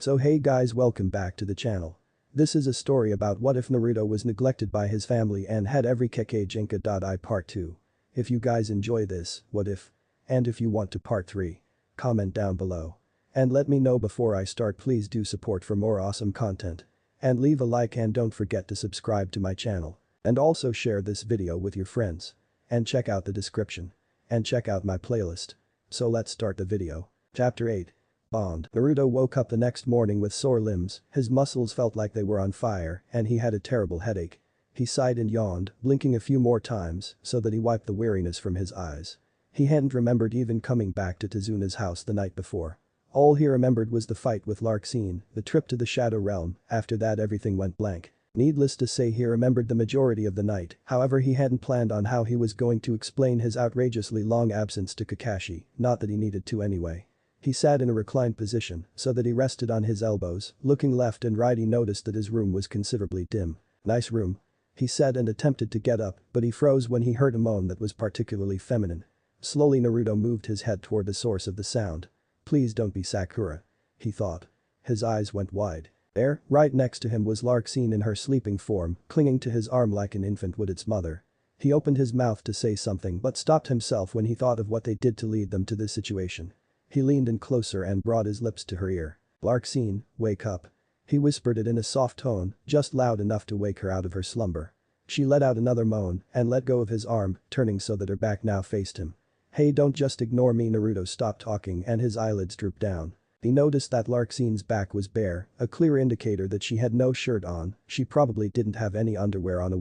So hey guys, welcome back to the channel. This is a story about what if Naruto was neglected by his family and had every Kekkei Genkai part 2. If you guys enjoy this, what if? And if you want to part 3, comment down below. And let me know before I start. Please do support for more awesome content. And leave a like and don't forget to subscribe to my channel. And also share this video with your friends. And check out the description. And check out my playlist. So let's start the video. Chapter 8. Bond. Naruto woke up the next morning with sore limbs, his muscles felt like they were on fire, and he had a terrible headache. He sighed and yawned, blinking a few more times so that he wiped the weariness from his eyes. He hadn't remembered even coming back to Tezuna's house the night before. All he remembered was the fight with Larxene, the trip to the Shadow Realm. After that everything went blank. Needless to say, he remembered the majority of the night, however he hadn't planned on how he was going to explain his outrageously long absence to Kakashi, not that he needed to anyway. He sat in a reclined position so that he rested on his elbows, looking left and right. He noticed that his room was considerably dim. "Nice room," he said and attempted to get up, but he froze when he heard a moan that was particularly feminine. Slowly Naruto moved his head toward the source of the sound. "Please don't be Sakura," he thought. His eyes went wide. There, right next to him was Larxene in her sleeping form, clinging to his arm like an infant would its mother. He opened his mouth to say something but stopped himself when he thought of what they did to lead them to this situation. He leaned in closer and brought his lips to her ear. "Larxene, wake up." He whispered it in a soft tone, just loud enough to wake her out of her slumber. She let out another moan and let go of his arm, turning so that her back now faced him. "Hey, don't just ignore me." Naruto stopped talking and his eyelids drooped down. He noticed that Larxene's back was bare, a clear indicator that she had no shirt on. She probably didn't have any underwear on.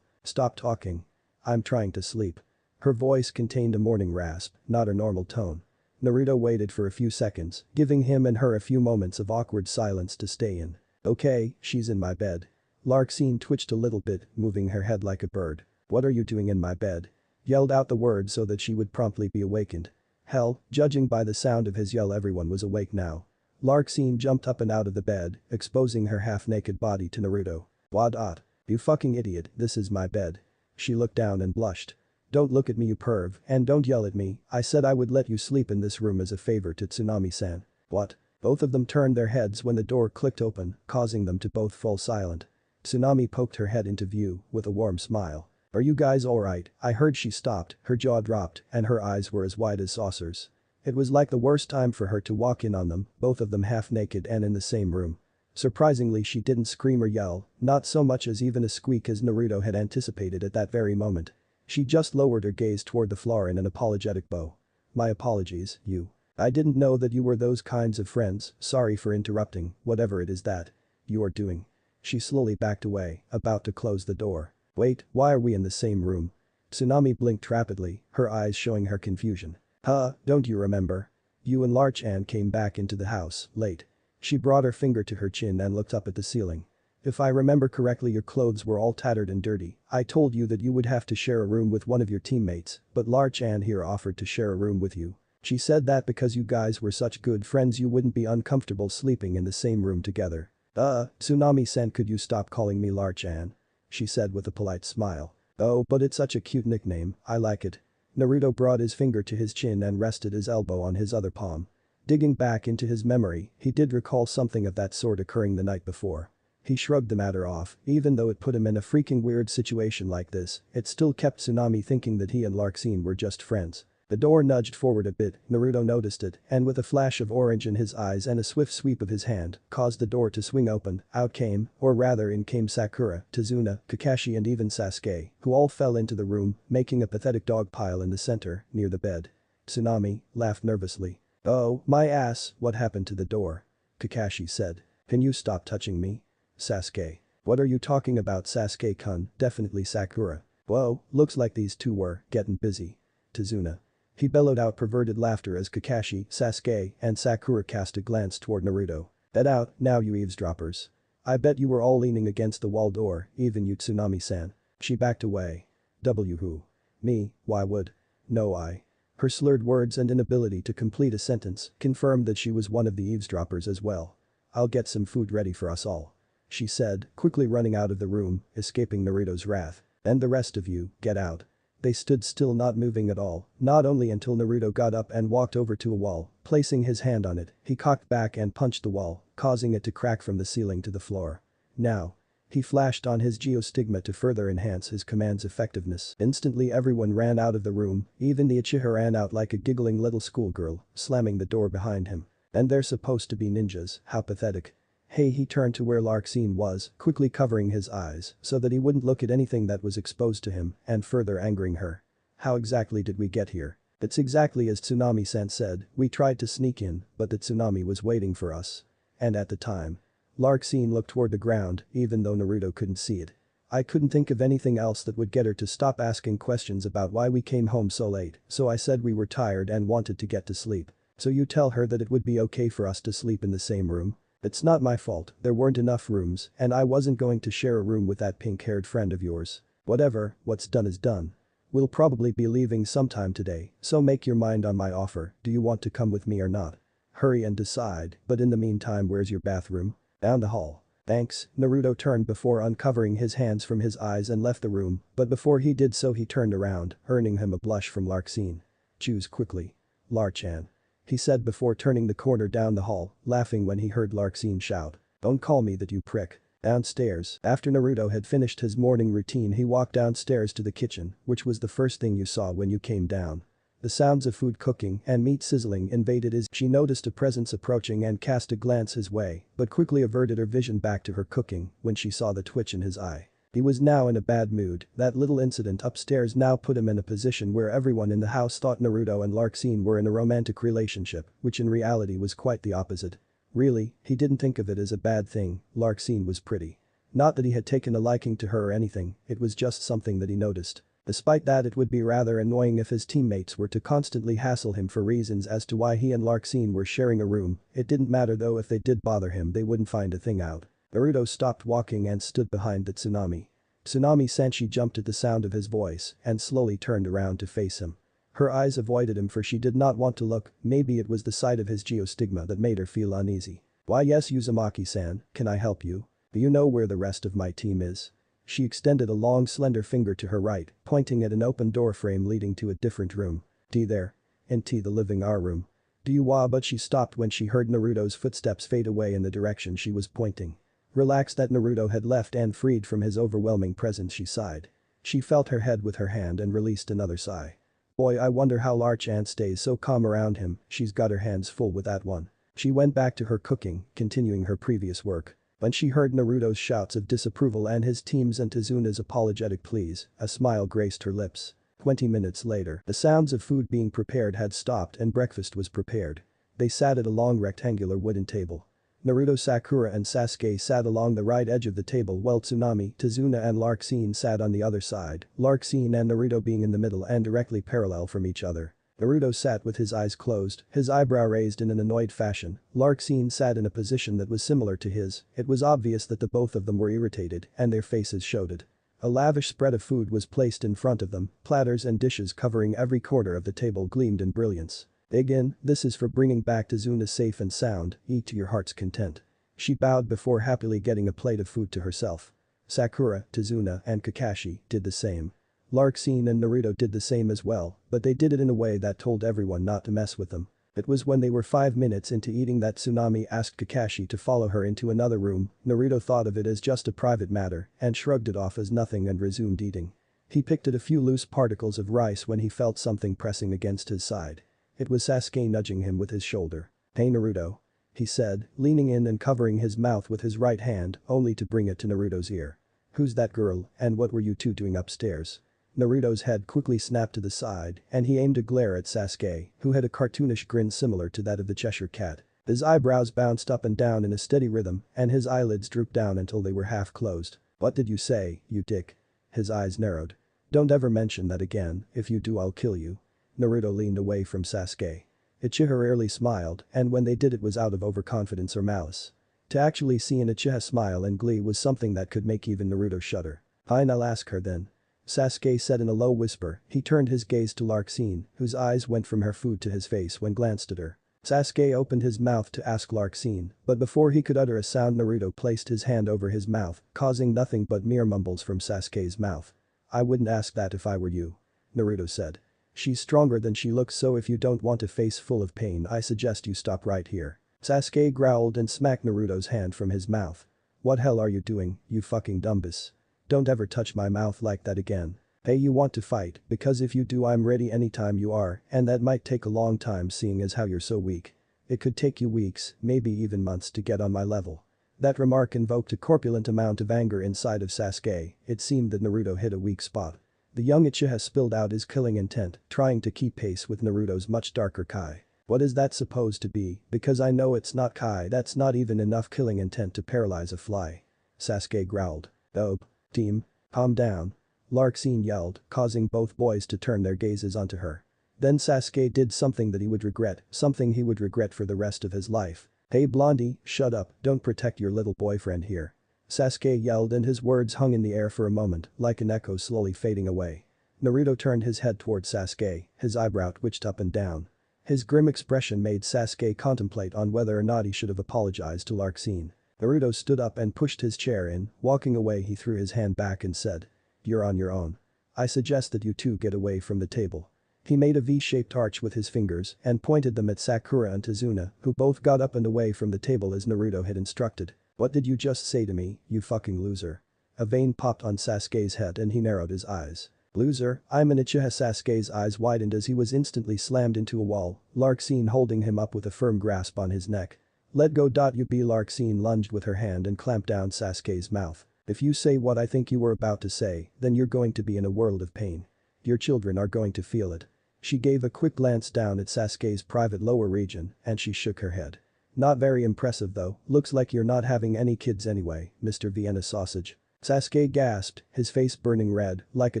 "Stop talking. I'm trying to sleep." Her voice contained a morning rasp, not her normal tone. Naruto waited for a few seconds, giving him and her a few moments of awkward silence to stay in. "Okay, she's in my bed." Larxene twitched a little bit, moving her head like a bird. "What are you doing in my bed?" Yelled out the word so that she would promptly be awakened. Hell, judging by the sound of his yell everyone was awake now. Larxene jumped up and out of the bed, exposing her half-naked body to Naruto. "What? You fucking idiot, this is my bed." She looked down and blushed. "Don't look at me, you perv, and don't yell at me. I said I would let you sleep in this room as a favor to Tsunami-san." "What?" Both of them turned their heads when the door clicked open, causing them to both fall silent. Tsunami poked her head into view with a warm smile. "Are you guys alright?" I heard. She stopped, her jaw dropped, and her eyes were as wide as saucers. It was like the worst time for her to walk in on them, both of them half naked and in the same room. Surprisingly, she didn't scream or yell, not so much as even a squeak as Naruto had anticipated at that very moment. She just lowered her gaze toward the floor in an apologetic bow. "My apologies, you. I didn't know that you were those kinds of friends. Sorry for interrupting, whatever it is that you are doing." She slowly backed away, about to close the door. "Wait, why are we in the same room?" Tsunami blinked rapidly, her eyes showing her confusion. Don't you remember? You and Larchan came back into the house, late." She brought her finger to her chin and looked up at the ceiling. "If I remember correctly, your clothes were all tattered and dirty. I told you that you would have to share a room with one of your teammates, but Larchan here offered to share a room with you. She said that because you guys were such good friends you wouldn't be uncomfortable sleeping in the same room together." Tsunami-san, could you stop calling me Larchan?" she said with a polite smile. "Oh, but it's such a cute nickname, I like it." Naruto brought his finger to his chin and rested his elbow on his other palm. Digging back into his memory, he did recall something of that sort occurring the night before. He shrugged the matter off, even though it put him in a freaking weird situation like this, it still kept Tsunami thinking that he and Larxene were just friends. The door nudged forward a bit, Naruto noticed it, and with a flash of orange in his eyes and a swift sweep of his hand, caused the door to swing open. Out came, or rather in came Sakura, Tezuna, Kakashi and even Sasuke, who all fell into the room, making a pathetic dog pile in the center, near the bed. Tsunami laughed nervously. "Oh, my ass, what happened to the door?" Kakashi said. "Can you stop touching me?" Sasuke. "What are you talking about, Sasuke-kun?" "Definitely Sakura." "Whoa, looks like these two were getting busy." Tezuna. He bellowed out perverted laughter as Kakashi, Sasuke, and Sakura cast a glance toward Naruto. "Get out, now you eavesdroppers. I bet you were all leaning against the wall door, even you Tsunami-san." She backed away. Who? "Me, why would?" "No, I." Her slurred words and inability to complete a sentence confirmed that she was one of the eavesdroppers as well. "I'll get some food ready for us all," she said, quickly running out of the room, escaping Naruto's wrath. "And the rest of you, get out." They stood still, not moving at all, not only until Naruto got up and walked over to a wall, placing his hand on it, he cocked back and punched the wall, causing it to crack from the ceiling to the floor. Now. He flashed on his geostigma to further enhance his command's effectiveness. Instantly everyone ran out of the room, even the Uchiha ran out like a giggling little schoolgirl, slamming the door behind him. And they're supposed to be ninjas, how pathetic. Hey, he turned to where Larxene was, quickly covering his eyes so that he wouldn't look at anything that was exposed to him and further angering her. How exactly did we get here? It's exactly as Tsunami-san said, we tried to sneak in, but the tsunami was waiting for us. And at the time. Larxene looked toward the ground, even though Naruto couldn't see it. I couldn't think of anything else that would get her to stop asking questions about why we came home so late, so I said we were tired and wanted to get to sleep. So you tell her that it would be okay for us to sleep in the same room? It's not my fault, there weren't enough rooms, and I wasn't going to share a room with that pink-haired friend of yours. Whatever, what's done is done. We'll probably be leaving sometime today, so make your mind on my offer, do you want to come with me or not? Hurry and decide, but in the meantime where's your bathroom? Down the hall. Thanks, Naruto turned before uncovering his hands from his eyes and left the room, but before he did so he turned around, earning him a blush from Larxene. Choose quickly. Larchan. He said before turning the corner down the hall, laughing when he heard Larxene shout. Don't call me that you prick. Downstairs, after Naruto had finished his morning routine he walked downstairs to the kitchen, which was the first thing you saw when you came down. The sounds of food cooking and meat sizzling invaded his. She noticed a presence approaching and cast a glance his way, but quickly averted her vision back to her cooking when she saw the twitch in his eye. He was now in a bad mood, that little incident upstairs now put him in a position where everyone in the house thought Naruto and Larxene were in a romantic relationship, which in reality was quite the opposite. Really, he didn't think of it as a bad thing, Larxene was pretty. Not that he had taken a liking to her or anything, it was just something that he noticed. Despite that it would be rather annoying if his teammates were to constantly hassle him for reasons as to why he and Larxene were sharing a room, it didn't matter though if they did bother him they wouldn't find a thing out. Naruto stopped walking and stood behind the tsunami. Tsunami-san jumped at the sound of his voice and slowly turned around to face him. Her eyes avoided him for she did not want to look, maybe it was the sight of his geostigma that made her feel uneasy. Why yes Uzumaki-san, can I help you? Do you know where the rest of my team is? She extended a long slender finger to her right, pointing at an open door frame leading to a different room. There. The living room. Do you but she stopped when she heard Naruto's footsteps fade away in the direction she was pointing. Relaxed that Naruto had left and freed from his overwhelming presence she sighed. She felt her head with her hand and released another sigh. Boy I wonder how Larchan stays so calm around him, she's got her hands full with that one. She went back to her cooking, continuing her previous work. When she heard Naruto's shouts of disapproval and his team's and Tazuna's apologetic pleas, a smile graced her lips. 20 minutes later, the sounds of food being prepared had stopped and breakfast was prepared. They sat at a long rectangular wooden table. Naruto, Sakura and Sasuke sat along the right edge of the table while Tsunami, Tazuna and Larxene sat on the other side, Larxene and Naruto being in the middle and directly parallel from each other. Naruto sat with his eyes closed, his eyebrow raised in an annoyed fashion. Larxene sat in a position that was similar to his, it was obvious that the both of them were irritated and their faces showed it. A lavish spread of food was placed in front of them, platters and dishes covering every corner of the table gleamed in brilliance. Again, this is for bringing back Tazuna safe and sound, eat to your heart's content. She bowed before happily getting a plate of food to herself. Sakura, Tazuna and Kakashi did the same. Larxene and Naruto did the same as well, but they did it in a way that told everyone not to mess with them. It was when they were 5 minutes into eating that Tsunami asked Kakashi to follow her into another room. Naruto thought of it as just a private matter and shrugged it off as nothing and resumed eating. He picked at a few loose particles of rice when he felt something pressing against his side. It was Sasuke nudging him with his shoulder. Hey Naruto. He said, leaning in and covering his mouth with his right hand only to bring it to Naruto's ear. Who's that girl and what were you two doing upstairs? Naruto's head quickly snapped to the side and he aimed a glare at Sasuke, who had a cartoonish grin similar to that of the Cheshire Cat. His eyebrows bounced up and down in a steady rhythm and his eyelids drooped down until they were half closed. What did you say, you dick? His eyes narrowed. Don't ever mention that again, if you do I'll kill you. Naruto leaned away from Sasuke. Uchiha rarely smiled and when they did it was out of overconfidence or malice. To actually see an Uchiha smile in glee was something that could make even Naruto shudder. Fine, I'll ask her then. Sasuke said in a low whisper, he turned his gaze to Larxene, whose eyes went from her food to his face when glanced at her. Sasuke opened his mouth to ask Larxene, but before he could utter a sound Naruto placed his hand over his mouth, causing nothing but mere mumbles from Sasuke's mouth. I wouldn't ask that if I were you. Naruto said. She's stronger than she looks so if you don't want a face full of pain I suggest you stop right here. Sasuke growled and smacked Naruto's hand from his mouth. What hell are you doing, you fucking dumbass? Don't ever touch my mouth like that again. Hey, you want to fight, because if you do I'm ready anytime you are, and that might take a long time seeing as how you're so weak. It could take you weeks, maybe even months to get on my level. That remark invoked a corpulent amount of anger inside of Sasuke. It seemed that Naruto hit a weak spot. The young Uchiha spilled out his killing intent, trying to keep pace with Naruto's much darker Kai. What is that supposed to be? Because I know it's not Kai, that's not even enough killing intent to paralyze a fly. Sasuke growled. Oh. Team. Calm down. Larxene yelled, causing both boys to turn their gazes onto her. Then Sasuke did something that he would regret, something he would regret for the rest of his life. Hey Blondie, shut up, don't protect your little boyfriend here. Sasuke yelled and his words hung in the air for a moment, like an echo slowly fading away. Naruto turned his head toward Sasuke, his eyebrow twitched up and down. His grim expression made Sasuke contemplate on whether or not he should have apologized to Larxene. Naruto stood up and pushed his chair in, walking away he threw his hand back and said. You're on your own. I suggest that you two get away from the table. He made a V-shaped arch with his fingers and pointed them at Sakura and Tazuna, who both got up and away from the table as Naruto had instructed. What did you just say to me, you fucking loser? A vein popped on Sasuke's head and he narrowed his eyes. Loser, I'm an Uchiha. Sasuke's eyes widened as he was instantly slammed into a wall, Larxene holding him up with a firm grasp on his neck. Let go. Larxene lunged with her hand and clamped down Sasuke's mouth. If you say what I think you were about to say, then you're going to be in a world of pain. Your children are going to feel it. She gave a quick glance down at Sasuke's private lower region and she shook her head. Not very impressive though, looks like you're not having any kids anyway, Mr. Vienna Sausage. Sasuke gasped, his face burning red, like a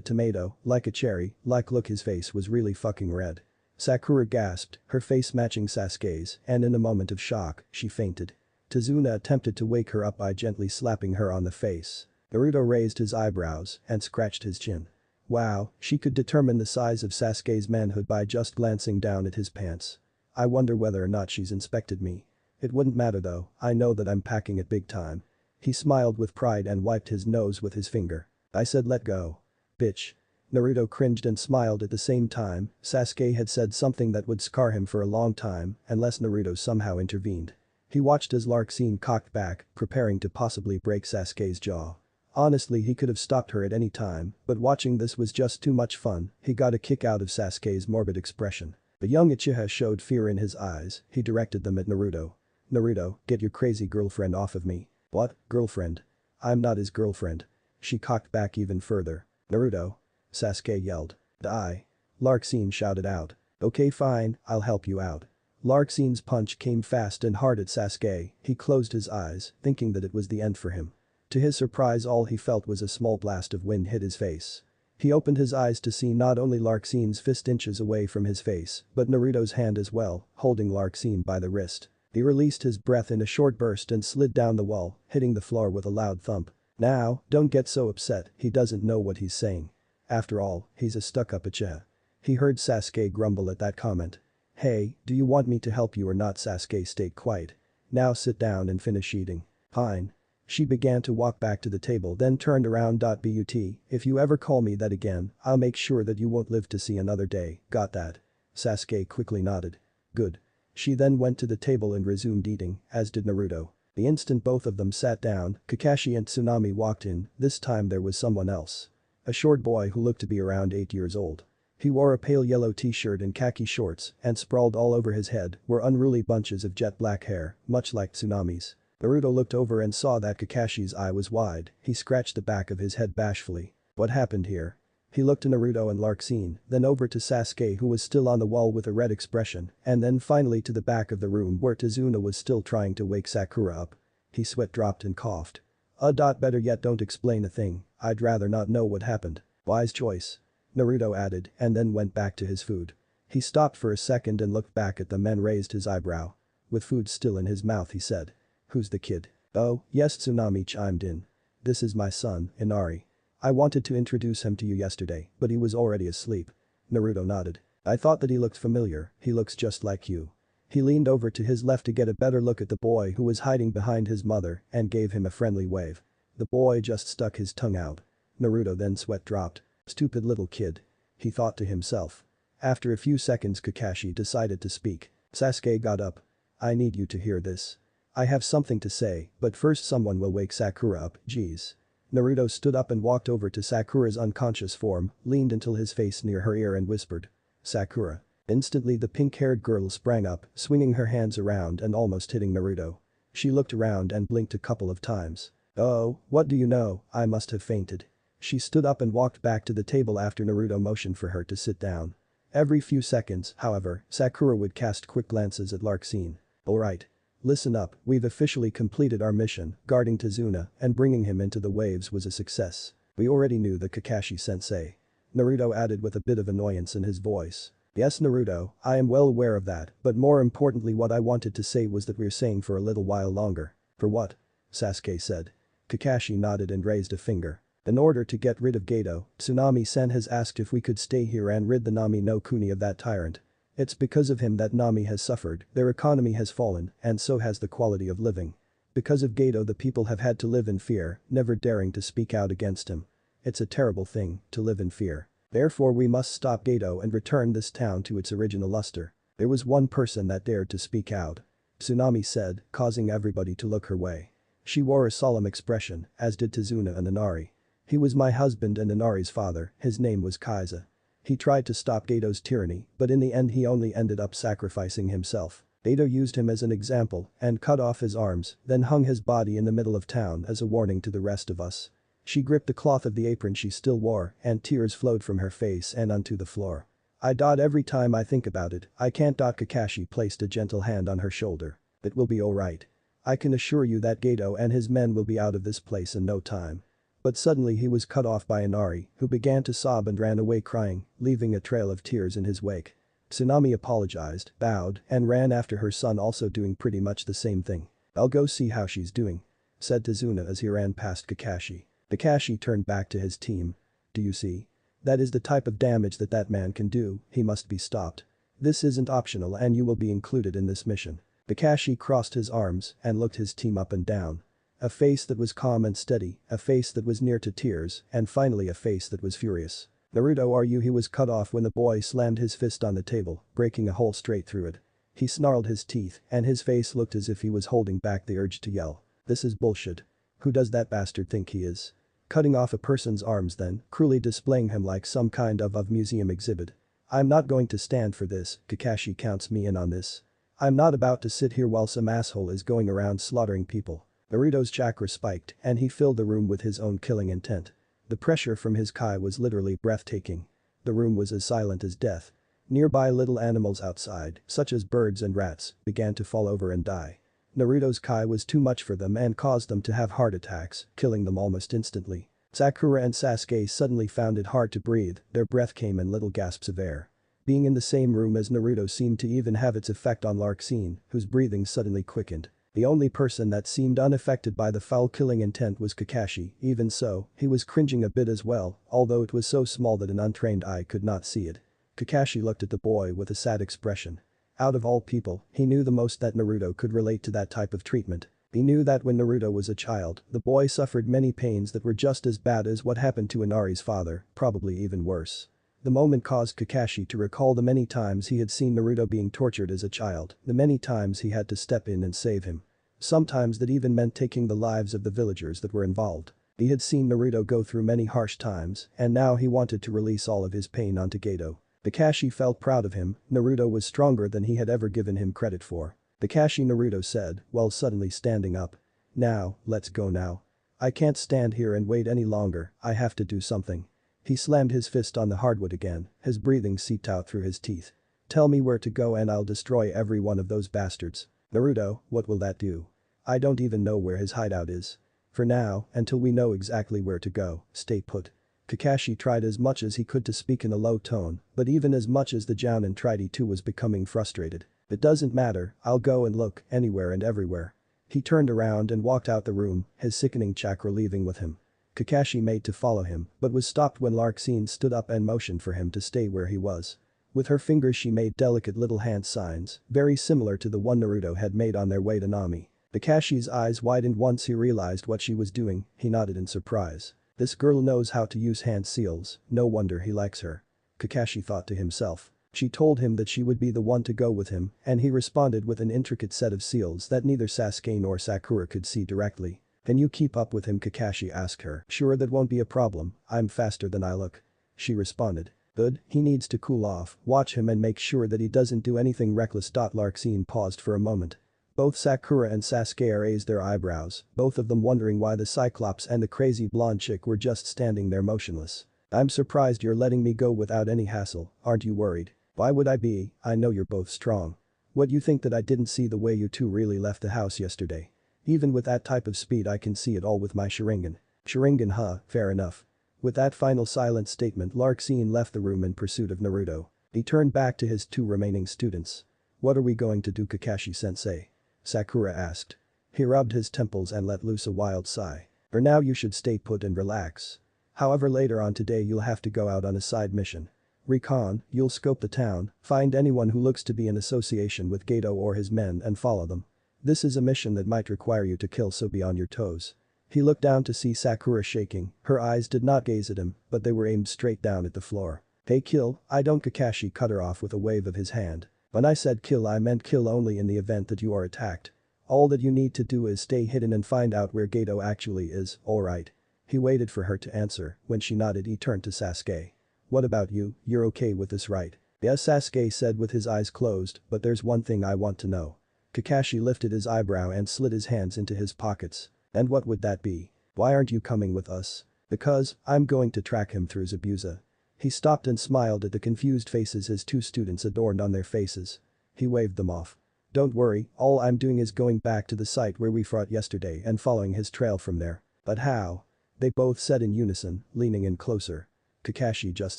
tomato, like a cherry, look his face was really fucking red. Sakura gasped, her face matching Sasuke's, and in a moment of shock, she fainted. Tazuna attempted to wake her up by gently slapping her on the face. Naruto raised his eyebrows and scratched his chin. Wow, she could determine the size of Sasuke's manhood by just glancing down at his pants. I wonder whether or not she's inspected me. It wouldn't matter though, I know that I'm packing it big time. He smiled with pride and wiped his nose with his finger. I said let go. Bitch. Naruto cringed and smiled at the same time. Sasuke had said something that would scar him for a long time unless Naruto somehow intervened. He watched as Larxene cocked back, preparing to possibly break Sasuke's jaw. Honestly, he could have stopped her at any time, but watching this was just too much fun. He got a kick out of Sasuke's morbid expression. The young Uchiha showed fear in his eyes. He directed them at Naruto. Naruto, get your crazy girlfriend off of me. What, girlfriend? I'm not his girlfriend. She cocked back even further. Naruto. Sasuke yelled. Die. Larxene shouted out. Okay fine, I'll help you out. Larxene's punch came fast and hard at Sasuke. He closed his eyes, thinking that it was the end for him. To his surprise all he felt was a small blast of wind hit his face. He opened his eyes to see not only Larxene's fist inches away from his face, but Naruto's hand as well, holding Larxene by the wrist. He released his breath in a short burst and slid down the wall, hitting the floor with a loud thump. Now, don't get so upset, he doesn't know what he's saying. After all, he's a stuck-up Uchiha. He heard Sasuke grumble at that comment. Hey, do you want me to help you or not? Sasuke stayed quiet. Now sit down and finish eating. Fine. She began to walk back to the table then turned around. But if you ever call me that again, I'll make sure that you won't live to see another day, got that? Sasuke quickly nodded. Good. She then went to the table and resumed eating, as did Naruto. The instant both of them sat down, Kakashi and Tsunami walked in. This time there was someone else. A short boy who looked to be around 8 years old. He wore a pale yellow t-shirt and khaki shorts, and sprawled all over his head were unruly bunches of jet black hair, much like Tsunami's. Naruto looked over and saw that Kakashi's eye was wide. He scratched the back of his head bashfully. What happened here? He looked to Naruto and Larxene, then over to Sasuke who was still on the wall with a red expression, and then finally to the back of the room where Tazuna was still trying to wake Sakura up. His sweat dropped and coughed. Better yet don't explain a thing, I'd rather not know what happened. Wise choice. Naruto added and then went back to his food. He stopped for a second and looked back at them and raised his eyebrow. With food still in his mouth he said. Who's the kid? Oh, yes, Tsunami chimed in. This is my son, Inari. I wanted to introduce him to you yesterday, but he was already asleep. Naruto nodded. I thought that he looked familiar, he looks just like you. He leaned over to his left to get a better look at the boy who was hiding behind his mother and gave him a friendly wave. The boy just stuck his tongue out. Naruto then sweat dropped. Stupid little kid. He thought to himself. After a few seconds Kakashi decided to speak. Sasuke got up. I need you to hear this. I have something to say, but first someone will wake Sakura up, jeez. Naruto stood up and walked over to Sakura's unconscious form, leaned until his face near her ear and whispered. Sakura. Instantly the pink-haired girl sprang up, swinging her hands around and almost hitting Naruto. She looked around and blinked a couple of times. Oh, what do you know, I must have fainted. She stood up and walked back to the table after Naruto motioned for her to sit down. Every few seconds, however, Sakura would cast quick glances at Larkseen. Alright. Listen up, we've officially completed our mission, guarding Tazuna and bringing him into the waves was a success. We already knew the Kakashi-sensei. Naruto added with a bit of annoyance in his voice. Yes Naruto, I am well aware of that, but more importantly what I wanted to say was that we're staying for a little while longer. For what? Sasuke said. Kakashi nodded and raised a finger. In order to get rid of Geto, Tsunami-san has asked if we could stay here and rid the Nami no Kuni of that tyrant. It's because of him that Nami has suffered, their economy has fallen, and so has the quality of living. Because of Geto the people have had to live in fear, never daring to speak out against him. It's a terrible thing, to live in fear. Therefore we must stop Geto and return this town to its original luster. There was one person that dared to speak out. Tsunami said, causing everybody to look her way. She wore a solemn expression, as did Tazuna and Inari. He was my husband and Inari's father, his name was Kaiza. He tried to stop Geto's tyranny, but in the end he only ended up sacrificing himself. Geto used him as an example and cut off his arms, then hung his body in the middle of town as a warning to the rest of us. She gripped the cloth of the apron she still wore and tears flowed from her face and onto the floor. Every time I think about it, I can't. Kakashi placed a gentle hand on her shoulder. It will be alright. I can assure you that Geto and his men will be out of this place in no time. But suddenly he was cut off by Inari, who began to sob and ran away crying, leaving a trail of tears in his wake. Tsunami apologized, bowed, and ran after her son also doing pretty much the same thing. I'll go see how she's doing, said Tazuna as he ran past Kakashi. Kakashi turned back to his team. Do you see? That is the type of damage that man can do, he must be stopped. This isn't optional and you will be included in this mission. Kakashi crossed his arms and looked his team up and down. A face that was calm and steady, a face that was near to tears, and finally a face that was furious. Naruto are you? He was cut off when the boy slammed his fist on the table, breaking a hole straight through it. He snarled his teeth and his face looked as if he was holding back the urge to yell. This is bullshit. Who does that bastard think he is? Cutting off a person's arms then, cruelly displaying him like some kind of museum exhibit. I'm not going to stand for this, Kakashi counts me in on this. I'm not about to sit here while some asshole is going around slaughtering people. Naruto's chakra spiked and he filled the room with his own killing intent. The pressure from his kai was literally breathtaking. The room was as silent as death. Nearby little animals outside, such as birds and rats, began to fall over and die. Naruto's kai was too much for them and caused them to have heart attacks, killing them almost instantly. Sakura and Sasuke suddenly found it hard to breathe, their breath came in little gasps of air. Being in the same room as Naruto seemed to even have its effect on Larkseen, whose breathing suddenly quickened. The only person that seemed unaffected by the foul killing intent was Kakashi, even so, he was cringing a bit as well, although it was so small that an untrained eye could not see it. Kakashi looked at the boy with a sad expression. Out of all people, he knew the most that Naruto could relate to that type of treatment. He knew that when Naruto was a child, the boy suffered many pains that were just as bad as what happened to Inari's father, probably even worse. The moment caused Kakashi to recall the many times he had seen Naruto being tortured as a child, the many times he had to step in and save him. Sometimes that even meant taking the lives of the villagers that were involved. He had seen Naruto go through many harsh times, and now he wanted to release all of his pain onto Geto. Kakashi felt proud of him, Naruto was stronger than he had ever given him credit for. Kakashi, Naruto said, while suddenly standing up. Now, let's go now. I can't stand here and wait any longer, I have to do something. He slammed his fist on the hardwood again, his breathing seeped out through his teeth. Tell me where to go and I'll destroy every one of those bastards. Naruto, what will that do? I don't even know where his hideout is. For now, until we know exactly where to go, stay put. Kakashi tried as much as he could to speak in a low tone, but even as much as the Jounin tried he too was becoming frustrated. It doesn't matter, I'll go and look, anywhere and everywhere. He turned around and walked out the room, his sickening chakra leaving with him. Kakashi made to follow him, but was stopped when Larkseen stood up and motioned for him to stay where he was. With her fingers she made delicate little hand signs, very similar to the one Naruto had made on their way to Nami. Kakashi's eyes widened once he realized what she was doing, he nodded in surprise. This girl knows how to use hand seals, no wonder he likes her. Kakashi thought to himself. She told him that she would be the one to go with him, and he responded with an intricate set of seals that neither Sasuke nor Sakura could see directly. "Can you keep up with him?" Kakashi asked her. "Sure, that won't be a problem, I'm faster than I look," she responded. "Good, he needs to cool off, watch him and make sure that he doesn't do anything reckless." Larxene paused for a moment. Both Sakura and Sasuke raised their eyebrows, both of them wondering why the Cyclops and the crazy blonde chick were just standing there motionless. "I'm surprised you're letting me go without any hassle, aren't you worried?" "Why would I be? I know you're both strong." "What, you think that I didn't see the way you two really left the house yesterday? Even with that type of speed I can see it all with my Sharingan." "Sharingan, huh, fair enough." With that final silent statement, Larxene left the room in pursuit of Naruto. He turned back to his two remaining students. "What are we going to do, Kakashi-sensei?" Sakura asked. He rubbed his temples and let loose a wild sigh. "For now you should stay put and relax. However, later on today you'll have to go out on a side mission. Recon, you'll scope the town, find anyone who looks to be in association with Gato or his men and follow them. This is a mission that might require you to kill, so be on your toes." He looked down to see Sakura shaking, her eyes did not gaze at him, but they were aimed straight down at the floor. "Hey, kill, I don't." Kakashi cut her off with a wave of his hand. "When I said kill, I meant kill only in the event that you are attacked. All that you need to do is stay hidden and find out where Gato actually is, alright?" He waited for her to answer. When she nodded, he turned to Sasuke. "What about you, you're okay with this, right?" "Yes," Sasuke said with his eyes closed, "but there's one thing I want to know." Kakashi lifted his eyebrow and slid his hands into his pockets. "And what would that be?" "Why aren't you coming with us?" "Because, I'm going to track him through Zabuza." He stopped and smiled at the confused faces his two students adorned on their faces. He waved them off. "Don't worry, all I'm doing is going back to the site where we fought yesterday and following his trail from there." "But how?" they both said in unison, leaning in closer. Kakashi just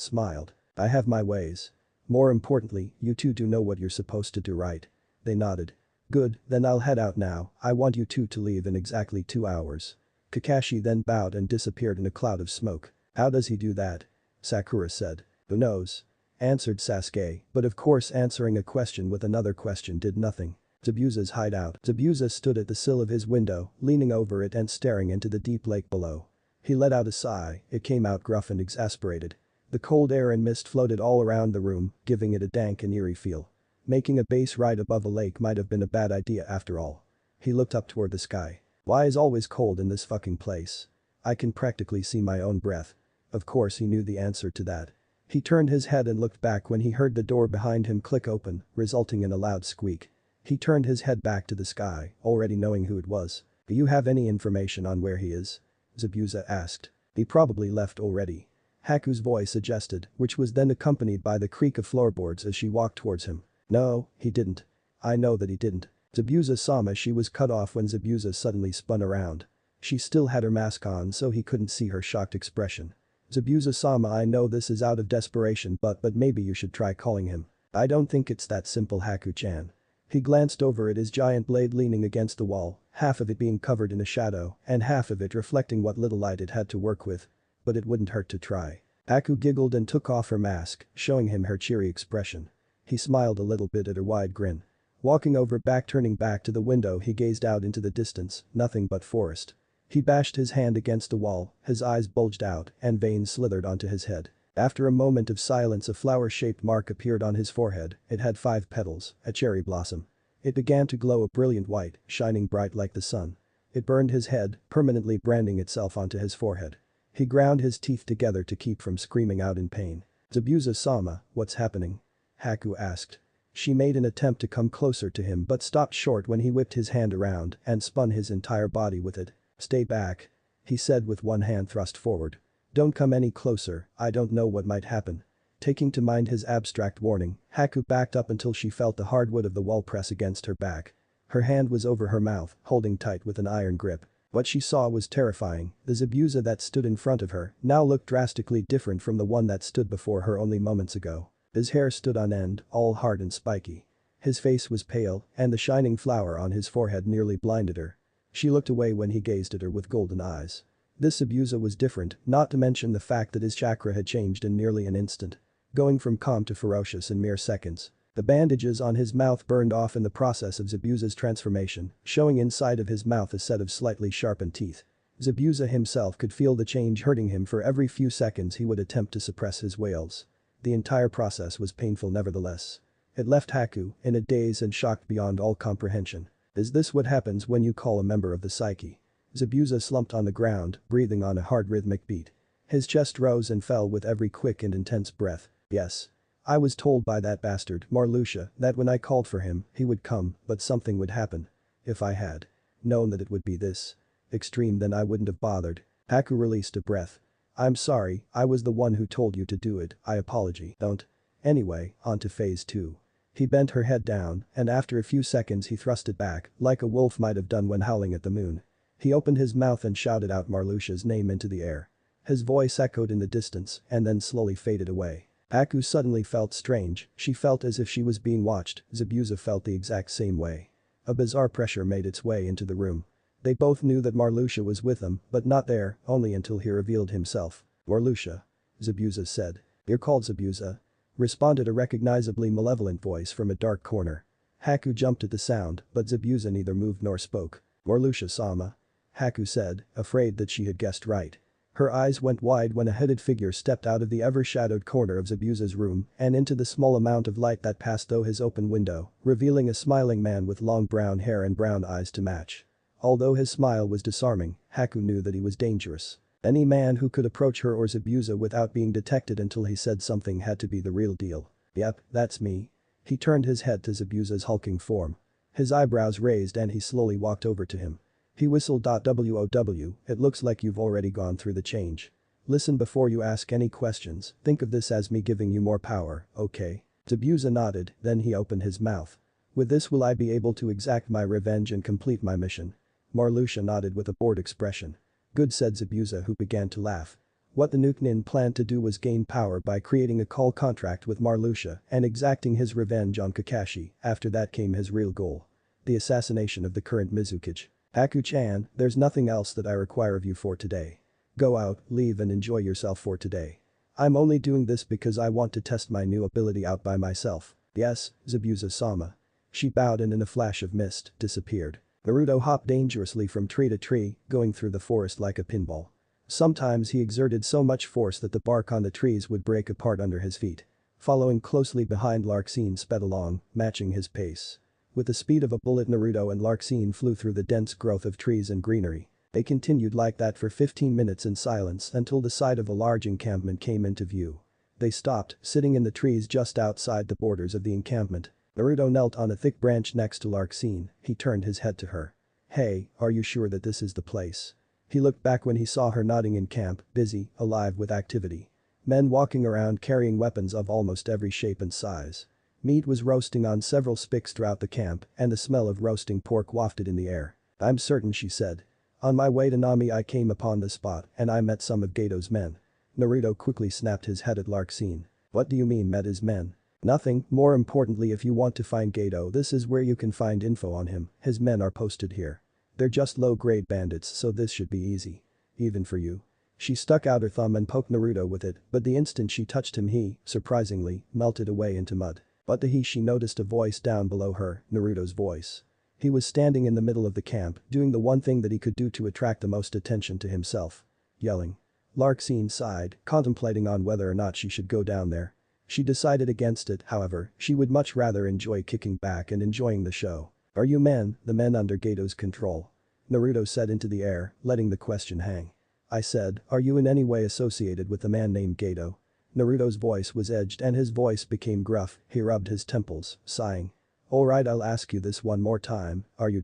smiled. "I have my ways. More importantly, you two do know what you're supposed to do, right?" They nodded. "Good, then I'll head out now. I want you two to leave in exactly 2 hours." Kakashi then bowed and disappeared in a cloud of smoke. "How does he do that?" Sakura said. "Who knows?" answered Sasuke, but of course answering a question with another question did nothing. Zabuza's hideout. Zabuza stood at the sill of his window, leaning over it and staring into the deep lake below. He let out a sigh, it came out gruff and exasperated. The cold air and mist floated all around the room, giving it a dank and eerie feel. Making a base right above a lake might have been a bad idea after all. He looked up toward the sky. "Why is always cold in this fucking place? I can practically see my own breath." Of course he knew the answer to that. He turned his head and looked back when he heard the door behind him click open, resulting in a loud squeak. He turned his head back to the sky, already knowing who it was. "Do you have any information on where he is?" Zabuza asked. "He probably left already," Haku's voice suggested, which was then accompanied by the creak of floorboards as she walked towards him. "No, he didn't. I know that he didn't." Zabuza-sama. She was cut off when Zabuza suddenly spun around. She still had her mask on so he couldn't see her shocked expression. "Zabuza-sama, I know this is out of desperation but maybe you should try calling him." "I don't think it's that simple, Haku-chan." He glanced over at his giant blade leaning against the wall, half of it being covered in a shadow and half of it reflecting what little light it had to work with. "But it wouldn't hurt to try." Haku giggled and took off her mask, showing him her cheery expression. He smiled a little bit at her wide grin. Walking over turning back to the window, he gazed out into the distance, nothing but forest. He bashed his hand against the wall, his eyes bulged out and veins slithered onto his head. After a moment of silence, a flower-shaped mark appeared on his forehead. It had 5 petals, a cherry blossom. It began to glow a brilliant white, shining bright like the sun. It burned his head, permanently branding itself onto his forehead. He ground his teeth together to keep from screaming out in pain. "Zabuza-sama, what's happening?" Haku asked. She made an attempt to come closer to him but stopped short when he whipped his hand around and spun his entire body with it. "Stay back," he said with one hand thrust forward. "Don't come any closer, I don't know what might happen." Taking to mind his abstract warning, Haku backed up until she felt the hardwood of the wall press against her back. Her hand was over her mouth, holding tight with an iron grip. What she saw was terrifying. The Zabuza that stood in front of her now looked drastically different from the one that stood before her only moments ago. His hair stood on end, all hard and spiky. His face was pale, and the shining flower on his forehead nearly blinded her. She looked away when he gazed at her with golden eyes. This Zabuza was different, not to mention the fact that his chakra had changed in nearly an instant. Going from calm to ferocious in mere seconds. The bandages on his mouth burned off in the process of Zabuza's transformation, showing inside of his mouth a set of slightly sharpened teeth. Zabuza himself could feel the change hurting him for every few seconds he would attempt to suppress his wails. The entire process was painful nevertheless. It left Haku in a daze and shocked beyond all comprehension. Is this what happens when you call a member of the psyche? Zabuza slumped on the ground, breathing on a hard rhythmic beat. His chest rose and fell with every quick and intense breath. Yes. I was told by that bastard, Marluxia, that when I called for him, he would come, but something would happen. If I had known that it would be this extreme, then I wouldn't have bothered. Haku released a breath. I'm sorry, I was the one who told you to do it, I apologize. Don't. Anyway, on to phase 2. He bent her head down, and after a few seconds he thrust it back, like a wolf might have done when howling at the moon. He opened his mouth and shouted out Marluxia's name into the air. His voice echoed in the distance and then slowly faded away. Haku suddenly felt strange, she felt as if she was being watched. Zabuza felt the exact same way. A bizarre pressure made its way into the room. They both knew that Marluxia was with them, but not there, only until he revealed himself. Marluxia. Zabuza said. You're called Zabuza? Responded a recognizably malevolent voice from a dark corner. Haku jumped at the sound, but Zabuza neither moved nor spoke. Marluxia-sama. Haku said, afraid that she had guessed right. Her eyes went wide when a hooded figure stepped out of the ever-shadowed corner of Zabuza's room and into the small amount of light that passed through his open window, revealing a smiling man with long brown hair and brown eyes to match. Although his smile was disarming, Haku knew that he was dangerous. Any man who could approach her or Zabuza without being detected until he said something had to be the real deal. Yep, that's me. He turned his head to Zabuza's hulking form. His eyebrows raised and he slowly walked over to him. He whistled. "WOW, it looks like you've already gone through the change. Listen before you ask any questions, think of this as me giving you more power, okay?" Zabuza nodded, then he opened his mouth. "With this will I be able to exact my revenge and complete my mission?" Marluxia nodded with a bored expression. "Good," said Zabuza, who began to laugh. What the Nukenin planned to do was gain power by creating a call contract with Marluxia and exacting his revenge on Kakashi. After that came his real goal. The assassination of the current Mizukage. "Haku-chan, there's nothing else that I require of you for today. Go out, leave and enjoy yourself for today. I'm only doing this because I want to test my new ability out by myself." "Yes, Zabuza-sama." She bowed and in a flash of mist, disappeared. Naruto hopped dangerously from tree to tree, going through the forest like a pinball. Sometimes he exerted so much force that the bark on the trees would break apart under his feet. Following closely behind, Larxene sped along, matching his pace. With the speed of a bullet, Naruto and Larxene flew through the dense growth of trees and greenery. They continued like that for 15 minutes in silence until the side of a large encampment came into view. They stopped, sitting in the trees just outside the borders of the encampment. Naruto knelt on a thick branch next to Larxene. He turned his head to her. "Hey, are you sure that this is the place?" He looked back when he saw her nodding in camp, busy, alive with activity. Men walking around carrying weapons of almost every shape and size. Meat was roasting on several spits throughout the camp and the smell of roasting pork wafted in the air. "I'm certain," she said. "On my way to Nami I came upon this spot and I met some of Gato's men." Naruto quickly snapped his head at Larxene. "What do you mean met his men?" "Nothing, more importantly, if you want to find Gato, this is where you can find info on him. His men are posted here. They're just low-grade bandits, so this should be easy. Even for you." She stuck out her thumb and poked Naruto with it, but the instant she touched him he, surprisingly, melted away into mud. But she noticed a voice down below her, Naruto's voice. He was standing in the middle of the camp, doing the one thing that he could do to attract the most attention to himself. Yelling. Larxene sighed, contemplating on whether or not she should go down there. She decided against it, however, she would much rather enjoy kicking back and enjoying the show. "Are you men, the men under Gato's control?" Naruto said into the air, letting the question hang. "I said, are you in any way associated with the man named Gato?" Naruto's voice was edged and his voice became gruff. He rubbed his temples, sighing. "Alright, I'll ask you this one more time, are you?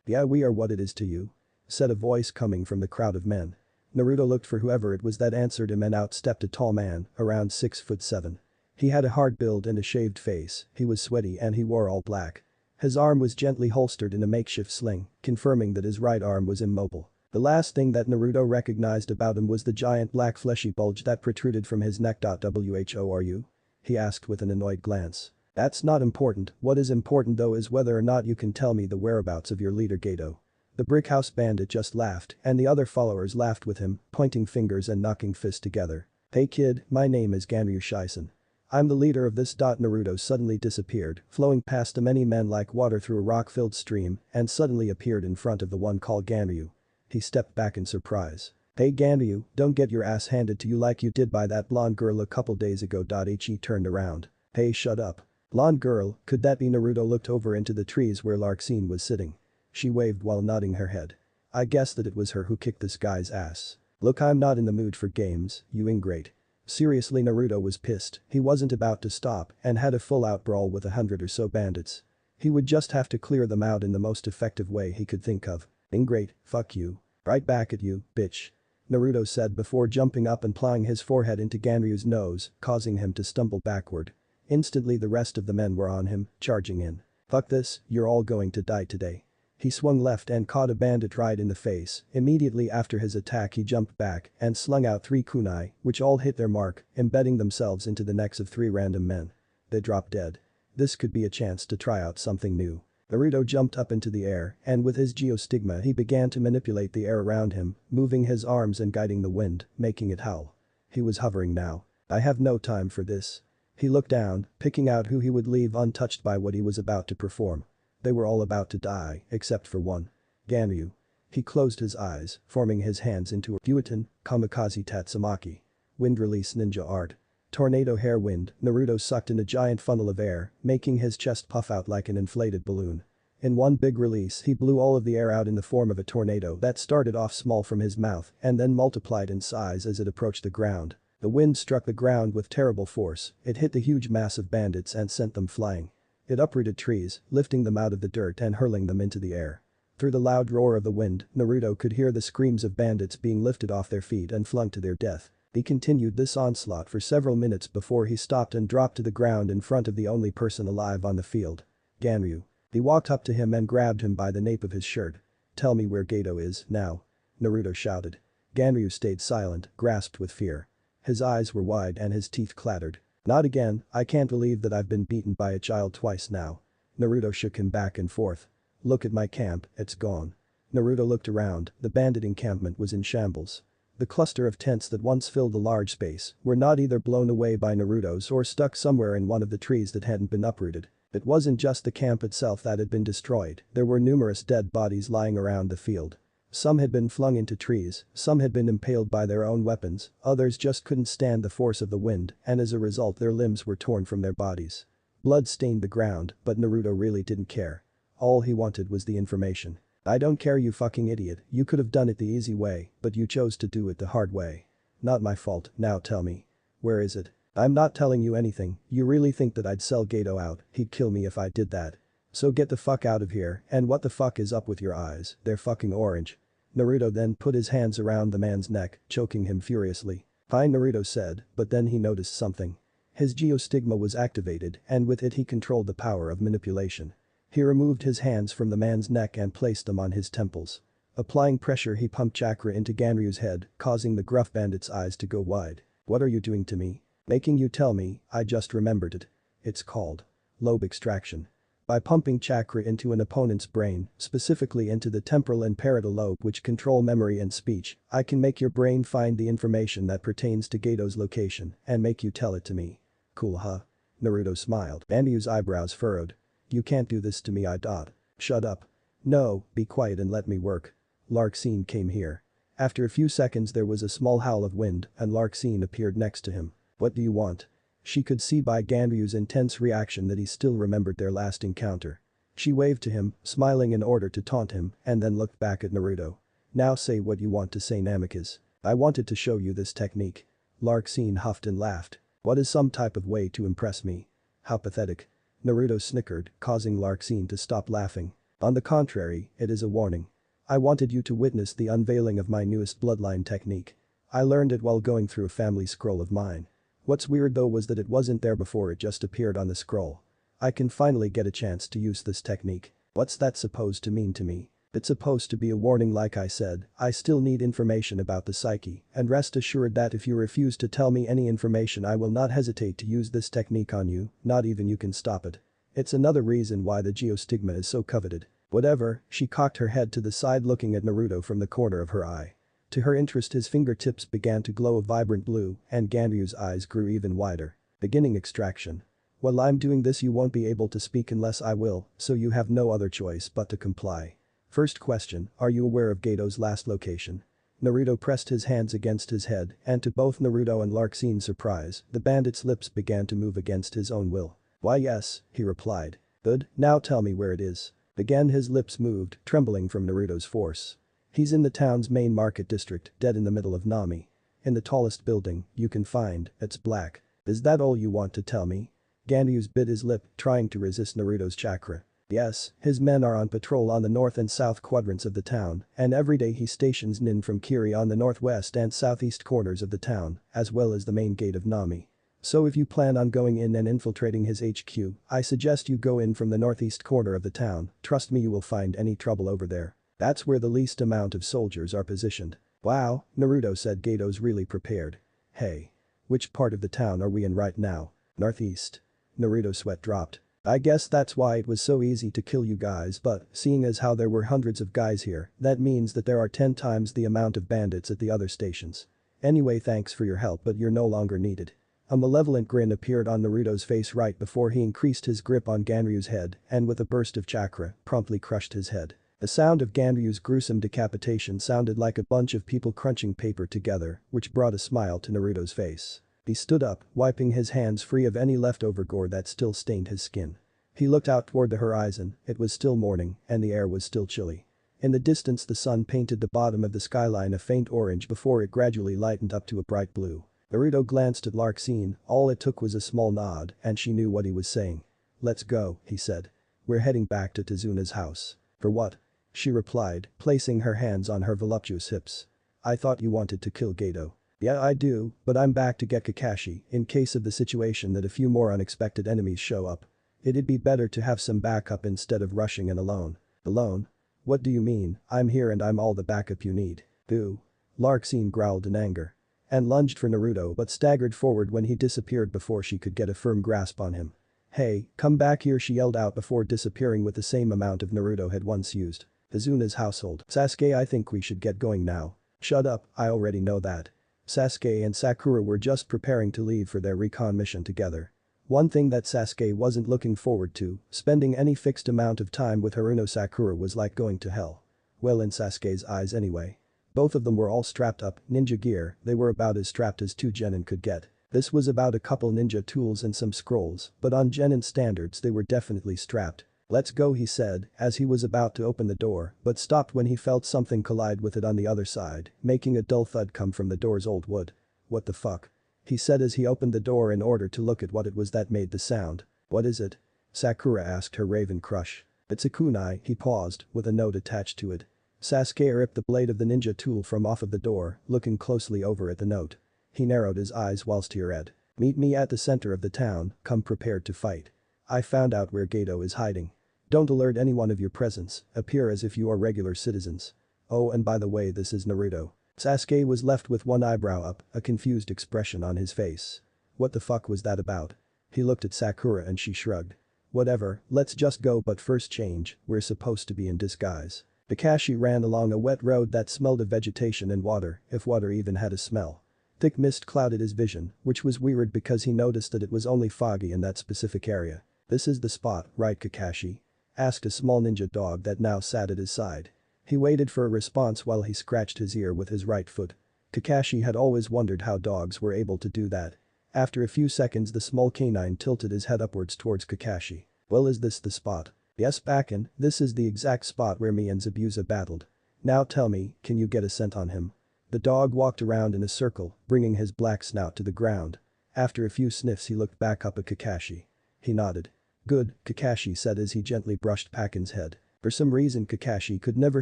"Yeah, we are. What it is to you?" said a voice coming from the crowd of men. Naruto looked for whoever it was that answered him and out stepped a tall man, around 6'7". He had a hard build and a shaved face, he was sweaty and he wore all black. His arm was gently holstered in a makeshift sling, confirming that his right arm was immobile. The last thing that Naruto recognized about him was the giant black fleshy bulge that protruded from his neck. "Who are you?" he asked with an annoyed glance. "That's not important, what is important though is whether or not you can tell me the whereabouts of your leader Gato." The brick house bandit just laughed and the other followers laughed with him, pointing fingers and knocking fists together. "Hey kid, my name is Ganryu Shisen. I'm the leader of this." Naruto suddenly disappeared, flowing past the many men like water through a rock-filled stream and suddenly appeared in front of the one called Ganryu. He stepped back in surprise. Hey Ganryu, don't get your ass handed to you like you did by that blonde girl a couple days ago. Ichi turned around. Hey shut up. Blonde girl, could that be? Naruto looked over into the trees where Larxene was sitting. She waved while nodding her head. I guess that it was her who kicked this guy's ass. Look, I'm not in the mood for games, you ingrate. Seriously, Naruto was pissed. He wasn't about to stop and had a full-out brawl with 100 or so bandits. He would just have to clear them out in the most effective way he could think of. Ingrate, fuck you. Right back at you, bitch. Naruto said before jumping up and plying his forehead into Ganryu's nose, causing him to stumble backward. Instantly the rest of the men were on him, charging in. Fuck this, you're all going to die today. He swung left and caught a bandit right in the face. Immediately after his attack he jumped back and slung out 3 kunai, which all hit their mark, embedding themselves into the necks of 3 random men. They dropped dead. This could be a chance to try out something new. Naruto jumped up into the air and with his geostigma he began to manipulate the air around him, moving his arms and guiding the wind, making it howl. He was hovering now. I have no time for this. He looked down, picking out who he would leave untouched by what he was about to perform. They were all about to die, except for one. Ganryu. He closed his eyes, forming his hands into a Buiten, Kamikaze Tatsumaki. Wind release ninja art. Tornado hair wind, Naruto sucked in a giant funnel of air, making his chest puff out like an inflated balloon. In one big release he blew all of the air out in the form of a tornado that started off small from his mouth and then multiplied in size as it approached the ground. The wind struck the ground with terrible force, it hit the huge mass of bandits and sent them flying. It uprooted trees, lifting them out of the dirt and hurling them into the air. Through the loud roar of the wind, Naruto could hear the screams of bandits being lifted off their feet and flung to their death. He continued this onslaught for several minutes before he stopped and dropped to the ground in front of the only person alive on the field. Ganryu. He walked up to him and grabbed him by the nape of his shirt. Tell me where Geto is, now. Naruto shouted. Ganryu stayed silent, grasped with fear. His eyes were wide and his teeth clattered. Not again, I can't believe that I've been beaten by a child twice now. Naruto shook him back and forth. Look at my camp, it's gone. Naruto looked around, the bandit encampment was in shambles. The cluster of tents that once filled a large space were not either blown away by Naruto's or stuck somewhere in one of the trees that hadn't been uprooted. It wasn't just the camp itself that had been destroyed, there were numerous dead bodies lying around the field. Some had been flung into trees, some had been impaled by their own weapons, others just couldn't stand the force of the wind and as a result their limbs were torn from their bodies. Blood stained the ground, but Naruto really didn't care. All he wanted was the information. I don't care, you fucking idiot, you could have done it the easy way, but you chose to do it the hard way. Not my fault, now tell me. Where is it? I'm not telling you anything, you really think that I'd sell Geto out, he'd kill me if I did that. So get the fuck out of here, and what the fuck is up with your eyes, they're fucking orange. Naruto then put his hands around the man's neck, choking him furiously. Fine, Naruto said, but then he noticed something. His geostigma was activated and with it he controlled the power of manipulation. He removed his hands from the man's neck and placed them on his temples. Applying pressure he pumped chakra into Ganryu's head, causing the gruff bandit's eyes to go wide. What are you doing to me? Making you tell me, I just remembered it. It's called lobe extraction. By pumping chakra into an opponent's brain, specifically into the temporal and parietal lobe which control memory and speech, I can make your brain find the information that pertains to Geto's location and make you tell it to me. Cool, huh? Naruto smiled. Ganryu's eyebrows furrowed. You can't do this to me, I thought. Shut up. No, be quiet and let me work. Larxene came here. After a few seconds there was a small howl of wind and Larxene appeared next to him. What do you want? She could see by Ganryu's intense reaction that he still remembered their last encounter. She waved to him, smiling in order to taunt him, and then looked back at Naruto. Now say what you want to say, Namikaze. I wanted to show you this technique. Larxene huffed and laughed. What is some type of way to impress me? How pathetic. Naruto snickered, causing Larxene to stop laughing. On the contrary, it is a warning. I wanted you to witness the unveiling of my newest bloodline technique. I learned it while going through a family scroll of mine. What's weird though was that it wasn't there before, it just appeared on the scroll. I can finally get a chance to use this technique. What's that supposed to mean to me? It's supposed to be a warning, like I said. I still need information about the psyche, and rest assured that if you refuse to tell me any information I will not hesitate to use this technique on you, not even you can stop it. It's another reason why the geostigma is so coveted. Whatever, she cocked her head to the side looking at Naruto from the corner of her eye. To her interest his fingertips began to glow a vibrant blue and Ganryu's eyes grew even wider. Beginning extraction. While I'm doing this you won't be able to speak unless I will, so you have no other choice but to comply. First question, are you aware of Geto's last location? Naruto pressed his hands against his head, and to both Naruto and Larksin's surprise, the bandit's lips began to move against his own will. "Why yes," he replied. "Good, now tell me where it is." Again his lips moved, trembling from Naruto's force. "He's in the town's main market district, dead in the middle of Nami. In the tallest building you can find, it's black. Is that all you want to tell me?" Ganyu's bit his lip, trying to resist Naruto's chakra. Yes, his men are on patrol on the north and south quadrants of the town, and every day he stations nin from Kiri on the northwest and southeast corners of the town, as well as the main gate of Nami. So if you plan on going in and infiltrating his HQ, I suggest you go in from the northeast corner of the town, trust me you will find any trouble over there. That's where the least amount of soldiers are positioned. Wow, Naruto said Gato's really prepared. Hey. Which part of the town are we in right now? Northeast. Naruto's sweat dropped. I guess that's why it was so easy to kill you guys, but seeing as how there were hundreds of guys here, that means that there are 10 times the amount of bandits at the other stations. Anyway, thanks for your help, but you're no longer needed. A malevolent grin appeared on Naruto's face right before he increased his grip on Ganryu's head and with a burst of chakra, promptly crushed his head. The sound of Ganryu's gruesome decapitation sounded like a bunch of people crunching paper together, which brought a smile to Naruto's face. He stood up, wiping his hands free of any leftover gore that still stained his skin. He looked out toward the horizon, it was still morning, and the air was still chilly. In the distance the sun painted the bottom of the skyline a faint orange before it gradually lightened up to a bright blue. Naruto glanced at Larksin, all it took was a small nod, and she knew what he was saying. "Let's go," he said. "We're heading back to Tezuna's house." "For what?" she replied, placing her hands on her voluptuous hips. "I thought you wanted to kill Gato." "Yeah, I do, but I'm back to get Kakashi in case of the situation that a few more unexpected enemies show up. It'd be better to have some backup instead of rushing in alone." "Alone? What do you mean? I'm here and I'm all the backup you need." "Boo." Larksin growled in anger. And lunged for Naruto but staggered forward when he disappeared before she could get a firm grasp on him. "Hey, come back here," she yelled out before disappearing with the same amount of Naruto had once used. Tezuna's household. "Sasuke, I think we should get going now." "Shut up, I already know that." Sasuke and Sakura were just preparing to leave for their recon mission together. One thing that Sasuke wasn't looking forward to, spending any fixed amount of time with Haruno Sakura was like going to hell. Well, in Sasuke's eyes anyway. Both of them were all strapped up, ninja gear, they were about as strapped as two genin could get. This was about a couple ninja tools and some scrolls, but on genin standards they were definitely strapped. "Let's go," he said, as he was about to open the door, but stopped when he felt something collide with it on the other side, making a dull thud come from the door's old wood. "What the fuck?" he said as he opened the door in order to look at what it was that made the sound. "What is it?" Sakura asked her raven crush. "It's a kunai," he paused, with a note attached to it. Sasuke ripped the blade of the ninja tool from off of the door, looking closely over at the note. He narrowed his eyes whilst he read. "Meet me at the center of the town, come prepared to fight. I found out where Gato is hiding. Don't alert anyone of your presence, appear as if you are regular citizens. Oh, and by the way, this is Naruto." Sasuke was left with one eyebrow up, a confused expression on his face. What the fuck was that about? He looked at Sakura and she shrugged. "Whatever, let's just go, but first change, we're supposed to be in disguise." Kakashi ran along a wet road that smelled of vegetation and water, if water even had a smell. Thick mist clouded his vision, which was weird because he noticed that it was only foggy in that specific area. "This is the spot, right, Kakashi?" asked a small ninja dog that now sat at his side. He waited for a response while he scratched his ear with his right foot. Kakashi had always wondered how dogs were able to do that. After a few seconds the small canine tilted his head upwards towards Kakashi. "Well, is this the spot?" "Yes, Bakken, this is the exact spot where me and Zabuza battled. Now tell me, can you get a scent on him?" The dog walked around in a circle, bringing his black snout to the ground. After a few sniffs he looked back up at Kakashi. He nodded. "Good," Kakashi said as he gently brushed Bakken's head. For some reason Kakashi could never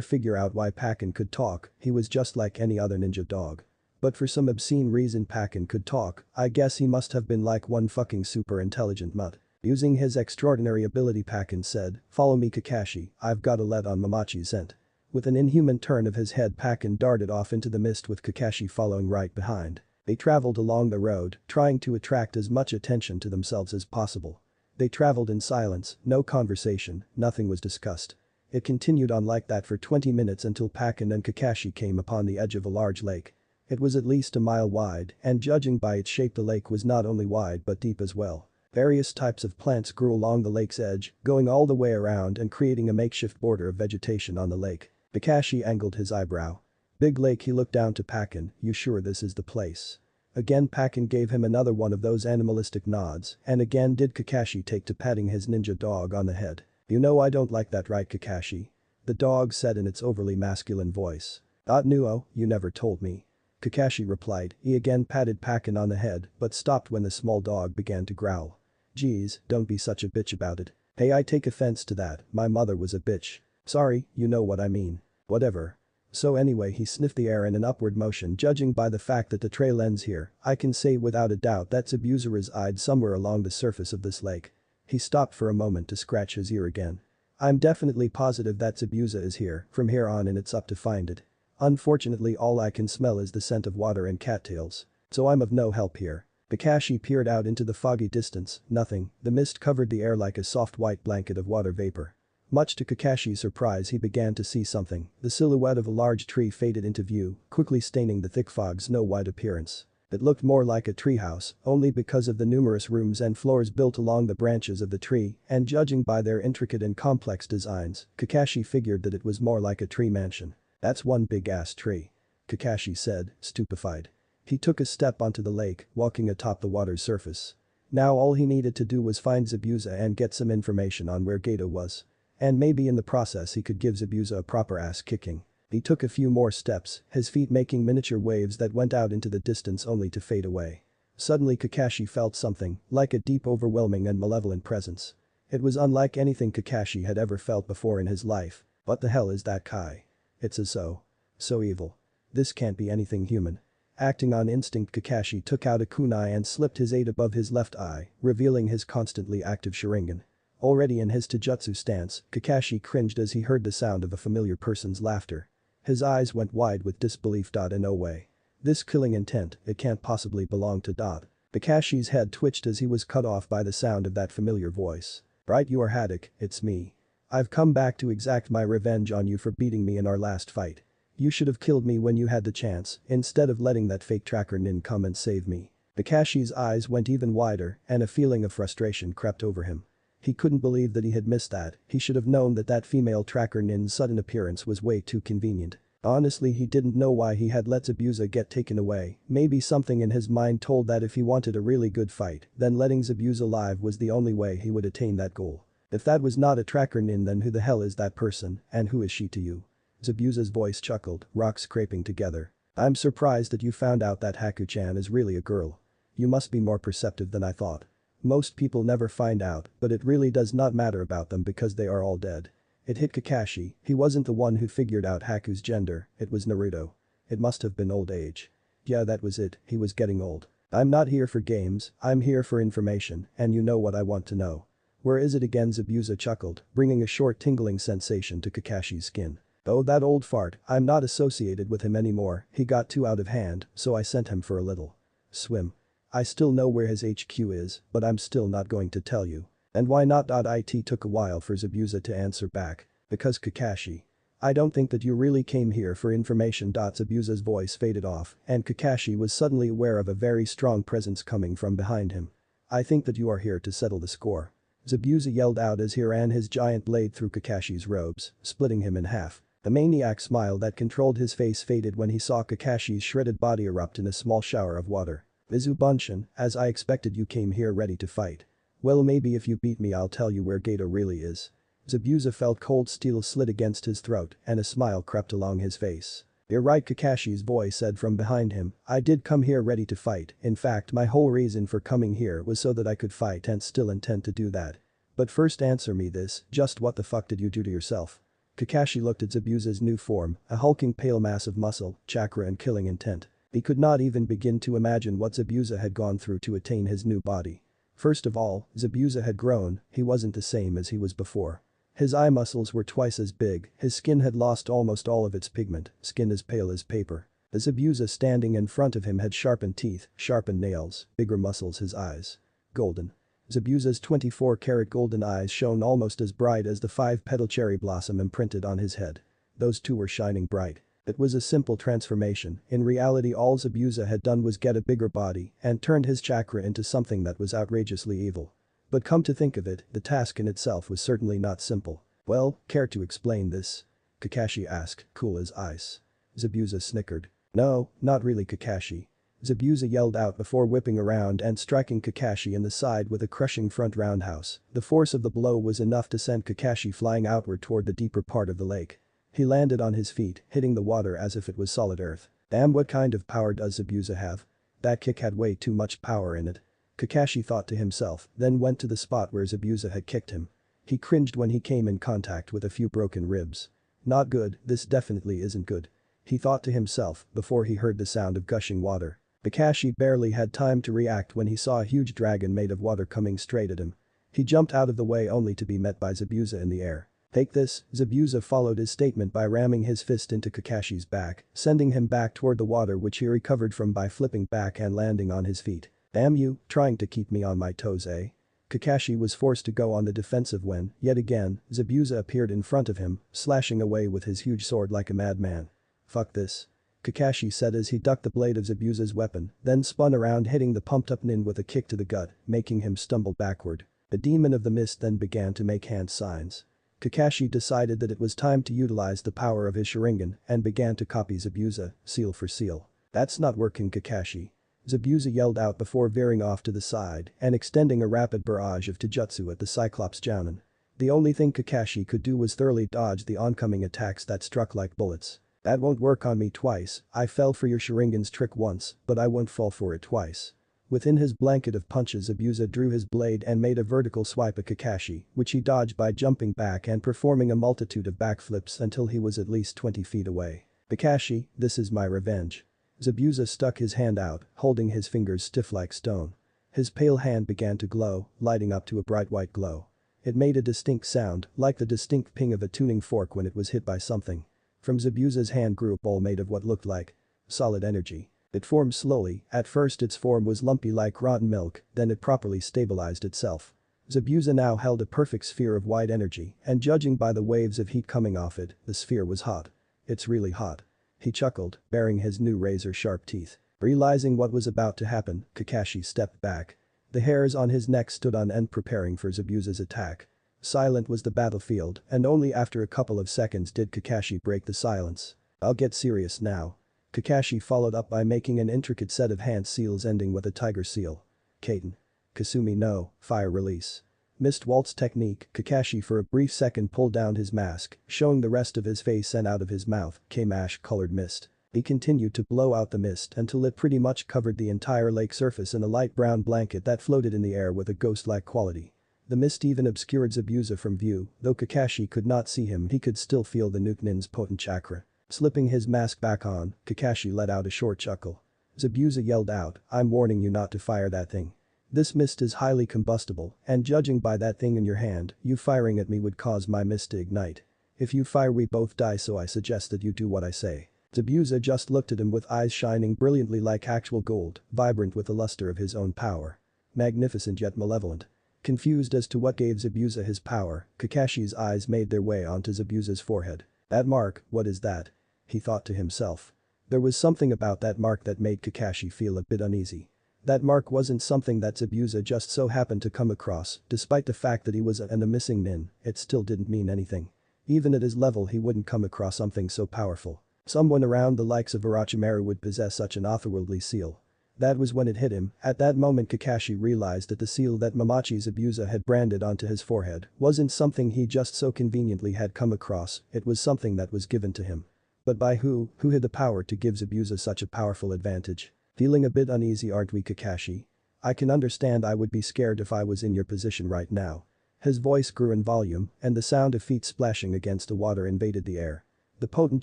figure out why Bakken could talk, he was just like any other ninja dog. But for some obscene reason Bakken could talk, I guess he must have been like one fucking super intelligent mutt. Using his extraordinary ability Bakken said, "Follow me Kakashi, I've gotta let on Mamachi's scent." With an inhuman turn of his head Bakken darted off into the mist with Kakashi following right behind. They traveled along the road, trying to attract as much attention to themselves as possible. They traveled in silence, no conversation, nothing was discussed. It continued on like that for 20 minutes until Bakken and Kakashi came upon the edge of a large lake. It was at least a mile wide, and judging by its shape the lake was not only wide but deep as well. Various types of plants grew along the lake's edge, going all the way around and creating a makeshift border of vegetation on the lake. Kakashi angled his eyebrow. Big Lake. He looked down to Pakin. You sure this is the place? Again Pakin gave him another one of those animalistic nods, and again did Kakashi take to patting his ninja dog on the head. You know I don't like that, right Kakashi? The dog said in its overly masculine voice. Nuo, you never told me. Kakashi replied. He again patted Pakin on the head but stopped when the small dog began to growl. Geez, don't be such a bitch about it. Hey, I take offense to that, my mother was a bitch. Sorry, you know what I mean. Whatever. So anyway, he sniffed the air in an upward motion. Judging by the fact that the trail ends here, I can say without a doubt that Zabuza reside somewhere along the surface of this lake. He stopped for a moment to scratch his ear again. I'm definitely positive that Zabuza is here, from here on and it's up to find it. Unfortunately all I can smell is the scent of water and cattails. So I'm of no help here. Kakashi peered out into the foggy distance, nothing, the mist covered the air like a soft white blanket of water vapor. Much to Kakashi's surprise he began to see something, the silhouette of a large tree faded into view, quickly staining the thick fog's snow-white appearance. It looked more like a treehouse, only because of the numerous rooms and floors built along the branches of the tree, and judging by their intricate and complex designs, Kakashi figured that it was more like a tree mansion. That's one big-ass tree. Kakashi said, stupefied. He took a step onto the lake, walking atop the water's surface. Now all he needed to do was find Zabuza and get some information on where Gato was. And maybe in the process he could give Zabuza a proper ass kicking. He took a few more steps, his feet making miniature waves that went out into the distance only to fade away. Suddenly Kakashi felt something, like a deep, overwhelming and malevolent presence. It was unlike anything Kakashi had ever felt before in his life. What the hell is that Kai? It's so evil. This can't be anything human. Acting on instinct, Kakashi took out a kunai and slipped his aid above his left eye, revealing his constantly active Sharingan. Already in his taijutsu stance, Kakashi cringed as he heard the sound of a familiar person's laughter. His eyes went wide with disbelief. No way. This killing intent, it can't possibly belong to Dot. Kakashi's head twitched as he was cut off by the sound of that familiar voice. Right, you are Haddock, it's me. I've come back to exact my revenge on you for beating me in our last fight. You should have killed me when you had the chance, instead of letting that fake tracker nin come and save me. Kakashi's eyes went even wider and a feeling of frustration crept over him. He couldn't believe that he had missed that, he should have known that that female tracker nin's sudden appearance was way too convenient. Honestly, he didn't know why he had let Zabuza get taken away, maybe something in his mind told that if he wanted a really good fight, then letting Zabuza live was the only way he would attain that goal. If that was not a tracker nin, then who the hell is that person, and who is she to you? Zabuza's voice chuckled, rocks scraping together. I'm surprised that you found out that Haku-chan is really a girl. You must be more perceptive than I thought. Most people never find out, but it really does not matter about them because they are all dead. It hit Kakashi, he wasn't the one who figured out Haku's gender, it was Naruto. It must have been old age. Yeah, that was it, he was getting old. I'm not here for games, I'm here for information, and you know what I want to know. Where is it again? Zabuza chuckled, bringing a short tingling sensation to Kakashi's skin. Oh, that old fart, I'm not associated with him anymore, he got too out of hand, so I sent him for a little swim. I still know where his HQ is, but I'm still not going to tell you. And why not? It took a while for Zabuza to answer back. Because Kakashi. I don't think that you really came here for information. Zabuza's voice faded off, and Kakashi was suddenly aware of a very strong presence coming from behind him. I think that you are here to settle the score. Zabuza yelled out as he ran his giant blade through Kakashi's robes, splitting him in half. The maniac smile that controlled his face faded when he saw Kakashi's shredded body erupt in a small shower of water. Izubunshin, as I expected, you came here ready to fight. Well, maybe if you beat me I'll tell you where Gato really is. Zabuza felt cold steel slid against his throat and a smile crept along his face. You're right, Kakashi's voice said from behind him, I did come here ready to fight, in fact my whole reason for coming here was so that I could fight and still intend to do that. But first answer me this, just what the fuck did you do to yourself? Kakashi looked at Zabuza's new form, a hulking pale mass of muscle, chakra and killing intent. He could not even begin to imagine what Zabuza had gone through to attain his new body. First of all, Zabuza had grown, he wasn't the same as he was before. His eye muscles were twice as big, his skin had lost almost all of its pigment, skin as pale as paper. The Zabuza standing in front of him had sharpened teeth, sharpened nails, bigger muscles, his eyes. Golden. Zabuza's 24-karat golden eyes shone almost as bright as the 5-petal cherry blossom imprinted on his head. Those two were shining bright. It was a simple transformation, in reality all Zabuza had done was get a bigger body and turned his chakra into something that was outrageously evil. But come to think of it, the task in itself was certainly not simple. Well, care to explain this? Kakashi asked, cool as ice. Zabuza snickered. No, not really Kakashi. Zabuza yelled out before whipping around and striking Kakashi in the side with a crushing front roundhouse. The force of the blow was enough to send Kakashi flying outward toward the deeper part of the lake. He landed on his feet, hitting the water as if it was solid earth. Damn, what kind of power does Zabuza have? That kick had way too much power in it. Kakashi thought to himself, then went to the spot where Zabuza had kicked him. He cringed when he came in contact with a few broken ribs. Not good, this definitely isn't good. He thought to himself before he heard the sound of gushing water. Kakashi barely had time to react when he saw a huge dragon made of water coming straight at him. He jumped out of the way only to be met by Zabuza in the air. Take this, Zabuza followed his statement by ramming his fist into Kakashi's back, sending him back toward the water which he recovered from by flipping back and landing on his feet. Damn you, trying to keep me on my toes, eh? Kakashi was forced to go on the defensive when, yet again, Zabuza appeared in front of him, slashing away with his huge sword like a madman. Fuck this. Kakashi said as he ducked the blade of Zabuza's weapon, then spun around hitting the pumped-up nin with a kick to the gut, making him stumble backward. The demon of the mist then began to make hand signs. Kakashi decided that it was time to utilize the power of his Sharingan and began to copy Zabuza, seal for seal. That's not working, Kakashi. Zabuza yelled out before veering off to the side and extending a rapid barrage of taijutsu at the Cyclops Jounin. The only thing Kakashi could do was thoroughly dodge the oncoming attacks that struck like bullets. That won't work on me twice. I fell for your Sharingan's trick once, but I won't fall for it twice. Within his blanket of punches, Zabuza drew his blade and made a vertical swipe at Kakashi, which he dodged by jumping back and performing a multitude of backflips until he was at least 20 feet away. Kakashi, this is my revenge. Zabuza stuck his hand out, holding his fingers stiff like stone. His pale hand began to glow, lighting up to a bright white glow. It made a distinct sound, like the distinct ping of a tuning fork when it was hit by something. From Zabuza's hand grew a ball made of what looked like solid energy. It formed slowly, at first its form was lumpy like rotten milk, then it properly stabilized itself. Zabuza now held a perfect sphere of white energy, and judging by the waves of heat coming off it, the sphere was hot. It's really hot. He chuckled, baring his new razor-sharp teeth. Realizing what was about to happen, Kakashi stepped back. The hairs on his neck stood on end preparing for Zabuza's attack. Silent was the battlefield, and only after a couple of seconds did Kakashi break the silence. I'll get serious now. Kakashi followed up by making an intricate set of hand seals ending with a tiger seal. Kaiten. Kasumi no, fire release. Mist waltz technique, Kakashi for a brief second pulled down his mask, showing the rest of his face, and out of his mouth came ash-colored mist. He continued to blow out the mist until it pretty much covered the entire lake surface in a light brown blanket that floated in the air with a ghost-like quality. The mist even obscured Zabuza from view, though Kakashi could not see him, he could still feel the Nuke Nin's potent chakra. Slipping his mask back on, Kakashi let out a short chuckle. Zabuza yelled out, I'm warning you not to fire that thing. This mist is highly combustible, and judging by that thing in your hand, you firing at me would cause my mist to ignite. If you fire we both die, so I suggest that you do what I say. Zabuza just looked at him with eyes shining brilliantly like actual gold, vibrant with the luster of his own power. Magnificent yet malevolent. Confused as to what gave Zabuza his power, Kakashi's eyes made their way onto Zabuza's forehead. That mark, what is that? He thought to himself. There was something about that mark that made Kakashi feel a bit uneasy. That mark wasn't something that Zabuza just so happened to come across, despite the fact that he was a missing nin, it still didn't mean anything. Even at his level he wouldn't come across something so powerful. Someone around the likes of Orochimaru would possess such an otherworldly seal. That was when it hit him. At that moment Kakashi realized that the seal that Mamachi Zabuza had branded onto his forehead wasn't something he just so conveniently had come across, it was something that was given to him. But by who? Who had the power to give Zabuza such a powerful advantage? Feeling a bit uneasy, aren't we, Kakashi? I can understand I would be scared if I was in your position right now. His voice grew in volume, and the sound of feet splashing against the water invaded the air. The potent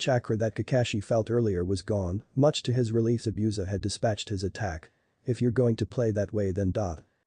chakra that Kakashi felt earlier was gone, much to his relief Zabuza had dispatched his attack. If you're going to play that way then .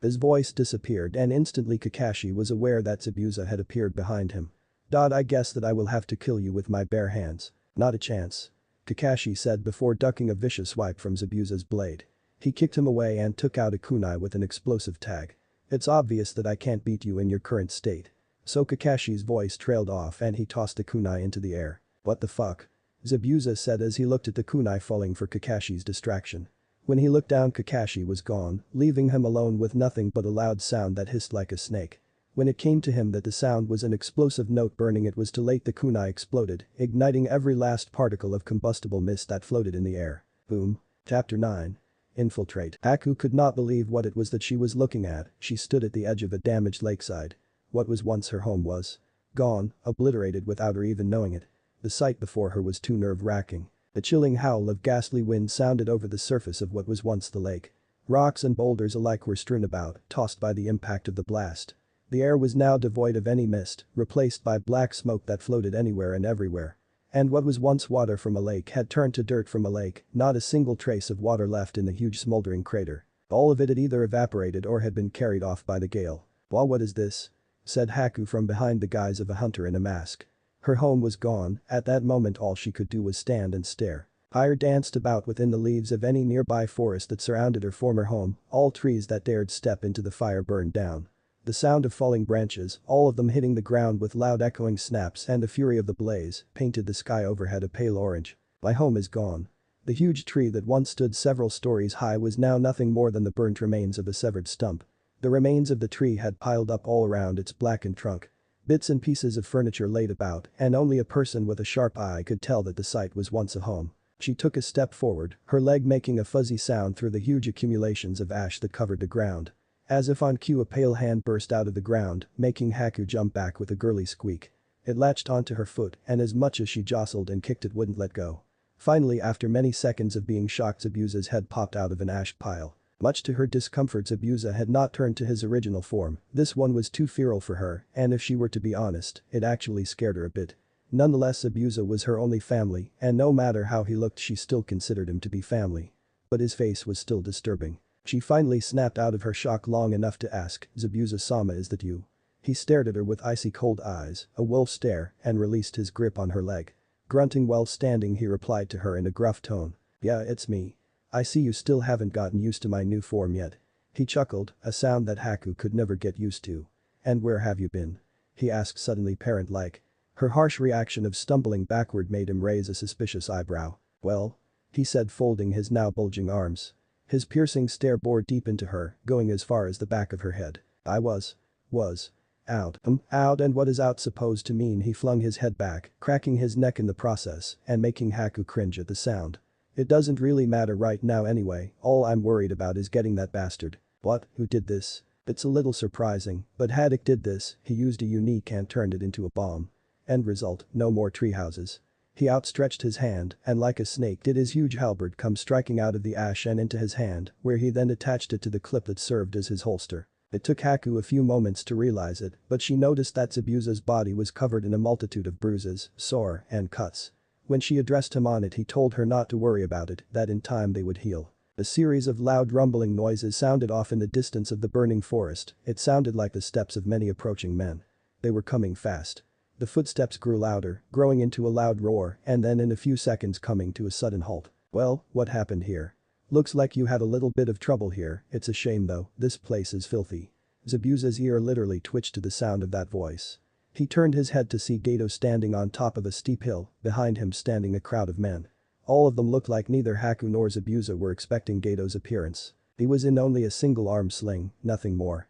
His voice disappeared and instantly Kakashi was aware that Zabuza had appeared behind him. I guess that I will have to kill you with my bare hands. Not a chance. Kakashi said before ducking a vicious swipe from Zabuza's blade. He kicked him away and took out a kunai with an explosive tag. It's obvious that I can't beat you in your current state. So Kakashi's voice trailed off and he tossed the kunai into the air. What the fuck? Zabuza said as he looked at the kunai falling for Kakashi's distraction. When he looked down Kakashi was gone, leaving him alone with nothing but a loud sound that hissed like a snake. When it came to him that the sound was an explosive note burning, it was too late. The kunai exploded, igniting every last particle of combustible mist that floated in the air. Boom. Chapter 9. Infiltrate. Haku could not believe what it was that she was looking at. She stood at the edge of a damaged lakeside. What was once her home was gone, obliterated without her even knowing it. The sight before her was too nerve-wracking. A chilling howl of ghastly wind sounded over the surface of what was once the lake. Rocks and boulders alike were strewn about, tossed by the impact of the blast. The air was now devoid of any mist, replaced by black smoke that floated anywhere and everywhere. And what was once water from a lake had turned to dirt from a lake, not a single trace of water left in the huge smoldering crater. All of it had either evaporated or had been carried off by the gale. "Well, what is this?" said Haku from behind the guise of a hunter in a mask. Her home was gone. At that moment all she could do was stand and stare. Fire danced about within the leaves of any nearby forest that surrounded her former home. All trees that dared step into the fire burned down. The sound of falling branches, all of them hitting the ground with loud echoing snaps, and the fury of the blaze, painted the sky overhead a pale orange. My home is gone. The huge tree that once stood several stories high was now nothing more than the burnt remains of a severed stump. The remains of the tree had piled up all around its blackened trunk. Bits and pieces of furniture laid about, and only a person with a sharp eye could tell that the site was once a home. She took a step forward, her leg making a fuzzy sound through the huge accumulations of ash that covered the ground. As if on cue, a pale hand burst out of the ground, making Haku jump back with a girly squeak. It latched onto her foot, and as much as she jostled and kicked it wouldn't let go. Finally, after many seconds of being shocked, Zabuza's head popped out of an ash pile. Much to her discomfort, Zabuza had not turned to his original form. This one was too feral for her, and if she were to be honest, it actually scared her a bit. Nonetheless, Zabuza was her only family, and no matter how he looked, she still considered him to be family. But his face was still disturbing. She finally snapped out of her shock long enough to ask, "Zabuza-sama, is that you?" He stared at her with icy cold eyes, a wolf stare, and released his grip on her leg. Grunting while standing, he replied to her in a gruff tone. "Yeah, it's me. I see you still haven't gotten used to my new form yet." He chuckled, a sound that Haku could never get used to. "And where have you been?" he asked suddenly, parent-like. Her harsh reaction of stumbling backward made him raise a suspicious eyebrow. "Well?" he said, folding his now bulging arms. His piercing stare bored deep into her, going as far as the back of her head. "I was out." Out, and what is out supposed to mean?" He flung his head back, cracking his neck in the process, and making Haku cringe at the sound. "It doesn't really matter right now anyway, all I'm worried about is getting that bastard." "What? Who did this?" It's a little surprising, but Haddock did this. He used a unique and turned it into a bomb. End result, no more treehouses. He outstretched his hand, and like a snake did his huge halberd come striking out of the ash and into his hand, where he then attached it to the clip that served as his holster. It took Haku a few moments to realize it, but she noticed that Zabuza's body was covered in a multitude of bruises, sore, and cuts. When she addressed him on it, he told her not to worry about it, that in time they would heal. A series of loud rumbling noises sounded off in the distance of the burning forest. It sounded like the steps of many approaching men. They were coming fast. The footsteps grew louder, growing into a loud roar, and then in a few seconds coming to a sudden halt. "Well, what happened here? Looks like you had a little bit of trouble here. It's a shame though, this place is filthy." Zabuza's ear literally twitched to the sound of that voice. He turned his head to see Gato standing on top of a steep hill, behind him standing a crowd of men. All of them looked like neither Haku nor Zabuza were expecting Gato's appearance. He was in only a single arm sling, nothing more.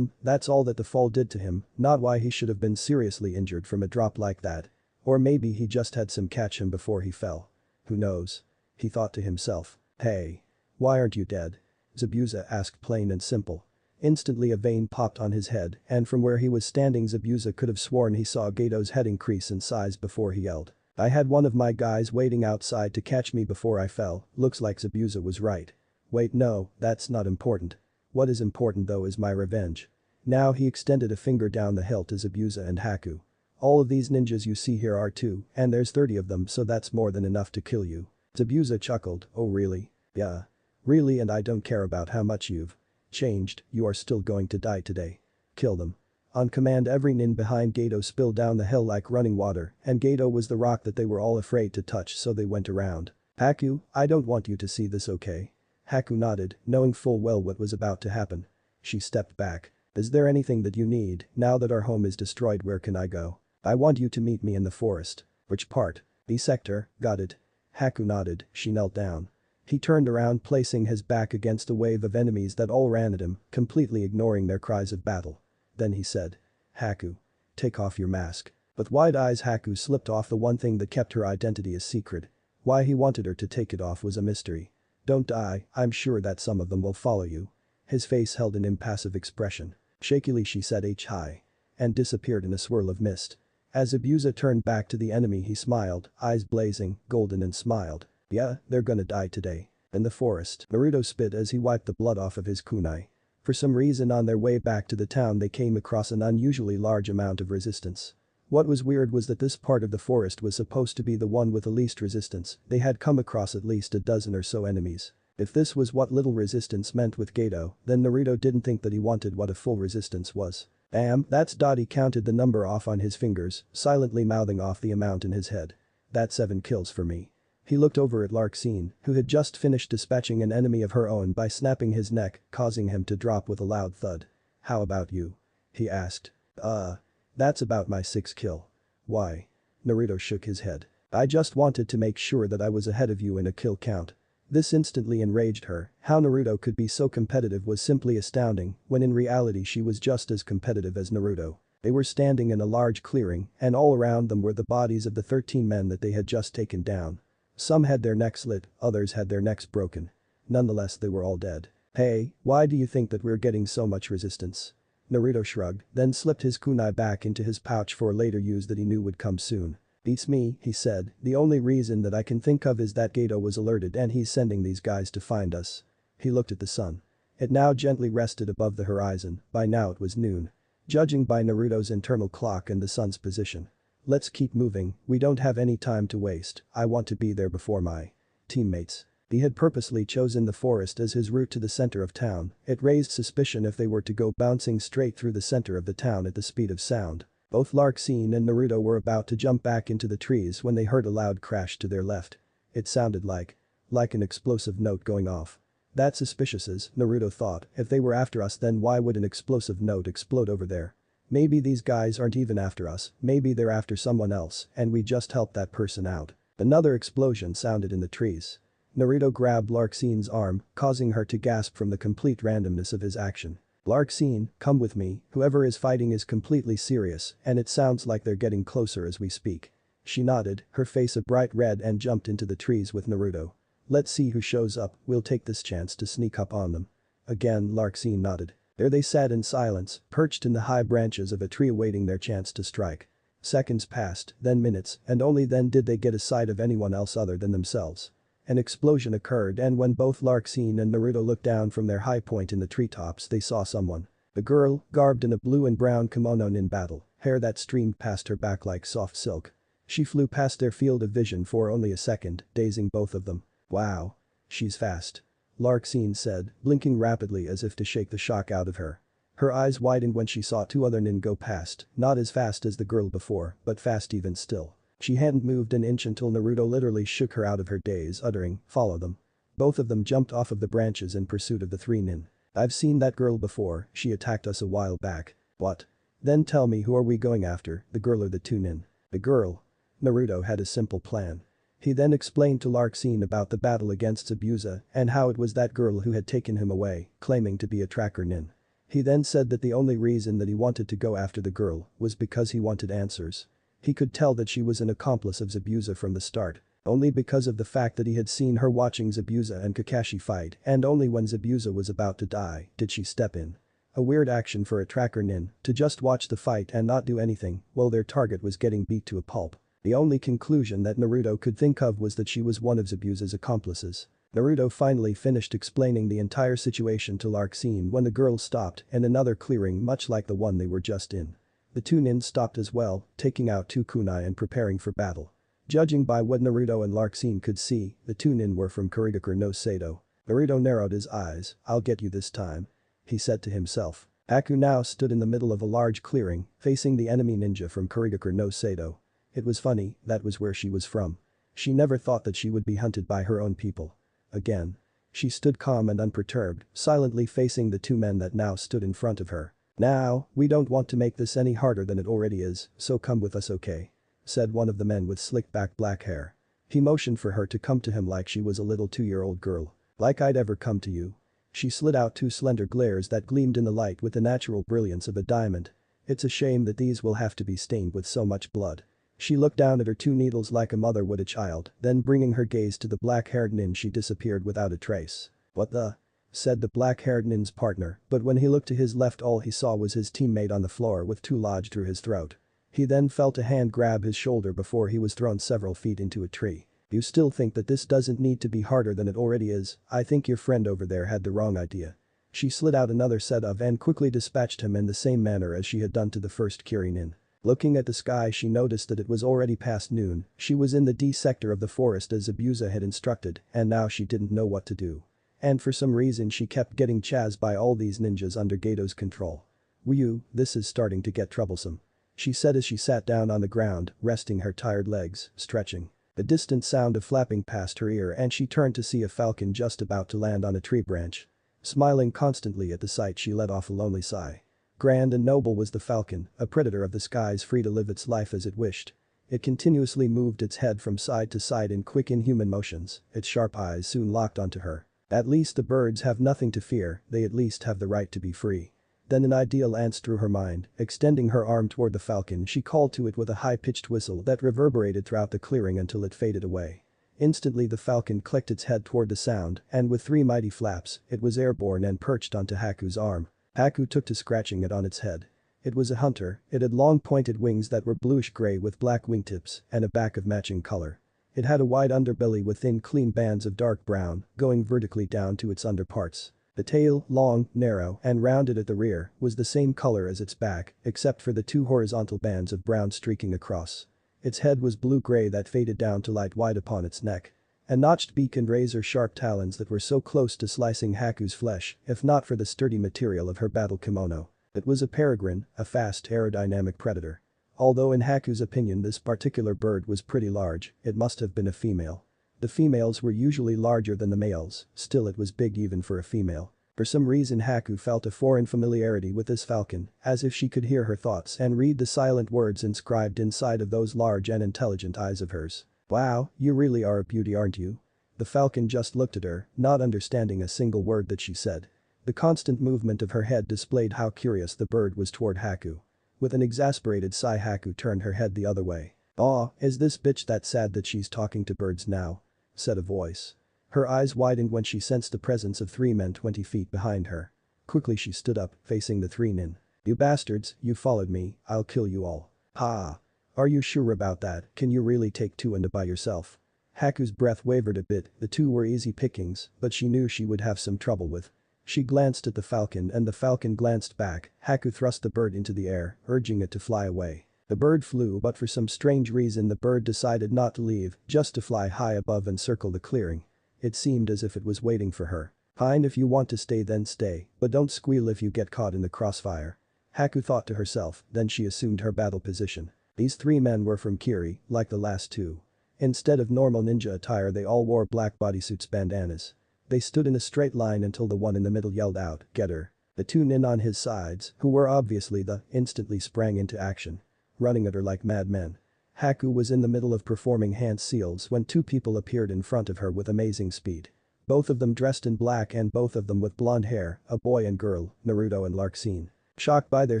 That's all that the fall did to him, not why he should have been seriously injured from a drop like that. Or maybe he just had some catch him before he fell. Who knows? He thought to himself. "Hey. Why aren't you dead?" Zabuza asked, plain and simple. Instantly a vein popped on his head, and from where he was standing Zabuza could have sworn he saw Gato's head increase in size before he yelled. "I had one of my guys waiting outside to catch me before I fell." Looks like Zabuza was right. Wait, no, that's not important. What is important though is my revenge. Now he extended a finger down the hill to Zabuza and Haku. "All of these ninjas you see here are too, and there's 30 of them, so that's more than enough to kill you." Zabuza chuckled. "Oh really? Yeah. Really, and I don't care about how much you've changed, you are still going to die today. Kill them." On command, every nin behind Gato spilled down the hill like running water, and Gato was the rock that they were all afraid to touch, so they went around. "Haku, I don't want you to see this, okay?" Haku nodded, knowing full well what was about to happen. She stepped back. "Is there anything that you need? Now that our home is destroyed, where can I go?" "I want you to meet me in the forest." "Which part?" "B sector, got it." Haku nodded. She knelt down. He turned around, placing his back against a wave of enemies that all ran at him, completely ignoring their cries of battle. Then he said. Haku. Take off your mask. With wide eyes Haku slipped off the one thing that kept her identity a secret. Why he wanted her to take it off was a mystery. Don't die, I'm sure that some of them will follow you. His face held an impassive expression. Shakily she said hi. And disappeared in a swirl of mist. As Abusa turned back to the enemy he smiled, eyes blazing, golden and smiled. Yeah, they're gonna die today. In the forest, Naruto spit as he wiped the blood off of his kunai. For some reason on their way back to the town they came across an unusually large amount of resistance. What was weird was that this part of the forest was supposed to be the one with the least resistance. They had come across at least a dozen or so enemies. If this was what little resistance meant with Geto, then Naruto didn't think that he wanted what a full resistance was. That's Dottie counted the number off on his fingers, silently mouthing off the amount in his head. That's 7 kills for me. He looked over at Larxene, who had just finished dispatching an enemy of her own by snapping his neck, causing him to drop with a loud thud. How about you? He asked. That's about my 6th kill. Why? Naruto shook his head. I just wanted to make sure that I was ahead of you in a kill count. This instantly enraged her. How Naruto could be so competitive was simply astounding, when in reality she was just as competitive as Naruto. They were standing in a large clearing, and all around them were the bodies of the 13 men that they had just taken down. Some had their necks slit, others had their necks broken. Nonetheless they were all dead. Hey, why do you think that we're getting so much resistance? Naruto shrugged, then slipped his kunai back into his pouch for later use that he knew would come soon. Beats me, he said, the only reason that I can think of is that Geto was alerted and he's sending these guys to find us. He looked at the sun. It now gently rested above the horizon, by now it was noon. Judging by Naruto's internal clock and the sun's position. Let's keep moving, we don't have any time to waste, I want to be there before my teammates. He had purposely chosen the forest as his route to the center of town. It raised suspicion if they were to go bouncing straight through the center of the town at the speed of sound. Both Larxene and Naruto were about to jump back into the trees when they heard a loud crash to their left. It sounded like an explosive note going off. That's suspicious as, Naruto thought, if they were after us then why would an explosive note explode over there? Maybe these guys aren't even after us, maybe they're after someone else and we just helped that person out. Another explosion sounded in the trees. Naruto grabbed Larxene's arm, causing her to gasp from the complete randomness of his action. Larxene, come with me, whoever is fighting is completely serious and it sounds like they're getting closer as we speak. She nodded, her face a bright red and jumped into the trees with Naruto. Let's see who shows up, we'll take this chance to sneak up on them. Again Larxene nodded. There they sat in silence, perched in the high branches of a tree awaiting their chance to strike. Seconds passed, then minutes, and only then did they get a sight of anyone else other than themselves. An explosion occurred and when both Larxene and Naruto looked down from their high point in the treetops they saw someone. A girl, garbed in a blue and brown kimono in battle, hair that streamed past her back like soft silk. She flew past their field of vision for only a second, dazing both of them. Wow. She's fast. Larxene said, blinking rapidly as if to shake the shock out of her. Her eyes widened when she saw 2 other nin go past, not as fast as the girl before, but fast even still. She hadn't moved an inch until Naruto literally shook her out of her daze, uttering, follow them. Both of them jumped off of the branches in pursuit of the 3 nin. I've seen that girl before, she attacked us a while back. What? Then tell me who are we going after, the girl or the 2 nin? The girl. Naruto had a simple plan. He then explained to Larxene about the battle against Zabuza and how it was that girl who had taken him away, claiming to be a tracker nin. He then said that the only reason that he wanted to go after the girl was because he wanted answers. He could tell that she was an accomplice of Zabuza from the start, only because of the fact that he had seen her watching Zabuza and Kakashi fight and only when Zabuza was about to die did she step in. A weird action for a tracker nin, to just watch the fight and not do anything while their target was getting beat to a pulp. The only conclusion that Naruto could think of was that she was one of Zabuza's accomplices. Naruto finally finished explaining the entire situation to Larxene when the girl stopped in another clearing much like the one they were just in. The 2 nin stopped as well, taking out 2 kunai and preparing for battle. Judging by what Naruto and Larxene could see, the 2 nin were from Kurigakure no Sado. Naruto narrowed his eyes, I'll get you this time. He said to himself. Aku now stood in the middle of a large clearing, facing the enemy ninja from Kurigakure no Sado. It was funny, that was where she was from. She never thought that she would be hunted by her own people. Again. She stood calm and unperturbed, silently facing the 2 men that now stood in front of her. Now, we don't want to make this any harder than it already is, so come with us okay? Said one of the men with slick back black hair. He motioned for her to come to him like she was a little 2-year-old girl. Like I'd ever come to you. She slid out 2 slender glares that gleamed in the light with the natural brilliance of a diamond. It's a shame that these will have to be stained with so much blood. She looked down at her two needles like a mother would a child, then bringing her gaze to the black-haired nin she disappeared without a trace. "What the?" said the black-haired nin's partner, but when he looked to his left all he saw was his teammate on the floor with two lodged through his throat. He then felt a hand grab his shoulder before he was thrown several feet into a tree. "You still think that this doesn't need to be harder than it already is? I think your friend over there had the wrong idea." She slid out another set of and quickly dispatched him in the same manner as she had done to the first Kirin. Looking at the sky she noticed that it was already past noon, she was in the D sector of the forest as Abusa had instructed, and now she didn't know what to do. And for some reason she kept getting chased by all these ninjas under Gato's control. "Whew, this is starting to get troublesome," she said as she sat down on the ground, resting her tired legs, stretching. A distant sound of flapping passed her ear and she turned to see a falcon just about to land on a tree branch. Smiling constantly at the sight she let off a lonely sigh. Grand and noble was the falcon, a predator of the skies free to live its life as it wished. It continuously moved its head from side to side in quick inhuman motions, its sharp eyes soon locked onto her. At least the birds have nothing to fear, they at least have the right to be free. Then an idea lanced through her mind, extending her arm toward the falcon she called to it with a high-pitched whistle that reverberated throughout the clearing until it faded away. Instantly the falcon clicked its head toward the sound and with three mighty flaps, it was airborne and perched onto Haku's arm. Haku took to scratching it on its head. It was a hunter, it had long pointed wings that were bluish-gray with black wingtips and a back of matching color. It had a wide underbelly with thin clean bands of dark brown going vertically down to its underparts. The tail, long, narrow, and rounded at the rear, was the same color as its back, except for the two horizontal bands of brown streaking across. Its head was blue-gray that faded down to light white upon its neck. A notched beak and razor-sharp talons that were so close to slicing Haku's flesh, if not for the sturdy material of her battle kimono. It was a peregrine, a fast aerodynamic predator. Although in Haku's opinion this particular bird was pretty large, it must have been a female. The females were usually larger than the males, still it was big even for a female. For some reason Haku felt a foreign familiarity with this falcon, as if she could hear her thoughts and read the silent words inscribed inside of those large and intelligent eyes of hers. "Wow, you really are a beauty, aren't you?" The falcon just looked at her, not understanding a single word that she said. The constant movement of her head displayed how curious the bird was toward Haku. With an exasperated sigh Haku turned her head the other way. "Aw, is this bitch that sad that she's talking to birds now?" said a voice. Her eyes widened when she sensed the presence of three men 20 feet behind her. Quickly she stood up, facing the three nin. "You bastards, you followed me, I'll kill you all." "Ha. Are you sure about that? Can you really take two and by yourself?" Haku's breath wavered a bit, the two were easy pickings, but she knew she would have some trouble with. She glanced at the falcon and the falcon glanced back. Haku thrust the bird into the air, urging it to fly away. The bird flew but for some strange reason the bird decided not to leave, just to fly high above and circle the clearing. It seemed as if it was waiting for her. "Fine, if you want to stay then stay, but don't squeal if you get caught in the crossfire." Haku thought to herself, then she assumed her battle position. These three men were from Kiri, like the last two. Instead of normal ninja attire they all wore black bodysuits bandanas. They stood in a straight line until the one in the middle yelled out, "Get her." The two nin on his sides, who were obviously instantly sprang into action. Running at her like madmen. Haku was in the middle of performing hand seals when two people appeared in front of her with amazing speed. Both of them dressed in black and both of them with blonde hair, a boy and girl, Naruto and Larxene. Shocked by their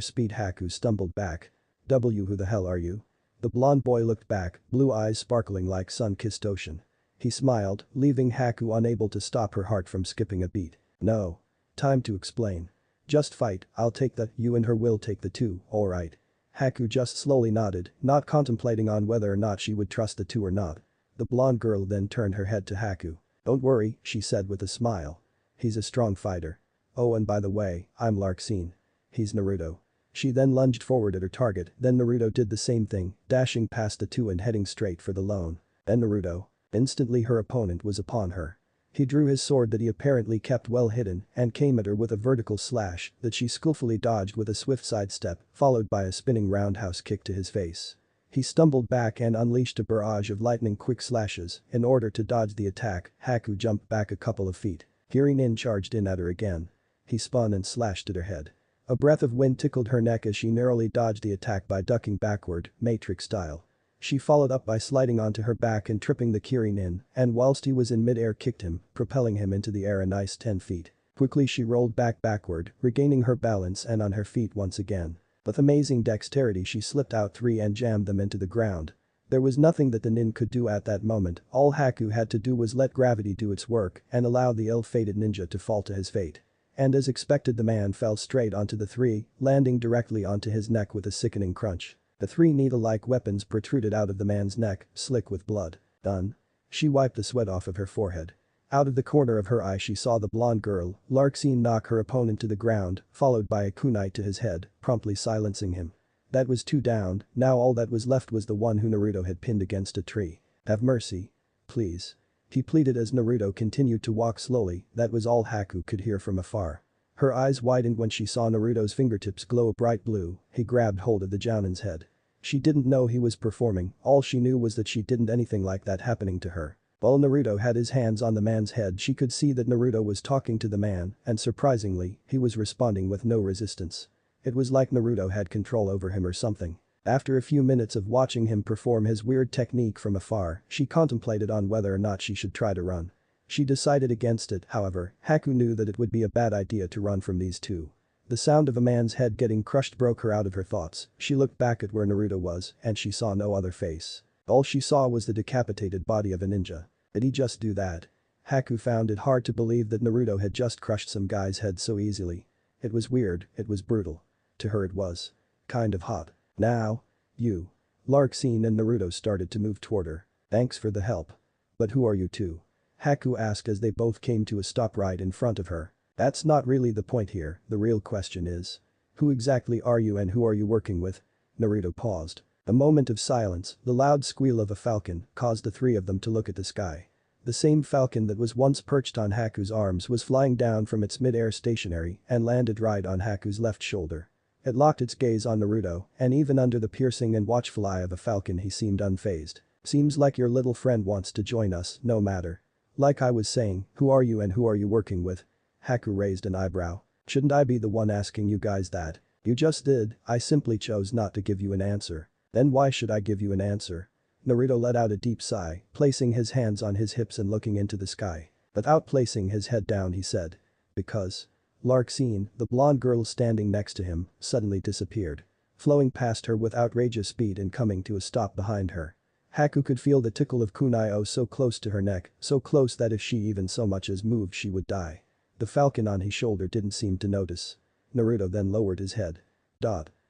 speed Haku stumbled back. Who the hell are you?" The blonde boy looked back, blue eyes sparkling like sun-kissed ocean. He smiled, leaving Haku unable to stop her heart from skipping a beat. "No. Time to explain. Just fight, I'll take the, you and her will take the two, alright." Haku just slowly nodded, not contemplating on whether or not she would trust the two or not. The blonde girl then turned her head to Haku. "Don't worry," she said with a smile. "He's a strong fighter. Oh and by the way, I'm Larxene. He's Naruto." She then lunged forward at her target, then Naruto did the same thing, dashing past the two and heading straight for the lone. Then Naruto. Instantly her opponent was upon her. He drew his sword that he apparently kept well hidden and came at her with a vertical slash that she skillfully dodged with a swift sidestep, followed by a spinning roundhouse kick to his face. He stumbled back and unleashed a barrage of lightning-quick slashes. In order to dodge the attack, Haku jumped back a couple of feet. Kirin charged in at her again. He spun and slashed at her head. A breath of wind tickled her neck as she narrowly dodged the attack by ducking backward, Matrix style. She followed up by sliding onto her back and tripping the Kirin, and whilst he was in mid-air kicked him, propelling him into the air a nice 10 feet. Quickly she rolled backward, regaining her balance and on her feet once again. With amazing dexterity she slipped out 3 and jammed them into the ground. There was nothing that the nin could do at that moment, all Haku had to do was let gravity do its work and allow the ill-fated ninja to fall to his fate. And as expected the man fell straight onto the 3, landing directly onto his neck with a sickening crunch. The 3 needle-like weapons protruded out of the man's neck, slick with blood. Done. She wiped the sweat off of her forehead. Out of the corner of her eye she saw the blonde girl, Larxene, knock her opponent to the ground, followed by a kunai to his head, promptly silencing him. That was 2 down, now all that was left was the one who Naruto had pinned against a tree. Have mercy. Please. He pleaded as Naruto continued to walk slowly, that was all Haku could hear from afar. Her eyes widened when she saw Naruto's fingertips glow bright blue, he grabbed hold of the Jounin's head. She didn't know he was performing, all she knew was that she didn't anything like that happening to her. While Naruto had his hands on the man's head she could see that Naruto was talking to the man and surprisingly, he was responding with no resistance. It was like Naruto had control over him or something. After a few minutes of watching him perform his weird technique from afar, she contemplated on whether or not she should try to run. She decided against it, however, Haku knew that it would be a bad idea to run from these two. The sound of a man's head getting crushed broke her out of her thoughts, she looked back at where Naruto was and she saw no other face. All she saw was the decapitated body of a ninja. Did he just do that? Haku found it hard to believe that Naruto had just crushed some guy's head so easily. It was weird, it was brutal. To her it was kind of hot. Now? You. Larxene and Naruto started to move toward her. Thanks for the help. But who are you two? Haku asked as they both came to a stop right in front of her. That's not really the point here, the real question is. Who exactly are you and who are you working with? Naruto paused. A moment of silence, the loud squeal of a falcon caused the 3 of them to look at the sky. The same falcon that was once perched on Haku's arms was flying down from its mid-air stationary and landed right on Haku's left shoulder. It locked its gaze on Naruto, and even under the piercing and watchful eye of a falcon he seemed unfazed. Seems like your little friend wants to join us, no matter. Like I was saying, who are you and who are you working with? Haku raised an eyebrow. Shouldn't I be the one asking you guys that? You just did, I simply chose not to give you an answer. Then why should I give you an answer? Naruto let out a deep sigh, placing his hands on his hips and looking into the sky. Without placing his head down he said. Because. Larxene, the blonde girl standing next to him, suddenly disappeared. Flowing past her with outrageous speed and coming to a stop behind her. Haku could feel the tickle of kunai so close to her neck, so close that if she even so much as moved she would die. The falcon on his shoulder didn't seem to notice. Naruto then lowered his head.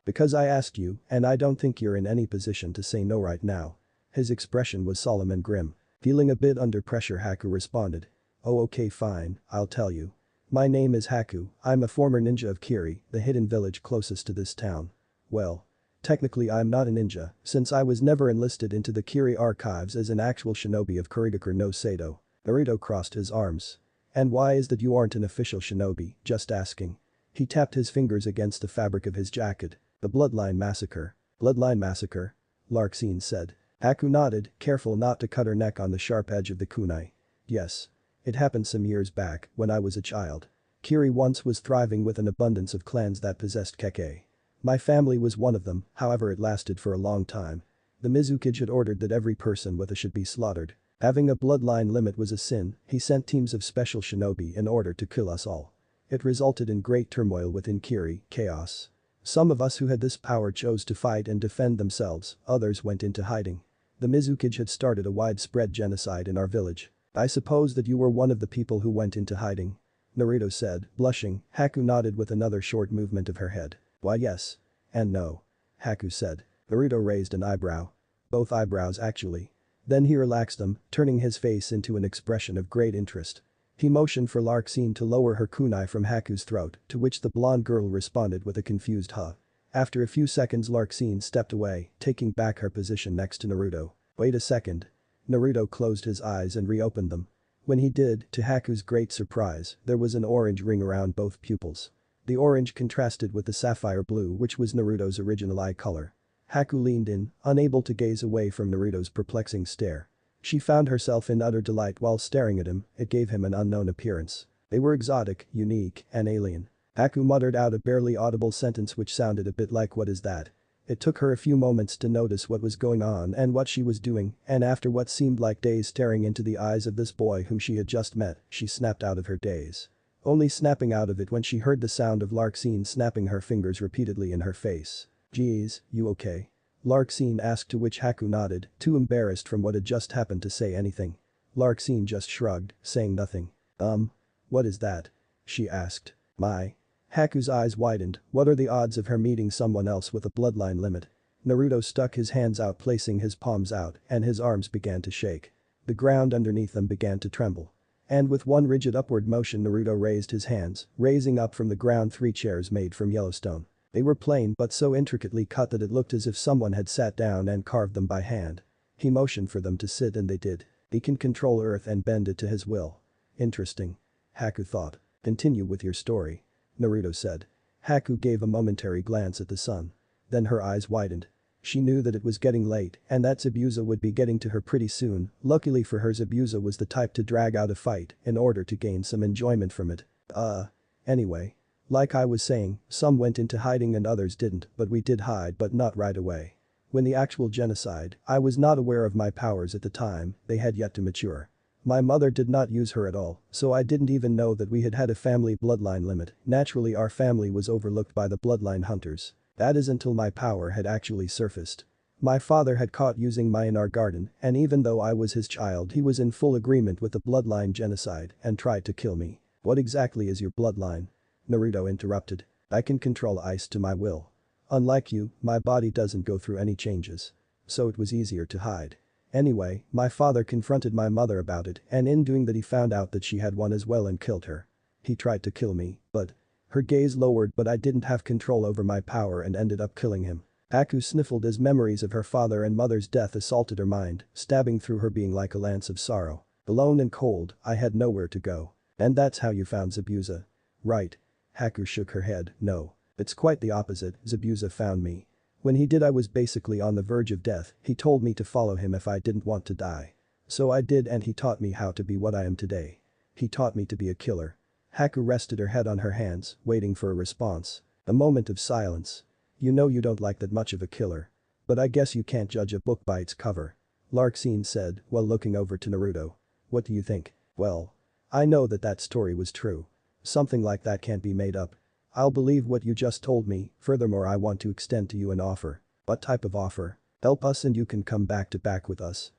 Because I asked you, and I don't think you're in any position to say no right now. His expression was solemn and grim. Feeling a bit under pressure Haku responded. Oh okay fine, I'll tell you. My name is Haku, I'm a former ninja of Kiri, the hidden village closest to this town. Well. Technically I'm not a ninja, since I was never enlisted into the Kiri archives as an actual shinobi of Kurigakure no Sado. Naruto crossed his arms. And why is that you aren't an official shinobi, just asking. He tapped his fingers against the fabric of his jacket. The Bloodline Massacre. Bloodline Massacre? Larxene said. Haku nodded, careful not to cut her neck on the sharp edge of the kunai. Yes. It happened some years back, when I was a child. Kiri once was thriving with an abundance of clans that possessed Kekkei. My family was one of them, however it lasted for a long time. The Mizukage had ordered that every person with a should be slaughtered. Having a bloodline limit was a sin, he sent teams of special shinobi in order to kill us all. It resulted in great turmoil within Kiri, chaos. Some of us who had this power chose to fight and defend themselves, others went into hiding. The Mizukage had started a widespread genocide in our village. I suppose that you were one of the people who went into hiding. Naruto said, blushing. Haku nodded with another short movement of her head. Why yes. And no. Haku said. Naruto raised an eyebrow. Both eyebrows actually. Then he relaxed them, turning his face into an expression of great interest. He motioned for Larxene to lower her kunai from Haku's throat, to which the blonde girl responded with a confused huh. After a few seconds Larxene stepped away, taking back her position next to Naruto. Wait a second. Naruto closed his eyes and reopened them. When he did, to Haku's great surprise, there was an orange ring around both pupils. The orange contrasted with the sapphire blue which was Naruto's original eye color. Haku leaned in, unable to gaze away from Naruto's perplexing stare. She found herself in utter delight while staring at him, it gave him an unknown appearance. They were exotic, unique, and alien. Haku muttered out a barely audible sentence which sounded a bit like what is that? It took her a few moments to notice what was going on and what she was doing, and after what seemed like days staring into the eyes of this boy whom she had just met, she snapped out of her daze. only snapping out of it when she heard the sound of Larxene snapping her fingers repeatedly in her face. "Geez, you okay?" Larxene asked, to which Haku nodded, too embarrassed from what had just happened to say anything. Larxene just shrugged, saying nothing. What is that?" she asked. "My." Haku's eyes widened, what are the odds of her meeting someone else with a bloodline limit? Naruto stuck his hands out, placing his palms out, and his arms began to shake. The ground underneath them began to tremble. And with one rigid upward motion Naruto raised his hands, raising up from the ground 3 chairs made from yellow stone. They were plain but so intricately cut that it looked as if someone had sat down and carved them by hand. He motioned for them to sit and they did. He can control earth and bend it to his will. Interesting. Haku thought. "Continue with your story," Naruto said. Haku gave a momentary glance at the sun. Then her eyes widened. She knew that it was getting late and that Zabuza would be getting to her pretty soon. Luckily for her, Zabuza was the type to drag out a fight in order to gain some enjoyment from it. Anyway. Like I was saying, some went into hiding and others didn't, but we did hide but not right away. When the actual genocide, I was not aware of my powers at the time, they had yet to mature. My mother did not use her at all, so I didn't even know that we had had a family bloodline limit. Naturally our family was overlooked by the bloodline hunters. That is until my power had actually surfaced. My father had caught using mine in our garden, and even though I was his child he was in full agreement with the bloodline genocide and tried to kill me. What exactly is your bloodline? Naruto interrupted. I can control ice to my will. Unlike you, my body doesn't go through any changes. So it was easier to hide. Anyway, my father confronted my mother about it and in doing that he found out that she had one as well and killed her. He tried to kill me, but. Her gaze lowered, but I didn't have control over my power and ended up killing him. Haku sniffled as memories of her father and mother's death assaulted her mind, stabbing through her being like a lance of sorrow. Alone and cold, I had nowhere to go. And that's how you found Zabuza. Right. Haku shook her head. No. It's quite the opposite, Zabuza found me. When he did I was basically on the verge of death, he told me to follow him if I didn't want to die. So I did and he taught me how to be what I am today. He taught me to be a killer. Haku rested her head on her hands, waiting for a response. A moment of silence. You know you don't like that much of a killer. But I guess you can't judge a book by its cover. Larxene said while looking over to Naruto. What do you think? Well. I know that story was true. Something like that can't be made up. I'll believe what you just told me, furthermore I want to extend to you an offer. What type of offer? Help us and you can come back to back with us.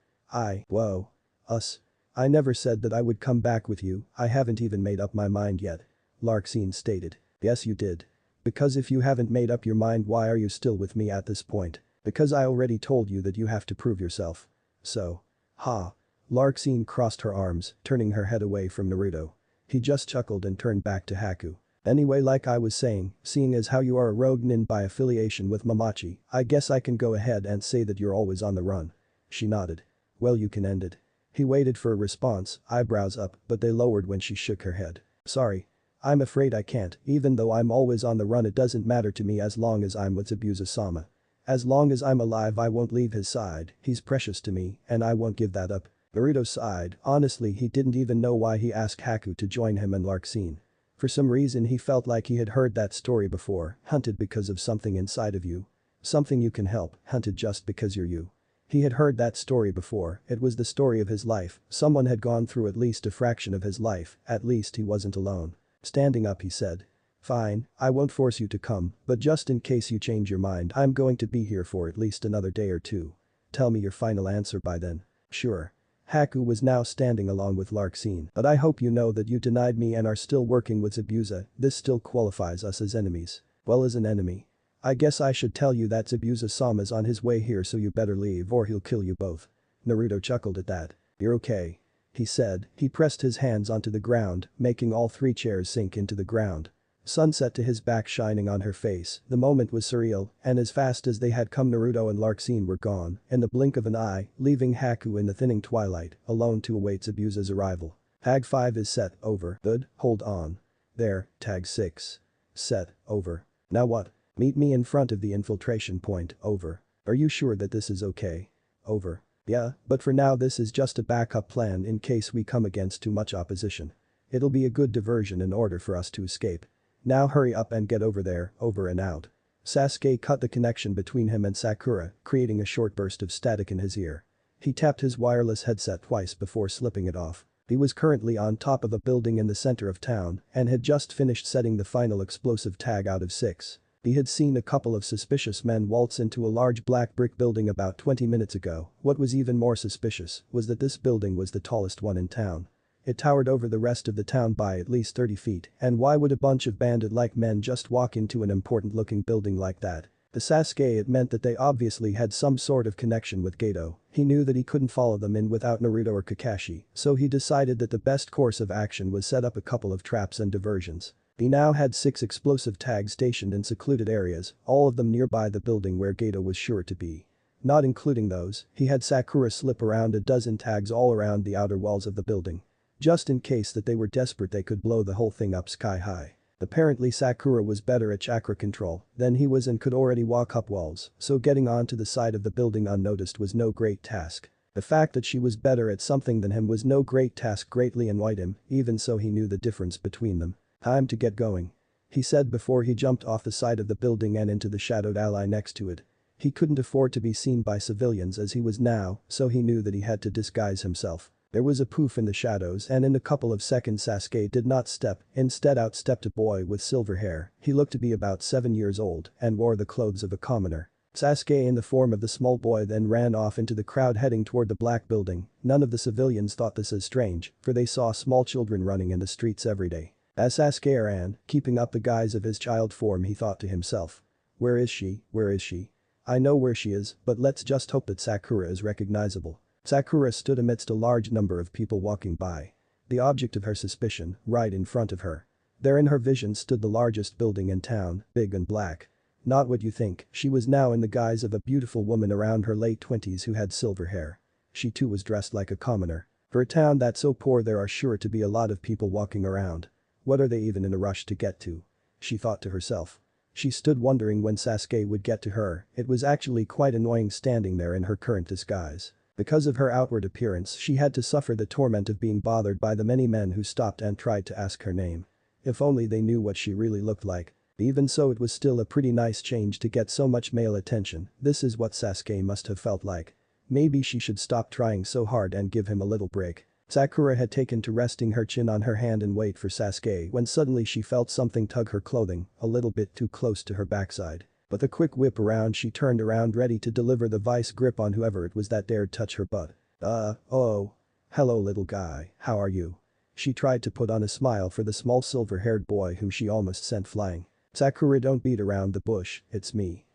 Whoa. Us? I never said that I would come back with you, I haven't even made up my mind yet. Larxene stated. Yes you did. Because if you haven't made up your mind why are you still with me at this point? Because I already told you that you have to prove yourself. So. Ha. Larxene crossed her arms, turning her head away from Naruto. He just chuckled and turned back to Haku. Anyway, like I was saying, seeing as how you are a rogue nin by affiliation with Momochi, I guess I can go ahead and say that you're always on the run. She nodded. Well you can end it. He waited for a response, eyebrows up, but they lowered when she shook her head. Sorry. I'm afraid I can't, even though I'm always on the run it doesn't matter to me as long as I'm with Zabuza-sama. As long as I'm alive I won't leave his side, he's precious to me, and I won't give that up. Naruto sighed, honestly he didn't even know why he asked Haku to join him and Larxene. For some reason he felt like he had heard that story before, hunted because of something inside of you. Something you can help, hunted just because you're you. He had heard that story before, it was the story of his life, someone had gone through at least a fraction of his life, at least he wasn't alone. Standing up he said. Fine, I won't force you to come, but just in case you change your mind I'm going to be here for at least another day or two. Tell me your final answer by then. Sure. Haku was now standing along with Larxene. But I hope you know that you denied me and are still working with Zabuza, this still qualifies us as enemies. Well as an enemy. I guess I should tell you that Zabuza-sama's on his way here so you better leave or he'll kill you both. Naruto chuckled at that. You're okay. He said, he pressed his hands onto the ground, making all 3 chairs sink into the ground. Sunset to his back shining on her face, the moment was surreal, and as fast as they had come Naruto and Larxene were gone, in the blink of an eye, leaving Haku in the thinning twilight, alone to await Zabuza's arrival. Tag 5 is set, over. Good, hold on. There, tag 6. Set, over. Now what? Meet me in front of the infiltration point, over. Are you sure that this is okay? Over. Yeah, but for now this is just a backup plan in case we come against too much opposition. It'll be a good diversion in order for us to escape. Now hurry up and get over there, over and out. Sasuke cut the connection between him and Sakura, creating a short burst of static in his ear. He tapped his wireless headset twice before slipping it off. He was currently on top of a building in the center of town and had just finished setting the final explosive tag out of 6. He had seen a couple of suspicious men waltz into a large black brick building about 20 minutes ago. What was even more suspicious was that this building was the tallest one in town. It towered over the rest of the town by at least 30 feet, and why would a bunch of bandit-like men just walk into an important-looking building like that? To Sasuke it meant that they obviously had some sort of connection with Geto. He knew that he couldn't follow them in without Naruto or Kakashi, so he decided that the best course of action was set up a couple of traps and diversions. He now had 6 explosive tags stationed in secluded areas, all of them nearby the building where Geto was sure to be. Not including those, he had Sakura slip around a dozen tags all around the outer walls of the building. Just in case that they were desperate they could blow the whole thing up sky high. Apparently Sakura was better at chakra control than he was and could already walk up walls, so getting onto the side of the building unnoticed was no great task. The fact that she was better at something than him was no great task greatly annoyed him, even so he knew the difference between them. "Time to get going," he said before he jumped off the side of the building and into the shadowed alley next to it. He couldn't afford to be seen by civilians as he was now, so he knew that he had to disguise himself. There was a poof in the shadows and in a couple of seconds Sasuke did not step, instead out stepped a boy with silver hair. He looked to be about 7 years old and wore the clothes of a commoner. Sasuke in the form of the small boy then ran off into the crowd heading toward the black building. None of the civilians thought this as strange, for they saw small children running in the streets every day. As Sasuke ran, keeping up the guise of his child form he thought to himself. Where is she? Where is she? I know where she is, but let's just hope that Sakura is recognizable. Sakura stood amidst a large number of people walking by. The object of her suspicion, right in front of her. There in her vision stood the largest building in town, big and black. Not what you think, she was now in the guise of a beautiful woman around her late 20s who had silver hair. She too was dressed like a commoner. For a town that's so poor there are sure to be a lot of people walking around. What are they even in a rush to get to? She thought to herself. She stood wondering when Sasuke would get to her. It was actually quite annoying standing there in her current disguise. Because of her outward appearance she had to suffer the torment of being bothered by the many men who stopped and tried to ask her name. If only they knew what she really looked like. Even so it was still a pretty nice change to get so much male attention. This is what Sasuke must have felt like. Maybe she should stop trying so hard and give him a little break. Sakura had taken to resting her chin on her hand and wait for Sasuke when suddenly she felt something tug her clothing a little bit too close to her backside. With a quick whip around she turned around ready to deliver the vice grip on whoever it was that dared touch her butt. Oh. Hello little guy, how are you? She tried to put on a smile for the small silver-haired boy whom she almost sent flying. Sakura, don't beat around the bush, it's me.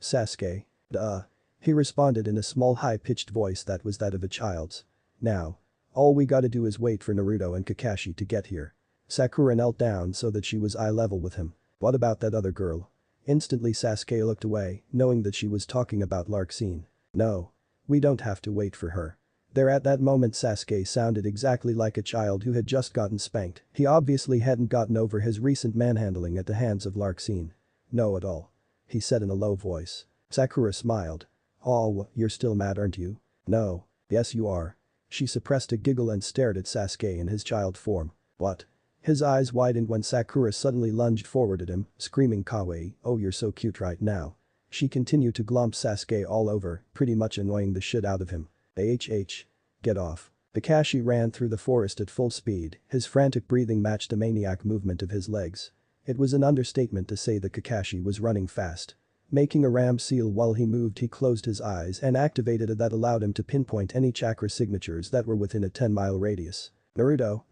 Sasuke. He responded in a small high-pitched voice that was that of a child's. Now. All we gotta do is wait for Naruto and Kakashi to get here. Sakura knelt down so that she was eye level with him. What about that other girl? Instantly Sasuke looked away, knowing that she was talking about Larxene. No. We don't have to wait for her. There at that moment Sasuke sounded exactly like a child who had just gotten spanked. He obviously hadn't gotten over his recent manhandling at the hands of Larxene. No at all. He said in a low voice. Sakura smiled. Oh, you're still mad aren't you? No. Yes you are. She suppressed a giggle and stared at Sasuke in his child form. What? His eyes widened when Sakura suddenly lunged forward at him, screaming kawaii, oh you're so cute right now. She continued to glomp Sasuke all over, pretty much annoying the shit out of him. Get off. Kakashi ran through the forest at full speed, his frantic breathing matched the maniac movement of his legs. It was an understatement to say that Kakashi was running fast. Making a ram seal while he moved he closed his eyes and activated a that allowed him to pinpoint any chakra signatures that were within a 10-mile radius. Naruto,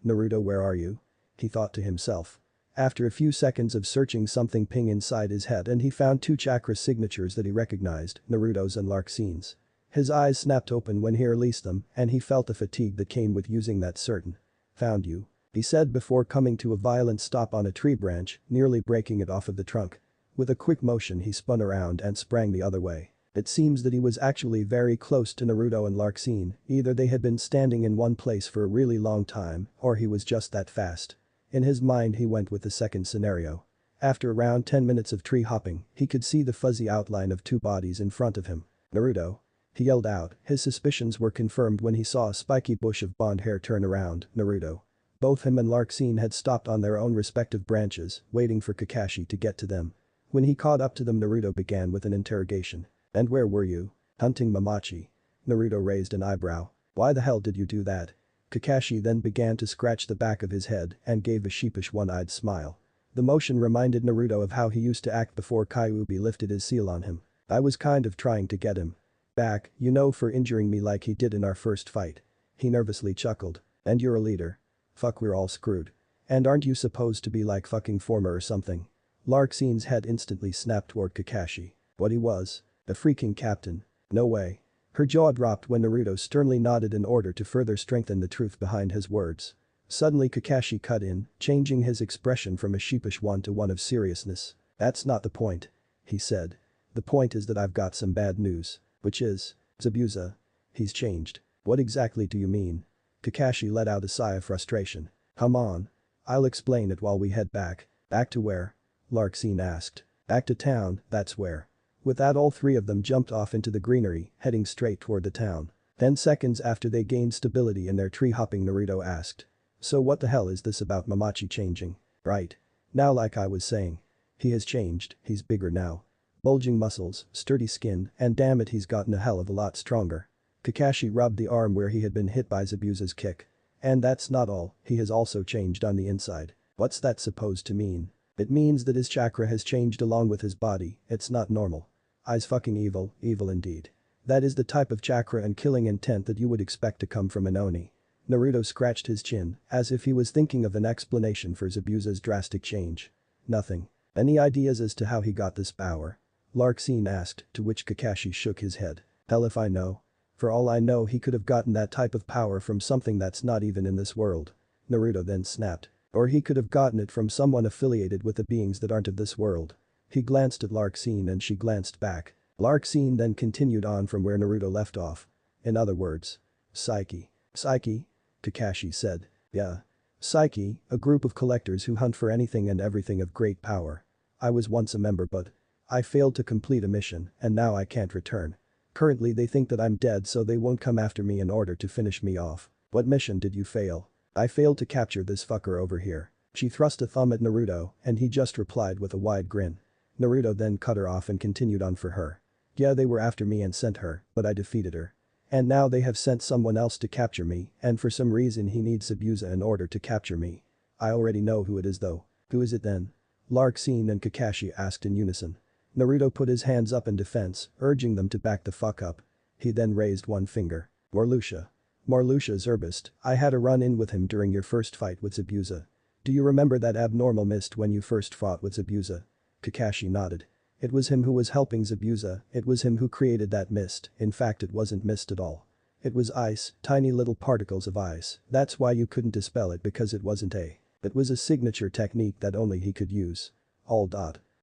where are you? He thought to himself. After a few seconds of searching something ping inside his head and he found 2 chakra signatures that he recognized, Naruto's and Larxene's. His eyes snapped open when he released them and he felt the fatigue that came with using that certain. Found you. He said before coming to a violent stop on a tree branch, nearly breaking it off of the trunk. With a quick motion he spun around and sprang the other way. It seems that he was actually very close to Naruto and Larxene, either they had been standing in one place for a really long time or he was just that fast. In his mind he went with the second scenario. After around 10 minutes of tree hopping, he could see the fuzzy outline of 2 bodies in front of him. Naruto. He yelled out, his suspicions were confirmed when he saw a spiky bush of blonde hair turn around, Naruto. Both him and Larxene had stopped on their own respective branches, waiting for Kakashi to get to them. When he caught up to them Naruto began with an interrogation. And where were you? Hunting Mamachi. Naruto raised an eyebrow. Why the hell did you do that? Kakashi then began to scratch the back of his head and gave a sheepish one-eyed smile. The motion reminded Naruto of how he used to act before Kyuubi lifted his seal on him. I was kind of trying to get him back, you know, for injuring me like he did in our first fight. He nervously chuckled. And you're a leader. Fuck, we're all screwed. And aren't you supposed to be like fucking former or something? Larksin's head instantly snapped toward Kakashi. What he was? A freaking captain. No way. Her jaw dropped when Naruto sternly nodded in order to further strengthen the truth behind his words. Suddenly Kakashi cut in, changing his expression from a sheepish one to one of seriousness. That's not the point. He said. The point is that I've got some bad news. Which is? Zabuza. He's changed. What exactly do you mean? Kakashi let out a sigh of frustration. Come on. I'll explain it while we head back. Back to where? Larksin asked. Back to town, that's where. With that, all three of them jumped off into the greenery, heading straight toward the town. 10 seconds after they gained stability in their tree hopping, Naruto asked. So what the hell is this about Mamachi changing? Right. Now, like I was saying. He has changed, he's bigger now. Bulging muscles, sturdy skin, and damn it, he's gotten a hell of a lot stronger. Kakashi rubbed the arm where he had been hit by Zabuza's kick. And that's not all, he has also changed on the inside. What's that supposed to mean? It means that his chakra has changed along with his body, it's not normal. I's fucking evil, evil indeed. That is the type of chakra and killing intent that you would expect to come from an Oni. Naruto scratched his chin, as if he was thinking of an explanation for Zabuza's drastic change. Nothing. Any ideas as to how he got this power? Larksin asked, to which Kakashi shook his head. Hell if I know. For all I know, he could have gotten that type of power from something that's not even in this world. Naruto then snapped. Or he could have gotten it from someone affiliated with the beings that aren't of this world. He glanced at Larksin and she glanced back. Larksin then continued on from where Naruto left off. In other words. Psyche. Psyche? Kakashi said. Yeah. Psyche, a group of collectors who hunt for anything and everything of great power. I was once a member, but I failed to complete a mission and now I can't return. Currently they think that I'm dead, so they won't come after me in order to finish me off. What mission did you fail? I failed to capture this fucker over here. She thrust a thumb at Naruto and he just replied with a wide grin. Naruto then cut her off and continued on for her. Yeah, they were after me and sent her, but I defeated her. And now they have sent someone else to capture me, and for some reason he needs Zabuza in order to capture me. I already know who it is though. Who is it then? Larksin and Kakashi asked in unison. Naruto put his hands up in defense, urging them to back the fuck up. He then raised one finger. Marluxia. Marluxia Zerbest, I had a run-in with him during your first fight with Zabuza. Do you remember that abnormal mist when you first fought with Zabuza? Kakashi nodded. It was him who was helping Zabuza, it was him who created that mist, in fact it wasn't mist at all. It was ice, tiny little particles of ice, that's why you couldn't dispel it because it wasn't a. It was a signature technique that only he could use. All.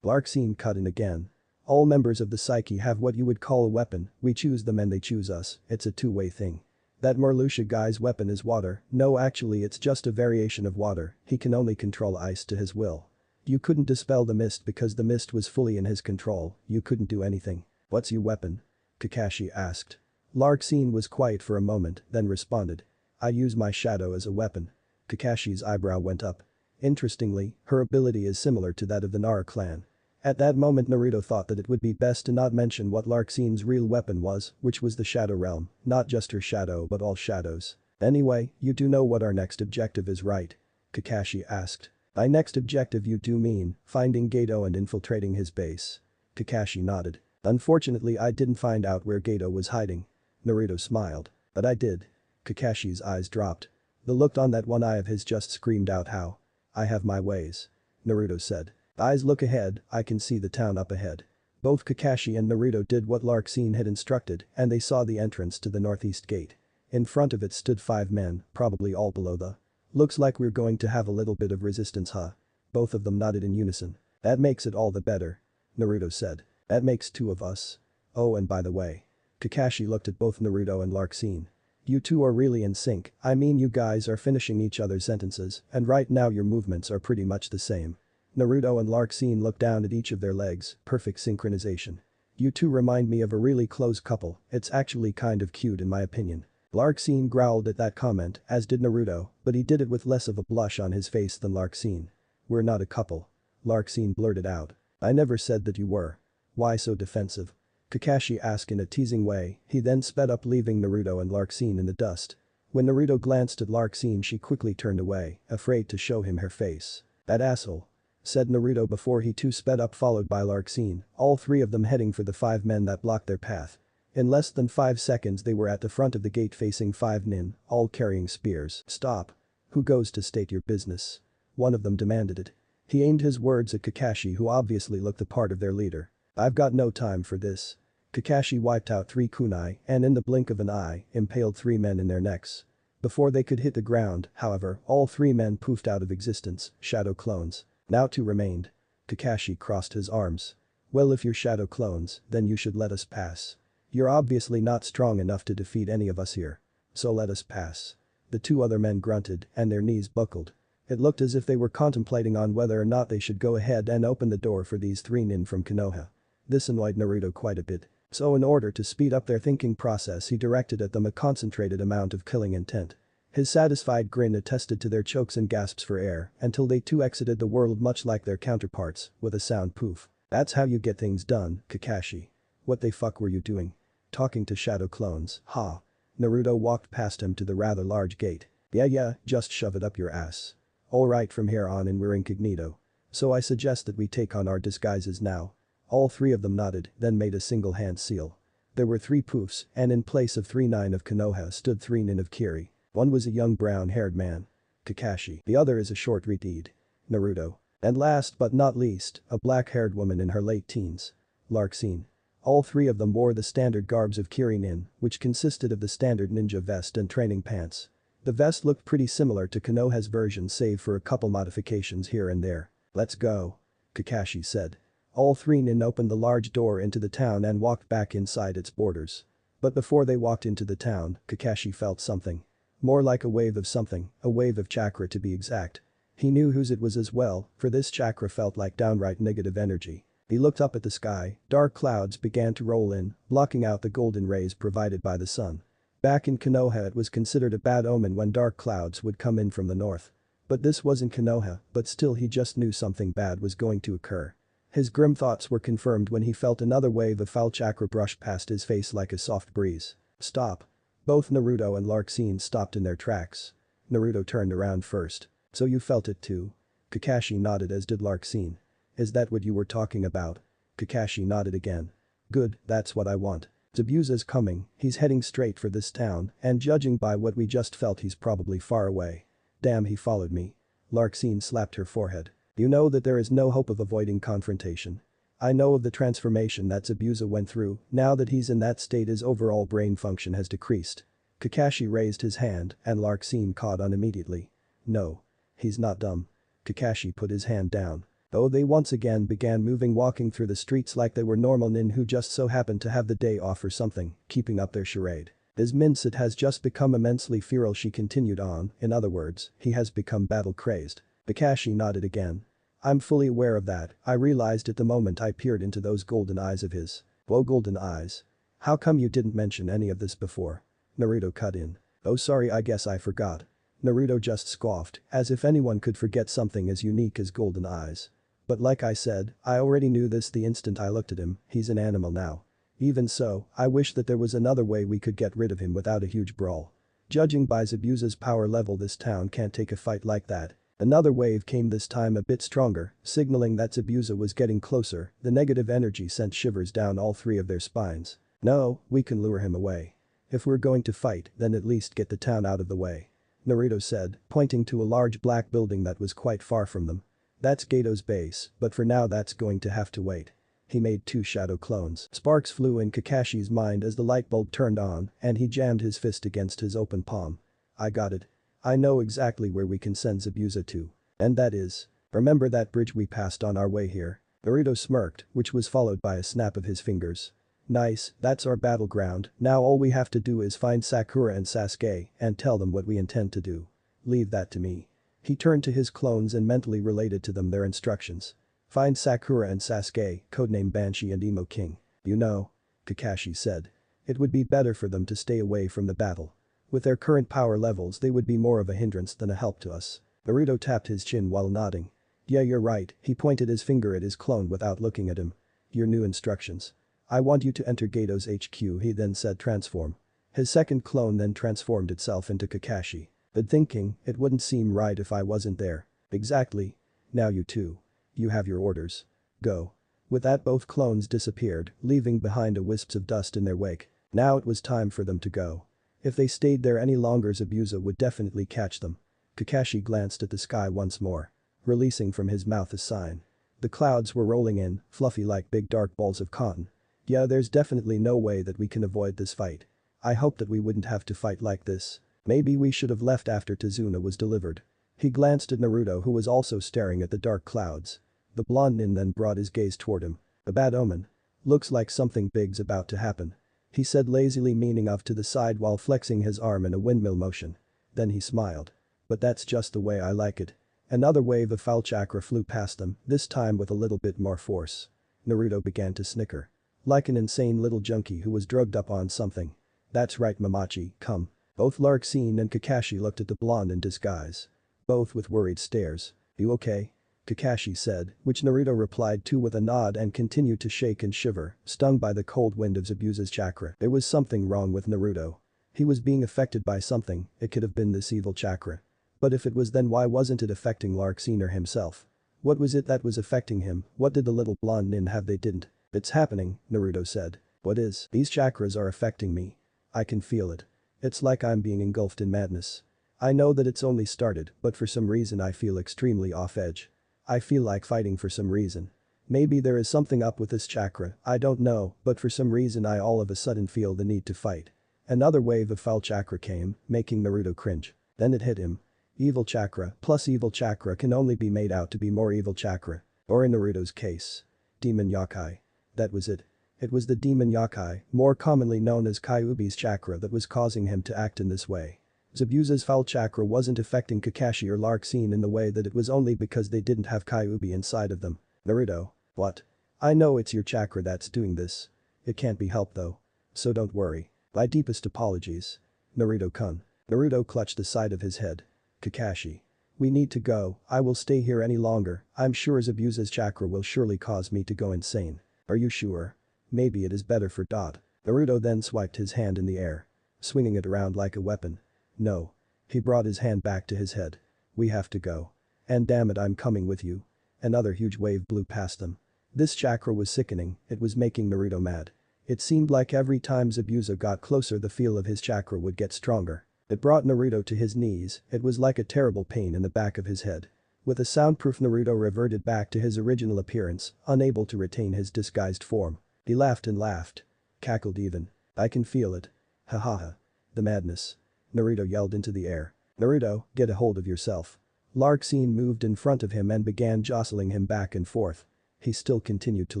Larksin cut in again. All members of the Psyche have what you would call a weapon, we choose them and they choose us, it's a two-way thing. That Marluxia guy's weapon is water, no actually it's just a variation of water, he can only control ice to his will. You couldn't dispel the mist because the mist was fully in his control, you couldn't do anything. What's your weapon? Kakashi asked. Larksin was quiet for a moment, then responded. I use my shadow as a weapon. Kakashi's eyebrow went up. Interestingly, her ability is similar to that of the Nara clan. At that moment Naruto thought that it would be best to not mention what Larksin's real weapon was, which was the Shadow Realm, not just her shadow but all shadows. Anyway, you do know what our next objective is, right? Kakashi asked. By next objective you do mean finding Geto and infiltrating his base. Kakashi nodded. Unfortunately I didn't find out where Geto was hiding. Naruto smiled. But I did. Kakashi's eyes dropped. The look on that one eye of his just screamed out how. I have my ways. Naruto said. Eyes look ahead, I can see the town up ahead. Both Kakashi and Naruto did what Larksin had instructed and they saw the entrance to the northeast gate. In front of it stood 5 men, probably all below the. Looks like we're going to have a little bit of resistance, huh? Both of them nodded in unison. That makes it all the better. Naruto said. That makes 2 of us. Oh, and by the way. Kakashi looked at both Naruto and Larksin. You two are really in sync, I mean you guys are finishing each other's sentences and right now your movements are pretty much the same. Naruto and Larksin looked down at each of their legs, perfect synchronization. You two remind me of a really close couple, it's actually kind of cute in my opinion. Larksin growled at that comment, as did Naruto, but he did it with less of a blush on his face than Larksin. We're not a couple. Larksin blurted out. I never said that you were. Why so defensive? Kakashi asked in a teasing way, he then sped up leaving Naruto and Larksin in the dust. When Naruto glanced at Larxene, she quickly turned away, afraid to show him her face. "That asshole," said Naruto before he too sped up, followed by Larxene, all three of them heading for the 5 men that blocked their path. In less than 5 seconds they were at the front of the gate facing 5 nin, all carrying spears. "Stop. Who goes to state your business?" One of them demanded it. He aimed his words at Kakashi, who obviously looked the part of their leader. "I've got no time for this." Kakashi wiped out 3 kunai and in the blink of an eye, impaled 3 men in their necks. Before they could hit the ground, however, all 3 men poofed out of existence, shadow clones. Now 2 remained. Kakashi crossed his arms. "Well, if you're shadow clones, then you should let us pass. You're obviously not strong enough to defeat any of us here. So let us pass." The 2 other men grunted and their knees buckled. It looked as if they were contemplating on whether or not they should go ahead and open the door for these 3 nin from Konoha. This annoyed Naruto quite a bit. So in order to speed up their thinking process, he directed at them a concentrated amount of killing intent. His satisfied grin attested to their chokes and gasps for air until they too exited the world much like their counterparts, with a sound poof. "That's how you get things done, Kakashi. What the fuck were you doing? Talking to shadow clones, ha?" Naruto walked past him to the rather large gate. Yeah, just shove it up your ass. Alright, from here on in we're incognito. So I suggest that we take on our disguises now." All 3 of them nodded, then made a single hand seal. There were 3 poofs, and in place of 3 nin of Konoha stood 3 nin of Kiri. One was a young brown-haired man. Kakashi. The other is a short reed. Naruto. And last but not least, a black-haired woman in her late teens. Larxene. All 3 of them wore the standard garbs of Kiri nin, which consisted of the standard ninja vest and training pants. The vest looked pretty similar to Konoha's version save for a couple modifications here and there. "Let's go," Kakashi said. All 3 nin opened the large door into the town and walked back inside its borders. But before they walked into the town, Kakashi felt something. More like a wave of something, a wave of chakra to be exact. He knew whose it was as well, for this chakra felt like downright negative energy. He looked up at the sky, dark clouds began to roll in, blocking out the golden rays provided by the sun. Back in Konoha it was considered a bad omen when dark clouds would come in from the north. But this wasn't Konoha, but still he just knew something bad was going to occur. His grim thoughts were confirmed when he felt another wave of foul chakra brush past his face like a soft breeze. "Stop." Both Naruto and Larxene stopped in their tracks. Naruto turned around first. "So you felt it too?" Kakashi nodded, as did Larxene. "Is that what you were talking about?" Kakashi nodded again. "Good, that's what I want. Zabuza's coming, he's heading straight for this town, and judging by what we just felt he's probably far away." "Damn, he followed me." Larxene slapped her forehead. "You know that there is no hope of avoiding confrontation. I know of the transformation that Zabuza went through, now that he's in that state his overall brain function has decreased." Kakashi raised his hand and Larxene caught on immediately. "No. He's not dumb." Kakashi put his hand down. Though they once again began moving, walking through the streets like they were normal nin who just so happened to have the day off or something, keeping up their charade. "This Minset has just become immensely feral," she continued on, "in other words, he has become battle-crazed." Kakashi nodded again. "I'm fully aware of that, I realized it the moment I peered into those golden eyes of his." "Whoa, golden eyes. How come you didn't mention any of this before?" Naruto cut in. "Oh, sorry, I guess I forgot." Naruto just scoffed, as if anyone could forget something as unique as golden eyes. "But like I said, I already knew this the instant I looked at him, he's an animal now. Even so, I wish that there was another way we could get rid of him without a huge brawl. Judging by Zabuza's power level, this town can't take a fight like that." Another wave came, this time a bit stronger, signaling that Zabuza was getting closer. The negative energy sent shivers down all 3 of their spines. "No, we can lure him away. If we're going to fight, then at least get the town out of the way," Naruto said, pointing to a large black building that was quite far from them. "That's Gato's base, but for now that's going to have to wait." He made 2 shadow clones. Sparks flew in Kakashi's mind as the light bulb turned on and he jammed his fist against his open palm. "I got it. I know exactly where we can send Zabuza to. And that is, remember that bridge we passed on our way here?" Naruto smirked, which was followed by a snap of his fingers. "Nice, that's our battleground, now all we have to do is find Sakura and Sasuke and tell them what we intend to do. Leave that to me." He turned to his clones and mentally related to them their instructions. "Find Sakura and Sasuke, codename Banshee and Emo King. You know," Kakashi said. "It would be better for them to stay away from the battle. With their current power levels they would be more of a hindrance than a help to us." Naruto tapped his chin while nodding. "Yeah, you're right," he pointed his finger at his clone without looking at him. "Your new instructions. I want you to enter Gato's HQ," he then said, "transform." His second clone then transformed itself into Kakashi. But thinking, it wouldn't seem right if I wasn't there. Exactly. Now you two. You have your orders. Go. With that both clones disappeared, leaving behind a wisps of dust in their wake. Now it was time for them to go. If they stayed there any longer Zabuza would definitely catch them. Kakashi glanced at the sky once more. Releasing from his mouth a sign. The clouds were rolling in, fluffy like big dark balls of cotton. Yeah, there's definitely no way that we can avoid this fight. I hope that we wouldn't have to fight like this. Maybe we should have left after Tazuna was delivered. He glanced at Naruto who was also staring at the dark clouds. The blonde nin then brought his gaze toward him. A bad omen. Looks like something big's about to happen. He said lazily, meaning off to the side while flexing his arm in a windmill motion. Then he smiled. But that's just the way I like it. Another wave of foul chakra flew past them, this time with a little bit more force. Naruto began to snicker. Like an insane little junkie who was drugged up on something. That's right Mamachi, come. Both Larksin and Kakashi looked at the blonde in disguise. Both with worried stares. You okay? Kakashi said, which Naruto replied to with a nod and continued to shake and shiver, stung by the cold wind of Zabuza's chakra. There was something wrong with Naruto. He was being affected by something, it could have been this evil chakra. But if it was, then why wasn't it affecting Larksin or himself? What was it that was affecting him? What did the little blonde nin have they didn't? It's happening, Naruto said. What is? These chakras are affecting me. I can feel it. It's like I'm being engulfed in madness. I know that it's only started, but for some reason I feel extremely off edge. I feel like fighting for some reason. Maybe there is something up with this chakra, I don't know, but for some reason I all of a sudden feel the need to fight. Another wave of foul chakra came, making Naruto cringe. Then it hit him. Evil chakra plus evil chakra can only be made out to be more evil chakra. Or in Naruto's case. Demon Yakai. That was it. It was the demon Yakai, more commonly known as Kyuubi's chakra, that was causing him to act in this way. Zabuza's foul chakra wasn't affecting Kakashi or Larksin in the way that it was only because they didn't have Kyuubi inside of them. Naruto. What? I know it's your chakra that's doing this. It can't be helped though. So don't worry. My deepest apologies. Naruto-kun. Naruto clutched the side of his head. Kakashi. We need to go, I will stay here any longer, I'm sure Zabuza's chakra will surely cause me to go insane. Are you sure? Maybe it is better for Dot. Naruto then swiped his hand in the air. Swinging it around like a weapon. No. He brought his hand back to his head. We have to go. And damn it I'm coming with you. Another huge wave blew past them. This chakra was sickening, it was making Naruto mad. It seemed like every time Zabuza got closer the feel of his chakra would get stronger. It brought Naruto to his knees, it was like a terrible pain in the back of his head. With a soundproof Naruto reverted back to his original appearance, unable to retain his disguised form. He laughed and laughed. Cackled even. I can feel it. Ha ha ha. The madness. Naruto yelled into the air. Naruto, get a hold of yourself. Larksin moved in front of him and began jostling him back and forth. He still continued to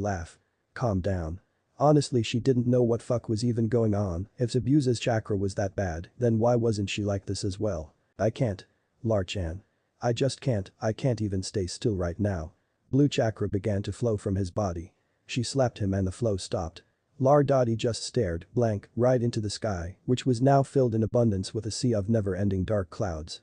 laugh. Calm down. Honestly she didn't know what fuck was even going on, if Zabuza's chakra was that bad, then why wasn't she like this as well? I can't. Lar-chan. I just can't, I can't even stay still right now. Blue chakra began to flow from his body. She slapped him and the flow stopped. Lar-Dottie just stared, blank, right into the sky, which was now filled in abundance with a sea of never-ending dark clouds.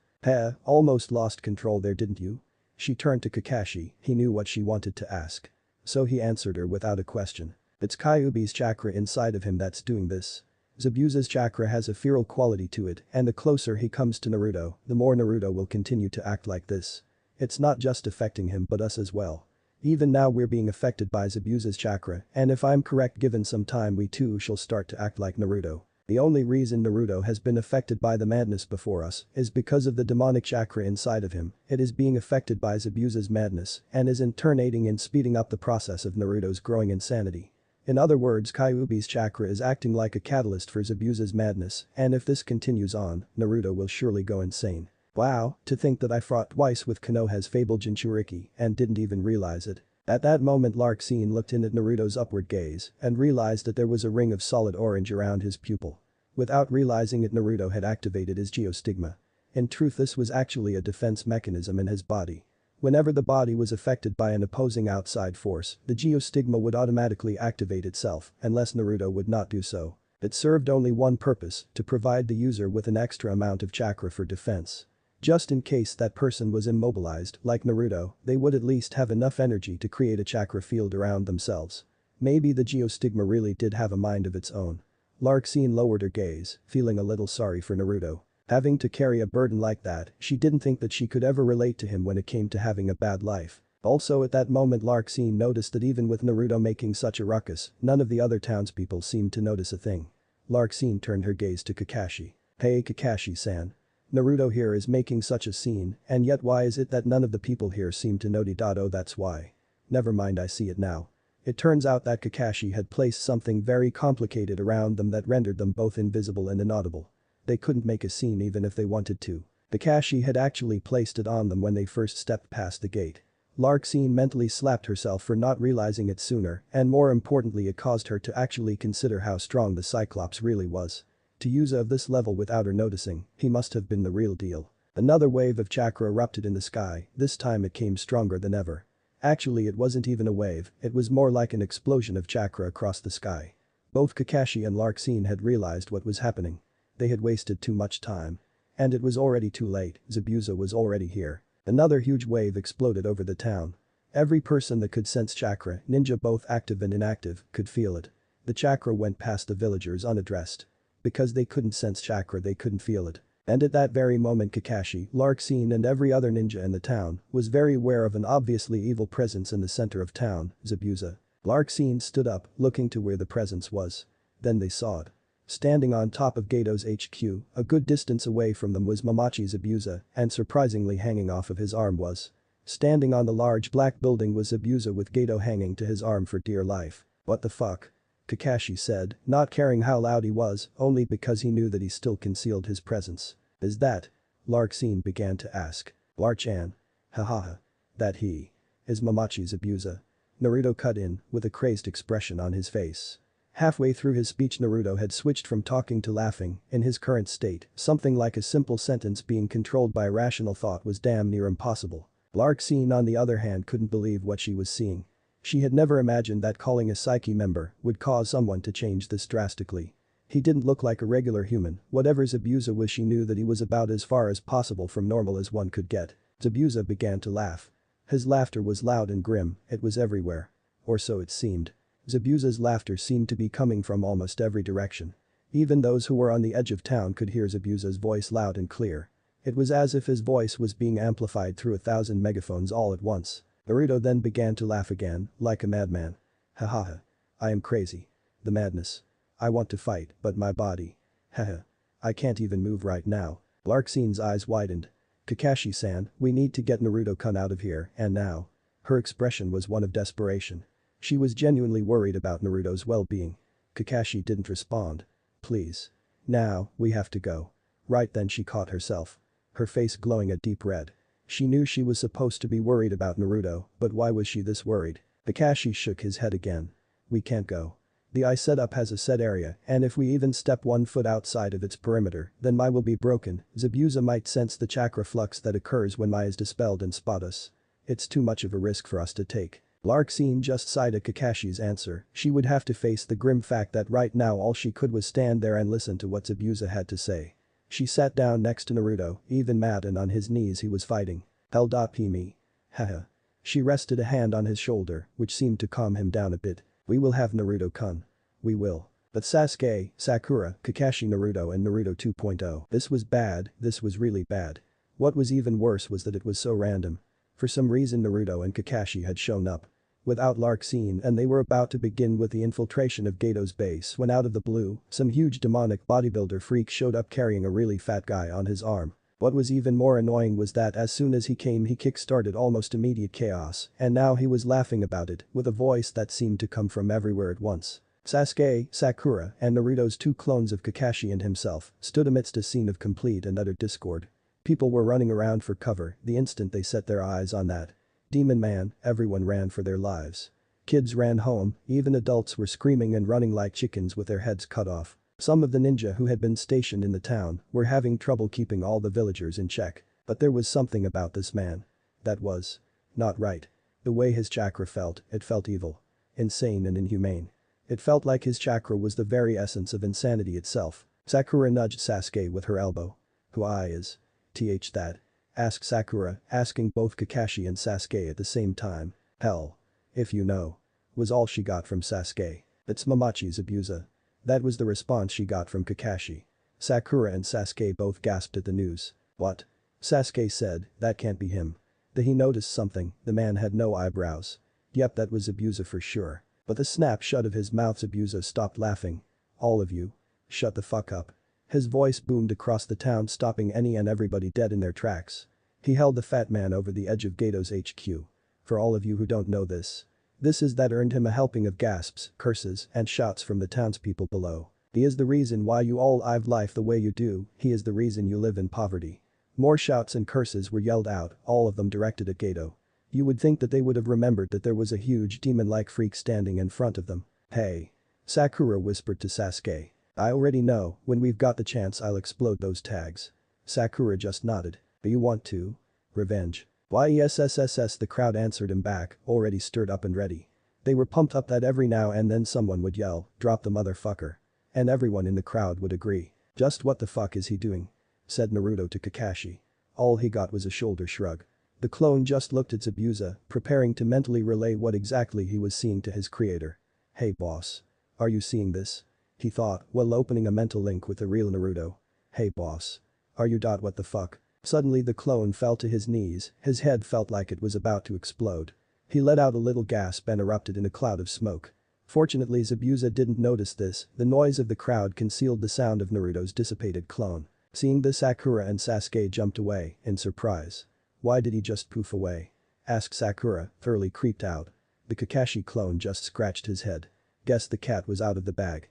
Almost lost control there didn't you? She turned to Kakashi, he knew what she wanted to ask. So he answered her without a question. It's Kyuubi's chakra inside of him that's doing this. Zabuza's chakra has a feral quality to it, and the closer he comes to Naruto, the more Naruto will continue to act like this. It's not just affecting him but us as well. Even now we're being affected by Zabuza's chakra, and if I'm correct given some time we too shall start to act like Naruto. The only reason Naruto has been affected by the madness before us is because of the demonic chakra inside of him, it is being affected by Zabuza's madness and is in turn aiding in speeding up the process of Naruto's growing insanity. In other words Kyuubi's chakra is acting like a catalyst for Zabuza's madness, and if this continues on, Naruto will surely go insane. Wow, to think that I fought twice with Konoha's fabled Jinchuriki and didn't even realize it. At that moment Larksin looked in at Naruto's upward gaze and realized that there was a ring of solid orange around his pupil. Without realizing it Naruto had activated his geostigma. In truth this was actually a defense mechanism in his body. Whenever the body was affected by an opposing outside force, the geostigma would automatically activate itself unless Naruto would not do so. It served only one purpose, to provide the user with an extra amount of chakra for defense. Just in case that person was immobilized, like Naruto, they would at least have enough energy to create a chakra field around themselves. Maybe the geostigma really did have a mind of its own. Larxene lowered her gaze, feeling a little sorry for Naruto. Having to carry a burden like that, she didn't think that she could ever relate to him when it came to having a bad life. Also at that moment Larxene noticed that even with Naruto making such a ruckus, none of the other townspeople seemed to notice a thing. Larxene turned her gaze to Kakashi. Hey Kakashi-san. Naruto here is making such a scene, and yet why is it that none of the people here seem to notice? Oh, that's why. Never mind, I see it now. It turns out that Kakashi had placed something very complicated around them that rendered them both invisible and inaudible. They couldn't make a scene even if they wanted to. Kakashi had actually placed it on them when they first stepped past the gate. Larxene mentally slapped herself for not realizing it sooner, and more importantly it caused her to actually consider how strong the Cyclops really was. To use of this level without her noticing, he must have been the real deal. Another wave of chakra erupted in the sky, this time it came stronger than ever. Actually it wasn't even a wave, it was more like an explosion of chakra across the sky. Both Kakashi and Larxene had realized what was happening. They had wasted too much time. And it was already too late, Zabuza was already here. Another huge wave exploded over the town. Every person that could sense chakra, ninja both active and inactive, could feel it. The chakra went past the villagers unaddressed. Because they couldn't sense chakra they couldn't feel it. And at that very moment Kakashi, Larxene and every other ninja in the town was very aware of an obviously evil presence in the center of town, Zabuza. Larxene stood up, looking to where the presence was. Then they saw it. Standing on top of Gato's HQ, a good distance away from them was Momochi Zabuza, and surprisingly hanging off of his arm was. Standing on the large black building was Zabuza with Gato hanging to his arm for dear life. What the fuck? Kakashi said, not caring how loud he was, only because he knew that he still concealed his presence. Is that? Larxene began to ask. Larchan. Hahaha. That he. Is Momochi Zabuza. Naruto cut in, with a crazed expression on his face. Halfway through his speech Naruto had switched from talking to laughing. In his current state, something like a simple sentence being controlled by rational thought was damn near impossible. Larxene on the other hand couldn't believe what she was seeing. She had never imagined that calling a psyche member would cause someone to change this drastically. He didn't look like a regular human, whatever Zabuza was she knew that he was about as far as possible from normal as one could get. Zabuza began to laugh. His laughter was loud and grim, it was everywhere. Or so it seemed. Zabuza's laughter seemed to be coming from almost every direction. Even those who were on the edge of town could hear Zabuza's voice loud and clear. It was as if his voice was being amplified through 1,000 megaphones all at once. Naruto then began to laugh again, like a madman. Hahaha. I am crazy. The madness. I want to fight, but my body. Haha. I can't even move right now. Larxene's eyes widened. Kakashi-san, we need to get Naruto-kun out of here, and now. Her expression was one of desperation. She was genuinely worried about Naruto's well-being. Kakashi didn't respond. Please. Now, we have to go. Right then she caught herself. Her face glowing a deep red. She knew she was supposed to be worried about Naruto, but why was she this worried? Kakashi shook his head again. We can't go. The eye setup has a set area, and if we even step 1 foot outside of its perimeter, then Mai will be broken. Zabuza might sense the chakra flux that occurs when Mai is dispelled and spot us. It's too much of a risk for us to take. Larxene just sighed at Kakashi's answer. She would have to face the grim fact that right now all she could was stand there and listen to what Zabuza had to say. She sat down next to Naruto, even mad and on his knees he was fighting. Held up me. Haha. She rested a hand on his shoulder, which seemed to calm him down a bit. We will have Naruto-kun. We will. But Sasuke, Sakura, Kakashi Naruto and Naruto 2.0. This was bad, this was really bad. What was even worse was that it was so random. For some reason Naruto and Kakashi had shown up. Without Larxene and they were about to begin with the infiltration of Gato's base when out of the blue, some huge demonic bodybuilder freak showed up carrying a really fat guy on his arm. What was even more annoying was that as soon as he came he kick-started almost immediate chaos, and now he was laughing about it with a voice that seemed to come from everywhere at once. Sasuke, Sakura, and Naruto's 2 clones of Kakashi and himself stood amidst a scene of complete and utter discord. People were running around for cover the instant they set their eyes on that demon man, everyone ran for their lives. Kids ran home, even adults were screaming and running like chickens with their heads cut off. Some of the ninja who had been stationed in the town were having trouble keeping all the villagers in check, but there was something about this man that was not right. The way his chakra felt, it felt evil, insane and inhumane. It felt like his chakra was the very essence of insanity itself. Sakura nudged Sasuke with her elbow. Who I is? That? Asked Sakura, asking both Kakashi and Sasuke at the same time. Hell. If you know. Was all she got from Sasuke. It's Momochi Zabuza. That was the response she got from Kakashi. Sakura and Sasuke both gasped at the news. What? Sasuke said, that can't be him. Then he noticed something, the man had no eyebrows. Yep, that was Zabuza for sure. But the snap shut of his mouth. Zabuza stopped laughing. All of you. Shut the fuck up. His voice boomed across the town, stopping any and everybody dead in their tracks. He held the fat man over the edge of Gato's HQ. For all of you who don't know this. This is that earned him a helping of gasps, curses, and shouts from the townspeople below. He is the reason why you all live life the way you do, he is the reason you live in poverty. More shouts and curses were yelled out, all of them directed at Gato. You would think that they would have remembered that there was a huge demon-like freak standing in front of them. Hey. Sakura whispered to Sasuke. I already know, when we've got the chance I'll explode those tags. Sakura just nodded. But you want to? Revenge. Why yes, the crowd answered him back, already stirred up and ready. They were pumped up that every now and then someone would yell, drop the motherfucker. And everyone in the crowd would agree. Just what the fuck is he doing? Said Naruto to Kakashi. All he got was a shoulder shrug. The clone just looked at Zabuza, preparing to mentally relay what exactly he was seeing to his creator. Hey boss. Are you seeing this? He thought, while opening a mental link with the real Naruto. Hey boss. Are you? What the fuck? Suddenly the clone fell to his knees, his head felt like it was about to explode. He let out a little gasp and erupted in a cloud of smoke. Fortunately Zabuza didn't notice this, the noise of the crowd concealed the sound of Naruto's dissipated clone. Seeing this, Sakura and Sasuke jumped away, in surprise. Why did he just poof away? Asked Sakura, thoroughly creeped out. The Kakashi clone just scratched his head. Guess the cat was out of the bag.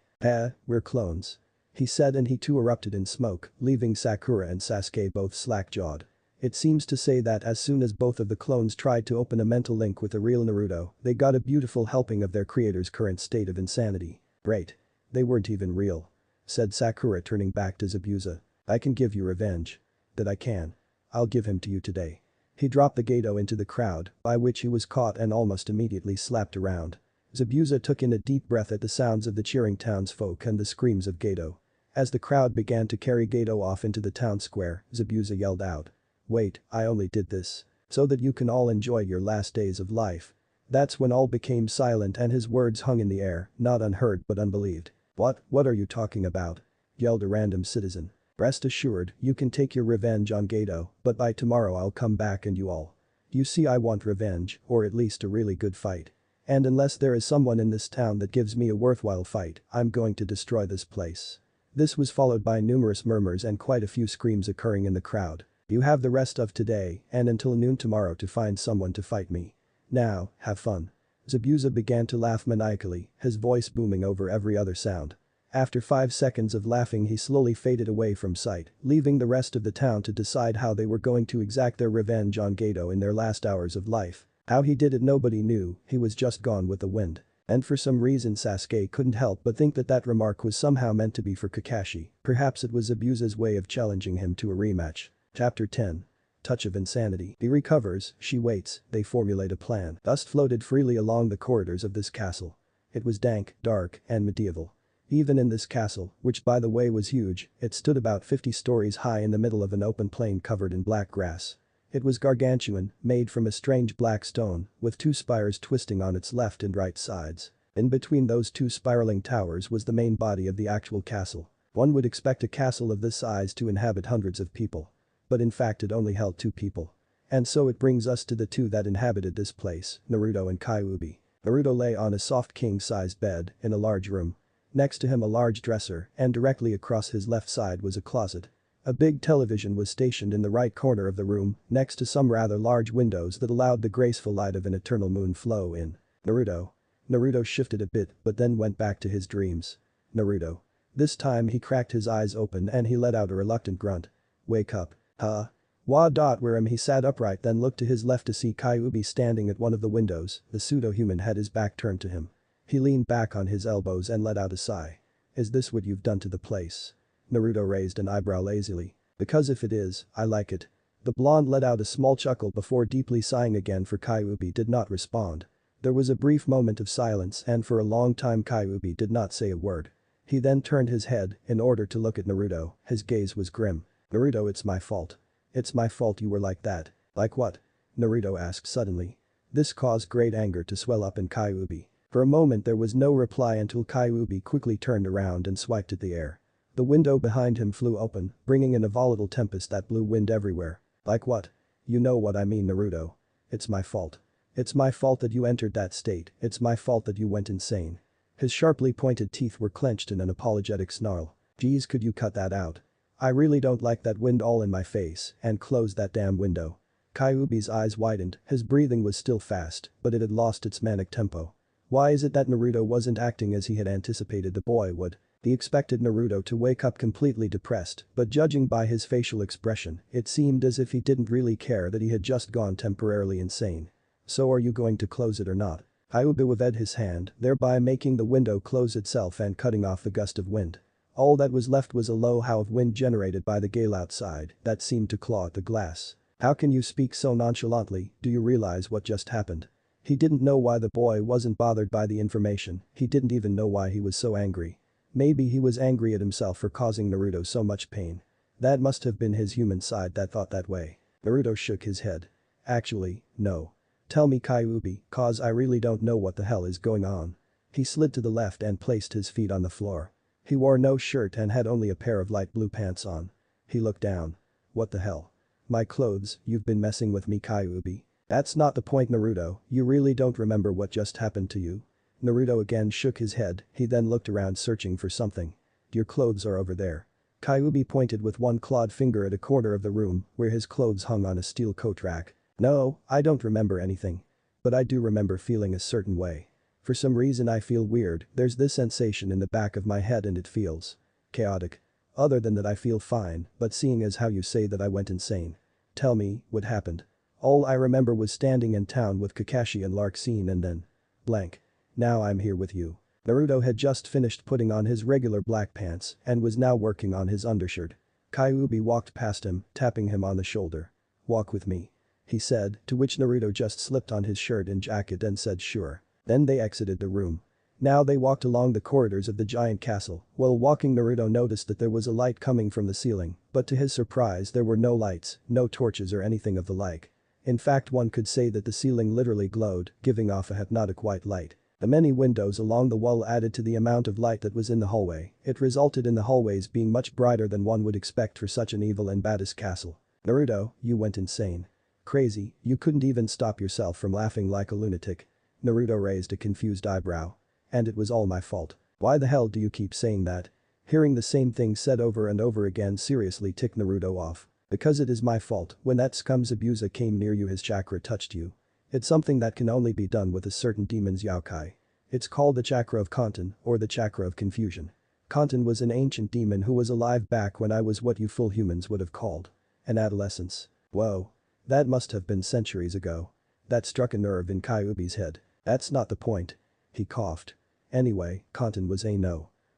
We're clones. He said, and he too erupted in smoke, leaving Sakura and Sasuke both slack-jawed. It seems to say that as soon as both of the clones tried to open a mental link with the real Naruto, they got a beautiful helping of their creator's current state of insanity. Great. They weren't even real. Said Sakura, turning back to Zabuza. I can give you revenge. That I can. I'll give him to you today. He dropped the Gato into the crowd, by which he was caught and almost immediately slapped around. Zabuza took in a deep breath at the sounds of the cheering townsfolk and the screams of Gato. As the crowd began to carry Gato off into the town square, Zabuza yelled out. Wait, I only did this. So that you can all enjoy your last days of life. That's when all became silent and his words hung in the air, not unheard but unbelieved. What are you talking about? Yelled a random citizen. Rest assured, you can take your revenge on Gato, but by tomorrow I'll come back and you all. You see, I want revenge, or at least a really good fight. And unless there is someone in this town that gives me a worthwhile fight, I'm going to destroy this place. This was followed by numerous murmurs and quite a few screams occurring in the crowd. You have the rest of today and until noon tomorrow to find someone to fight me. Now, have fun. Zabuza began to laugh maniacally, his voice booming over every other sound. After 5 seconds of laughing, he slowly faded away from sight, leaving the rest of the town to decide how they were going to exact their revenge on Gato in their last hours of life. How he did it nobody knew, he was just gone with the wind. And for some reason Sasuke couldn't help but think that that remark was somehow meant to be for Kakashi, perhaps it was Zabuza's way of challenging him to a rematch. Chapter 10. Touch of Insanity. He recovers, she waits, they formulate a plan. Dust floated freely along the corridors of this castle. It was dank, dark, and medieval. Even in this castle, which by the way was huge, it stood about 50 stories high in the middle of an open plain covered in black grass. It was gargantuan, made from a strange black stone, with 2 spires twisting on its left and right sides. In between those 2 spiraling towers was the main body of the actual castle. One would expect a castle of this size to inhabit hundreds of people. But in fact it only held 2 people. And so it brings us to the 2 that inhabited this place, Naruto and Kyuubi. Naruto lay on a soft king-sized bed in a large room. Next to him a large dresser, and directly across his left side was a closet. A big television was stationed in the right corner of the room, next to some rather large windows that allowed the graceful light of an eternal moon flow in. Naruto shifted a bit but then went back to his dreams. Naruto. This time he cracked his eyes open and he let out a reluctant grunt. Wake up. Huh? Where he sat upright, then looked to his left to see Kyuubi standing at one of the windows. The pseudo-human had his back turned to him. He leaned back on his elbows and let out a sigh. Is this what you've done to the place? Naruto raised an eyebrow lazily. Because if it is, I like it. The blonde let out a small chuckle before deeply sighing again, for Kyuubi did not respond. There was a brief moment of silence and for a long time Kyuubi did not say a word. He then turned his head in order to look at Naruto, his gaze was grim. Naruto, it's my fault. It's my fault you were like that. Like what? Naruto asked suddenly. This caused great anger to swell up in Kyuubi. For a moment there was no reply until Kyuubi quickly turned around and swiped at the air. The window behind him flew open, bringing in a volatile tempest that blew wind everywhere. Like what? You know what I mean, Naruto. It's my fault. It's my fault that you entered that state, it's my fault that you went insane. His sharply pointed teeth were clenched in an apologetic snarl. Geez, could you cut that out? I really don't like that wind all in my face, and close that damn window. Kyuubi's eyes widened, his breathing was still fast, but it had lost its manic tempo. Why is it that Naruto wasn't acting as he had anticipated the boy would? He expected Naruto to wake up completely depressed, but judging by his facial expression, it seemed as if he didn't really care that he had just gone temporarily insane. So are you going to close it or not? Kyuubi waved his hand, thereby making the window close itself and cutting off the gust of wind. All that was left was a low howl of wind generated by the gale outside that seemed to claw at the glass. How can you speak so nonchalantly, do you realize what just happened? He didn't know why the boy wasn't bothered by the information, he didn't even know why he was so angry. Maybe he was angry at himself for causing Naruto so much pain. That must have been his human side that thought that way. Naruto shook his head. Actually, no. Tell me, Kyuubi, cause I really don't know what the hell is going on. He slid to the left and placed his feet on the floor. He wore no shirt and had only a pair of light blue pants on. He looked down. What the hell? My clothes, you've been messing with me, Kyuubi. That's not the point, Naruto, you really don't remember what just happened to you? Naruto again shook his head, he then looked around searching for something. Your clothes are over there. Kyuubi pointed with one clawed finger at a corner of the room where his clothes hung on a steel coat rack. No, I don't remember anything. But I do remember feeling a certain way. For some reason I feel weird, there's this sensation in the back of my head and it feels chaotic. Other than that I feel fine, but seeing as how you say that I went insane. Tell me, what happened? All I remember was standing in town with Kakashi and Larkseen and then blank. Now I'm here with you. Naruto had just finished putting on his regular black pants and was now working on his undershirt. Kyuubi walked past him, tapping him on the shoulder. Walk with me. He said, to which Naruto just slipped on his shirt and jacket and said sure. Then they exited the room. Now they walked along the corridors of the giant castle. While walking, Naruto noticed that there was a light coming from the ceiling, but to his surprise there were no lights, no torches or anything of the like. In fact, one could say that the ceiling literally glowed, giving off a hypnotic white light. The many windows along the wall added to the amount of light that was in the hallway. It resulted in the hallways being much brighter than one would expect for such an evil and badass castle. Naruto, you went insane. Crazy, you couldn't even stop yourself from laughing like a lunatic. Naruto raised a confused eyebrow. And it was all my fault. Why the hell do you keep saying that? Hearing the same thing said over and over again seriously ticked Naruto off. Because it is my fault, when that scum Zabuza came near you his chakra touched you. It's something that can only be done with a certain demon's yokai. It's called the chakra of Kanten, or the chakra of confusion. Kanten was an ancient demon who was alive back when I was what you full humans would have called an adolescence. Whoa. That must have been centuries ago. That struck a nerve in Kyuubi's head. That's not the point. He coughed. Anyway, Kanten was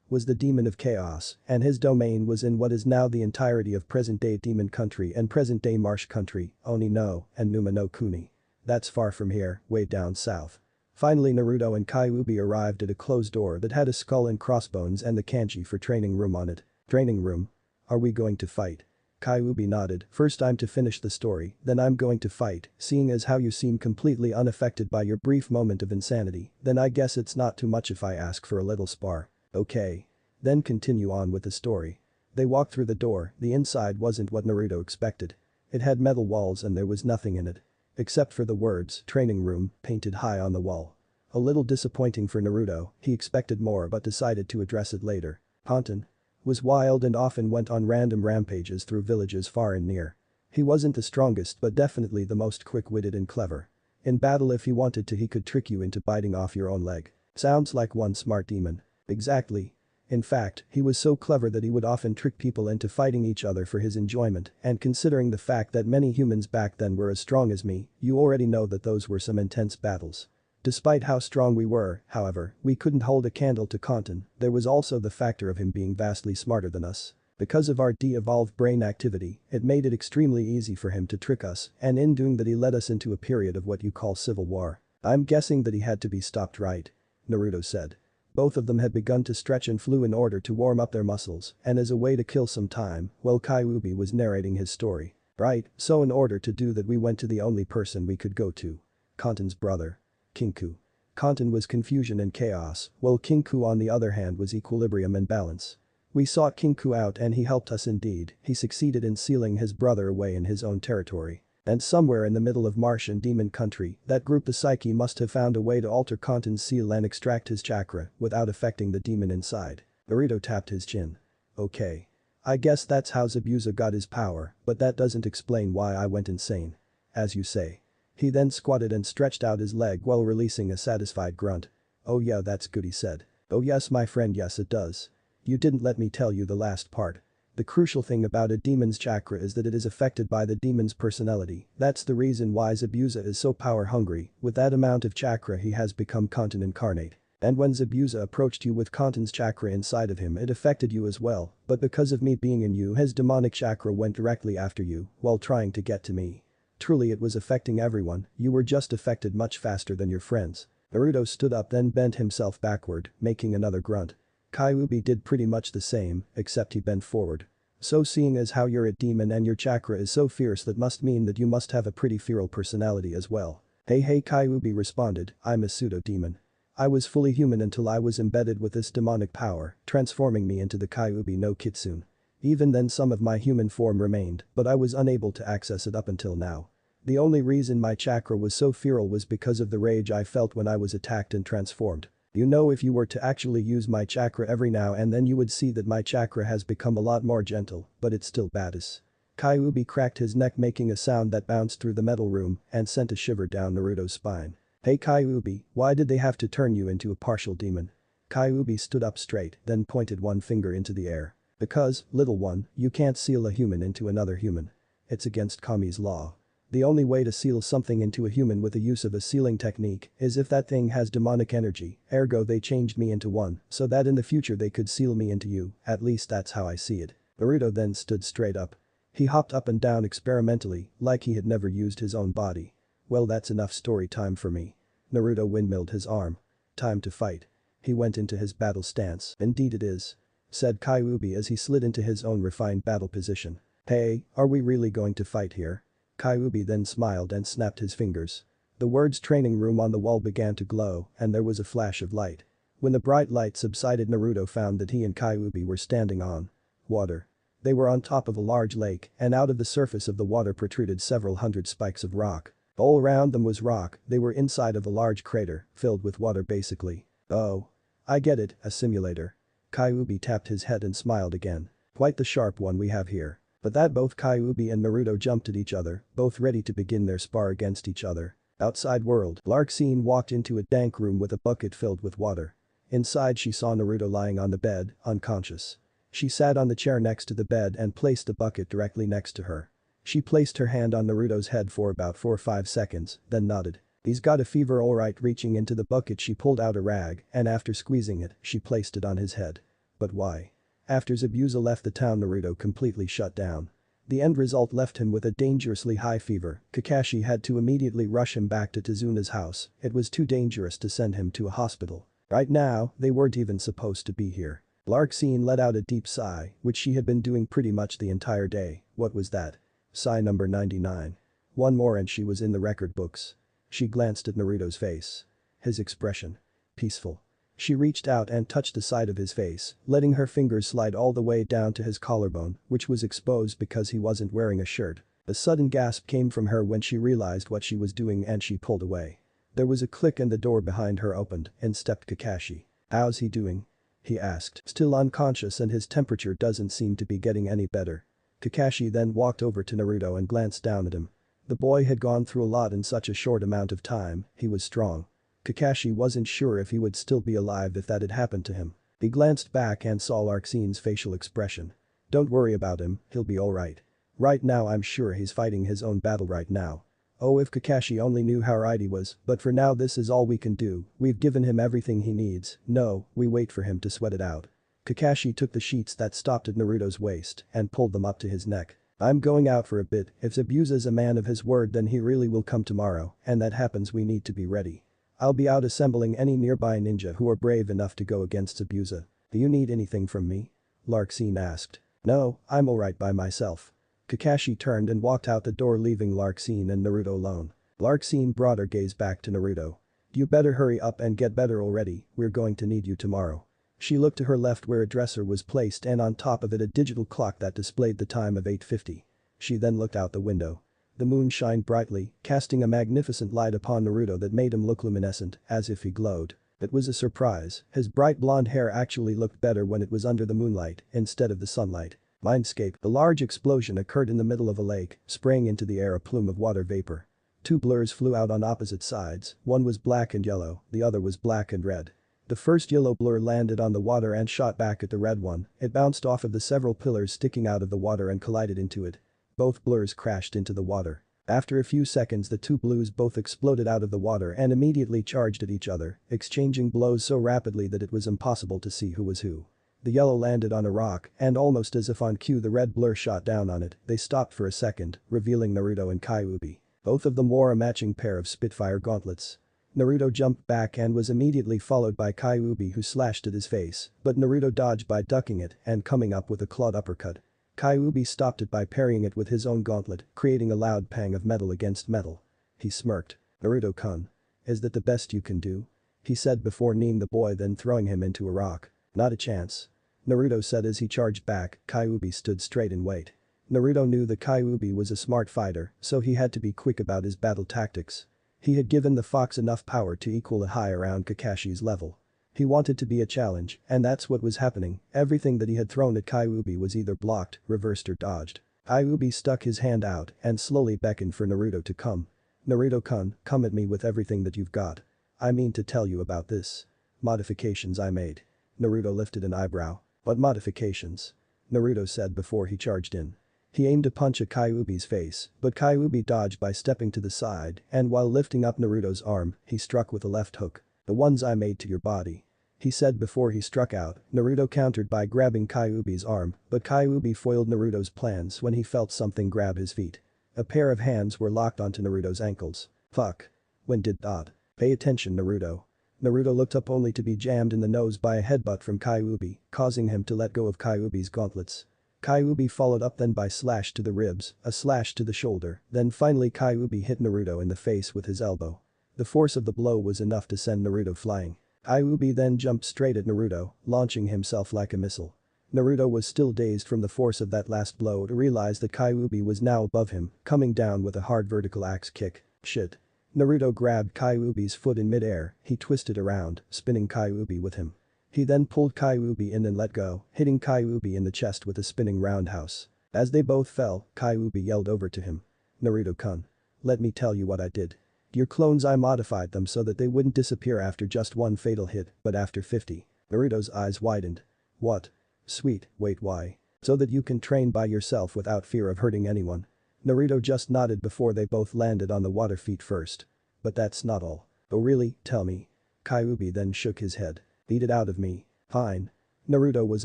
was the demon of chaos, and his domain was in what is now the entirety of present-day Demon Country and present-day Marsh Country, Oni no, and Numa no Kuni. That's far from here, way down south. Finally Naruto and Kyuubi arrived at a closed door that had a skull and crossbones and the kanji for training room on it. Training room? Are we going to fight? Kyuubi nodded. First I'm to finish the story, then I'm going to fight, seeing as how you seem completely unaffected by your brief moment of insanity, then I guess it's not too much if I ask for a little spar. Okay. Then continue on with the story. They walked through the door, the inside wasn't what Naruto expected. It had metal walls and there was nothing in it. Except for the words, training room, painted high on the wall. A little disappointing for Naruto, he expected more but decided to address it later. Kanten was wild and often went on random rampages through villages far and near. He wasn't the strongest but definitely the most quick-witted and clever. In battle if he wanted to he could trick you into biting off your own leg. Sounds like one smart demon. Exactly. In fact, he was so clever that he would often trick people into fighting each other for his enjoyment, and considering the fact that many humans back then were as strong as me, you already know that those were some intense battles. Despite how strong we were, however, we couldn't hold a candle to Kanten. There was also the factor of him being vastly smarter than us. Because of our de-evolved brain activity, it made it extremely easy for him to trick us, and in doing that he led us into a period of what you call civil war. I'm guessing that he had to be stopped, right? Naruto said. Both of them had begun to stretch and flew in order to warm up their muscles, and as a way to kill some time, while Kyuubi was narrating his story. Right, so in order to do that we went to the only person we could go to. Kanten's brother. Kinku. Kanten was confusion and chaos, while Kinku on the other hand was equilibrium and balance. We sought Kinku out and he helped us indeed, he succeeded in sealing his brother away in his own territory. And somewhere in the middle of marsh and demon country, that group the Psyche must have found a way to alter Kanten's seal and extract his chakra without affecting the demon inside. Naruto tapped his chin. Okay. I guess that's how Zabuza got his power, but that doesn't explain why I went insane. As you say. He then squatted and stretched out his leg while releasing a satisfied grunt. Oh yeah, that's good, he said. Oh yes my friend, yes it does. You didn't let me tell you the last part. The crucial thing about a demon's chakra is that it is affected by the demon's personality. That's the reason why Zabuza is so power hungry. With that amount of chakra he has become Kanten incarnate. And when Zabuza approached you with Kanten's chakra inside of him, it affected you as well, but because of me being in you, his demonic chakra went directly after you while trying to get to me. Truly it was affecting everyone, you were just affected much faster than your friends. Naruto stood up then bent himself backward, making another grunt. Kyuubi did pretty much the same, except he bent forward. So seeing as how you're a demon and your chakra is so fierce, that must mean that you must have a pretty feral personality as well. Hey Kyuubi responded, I'm a pseudo-demon. I was fully human until I was embedded with this demonic power, transforming me into the Kyuubi no Kitsune. Even then some of my human form remained, but I was unable to access it up until now. The only reason my chakra was so feral was because of the rage I felt when I was attacked and transformed. You know, if you were to actually use my chakra every now and then you would see that my chakra has become a lot more gentle, but it's still badass. Kyuubi cracked his neck making a sound that bounced through the metal room and sent a shiver down Naruto's spine. Hey Kyuubi, why did they have to turn you into a partial demon? Kyuubi stood up straight, then pointed one finger into the air. Because, little one, you can't seal a human into another human. It's against Kami's law. The only way to seal something into a human with the use of a sealing technique is if that thing has demonic energy, ergo they changed me into one, so that in the future they could seal me into you, at least that's how I see it. Naruto then stood straight up. He hopped up and down experimentally, like he had never used his own body. Well, that's enough story time for me. Naruto windmilled his arm. Time to fight. He went into his battle stance. Indeed it is. Said Kyuubi as he slid into his own refined battle position. Hey, are we really going to fight here? Kyuubi then smiled and snapped his fingers. The words training room on the wall began to glow and there was a flash of light. When the bright light subsided, Naruto found that he and Kyuubi were standing on water. They were on top of a large lake and out of the surface of the water protruded several hundred spikes of rock. All around them was rock, they were inside of a large crater, filled with water basically. Oh. I get it, a simulator. Kyuubi tapped his head and smiled again. Quite the sharp one we have here. But that both Kyuubi and Naruto jumped at each other, both ready to begin their spar against each other. Outside world, Larxene walked into a dank room with a bucket filled with water. Inside she saw Naruto lying on the bed, unconscious. She sat on the chair next to the bed and placed the bucket directly next to her. She placed her hand on Naruto's head for about 4 or 5 seconds, then nodded. He's got a fever alright. Reaching into the bucket she pulled out a rag and after squeezing it, she placed it on his head. But why? After Zabuza left the town, Naruto completely shut down. The end result left him with a dangerously high fever. Kakashi had to immediately rush him back to Tezuna's house, it was too dangerous to send him to a hospital. Right now, they weren't even supposed to be here. Larxene let out a deep sigh, which she had been doing pretty much the entire day. What was that? Sigh number 99. One more and she was in the record books. She glanced at Naruto's face. His expression. Peaceful. She reached out and touched the side of his face, letting her fingers slide all the way down to his collarbone, which was exposed because he wasn't wearing a shirt. A sudden gasp came from her when she realized what she was doing and she pulled away. There was a click and the door behind her opened and stepped Kakashi. How's he doing? He asked. Still unconscious and his temperature doesn't seem to be getting any better. Kakashi then walked over to Naruto and glanced down at him. The boy had gone through a lot in such a short amount of time, he was strong. Kakashi wasn't sure if he would still be alive if that had happened to him. He glanced back and saw Larxene's facial expression. Don't worry about him, he'll be alright. Right now I'm sure he's fighting his own battle right now. Oh, if Kakashi only knew how right he was, but for now this is all we can do, we've given him everything he needs, no, we wait for him to sweat it out. Kakashi took the sheets that stopped at Naruto's waist and pulled them up to his neck. I'm going out for a bit, if Zabuza's a man of his word then he really will come tomorrow, and that happens we need to be ready. I'll be out assembling any nearby ninja who are brave enough to go against Zabuza. Do you need anything from me? Larxene asked. No, I'm alright by myself. Kakashi turned and walked out the door leaving Larxene and Naruto alone. Larxene brought her gaze back to Naruto. You better hurry up and get better already, we're going to need you tomorrow. She looked to her left where a dresser was placed and on top of it a digital clock that displayed the time of 8:50. She then looked out the window. The moon shined brightly, casting a magnificent light upon Naruto that made him look luminescent, as if he glowed. It was a surprise, his bright blonde hair actually looked better when it was under the moonlight instead of the sunlight. Mindscape. A large explosion occurred in the middle of a lake, spraying into the air a plume of water vapor. Two blurs flew out on opposite sides, one was black and yellow, the other was black and red. The first yellow blur landed on the water and shot back at the red one, it bounced off of the several pillars sticking out of the water and collided into it. Both blurs crashed into the water. After a few seconds the two blues both exploded out of the water and immediately charged at each other, exchanging blows so rapidly that it was impossible to see who was who. The yellow landed on a rock, and almost as if on cue the red blur shot down on it, they stopped for a second, revealing Naruto and Kyuubi. Both of them wore a matching pair of Spitfire gauntlets. Naruto jumped back and was immediately followed by Kyuubi who slashed at his face, but Naruto dodged by ducking it and coming up with a clawed uppercut. Kyuubi stopped it by parrying it with his own gauntlet, creating a loud pang of metal against metal. He smirked. Naruto-kun. Is that the best you can do? He said before kneeing the boy then throwing him into a rock. Not a chance. Naruto said as he charged back, Kyuubi stood straight and wait. Naruto knew that Kyuubi was a smart fighter, so he had to be quick about his battle tactics. He had given the fox enough power to equal a high around Kakashi's level. He wanted to be a challenge, and that's what was happening, everything that he had thrown at Kyuubi was either blocked, reversed or dodged. Kyuubi stuck his hand out and slowly beckoned for Naruto to come. Naruto-kun, come at me with everything that you've got. I mean to tell you about this. Modifications I made. Naruto lifted an eyebrow. What modifications? Naruto said before he charged in. He aimed to punch at Kyuubi's face, but Kyuubi dodged by stepping to the side and while lifting up Naruto's arm, he struck with a left hook. The ones I made to your body. He said before he struck out, Naruto countered by grabbing Kyuubi's arm, but Kyuubi foiled Naruto's plans when he felt something grab his feet. A pair of hands were locked onto Naruto's ankles. Fuck. When did that? Pay attention Naruto. Naruto looked up only to be jammed in the nose by a headbutt from Kyuubi, causing him to let go of Kyuubi's gauntlets. Kyuubi followed up then by slash to the ribs, a slash to the shoulder, then finally Kyuubi hit Naruto in the face with his elbow. The force of the blow was enough to send Naruto flying. Kyuubi then jumped straight at Naruto, launching himself like a missile. Naruto was still dazed from the force of that last blow to realize that Kyuubi was now above him, coming down with a hard vertical axe kick. Shit. Naruto grabbed Kyuubi's foot in midair, he twisted around, spinning Kyuubi with him. He then pulled Kyuubi in and let go, hitting Kyuubi in the chest with a spinning roundhouse. As they both fell, Kyuubi yelled over to him. Naruto-kun. Let me tell you what I did. Your clones I modified them so that they wouldn't disappear after just one fatal hit, but after 50. Naruto's eyes widened. What? Sweet, wait why? So that you can train by yourself without fear of hurting anyone. Naruto just nodded before they both landed on the water feet first. But that's not all. Oh really, tell me. Kyuubi then shook his head. Beat it out of me. Fine. Naruto was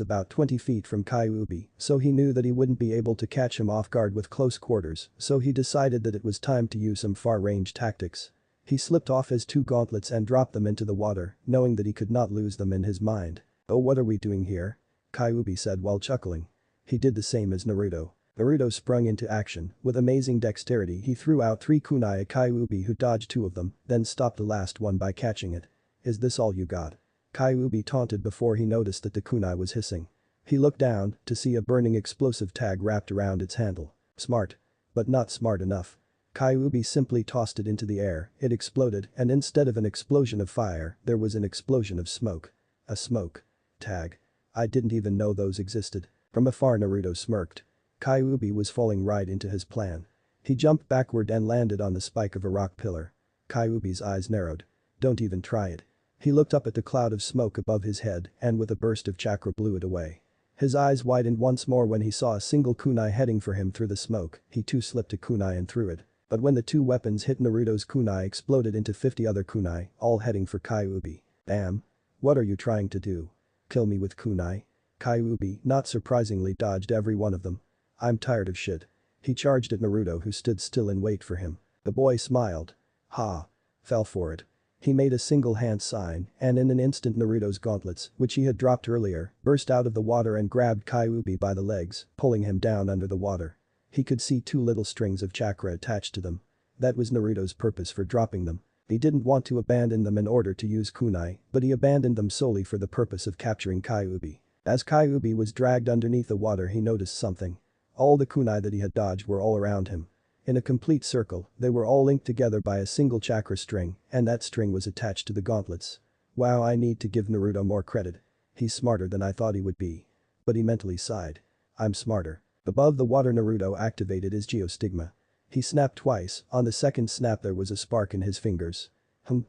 about 20 feet from Kyuubi, so he knew that he wouldn't be able to catch him off guard with close quarters, so he decided that it was time to use some far-range tactics. He slipped off his two gauntlets and dropped them into the water, knowing that he could not lose them in his mind. Oh what are we doing here? Kyuubi said while chuckling. He did the same as Naruto. Naruto sprung into action, with amazing dexterity he threw out 3 kunai at Kyuubi who dodged 2 of them, then stopped the last one by catching it. Is this all you got? Kyuubi taunted before he noticed that the kunai was hissing. He looked down to see a burning explosive tag wrapped around its handle. Smart. But not smart enough. Kyuubi simply tossed it into the air, it exploded and instead of an explosion of fire, there was an explosion of smoke. A smoke tag. I didn't even know those existed. From afar Naruto smirked. Kyuubi was falling right into his plan. He jumped backward and landed on the spike of a rock pillar. Kyuubi's eyes narrowed. Don't even try it. He looked up at the cloud of smoke above his head and with a burst of chakra blew it away. His eyes widened once more when he saw a single kunai heading for him through the smoke, he too slipped a kunai and threw it. But when the 2 weapons hit Naruto's kunai exploded into 50 other kunai, all heading for Kyuubi. Damn. What are you trying to do? Kill me with kunai? Kyuubi, not surprisingly, dodged every one of them. I'm tired of shit. He charged at Naruto who stood still in wait for him. The boy smiled. Ha. Fell for it. He made a single hand sign and in an instant Naruto's gauntlets, which he had dropped earlier, burst out of the water and grabbed Kyuubi by the legs, pulling him down under the water. He could see 2 little strings of chakra attached to them. That was Naruto's purpose for dropping them. He didn't want to abandon them in order to use kunai, but he abandoned them solely for the purpose of capturing Kyuubi. As Kyuubi was dragged underneath the water he noticed something. All the kunai that he had dodged were all around him. In a complete circle, they were all linked together by a single chakra string, and that string was attached to the gauntlets. Wow, I need to give Naruto more credit. He's smarter than I thought he would be. But he mentally sighed. I'm smarter. Above the water Naruto activated his geostigma. He snapped twice, on the second snap there was a spark in his fingers.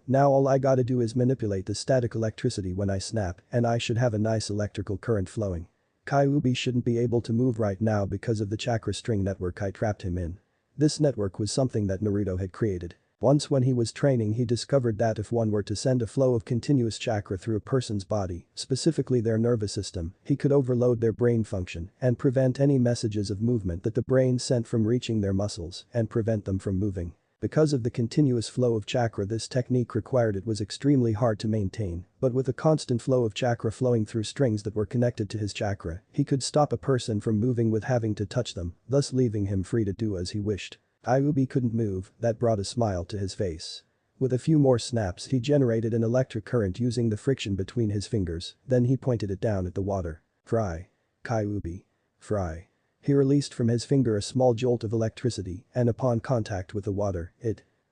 Now all I gotta do is manipulate the static electricity when I snap and I should have a nice electrical current flowing. Kyuubi shouldn't be able to move right now because of the chakra string network I trapped him in. This network was something that Naruto had created. Once when he was training he discovered that if one were to send a flow of continuous chakra through a person's body, specifically their nervous system, he could overload their brain function and prevent any messages of movement that the brain sent from reaching their muscles and prevent them from moving. Because of the continuous flow of chakra this technique required it was extremely hard to maintain, but with a constant flow of chakra flowing through strings that were connected to his chakra, he could stop a person from moving with having to touch them, thus leaving him free to do as he wished. Kyuubi couldn't move, that brought a smile to his face. With a few more snaps he generated an electric current using the friction between his fingers, then he pointed it down at the water. Fry. Kyuubi. Fry. He released from his finger a small jolt of electricity and upon contact with the water,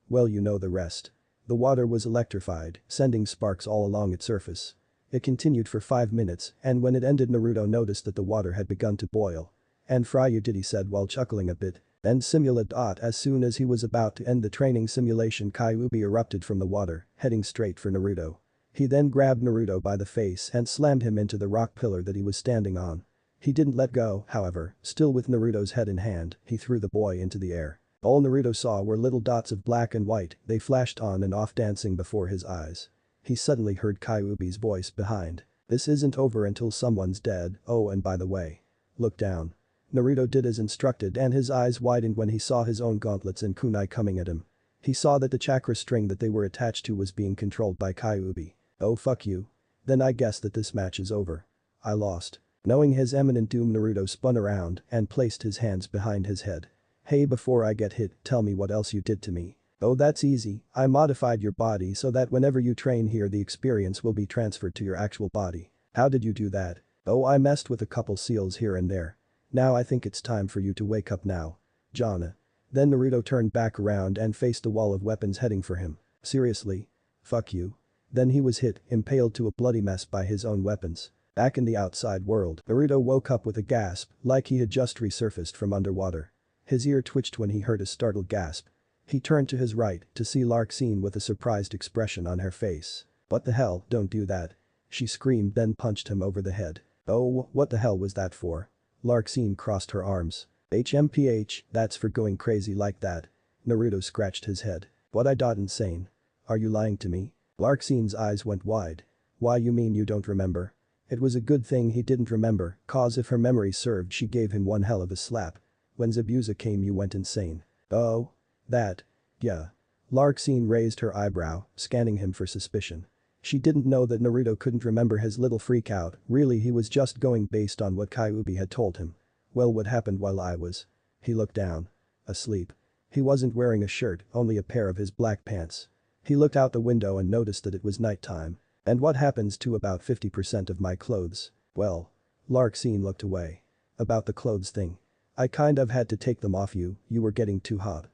well you know the rest. The water was electrified, sending sparks all along its surface. It continued for 5 minutes and when it ended Naruto noticed that the water had begun to boil. And fry you did he said while chuckling a bit. Then simulate. As soon as he was about to end the training simulation Kyuubi erupted from the water, heading straight for Naruto. He then grabbed Naruto by the face and slammed him into the rock pillar that he was standing on. He didn't let go, however, still with Naruto's head in hand, he threw the boy into the air. All Naruto saw were little dots of black and white, they flashed on and off dancing before his eyes. He suddenly heard Kyuubi's voice behind. This isn't over until someone's dead, oh and by the way. Look down. Naruto did as instructed and his eyes widened when he saw his own gauntlets and kunai coming at him. He saw that the chakra string that they were attached to was being controlled by Kyuubi. Oh fuck you. Then I guess that this match is over. I lost. Knowing his imminent doom Naruto spun around and placed his hands behind his head. Hey before I get hit, tell me what else you did to me. Oh that's easy, I modified your body so that whenever you train here the experience will be transferred to your actual body. How did you do that? Oh I messed with a couple seals here and there. Now I think it's time for you to wake up now. Jana. Then Naruto turned back around and faced a wall of weapons heading for him. Seriously? Fuck you. Then he was hit, impaled to a bloody mess by his own weapons. Back in the outside world, Naruto woke up with a gasp, like he had just resurfaced from underwater. His ear twitched when he heard a startled gasp. He turned to his right to see Larxene with a surprised expression on her face. What the hell, don't do that. She screamed then punched him over the head. Oh, what the hell was that for? Larxene crossed her arms. HMPH, that's for going crazy like that. Naruto scratched his head. What I dot insane. Are you lying to me? Larxene's eyes went wide. Why you mean you don't remember? It was a good thing he didn't remember, cause if her memory served she gave him one hell of a slap. When Zabuza came you went insane. Oh? That? Yeah. Larxene raised her eyebrow, scanning him for suspicion. She didn't know that Naruto couldn't remember his little freakout, really he was just going based on what Kyuubi had told him. Well what happened while I was? He looked down. Asleep. He wasn't wearing a shirt, only a pair of his black pants. He looked out the window and noticed that it was nighttime. And what happens to about 50% of my clothes? Well. Larxene looked away. About the clothes thing. I kind of had to take them off you, you were getting too hot.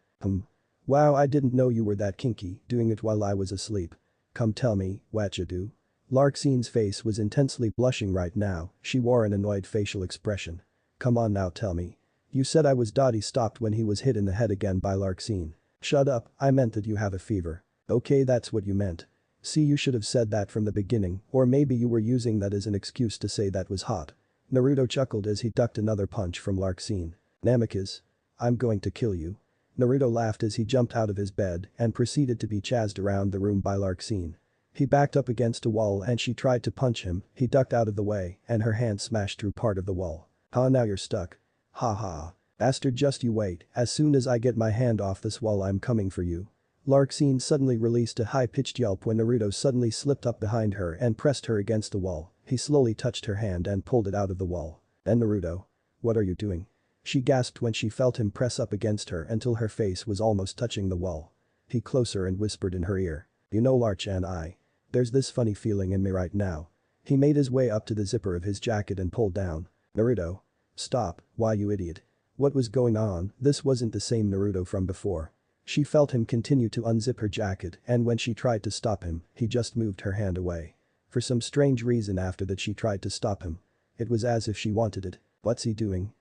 Wow I didn't know you were that kinky, doing it while I was asleep. Come tell me, what you do? Larxene's face was intensely blushing right now, she wore an annoyed facial expression. Come on now tell me. You said I was Dottie stopped when he was hit in the head again by Larxene. Shut up, I meant that you have a fever. Okay that's what you meant. See you should have said that from the beginning, or maybe you were using that as an excuse to say that was hot. Naruto chuckled as he ducked another punch from Larxene. Namikaze. I'm going to kill you. Naruto laughed as he jumped out of his bed and proceeded to be chased around the room by Larxene. He backed up against a wall and she tried to punch him, he ducked out of the way and her hand smashed through part of the wall. Now you're stuck. Ha ha. Bastard just you wait, as soon as I get my hand off this wall I'm coming for you. Larxene suddenly released a high-pitched yelp when Naruto suddenly slipped up behind her and pressed her against the wall. He slowly touched her hand and pulled it out of the wall. Then Naruto. What are you doing? She gasped when she felt him press up against her until her face was almost touching the wall. He closer and whispered in her ear. You know Larch-chan, there's this funny feeling in me right now. He made his way up to the zipper of his jacket and pulled down. Naruto. Stop, why you idiot. What was going on? This wasn't the same Naruto from before. She felt him continue to unzip her jacket and when she tried to stop him, he just moved her hand away. For some strange reason after that she tried to stop him. It was as if she wanted it. What's he doing?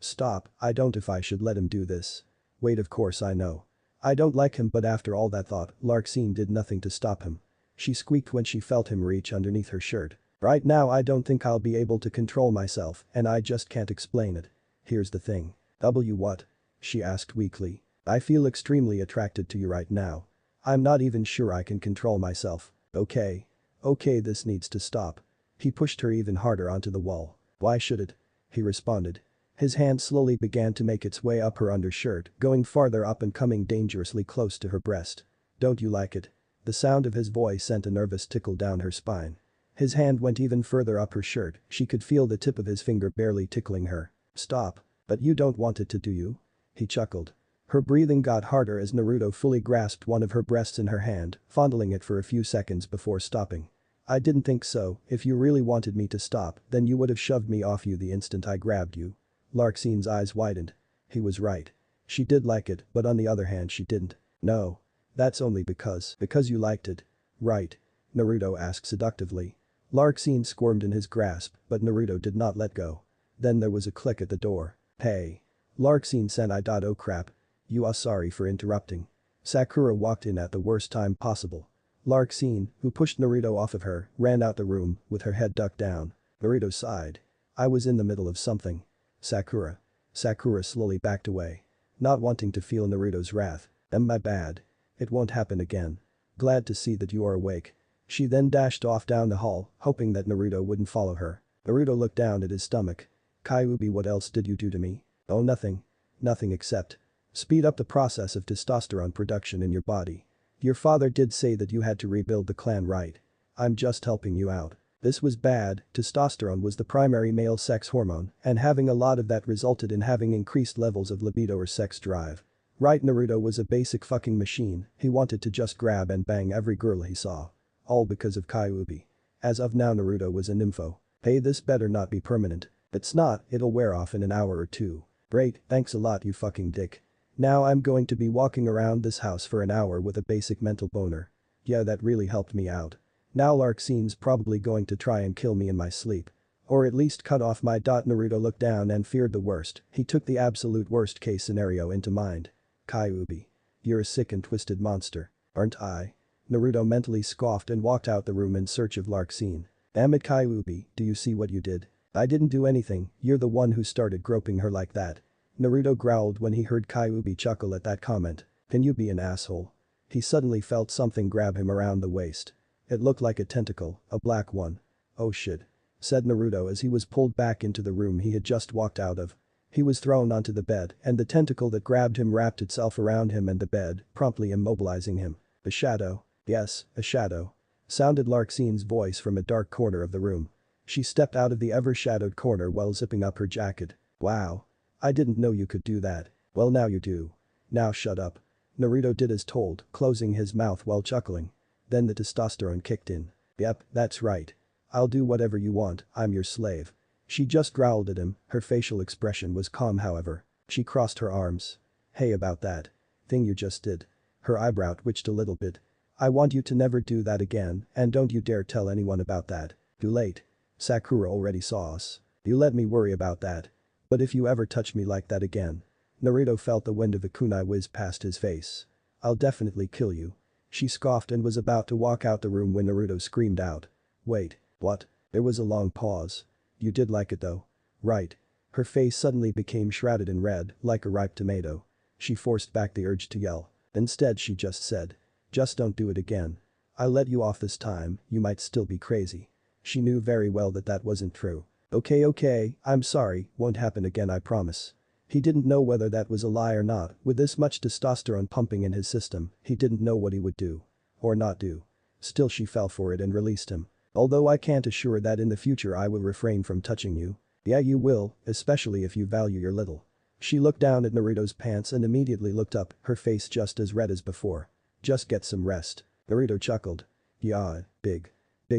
Stop, I don't if I should let him do this. Wait, of course I know. I don't like him, but after all that thought, Larxene did nothing to stop him. She squeaked when she felt him reach underneath her shirt. Right now I don't think I'll be able to control myself and I just can't explain it. Here's the thing. What? She asked weakly. I feel extremely attracted to you right now. I'm not even sure I can control myself. Okay, this needs to stop. He pushed her even harder onto the wall. Why should it? He responded. His hand slowly began to make its way up her undershirt, going farther up and coming dangerously close to her breast. Don't you like it? The sound of his voice sent a nervous tickle down her spine. His hand went even further up her shirt, she could feel the tip of his finger barely tickling her. Stop. But you don't want it to, do you? He chuckled. Her breathing got harder as Naruto fully grasped one of her breasts in her hand, fondling it for a few seconds before stopping. I didn't think so, if you really wanted me to stop, then you would have shoved me off you the instant I grabbed you. Larxene's eyes widened. He was right. She did like it, but on the other hand she didn't. No. That's only because you liked it. Right? Naruto asked seductively. Larxene squirmed in his grasp, but Naruto did not let go. Then there was a click at the door. Hey. Larxene said oh crap. You are sorry for interrupting. Sakura walked in at the worst time possible. Larxene, who pushed Naruto off of her, ran out the room with her head ducked down. Naruto sighed. I was in the middle of something. Sakura. Sakura slowly backed away. Not wanting to feel Naruto's wrath. My bad. It won't happen again. Glad to see that you are awake. She then dashed off down the hall, hoping that Naruto wouldn't follow her. Naruto looked down at his stomach. Kyuubi, what else did you do to me? Oh, nothing. Nothing except speed up the process of testosterone production in your body. Your father did say that you had to rebuild the clan, right? I'm just helping you out. This was bad. Testosterone was the primary male sex hormone, and having a lot of that resulted in having increased levels of libido or sex drive. Right, Naruto was a basic fucking machine, he wanted to just grab and bang every girl he saw. All because of Kyuubi. As of now Naruto was a nympho. Hey, this better not be permanent. It's not, it'll wear off in an hour or two. Great, thanks a lot you fucking dick. Now I'm going to be walking around this house for an hour with a basic mental boner. Yeah, that really helped me out. Now Larxene's probably going to try and kill me in my sleep. Or at least cut off my Naruto looked down and feared the worst, he took the absolute worst case scenario into mind. Kyuubi. You're a sick and twisted monster, aren't I? Naruto mentally scoffed and walked out the room in search of Larxene. Damn it Kyuubi, do you see what you did? I didn't do anything, you're the one who started groping her like that. Naruto growled when he heard Kyuubi chuckle at that comment. Can you be an asshole? He suddenly felt something grab him around the waist. It looked like a tentacle, a black one. Oh shit. Said Naruto as he was pulled back into the room he had just walked out of. He was thrown onto the bed and the tentacle that grabbed him wrapped itself around him and the bed, promptly immobilizing him. A shadow. Yes, a shadow. Sounded Larxene's voice from a dark corner of the room. She stepped out of the ever-shadowed corner while zipping up her jacket. Wow. I didn't know you could do that. Well now you do. Now shut up. Naruto did as told, closing his mouth while chuckling. Then the testosterone kicked in. Yep, that's right. I'll do whatever you want, I'm your slave. She just growled at him, her facial expression was calm however. She crossed her arms. Hey, about that thing you just did. Her eyebrow twitched a little bit. I want you to never do that again and don't you dare tell anyone about that. Too late. Sakura already saw us. You let me worry about that. But if you ever touch me like that again. Naruto felt the wind of a kunai whiz past his face. I'll definitely kill you. She scoffed and was about to walk out the room when Naruto screamed out. Wait, what? There was a long pause. You did like it though. Right. Her face suddenly became shrouded in red, like a ripe tomato. She forced back the urge to yell. Instead she just said. Just don't do it again. I'll let you off this time, you might still be crazy. She knew very well that that wasn't true. Okay, I'm sorry, won't happen again I promise. He didn't know whether that was a lie or not, with this much testosterone pumping in his system, he didn't know what he would do. Or not do. Still she fell for it and released him. Although I can't assure that in the future I will refrain from touching you. Yeah you will, especially if you value your little She looked down at Naruto's pants and immediately looked up, her face just as red as before. Just get some rest. Naruto chuckled. Yeah, big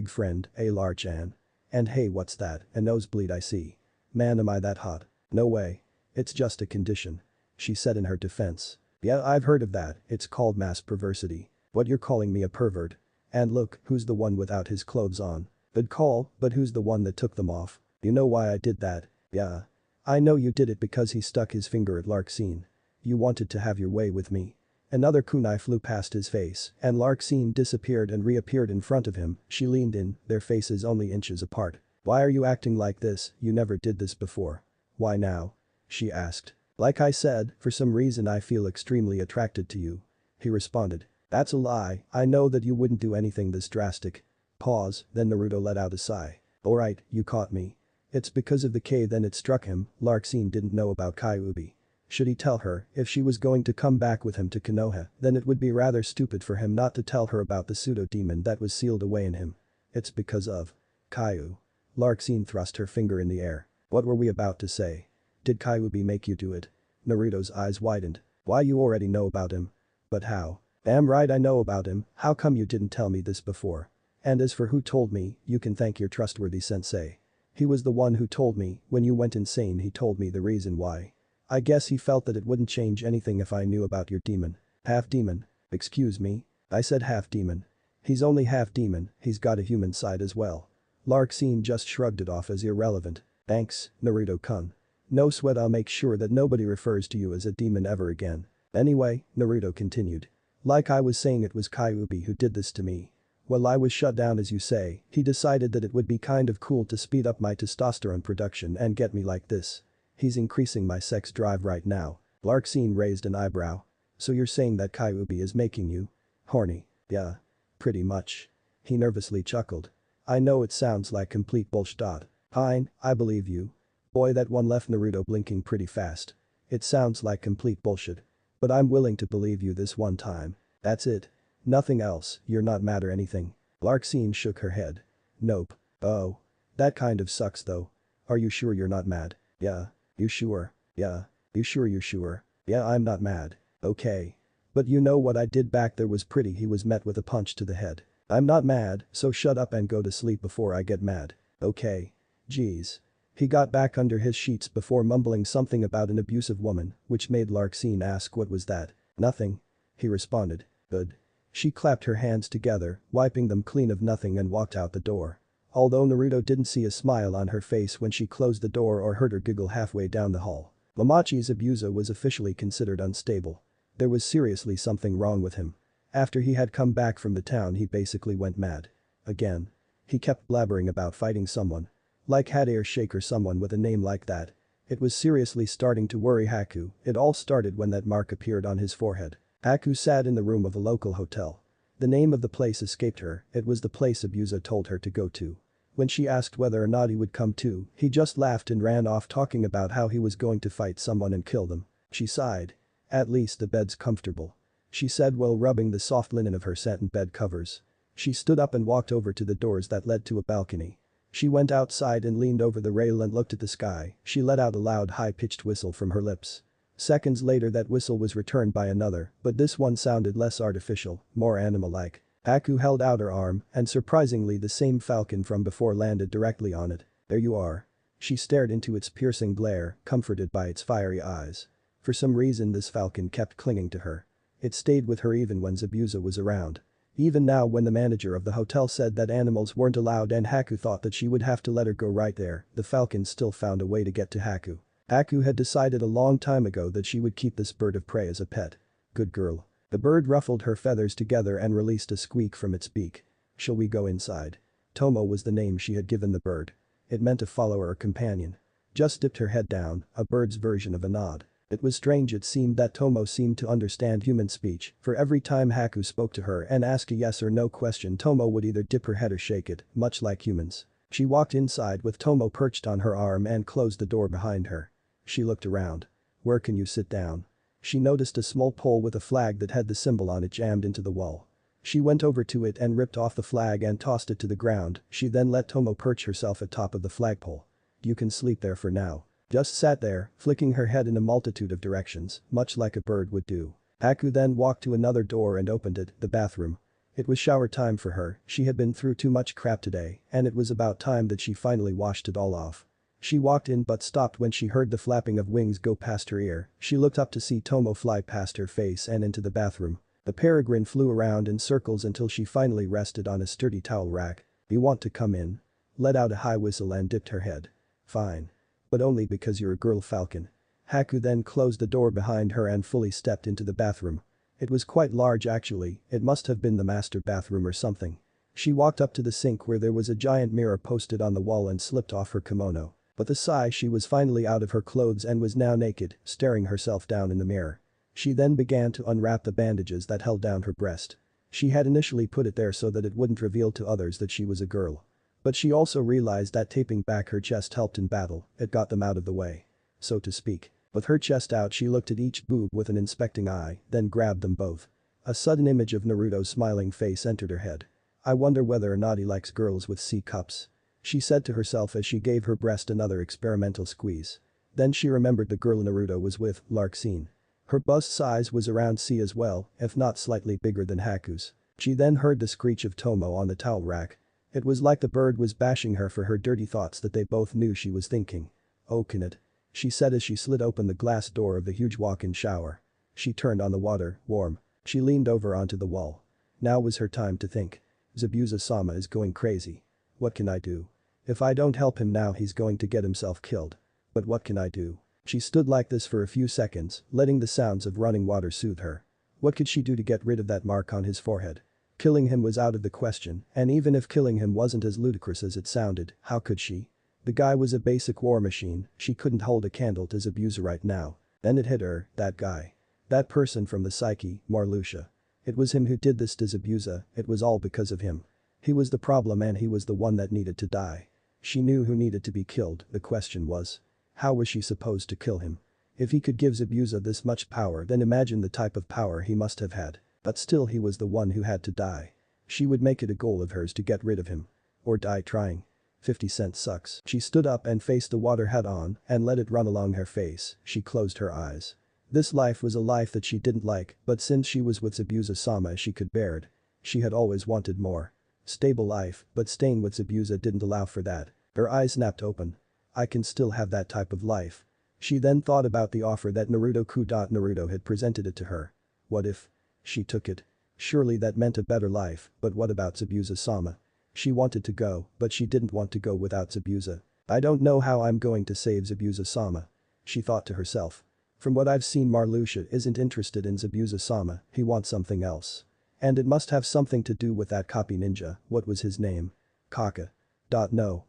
friend, Larchan. And hey, what's that, a nosebleed I see. Man, am I that hot? No way. It's just a condition. She said in her defense. Yeah, I've heard of that, it's called mass perversity. What, you're calling me a pervert? And look, who's the one without his clothes on? Good call, but who's the one that took them off? You know why I did that? Yeah. I know you did it because he stuck his finger at Larksine. You wanted to have your way with me. Another kunai flew past his face, and Larksine disappeared and reappeared in front of him. She leaned in, their faces only inches apart. Why are you acting like this? You never did this before. Why now? She asked. Like I said, for some reason I feel extremely attracted to you. He responded. That's a lie, I know that you wouldn't do anything this drastic. Pause, then Naruto let out a sigh. Alright, you caught me. It's because of the K. Then it struck him, Larksine didn't know about Kyuubi. Should he tell her, if she was going to come back with him to Konoha, then it would be rather stupid for him not to tell her about the pseudo-demon that was sealed away in him. It's because of Kaiu. Larksine thrust her finger in the air. What were we about to say? Did Kyuubi make you do it? Naruto's eyes widened. Why, you already know about him. But how? Damn right I know about him, how come you didn't tell me this before? And as for who told me, you can thank your trustworthy sensei. He was the one who told me, when you went insane he told me the reason why. I guess he felt that it wouldn't change anything if I knew about your demon. Half demon. Excuse me? I said half demon. He's only half demon, he's got a human side as well. Larksine just shrugged it off as irrelevant. Thanks, Naruto-kun. No sweat, I'll make sure that nobody refers to you as a demon ever again. Anyway, Naruto continued. Like I was saying, it was Kyuubi who did this to me. Well, I was shut down as you say, he decided that it would be kind of cool to speed up my testosterone production and get me like this. He's increasing my sex drive right now. Larksine raised an eyebrow. So you're saying that Kyuubi is making you horny? Yeah. Pretty much. He nervously chuckled. I know it sounds like complete bullshit. Fine, I believe you. Boy, that one left Naruto blinking pretty fast. It sounds like complete bullshit. But I'm willing to believe you this one time. That's it. Nothing else, you're not mad or anything. Larksine shook her head. Nope. Oh. That kind of sucks though. Are you sure you're not mad? Yeah. You sure? Yeah. You sure? Yeah, I'm not mad. Okay. But you know what I did back there was pretty. He was met with a punch to the head. I'm not mad, so shut up and go to sleep before I get mad. Okay. Geez. He got back under his sheets before mumbling something about an abusive woman, which made Larksine ask what was that. Nothing. He responded. Good. She clapped her hands together, wiping them clean of nothing, and walked out the door. Although Naruto didn't see a smile on her face when she closed the door or heard her giggle halfway down the hall. Momochi's abuser was officially considered unstable. There was seriously something wrong with him. After he had come back from the town, he basically went mad. Again. He kept blabbering about fighting someone. Like Hadair Sheikh or someone with a name like that. It was seriously starting to worry Haku. It all started when that mark appeared on his forehead. Haku sat in the room of a local hotel. The name of the place escaped her, it was the place Abusa told her to go to. When she asked whether or not he would come too, he just laughed and ran off talking about how he was going to fight someone and kill them. She sighed. At least the bed's comfortable. She said while rubbing the soft linen of her satin bed covers. She stood up and walked over to the doors that led to a balcony. She went outside and leaned over the rail and looked at the sky. She let out a loud high-pitched whistle from her lips. Seconds later that whistle was returned by another, but this one sounded less artificial, more animal-like. Haku held out her arm, and surprisingly the same falcon from before landed directly on it. There you are. She stared into its piercing glare, comforted by its fiery eyes. For some reason this falcon kept clinging to her. It stayed with her even when Zabuza was around. Even now when the manager of the hotel said that animals weren't allowed and Haku thought that she would have to let her go right there, the falcon still found a way to get to Haku. Haku had decided a long time ago that she would keep this bird of prey as a pet. Good girl. The bird ruffled her feathers together and released a squeak from its beak. Shall we go inside? Tomo was the name she had given the bird. It meant a follower or companion. Just dipped her head down, a bird's version of a nod. It was strange, it seemed that Tomo seemed to understand human speech, for every time Haku spoke to her and asked a yes or no question, Tomo would either dip her head or shake it, much like humans. She walked inside with Tomo perched on her arm and closed the door behind her. She looked around. Where can you sit down? She noticed a small pole with a flag that had the symbol on it jammed into the wall. She went over to it and ripped off the flag and tossed it to the ground. She then let Tomo perch herself atop of the flagpole. You can sleep there for now. Just sat there, flicking her head in a multitude of directions, much like a bird would do. Haku then walked to another door and opened it, the bathroom. It was shower time for her, she had been through too much crap today, and it was about time that she finally washed it all off. She walked in but stopped when she heard the flapping of wings go past her ear. She looked up to see Tomo fly past her face and into the bathroom. The peregrine flew around in circles until she finally rested on a sturdy towel rack. "You want to come in?" Let out a high whistle and dipped her head. "Fine. But only because you're a girl falcon." Haku then closed the door behind her and fully stepped into the bathroom. It was quite large actually, it must have been the master bathroom or something. She walked up to the sink where there was a giant mirror posted on the wall and slipped off her kimono. With a sigh she was finally out of her clothes and was now naked, staring herself down in the mirror. She then began to unwrap the bandages that held down her breast. She had initially put it there so that it wouldn't reveal to others that she was a girl. But she also realized that taping back her chest helped in battle, it got them out of the way. So to speak. With her chest out she looked at each boob with an inspecting eye, then grabbed them both. A sudden image of Naruto's smiling face entered her head. "I wonder whether or not he likes girls with C cups," she said to herself as she gave her breast another experimental squeeze. Then she remembered the girl Naruto was with, Larxene. Her bust size was around C as well, if not slightly bigger than Haku's. She then heard the screech of Tomo on the towel rack. It was like the bird was bashing her for her dirty thoughts that they both knew she was thinking. "Oh can it?" she said as she slid open the glass door of the huge walk-in shower. She turned on the water, warm. She leaned over onto the wall. Now was her time to think. Zabuza-sama is going crazy. What can I do? If I don't help him now he's going to get himself killed. But what can I do? She stood like this for a few seconds, letting the sounds of running water soothe her. What could she do to get rid of that mark on his forehead? Killing him was out of the question, and even if killing him wasn't as ludicrous as it sounded, how could she? The guy was a basic war machine, she couldn't hold a candle to Zabuza right now. Then it hit her, that guy. That person from the psyche, Marluxia. It was him who did this to Zabuza, it was all because of him. He was the problem and he was the one that needed to die. She knew who needed to be killed, the question was. How was she supposed to kill him? If he could give Zabuza this much power then imagine the type of power he must have had. But still he was the one who had to die. She would make it a goal of hers to get rid of him. Or die trying. 50 cents sucks. She stood up and faced the water head on and let it run along her face, she closed her eyes. This life was a life that she didn't like, but since she was with Zabuza-sama she could bear it. She had always wanted more. Stable life, but staying with Zabuza didn't allow for that. Her eyes snapped open. I can still have that type of life. She then thought about the offer that Naruto had presented it to her. What if? She took it. Surely that meant a better life, but what about Zabuza-sama? She wanted to go, but she didn't want to go without Zabuza. I don't know how I'm going to save Zabuza-sama. She thought to herself. From what I've seen Marluxia isn't interested in Zabuza-sama, he wants something else. And it must have something to do with that copy ninja, what was his name? Kaka. No.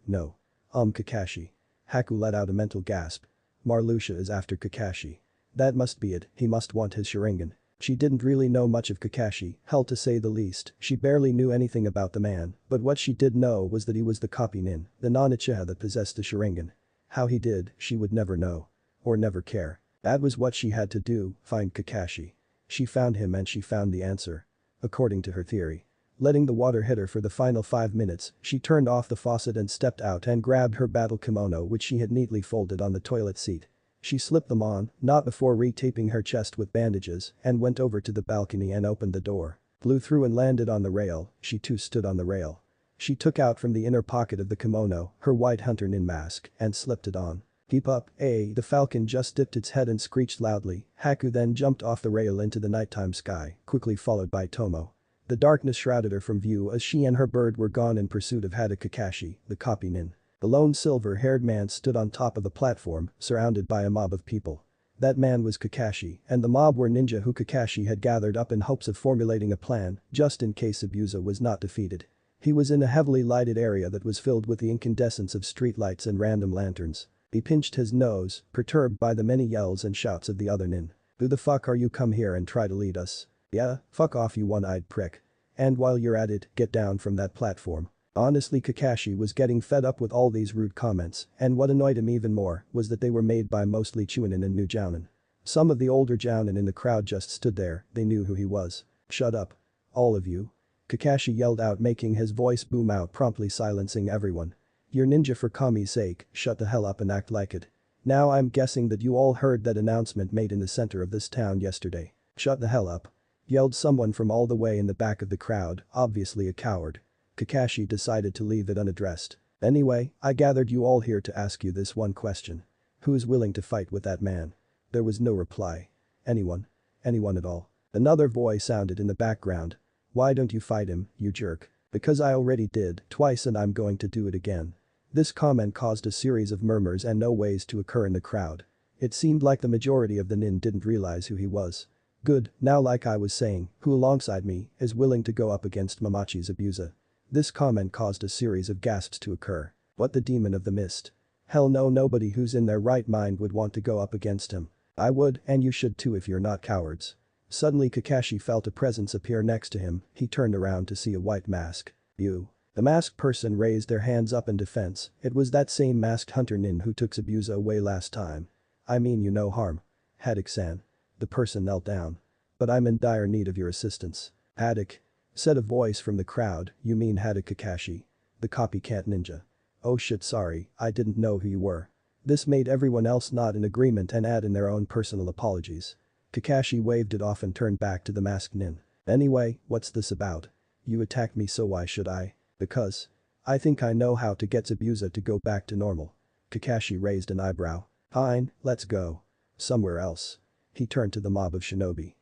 Kakashi. Haku let out a mental gasp. Marluxia is after Kakashi. That must be it, he must want his Sharingan. She didn't really know much of Kakashi, hell to say the least, she barely knew anything about the man, but what she did know was that he was the copy nin, the non-Uchiha that possessed the Sharingan. How he did, she would never know. Or never care. That was what she had to do, find Kakashi. She found him and she found the answer. According to her theory. Letting the water hit her for the final 5 minutes, she turned off the faucet and stepped out and grabbed her battle kimono which she had neatly folded on the toilet seat. She slipped them on, not before retaping her chest with bandages, and went over to the balcony and opened the door. Blew through and landed on the rail, she too stood on the rail. She took out from the inner pocket of the kimono her white hunter nin mask and slipped it on. Keep up, the falcon just dipped its head and screeched loudly. Haku then jumped off the rail into the nighttime sky, quickly followed by Tomo. The darkness shrouded her from view as she and her bird were gone in pursuit of Kakashi, the copy nin. The lone silver-haired man stood on top of the platform, surrounded by a mob of people. That man was Kakashi, and the mob were ninja who Kakashi had gathered up in hopes of formulating a plan, just in case Zabuza was not defeated. He was in a heavily lighted area that was filled with the incandescence of streetlights and random lanterns. He pinched his nose, perturbed by the many yells and shouts of the other nin. Who the fuck are you come here and try to lead us? Yeah, fuck off you one-eyed prick. And while you're at it, get down from that platform. Honestly Kakashi was getting fed up with all these rude comments, and what annoyed him even more was that they were made by mostly Chunin and new Jounin. Some of the older Jounin in the crowd just stood there, they knew who he was. Shut up. All of you. Kakashi yelled out making his voice boom out promptly silencing everyone. You're ninja for Kami's sake, shut the hell up and act like it. Now I'm guessing that you all heard that announcement made in the center of this town yesterday. Shut the hell up. Yelled someone from all the way in the back of the crowd, obviously a coward. Kakashi decided to leave it unaddressed. Anyway, I gathered you all here to ask you this one question. Who's willing to fight with that man? There was no reply. Anyone? Anyone at all? Another voice sounded in the background. Why don't you fight him, you jerk? Because I already did, twice, and I'm going to do it again. This comment caused a series of murmurs and no ways to occur in the crowd. It seemed like the majority of the nin didn't realize who he was. Good, now like I was saying, who alongside me is willing to go up against Momochi's abuser? This comment caused a series of gasps to occur. What the demon of the mist? Hell no, nobody who's in their right mind would want to go up against him. I would, and you should too if you're not cowards. Suddenly Kakashi felt a presence appear next to him. He turned around to see a white mask. You. The masked person raised their hands up in defense. It was that same masked hunter nin who took Zabuza away last time. I mean you no harm. Haddock-san. The person knelt down. But I'm in dire need of your assistance. Haddock. Said a voice from the crowd. You mean Haddock Kakashi? The copycat ninja. Oh shit, sorry, I didn't know who you were. This made everyone else nod in agreement and add in their own personal apologies. Kakashi waved it off and turned back to the masked nin. Anyway, what's this about? You attacked me, so why should I? Because. I think I know how to get Zabuza to go back to normal. Kakashi raised an eyebrow. Fine, let's go. Somewhere else. He turned to the mob of shinobi.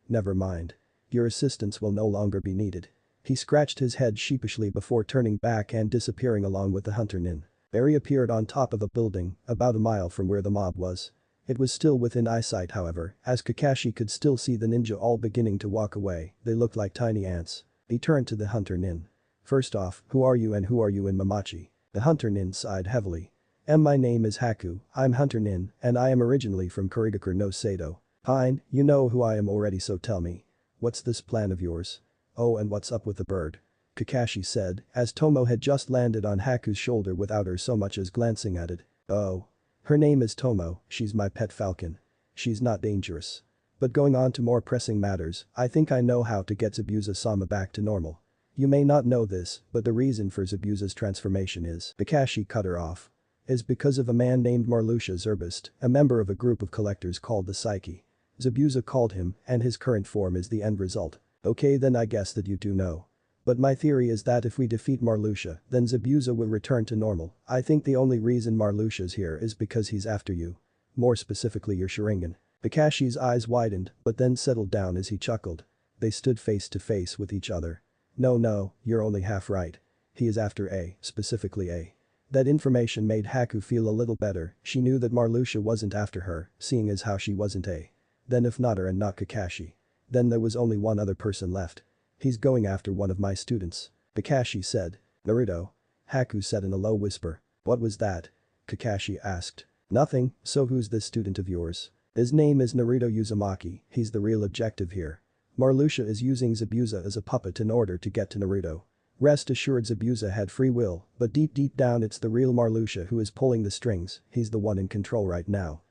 Never mind. Your assistance will no longer be needed. He scratched his head sheepishly before turning back and disappearing along with the hunter nin. Barry appeared on top of a building, about a mile from where the mob was. It was still within eyesight, however, as Kakashi could still see the ninja all beginning to walk away. They looked like tiny ants. He turned to the hunter nin. First off, who are you and who are you in Momochi? The hunter nin sighed heavily. My name is Haku, I'm hunter nin, and I am originally from Kurigakure no Sato. Fine, you know who I am already, so tell me. What's this plan of yours? Oh, and what's up with the bird? Kakashi said, as Tomo had just landed on Haku's shoulder without her so much as glancing at it. Oh. Her name is Tomo, she's my pet falcon. She's not dangerous. But going on to more pressing matters, I think I know how to get Zabuza-sama back to normal. You may not know this, but the reason for Zabuza's transformation is, Kakashi cut her off, is because of a man named Marluxia Zerbest, a member of a group of collectors called the Psyche. Zabuza called him, and his current form is the end result. Okay, then I guess that you do know. But my theory is that if we defeat Marluxia, then Zabuza will return to normal. I think the only reason Marluxia's here is because he's after you. More specifically your Sharingan. Kakashi's eyes widened, but then settled down as he chuckled. They stood face to face with each other. No, you're only half right. He is after A, specifically A. That information made Haku feel a little better. She knew that Marluxia wasn't after her, seeing as how she wasn't A. Then if not her and not Kakashi. Then there was only one other person left. He's going after one of my students. Kakashi said. Naruto. Haku said in a low whisper. What was that? Kakashi asked. Nothing, so who's this student of yours? His name is Naruto Uzumaki, he's the real objective here. Marluxia is using Zabuza as a puppet in order to get to Naruto. Rest assured Zabuza had free will, but deep down it's the real Marluxia who is pulling the strings, he's the one in control right now.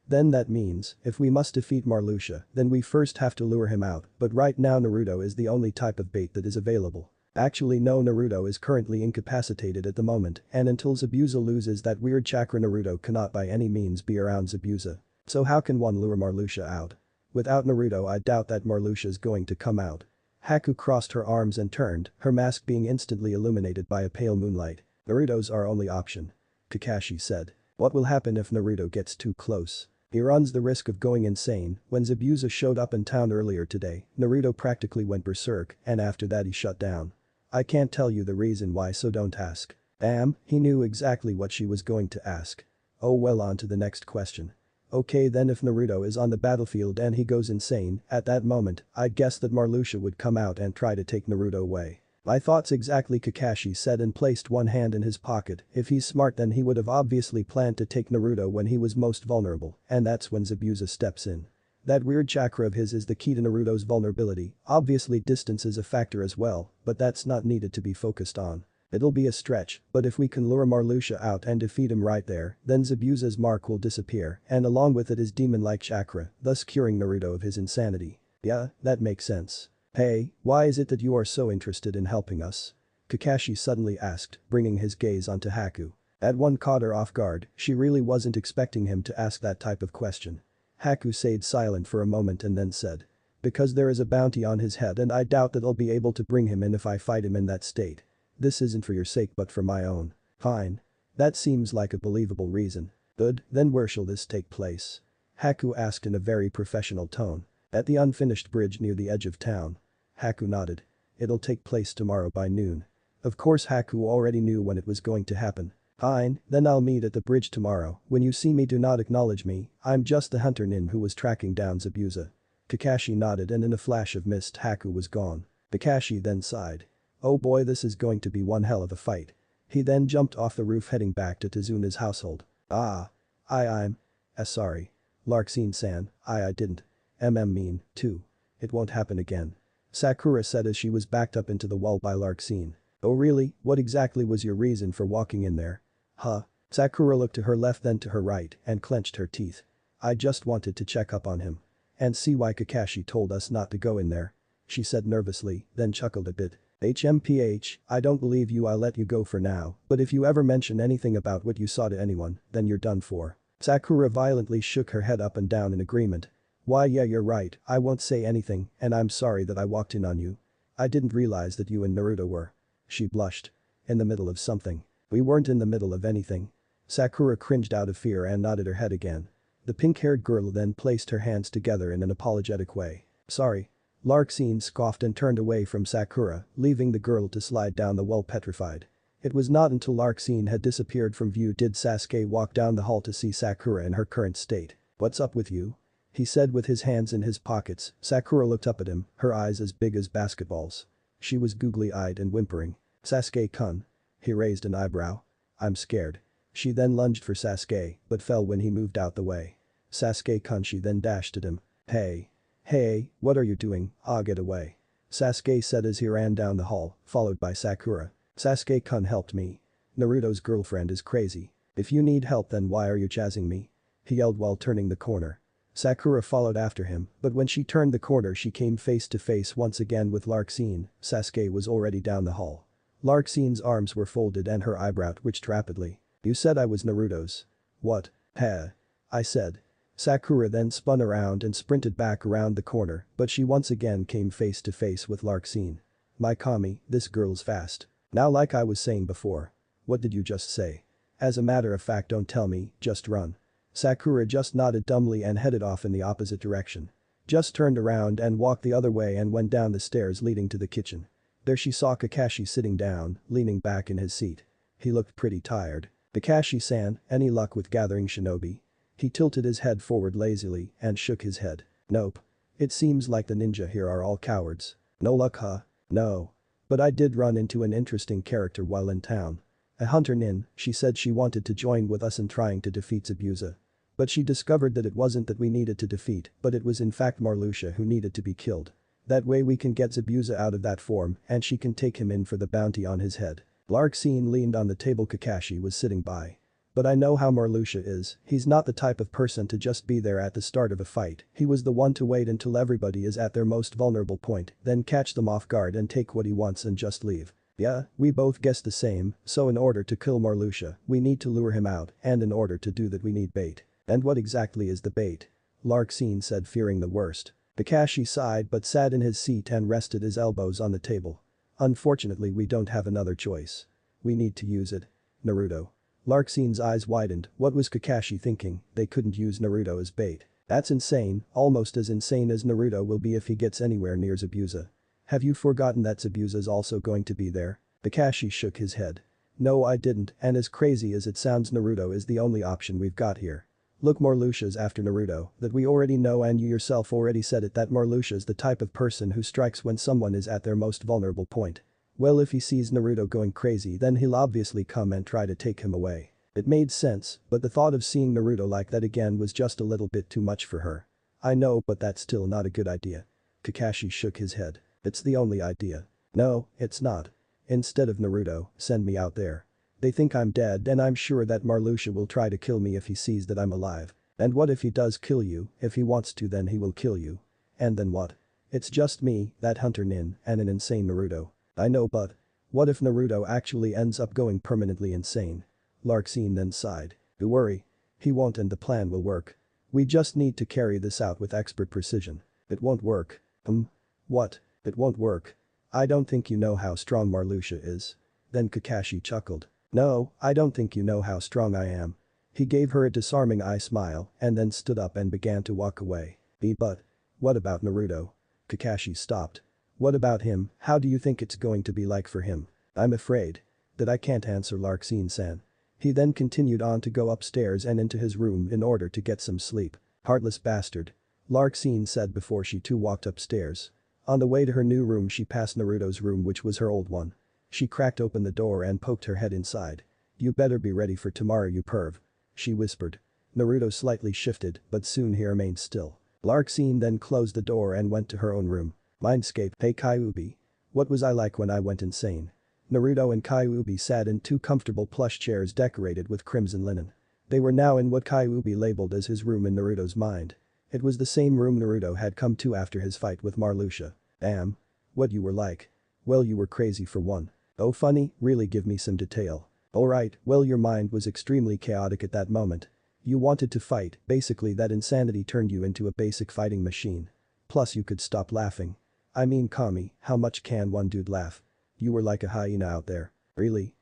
Then that means, if we must defeat Marluxia, then we first have to lure him out, but right now Naruto is the only type of bait that is available. Actually no, Naruto is currently incapacitated at the moment, and until Zabuza loses that weird chakra Naruto cannot by any means be around Zabuza. So how can one lure Marluxia out? Without Naruto I doubt that Marluxia is going to come out. Haku crossed her arms and turned, her mask being instantly illuminated by a pale moonlight. Naruto's our only option. Kakashi said. What will happen if Naruto gets too close? He runs the risk of going insane. When Zabuza showed up in town earlier today, Naruto practically went berserk, and after that he shut down. I can't tell you the reason why, so don't ask. Damn, he knew exactly what she was going to ask. Oh well, on to the next question. Okay, then if Naruto is on the battlefield and he goes insane, at that moment, I'd guess that Marluxia would come out and try to take Naruto away. My thoughts exactly, Kakashi said and placed one hand in his pocket. If he's smart then he would have obviously planned to take Naruto when he was most vulnerable, and that's when Zabuza steps in. That weird chakra of his is the key to Naruto's vulnerability. Obviously distance is a factor as well, but that's not needed to be focused on. It'll be a stretch, but if we can lure Marluxia out and defeat him right there, then Zabuza's mark will disappear, and along with it his demon-like chakra, thus curing Naruto of his insanity. Yeah, that makes sense. Hey, why is it that you are so interested in helping us? Kakashi suddenly asked, bringing his gaze onto Haku. That one caught her off guard, she really wasn't expecting him to ask that type of question. Haku stayed silent for a moment and then said. Because there is a bounty on his head and I doubt that I'll be able to bring him in if I fight him in that state. This isn't for your sake but for my own. Fine. That seems like a believable reason. Good, then where shall this take place? Haku asked in a very professional tone. At the unfinished bridge near the edge of town. Haku nodded. It'll take place tomorrow by noon. Of course Haku already knew when it was going to happen. Fine, then I'll meet at the bridge tomorrow. When you see me do not acknowledge me, I'm just the hunter nin who was tracking down Zabuza. Kakashi nodded and in a flash of mist Haku was gone. Kakashi then sighed. Oh boy, this is going to be one hell of a fight. He then jumped off the roof heading back to Tezuna's household. I'm sorry. Larksine-san, I didn't. Mean, too. It won't happen again. Sakura said as she was backed up into the wall by Larksine. Oh really, what exactly was your reason for walking in there? Huh? Sakura looked to her left then to her right and clenched her teeth. I just wanted to check up on him. And see why Kakashi told us not to go in there. She said nervously, then chuckled a bit. HMPH, I don't believe you. I'll let you go for now, but if you ever mention anything about what you saw to anyone, then you're done for. Sakura violently shook her head up and down in agreement. Why yeah you're right, I won't say anything and I'm sorry that I walked in on you. I didn't realize that you and Naruto were. She blushed. In the middle of something. We weren't in the middle of anything. Sakura cringed out of fear and nodded her head again. The pink-haired girl then placed her hands together in an apologetic way. Sorry. Larksine scoffed and turned away from Sakura, leaving the girl to slide down the wall petrified. It was not until Larksine had disappeared from view did Sasuke walk down the hall to see Sakura in her current state. What's up with you? He said with his hands in his pockets. Sakura looked up at him, her eyes as big as basketballs. She was googly-eyed and whimpering. Sasuke-kun. He raised an eyebrow. I'm scared. She then lunged for Sasuke, but fell when he moved out the way. Sasuke-kun she then dashed at him. Hey, what are you doing? Get away. Sasuke said as he ran down the hall, followed by Sakura. Sasuke-kun helped me. Naruto's girlfriend is crazy. If you need help then why are you chasing me? He yelled while turning the corner. Sakura followed after him, but when she turned the corner she came face to face once again with Larksine. Sasuke was already down the hall. Larksine's arms were folded and her eyebrow twitched rapidly. You said I was Naruto's. What? I said. Sakura then spun around and sprinted back around the corner, but she once again came face to face with Larksine. My Kami, this girl's fast. Now like I was saying before. What did you just say? As a matter of fact don't tell me, just run. Sakura just nodded dumbly and headed off in the opposite direction. Just turned around and walked the other way and went down the stairs leading to the kitchen. There she saw Kakashi sitting down, leaning back in his seat. He looked pretty tired. Kakashi-san, any luck with gathering shinobi? He tilted his head forward lazily and shook his head. Nope. It seems like the ninja here are all cowards. No luck huh? No. But I did run into an interesting character while in town. A hunter nin, she said she wanted to join with us in trying to defeat Zabuza. But she discovered that it wasn't that we needed to defeat, but it was in fact Marluxia who needed to be killed. That way we can get Zabuza out of that form and she can take him in for the bounty on his head. Larksine leaned on the table. Kakashi was sitting by. But I know how Marluxia is, he's not the type of person to just be there at the start of a fight. He was the one to wait until everybody is at their most vulnerable point, then catch them off guard and take what he wants and just leave. Yeah, we both guessed the same, so in order to kill Marluxia, we need to lure him out, and in order to do that we need bait. And what exactly is the bait? Larksine said, fearing the worst. Kakashi sighed but sat in his seat and rested his elbows on the table. Unfortunately we don't have another choice. We need to use it. Naruto. Larksine's eyes widened. What was Kakashi thinking? They couldn't use Naruto as bait. That's insane, almost as insane as Naruto will be if he gets anywhere near Zabuza. Have you forgotten that Zabuza's also going to be there? Kakashi shook his head. No I didn't, and as crazy as it sounds Naruto is the only option we've got here. Look, Marluxia's after Naruto, that we already know and you yourself already said it that Marluxia's the type of person who strikes when someone is at their most vulnerable point. Well if he sees Naruto going crazy then he'll obviously come and try to take him away. It made sense, but the thought of seeing Naruto like that again was just a little bit too much for her. I know but that's still not a good idea. Kakashi shook his head. It's the only idea. No, it's not. Instead of Naruto, send me out there. They think I'm dead and I'm sure that Marluxia will try to kill me if he sees that I'm alive. And what if he does kill you? If he wants to then he will kill you. And then what? It's just me, that hunter nin, and an insane Naruto. I know but. What if Naruto actually ends up going permanently insane? Larxene then sighed. Don't worry. He won't and the plan will work. We just need to carry this out with expert precision. It won't work. What? It won't work. I don't think you know how strong Marluxia is. Then Kakashi chuckled. No, I don't think you know how strong I am. He gave her a disarming eye smile and then stood up and began to walk away. But what about Naruto? Kakashi stopped. What about him? How do you think it's going to be like for him? I'm afraid that I can't answer, Larxene-san. He then continued on to go upstairs and into his room in order to get some sleep. Heartless bastard. Larxene said before she too walked upstairs. On the way to her new room she passed Naruto's room, which was her old one. She cracked open the door and poked her head inside. You better be ready for tomorrow, you perv. She whispered. Naruto slightly shifted but soon he remained still. Larxene then closed the door and went to her own room. Mindscape. Hey Kyuubi. What was I like when I went insane? Naruto and Kyuubi sat in two comfortable plush chairs decorated with crimson linen. They were now in what Kyuubi labeled as his room in Naruto's mind. It was the same room Naruto had come to after his fight with Marluxia. Damn. What you were like. Well, you were crazy for one. Oh funny, really, give me some detail. Alright, well, your mind was extremely chaotic at that moment. You wanted to fight, basically that insanity turned you into a basic fighting machine. Plus you could stop laughing. I mean, Kami, how much can one dude laugh? You were like a hyena out there. Really?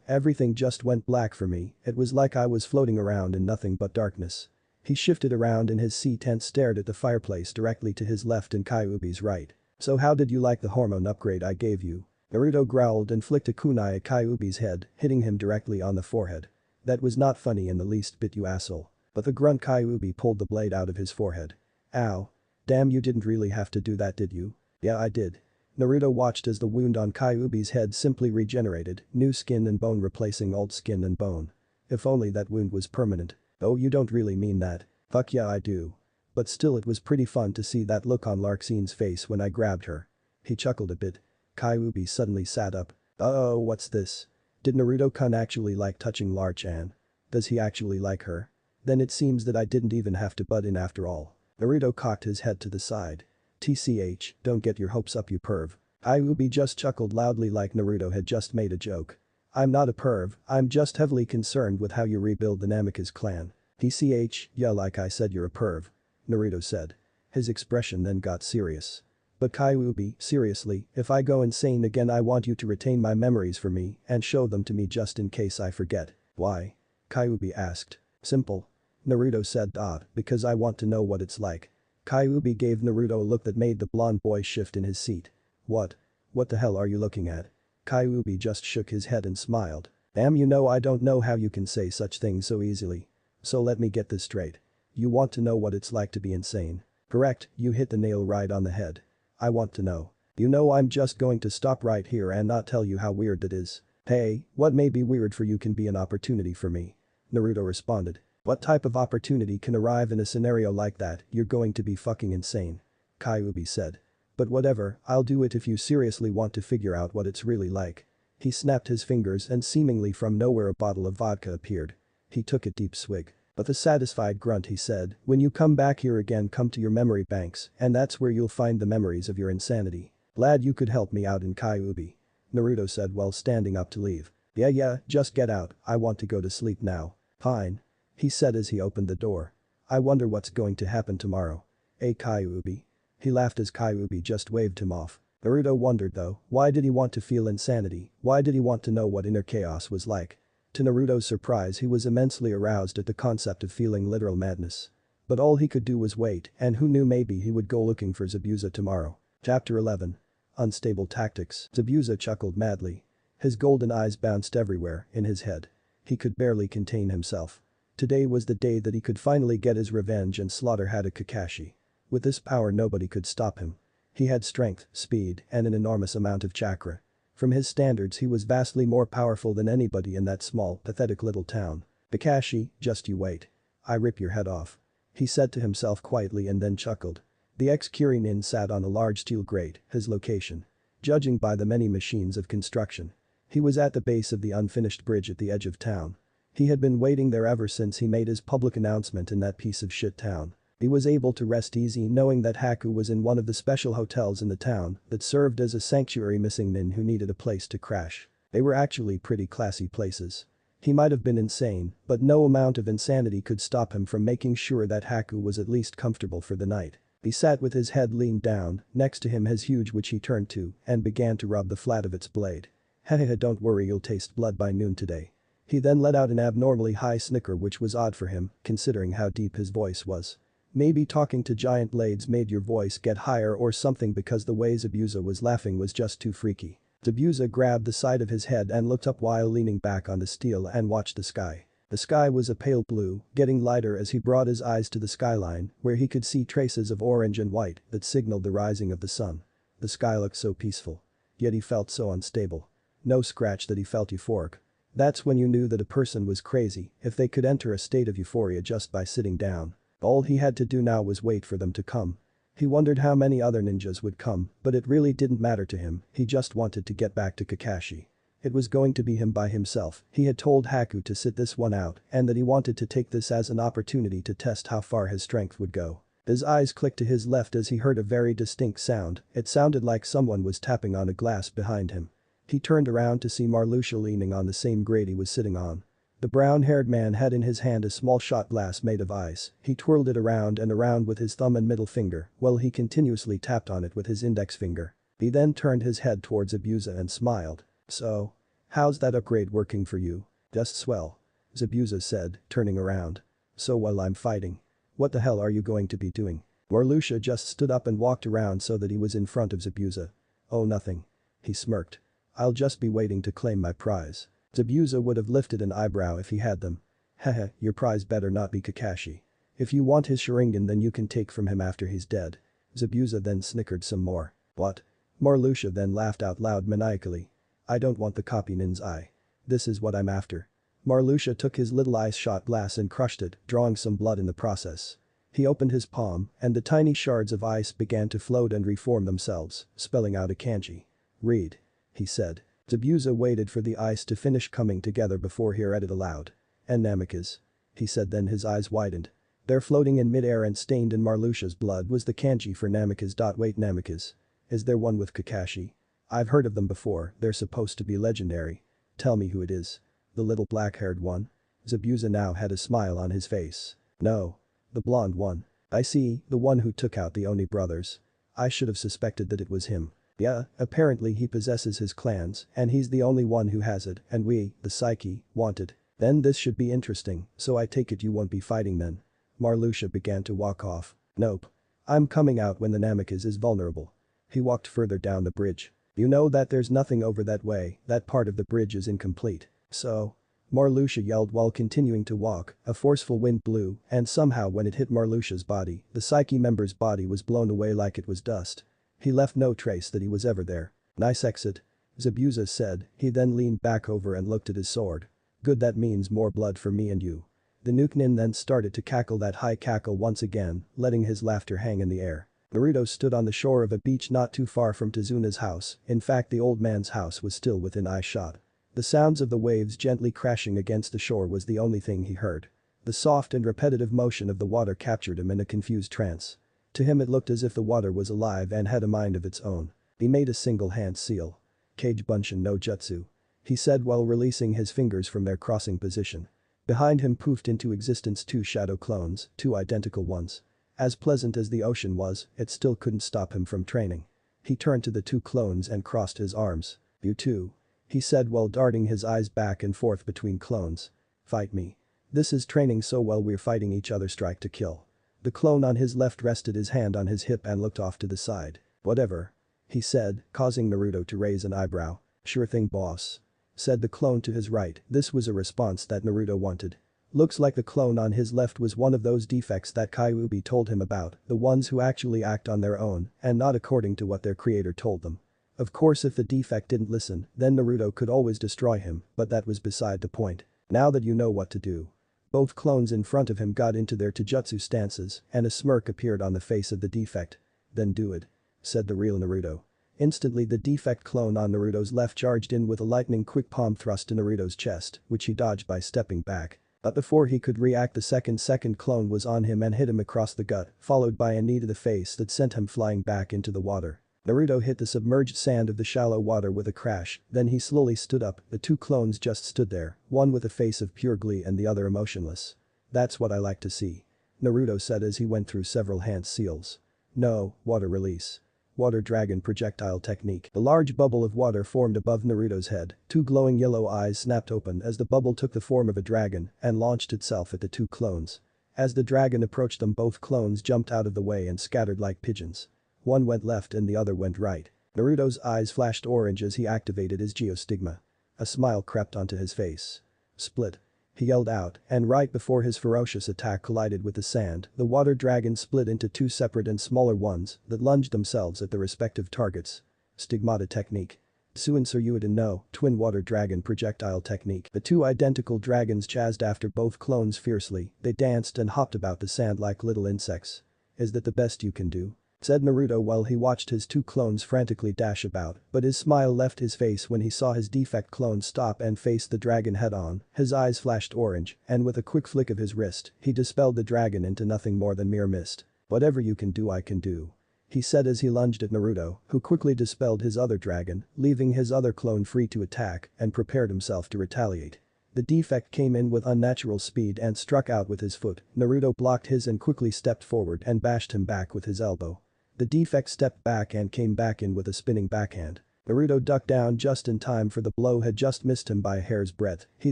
Everything just went black for me. It was like I was floating around in nothing but darkness. He shifted around in his seat and stared at the fireplace directly to his left and Kyuubi's right. So how did you like the hormone upgrade I gave you? Naruto growled and flicked a kunai at Kyuubi's head, hitting him directly on the forehead. That was not funny in the least bit, you asshole. But the grunt Kyuubi pulled the blade out of his forehead. Ow. Damn, you didn't really have to do that, did you? Yeah, I did. Naruto watched as the wound on Kyuubi's head simply regenerated, new skin and bone replacing old skin and bone. If only that wound was permanent. Oh, you don't really mean that. Fuck yeah, I do. But still, it was pretty fun to see that look on Larxene's face when I grabbed her. He chuckled a bit. Kyuubi suddenly sat up. Uh-oh, what's this? Did Naruto-kun actually like touching Larchan? Does he actually like her? Then it seems that I didn't even have to butt in after all. Naruto cocked his head to the side. TCH, don't get your hopes up, you perv. Kyuubi just chuckled loudly like Naruto had just made a joke. I'm not a perv, I'm just heavily concerned with how you rebuild the Namikaze clan. TCH, yeah, like I said, you're a perv. Naruto said. His expression then got serious. But Kyuubi, seriously, if I go insane again I want you to retain my memories for me and show them to me just in case I forget. Why? Kyuubi asked. Simple. Naruto said. Because I want to know what it's like. Kyuubi gave Naruto a look that made the blonde boy shift in his seat. What? What the hell are you looking at? Kyuubi just shook his head and smiled. Damn, you know, I don't know how you can say such things so easily. So let me get this straight. You want to know what it's like to be insane. Correct, you hit the nail right on the head. I want to know. You know, I'm just going to stop right here and not tell you how weird that is. Hey, what may be weird for you can be an opportunity for me. Naruto responded. What type of opportunity can arrive in a scenario like that? You're going to be fucking insane. Kyuubi said. But whatever, I'll do it if you seriously want to figure out what it's really like. He snapped his fingers and seemingly from nowhere a bottle of vodka appeared. He took a deep swig. With a satisfied grunt he said, when you come back here again, come to your memory banks and that's where you'll find the memories of your insanity. Glad you could help me out in Kyuubi. Naruto said while standing up to leave. Yeah, just get out, I want to go to sleep now. Fine. He said as he opened the door. I wonder what's going to happen tomorrow. Hey Kyuubi. He laughed as Kyuubi just waved him off. Naruto wondered though, why did he want to feel insanity? Why did he want to know what inner chaos was like? To Naruto's surprise, he was immensely aroused at the concept of feeling literal madness. But all he could do was wait, and who knew, maybe he would go looking for Zabuza tomorrow. Chapter 11. Unstable Tactics. Zabuza chuckled madly. His golden eyes bounced everywhere in his head. He could barely contain himself. Today was the day that he could finally get his revenge and slaughter Hada Kakashi. With this power nobody could stop him. He had strength, speed, and an enormous amount of chakra. From his standards he was vastly more powerful than anybody in that small, pathetic little town. Kakashi, just you wait. I rip your head off. He said to himself quietly and then chuckled. The ex-Kirin sat on a large steel grate, his location. Judging by the many machines of construction. He was at the base of the unfinished bridge at the edge of town. He had been waiting there ever since he made his public announcement in that piece of shit town. He was able to rest easy knowing that Haku was in one of the special hotels in the town that served as a sanctuary missing nin who needed a place to crash. They were actually pretty classy places. He might have been insane, but no amount of insanity could stop him from making sure that Haku was at least comfortable for the night. He sat with his head leaned down, next to him his huge which he turned to and began to rub the flat of its blade. Hehehe, don't worry, you'll taste blood by noon today. He then let out an abnormally high snicker, which was odd for him, considering how deep his voice was. Maybe talking to giant blades made your voice get higher or something, because the way Zabuza was laughing was just too freaky. Zabuza grabbed the side of his head and looked up while leaning back on the steel and watched the sky. The sky was a pale blue, getting lighter as he brought his eyes to the skyline, where he could see traces of orange and white that signaled the rising of the sun. The sky looked so peaceful. Yet he felt so unstable. No scratch that he felt euphoric. That's when you knew that a person was crazy, if they could enter a state of euphoria just by sitting down. All he had to do now was wait for them to come. He wondered how many other ninjas would come, but it really didn't matter to him, he just wanted to get back to Kakashi. It was going to be him by himself. He had told Haku to sit this one out and that he wanted to take this as an opportunity to test how far his strength would go. His eyes clicked to his left as he heard a very distinct sound. It sounded like someone was tapping on a glass behind him. He turned around to see Marluxia leaning on the same grate he was sitting on. The brown-haired man had in his hand a small shot glass made of ice. He twirled it around and around with his thumb and middle finger while he continuously tapped on it with his index finger. He then turned his head towards Zabuza and smiled. "So? How's that upgrade working for you?" "Just swell," Zabuza said, turning around. "So while I'm fighting, what the hell are you going to be doing?" Marluxia just stood up and walked around so that he was in front of Zabuza. "Oh, nothing." He smirked. "I'll just be waiting to claim my prize." Zabuza would have lifted an eyebrow if he had them. "Haha, your prize better not be Kakashi. If you want his Sharingan, then you can take from him after he's dead." Zabuza then snickered some more. "What?" Marluxia then laughed out loud maniacally. "I don't want the copy nin's eye. This is what I'm after." Marluxia took his little ice shot glass and crushed it, drawing some blood in the process. He opened his palm and the tiny shards of ice began to float and reform themselves, spelling out a kanji. "Read," he said. Zabuza waited for the ice to finish coming together before he read it aloud. "And Namikaze," he said, then his eyes widened. There, floating in midair and stained in Marluxia's blood, was the kanji for Namikaze. Wait, Namikaze. Is there one with Kakashi? I've heard of them before, they're supposed to be legendary. Tell me who it is. The little black-haired one?" Zabuza now had a smile on his face. "No. The blonde one. I see, the one who took out the Oni brothers. I should have suspected that it was him. Yeah, apparently he possesses his clans and he's the only one who has it, and we, the Psyche, want it. Then this should be interesting, so I take it you won't be fighting then." Marluxia began to walk off. "Nope. I'm coming out when the Namikaze is vulnerable." He walked further down the bridge. "You know that there's nothing over that way, that part of the bridge is incomplete. So?" Marluxia yelled while continuing to walk. A forceful wind blew and somehow when it hit Marluxia's body, the Psyche member's body was blown away like it was dust. He left no trace that he was ever there. "Nice exit," Zabuza said. He then leaned back over and looked at his sword. "Good, that means more blood for me and you." The Nukenin then started to cackle that high cackle once again, letting his laughter hang in the air. Naruto stood on the shore of a beach not too far from Tezuna's house. In fact, the old man's house was still within eye shot. The sounds of the waves gently crashing against the shore was the only thing he heard. The soft and repetitive motion of the water captured him in a confused trance. To him it looked as if the water was alive and had a mind of its own. He made a single-hand seal. "Kage Bunshin no Jutsu," he said while releasing his fingers from their crossing position. Behind him poofed into existence two shadow clones, two identical ones. As pleasant as the ocean was, it still couldn't stop him from training. He turned to the two clones and crossed his arms. "You too," he said while darting his eyes back and forth between clones. "Fight me. This is training, so while we're fighting each other, strike to kill." The clone on his left rested his hand on his hip and looked off to the side. "Whatever," he said, causing Naruto to raise an eyebrow. "Sure thing, boss," said the clone to his right. This was a response that Naruto wanted. Looks like the clone on his left was one of those defects that Kyuubi told him about, the ones who actually act on their own and not according to what their creator told them. Of course, if the defect didn't listen, then Naruto could always destroy him, but that was beside the point. "Now that you know what to do." Both clones in front of him got into their taijutsu stances and a smirk appeared on the face of the defect. "Then do it," said the real Naruto. Instantly the defect clone on Naruto's left charged in with a lightning-quick palm thrust to Naruto's chest, which he dodged by stepping back. But before he could react, the second clone was on him and hit him across the gut, followed by a knee to the face that sent him flying back into the water. Naruto hit the submerged sand of the shallow water with a crash, then he slowly stood up, the two clones just stood there, one with a face of pure glee and the other emotionless. "That's what I like to see," Naruto said as he went through several hand seals. "No, water release. Water dragon projectile technique." The large bubble of water formed above Naruto's head, two glowing yellow eyes snapped open as the bubble took the form of a dragon and launched itself at the two clones. As the dragon approached them, both clones jumped out of the way and scattered like pigeons. One went left and the other went right. Naruto's eyes flashed orange as he activated his geostigma. A smile crept onto his face. "Split," he yelled out, and right before his ferocious attack collided with the sand, the water dragon split into two separate and smaller ones that lunged themselves at the respective targets. Stigmata technique. Suinsuryuiden no, twin water dragon projectile technique. The two identical dragons chased after both clones fiercely, they danced and hopped about the sand like little insects. "Is that the best you can do?" said Naruto while he watched his two clones frantically dash about, but his smile left his face when he saw his defect clone stop and face the dragon head-on. His eyes flashed orange, and with a quick flick of his wrist, he dispelled the dragon into nothing more than mere mist. "Whatever you can do I can do," he said as he lunged at Naruto, who quickly dispelled his other dragon, leaving his other clone free to attack and prepared himself to retaliate. The defect came in with unnatural speed and struck out with his foot. Naruto blocked his and quickly stepped forward and bashed him back with his elbow. The defect stepped back and came back in with a spinning backhand. Naruto ducked down just in time, for the blow had just missed him by a hair's breadth. He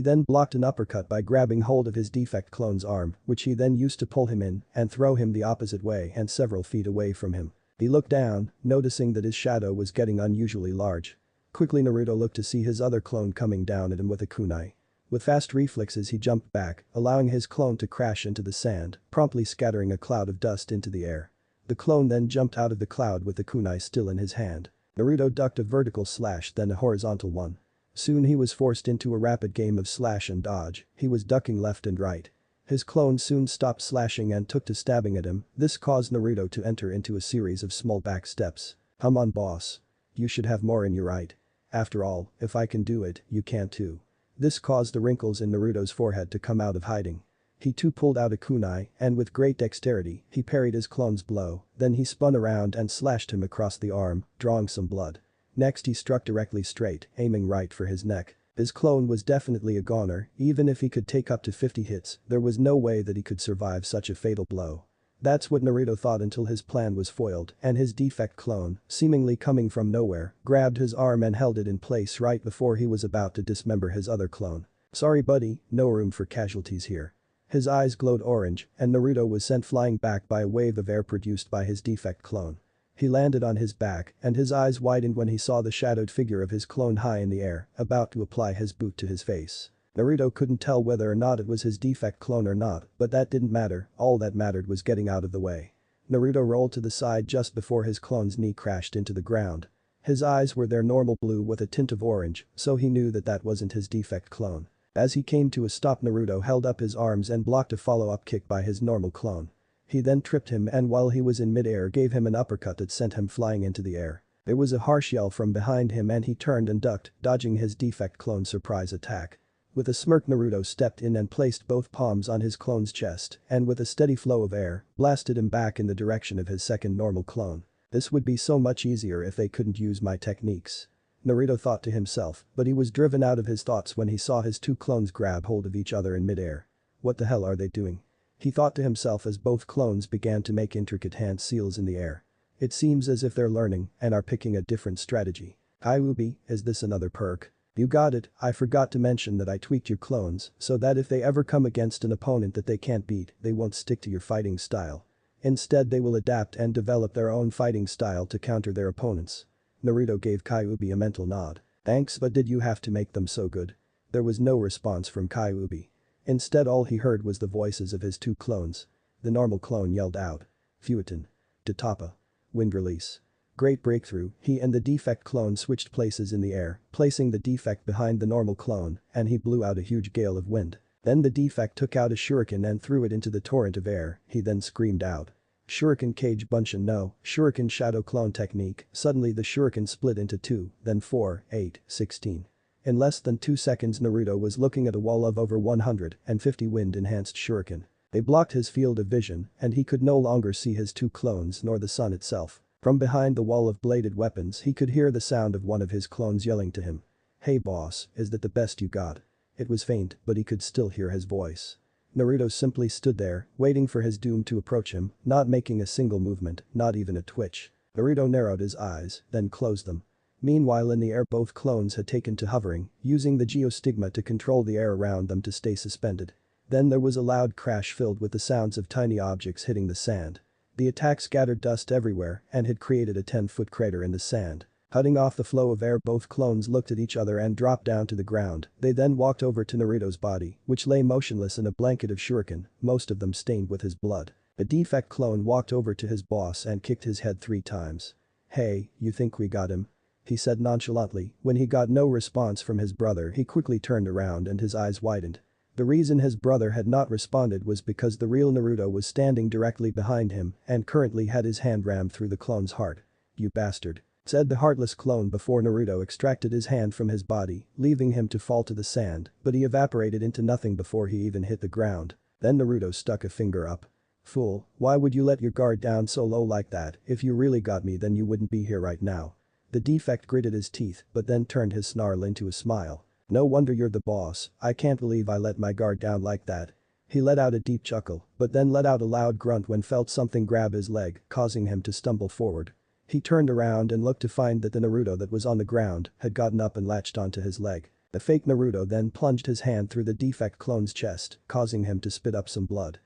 then blocked an uppercut by grabbing hold of his defect clone's arm, which he then used to pull him in and throw him the opposite way and several feet away from him. He looked down, noticing that his shadow was getting unusually large. Quickly Naruto looked to see his other clone coming down at him with a kunai. With fast reflexes he jumped back, allowing his clone to crash into the sand, promptly scattering a cloud of dust into the air. The clone then jumped out of the cloud with the kunai still in his hand. Naruto ducked a vertical slash, then a horizontal one. Soon he was forced into a rapid game of slash and dodge. He was ducking left and right. His clone soon stopped slashing and took to stabbing at him. This caused Naruto to enter into a series of small back steps. "Come on, boss. You should have more in your right. After all, if I can do it, you can too." This caused the wrinkles in Naruto's forehead to come out of hiding. He too pulled out a kunai, and with great dexterity, he parried his clone's blow, then he spun around and slashed him across the arm, drawing some blood. Next he struck directly straight, aiming right for his neck. His clone was definitely a goner. Even if he could take up to 50 hits, there was no way that he could survive such a fatal blow. That's what Naruto thought until his plan was foiled, and his defect clone, seemingly coming from nowhere, grabbed his arm and held it in place right before he was about to dismember his other clone. "Sorry buddy, no room for casualties here." His eyes glowed orange, and Naruto was sent flying back by a wave of air produced by his defect clone. He landed on his back, and his eyes widened when he saw the shadowed figure of his clone high in the air, about to apply his boot to his face. Naruto couldn't tell whether or not it was his defect clone or not, but that didn't matter, all that mattered was getting out of the way. Naruto rolled to the side just before his clone's knee crashed into the ground. His eyes were their normal blue with a tint of orange, so he knew that that wasn't his defect clone. As he came to a stop, Naruto held up his arms and blocked a follow-up kick by his normal clone. He then tripped him and while he was in mid-air gave him an uppercut that sent him flying into the air. There was a harsh yell from behind him and he turned and ducked, dodging his defect clone's surprise attack. With a smirk, Naruto stepped in and placed both palms on his clone's chest and with a steady flow of air, blasted him back in the direction of his second normal clone. "This would be so much easier if they couldn't use my techniques," Naruto thought to himself, but he was driven out of his thoughts when he saw his two clones grab hold of each other in mid-air. "What the hell are they doing?" he thought to himself as both clones began to make intricate hand seals in the air. It seems as if they're learning and are picking a different strategy. "Kyuubi, is this another perk?" "You got it, I forgot to mention that I tweaked your clones so that if they ever come against an opponent that they can't beat, they won't stick to your fighting style. Instead they will adapt and develop their own fighting style to counter their opponents." Naruto gave Kyuubi a mental nod. "Thanks, but did you have to make them so good?" There was no response from Kyuubi. Instead all he heard was the voices of his two clones. The normal clone yelled out. "Fuetin. Tatapa. Wind release." Great breakthrough, he and the defect clone switched places in the air, placing the defect behind the normal clone, and he blew out a huge gale of wind. Then the defect took out a shuriken and threw it into the torrent of air, he then screamed out. "Shuriken Cage Bunshin no, Shuriken Shadow Clone Technique." Suddenly the shuriken split into 2, then 4, 8, 16. In less than 2 seconds Naruto was looking at a wall of over 150 wind-enhanced shuriken. They blocked his field of vision, and he could no longer see his two clones nor the sun itself. From behind the wall of bladed weapons he could hear the sound of one of his clones yelling to him. "Hey boss, is that the best you got?" It was faint, but he could still hear his voice. Naruto simply stood there, waiting for his doom to approach him, not making a single movement, not even a twitch. Naruto narrowed his eyes, then closed them. Meanwhile in the air both clones had taken to hovering, using the geostigma to control the air around them to stay suspended. Then there was a loud crash filled with the sounds of tiny objects hitting the sand. The attack scattered dust everywhere and had created a 10-foot crater in the sand. Cutting off the flow of air, both clones looked at each other and dropped down to the ground. They then walked over to Naruto's body, which lay motionless in a blanket of shuriken, most of them stained with his blood. A defect clone walked over to his boss and kicked his head 3 times. "Hey, you think we got him?" he said nonchalantly. When he got no response from his brother he quickly turned around and his eyes widened. The reason his brother had not responded was because the real Naruto was standing directly behind him and currently had his hand rammed through the clone's heart. "You bastard," said the heartless clone before Naruto extracted his hand from his body, leaving him to fall to the sand, but he evaporated into nothing before he even hit the ground. Then Naruto stuck a finger up. "Fool, why would you let your guard down so low like that? If you really got me then you wouldn't be here right now." The defect gritted his teeth but then turned his snarl into a smile. "No wonder you're the boss, I can't believe I let my guard down like that." He let out a deep chuckle, but then let out a loud grunt when felt something grab his leg, causing him to stumble forward. He turned around and looked to find that the Naruto that was on the ground had gotten up and latched onto his leg. The fake Naruto then plunged his hand through the defect clone's chest, causing him to spit up some blood.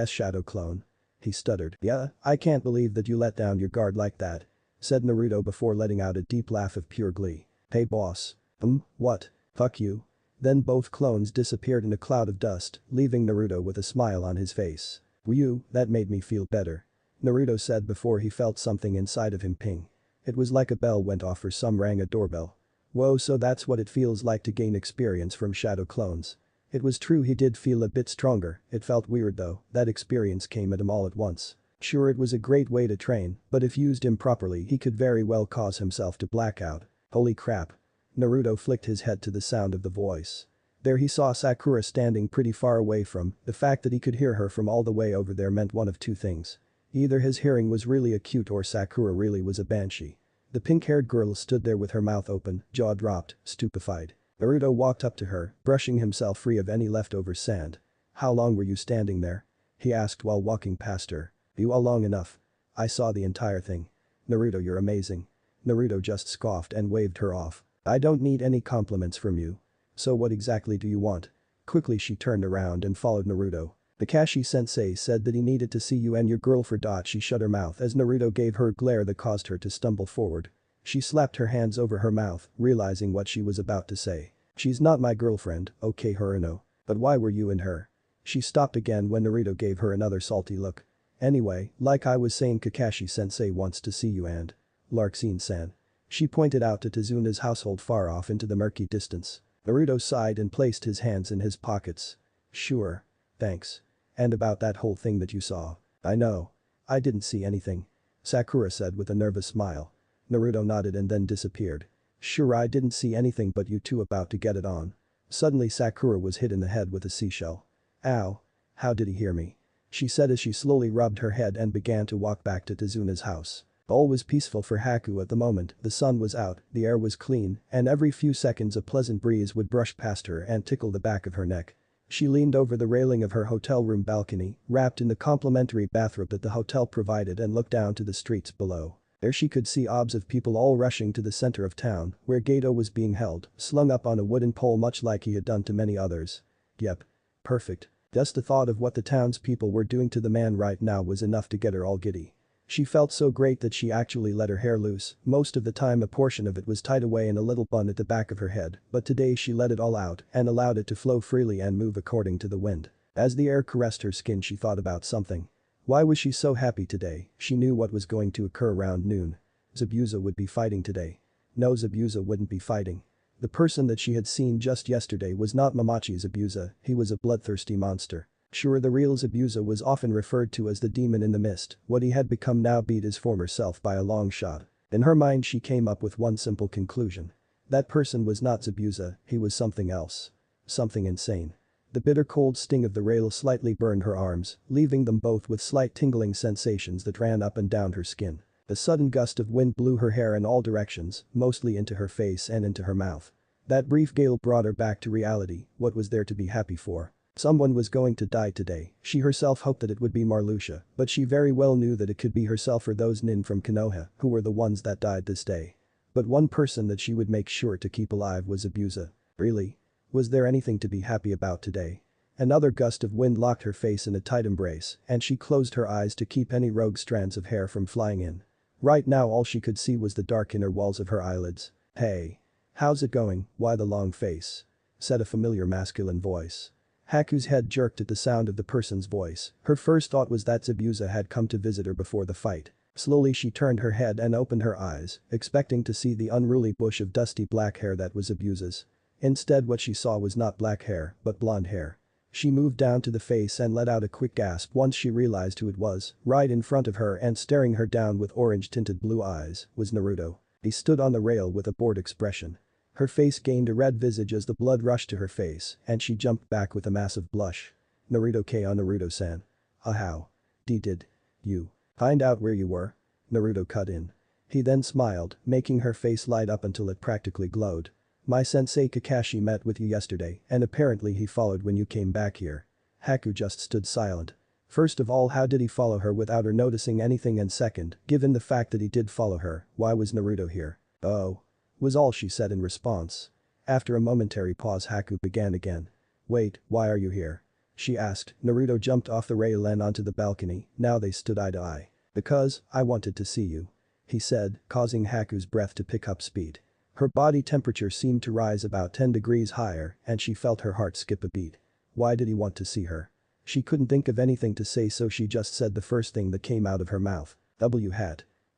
"Shadow clone," he stuttered. "Yeah, I can't believe that you let down your guard like that," said Naruto before letting out a deep laugh of pure glee. "Hey boss." What? Fuck you." Then both clones disappeared in a cloud of dust, leaving Naruto with a smile on his face. "Whew, that made me feel better," Naruto said before he felt something inside of him ping. It was like a bell went off or some rang a doorbell. Whoa, so that's what it feels like to gain experience from shadow clones. It was true he did feel a bit stronger, it felt weird though, that experience came at him all at once. Sure, it was a great way to train, but if used improperly he could very well cause himself to black out. Holy crap. Naruto flicked his head to the sound of the voice. There he saw Sakura standing pretty far away from. The fact that he could hear her from all the way over there meant one of two things. Either his hearing was really acute or Sakura really was a banshee. The pink-haired girl stood there with her mouth open, jaw dropped, stupefied. Naruto walked up to her, brushing himself free of any leftover sand. "How long were you standing there?" he asked while walking past her. "You all long enough. I saw the entire thing." "Naruto, you're amazing." Naruto just scoffed and waved her off. "I don't need any compliments from you. So what exactly do you want?" Quickly she turned around and followed Naruto. "The Kakashi-sensei said that he needed to see you and your girl for. She shut her mouth as Naruto gave her a glare that caused her to stumble forward. She slapped her hands over her mouth, realizing what she was about to say. "She's not my girlfriend, okay Haruno. But why were you in her?" She stopped again when Naruto gave her another salty look. "Anyway, like I was saying, Kakashi-sensei wants to see you and Larxene-san." She pointed out to Tezuna's household far off into the murky distance. Naruto sighed and placed his hands in his pockets. "Sure. Thanks. And about that whole thing that you saw." "I know. I didn't see anything," Sakura said with a nervous smile. Naruto nodded and then disappeared. "Sure, I didn't see anything but you two about to get it on." Suddenly Sakura was hit in the head with a seashell. "Ow. How did he hear me?" she said as she slowly rubbed her head and began to walk back to Tezuna's house. All was peaceful for Haku at the moment. The sun was out, the air was clean, and every few seconds a pleasant breeze would brush past her and tickle the back of her neck. She leaned over the railing of her hotel room balcony, wrapped in the complimentary bathrobe that the hotel provided, and looked down to the streets below. There she could see obs of people all rushing to the center of town, where Gato was being held, slung up on a wooden pole much like he had done to many others. Yep. Perfect. Just the thought of what the townspeople were doing to the man right now was enough to get her all giddy. She felt so great that she actually let her hair loose. Most of the time a portion of it was tied away in a little bun at the back of her head, but today she let it all out and allowed it to flow freely and move according to the wind. As the air caressed her skin she thought about something. Why was she so happy today? She knew what was going to occur around noon. Zabuza would be fighting today. No, Zabuza wouldn't be fighting. The person that she had seen just yesterday was not Mamachi Zabuza, he was a bloodthirsty monster. Sure, the real Zabuza was often referred to as the demon in the mist. What he had become now beat his former self by a long shot. In her mind she came up with one simple conclusion. That person was not Zabuza, he was something else. Something insane. The bitter cold sting of the rail slightly burned her arms, leaving them both with slight tingling sensations that ran up and down her skin. A sudden gust of wind blew her hair in all directions, mostly into her face and into her mouth. That brief gale brought her back to reality. What was there to be happy for? Someone was going to die today. She herself hoped that it would be Marluxia, but she very well knew that it could be herself or those nin from Konoha who were the ones that died this day. But one person that she would make sure to keep alive was Abusa. Really? Was there anything to be happy about today? Another gust of wind locked her face in a tight embrace, and she closed her eyes to keep any rogue strands of hair from flying in. Right now all she could see was the dark inner walls of her eyelids. "Hey. How's it going, why the long face?" said a familiar masculine voice. Haku's head jerked at the sound of the person's voice. Her first thought was that Zabuza had come to visit her before the fight. Slowly she turned her head and opened her eyes, expecting to see the unruly bush of dusty black hair that was Zabuza's. Instead what she saw was not black hair, but blonde hair. She moved down to the face and let out a quick gasp once she realized who it was. Right in front of her and staring her down with orange-tinted blue eyes was Naruto. He stood on the rail with a bored expression. Her face gained a red visage as the blood rushed to her face and she jumped back with a massive blush. "Naruto-kun, Naruto-san. How? Did you find out where you were?" Naruto cut in. He then smiled, making her face light up until it practically glowed. "My sensei Kakashi met with you yesterday and apparently he followed when you came back here." Haku just stood silent. First of all, how did he follow her without her noticing anything, and second, given the fact that he did follow her, why was Naruto here? "Oh," was all she said in response. After a momentary pause Haku began again. "Wait, why are you here?" she asked. Naruto jumped off the rail and onto the balcony. Now they stood eye to eye. "Because, I wanted to see you," he said, causing Haku's breath to pick up speed. Her body temperature seemed to rise about 10 degrees higher and she felt her heart skip a beat. Why did he want to see her? She couldn't think of anything to say, so she just said the first thing that came out of her mouth.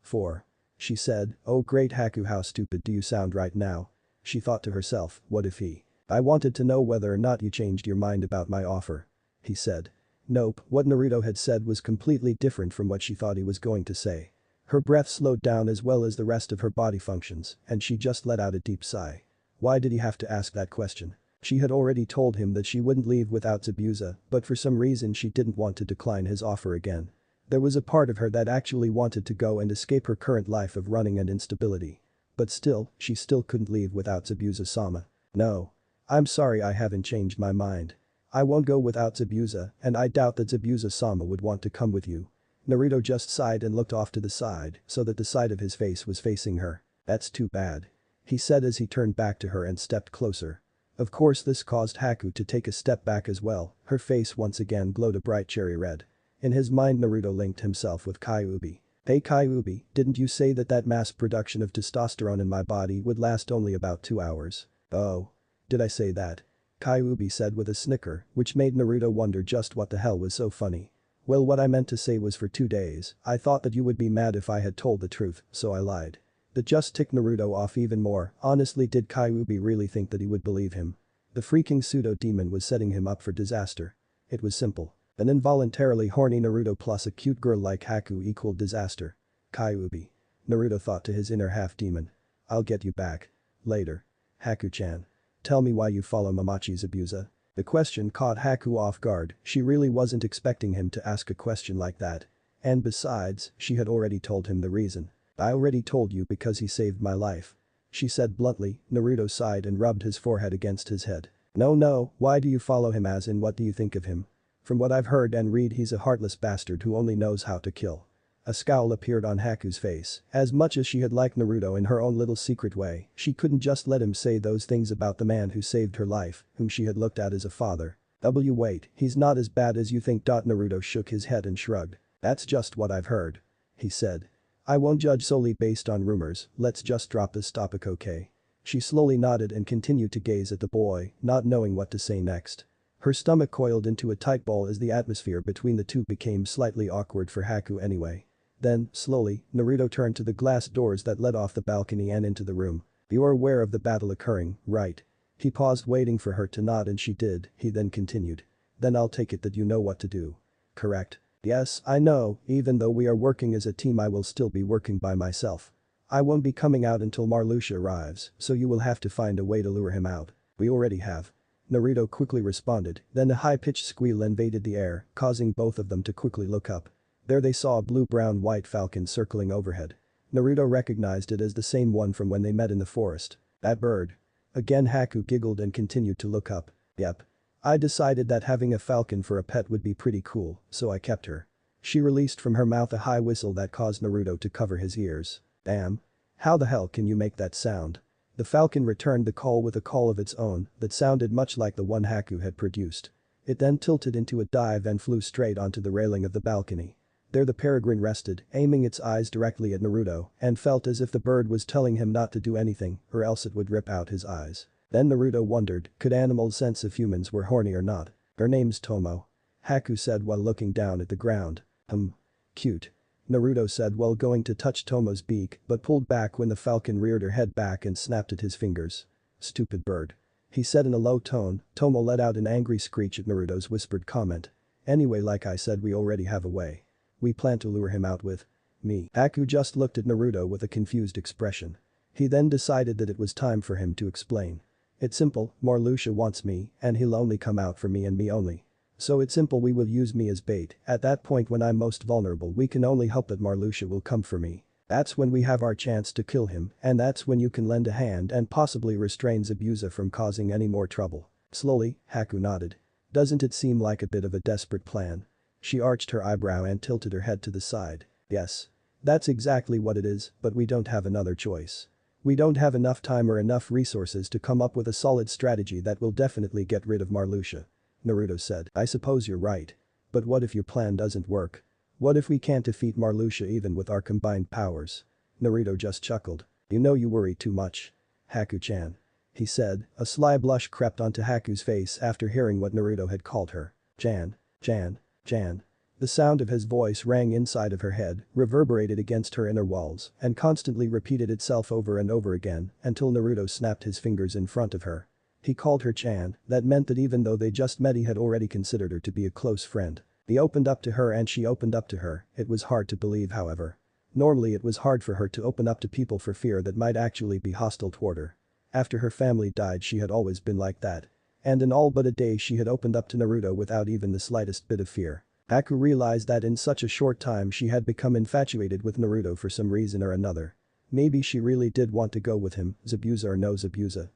"4. She said, "Oh great Haku, how stupid do you sound right now?" She thought to herself, what if he? "I wanted to know whether or not you changed your mind about my offer," he said. Nope, what Naruto had said was completely different from what she thought he was going to say. Her breath slowed down as well as the rest of her body functions, and she just let out a deep sigh. Why did he have to ask that question? She had already told him that she wouldn't leave without Zabuza, but for some reason she didn't want to decline his offer again. There was a part of her that actually wanted to go and escape her current life of running and instability. But still, she still couldn't leave without Zabuza-sama. "No. I'm sorry, I haven't changed my mind. I won't go without Zabuza, and I doubt that Zabuza-sama would want to come with you." Naruto just sighed and looked off to the side so that the side of his face was facing her. "That's too bad," he said as he turned back to her and stepped closer. Of course this caused Haku to take a step back as well. Her face once again glowed a bright cherry red. In his mind Naruto linked himself with Kyuubi. "Hey Kyuubi, didn't you say that mass production of testosterone in my body would last only about 2 hours? "Oh. Did I say that?" Kyuubi said with a snicker, which made Naruto wonder just what the hell was so funny. "Well, what I meant to say was for 2 days. I thought that you would be mad if I had told the truth, so I lied." That just ticked Naruto off even more. Honestly, did Kyuubi really think that he would believe him? The freaking pseudo-demon was setting him up for disaster. It was simple. An involuntarily horny Naruto plus a cute girl like Haku equaled disaster. Kyuubi. Naruto thought to his inner half-demon. "I'll get you back. Later. Haku-chan. Tell me why you follow Mamachi Zabuza." The question caught Haku off guard. She really wasn't expecting him to ask a question like that. And besides, she had already told him the reason. "I already told you because he saved my life," she said bluntly. Naruto sighed and rubbed his forehead against his head. No, why do you follow him, as in what do you think of him?" "From what I've heard and read, he's a heartless bastard who only knows how to kill." A scowl appeared on Haku's face. As much as she had liked Naruto in her own little secret way, she couldn't just let him say those things about the man who saved her life, whom she had looked at as a father. Wait, he's not as bad as you think." Naruto shook his head and shrugged. "That's just what I've heard," he said. "I won't judge solely based on rumors, let's just drop this topic, okay?" She slowly nodded and continued to gaze at the boy, not knowing what to say next. Her stomach coiled into a tight ball as the atmosphere between the two became slightly awkward for Haku anyway. Then, slowly, Naruto turned to the glass doors that led off the balcony and into the room. "You're aware of the battle occurring, right?" He paused, waiting for her to nod, and she did. He then continued. "Then I'll take it that you know what to do. Correct?" "Yes, I know, even though we are working as a team I will still be working by myself. I won't be coming out until Marluxia arrives, so you will have to find a way to lure him out." "We already have," Naruto quickly responded. Then a high-pitched squeal invaded the air, causing both of them to quickly look up. There they saw a blue-brown-white falcon circling overhead. Naruto recognized it as the same one from when they met in the forest. That bird. Again Haku giggled and continued to look up. Yep. I decided that having a falcon for a pet would be pretty cool, so I kept her. She released from her mouth a high whistle that caused Naruto to cover his ears. Damn. How the hell can you make that sound? The falcon returned the call with a call of its own that sounded much like the one Haku had produced. It then tilted into a dive and flew straight onto the railing of the balcony. There the peregrine rested, aiming its eyes directly at Naruto, and felt as if the bird was telling him not to do anything or else it would rip out his eyes. Then Naruto wondered, could animals sense if humans were horny or not? Her name's Tomo. Haku said while looking down at the ground. Cute. Naruto said while going to touch Tomo's beak but pulled back when the falcon reared her head back and snapped at his fingers. Stupid bird. He said in a low tone. Tomo let out an angry screech at Naruto's whispered comment. Anyway, like I said, we already have a way. We plan to lure him out with me. Haku just looked at Naruto with a confused expression. He then decided that it was time for him to explain. It's simple, Marluxia wants me and he'll only come out for me and me only. So it's simple, we will use me as bait. At that point when I'm most vulnerable we can only hope that Marluxia will come for me. That's when we have our chance to kill him and that's when you can lend a hand and possibly restrain Zabuza from causing any more trouble. Slowly, Haku nodded. Doesn't it seem like a bit of a desperate plan? She arched her eyebrow and tilted her head to the side. Yes. That's exactly what it is, but we don't have another choice. We don't have enough time or enough resources to come up with a solid strategy that will definitely get rid of Marluxia. Naruto said. I suppose you're right. But what if your plan doesn't work? What if we can't defeat Marluxia even with our combined powers? Naruto just chuckled. You know you worry too much. Haku-chan. He said. A sly blush crept onto Haku's face after hearing what Naruto had called her. Chan. The sound of his voice rang inside of her head, reverberated against her inner walls, and constantly repeated itself over and over again until Naruto snapped his fingers in front of her. He called her Chan, that meant that even though they just met he had already considered her to be a close friend. He opened up to her and she opened up to her, it was hard to believe however. Normally it was hard for her to open up to people for fear that might actually be hostile toward her. After her family died she had always been like that. And in all but a day she had opened up to Naruto without even the slightest bit of fear. Haku realized that in such a short time she had become infatuated with Naruto for some reason or another. Maybe she really did want to go with him, Zabuza or no Zabuza.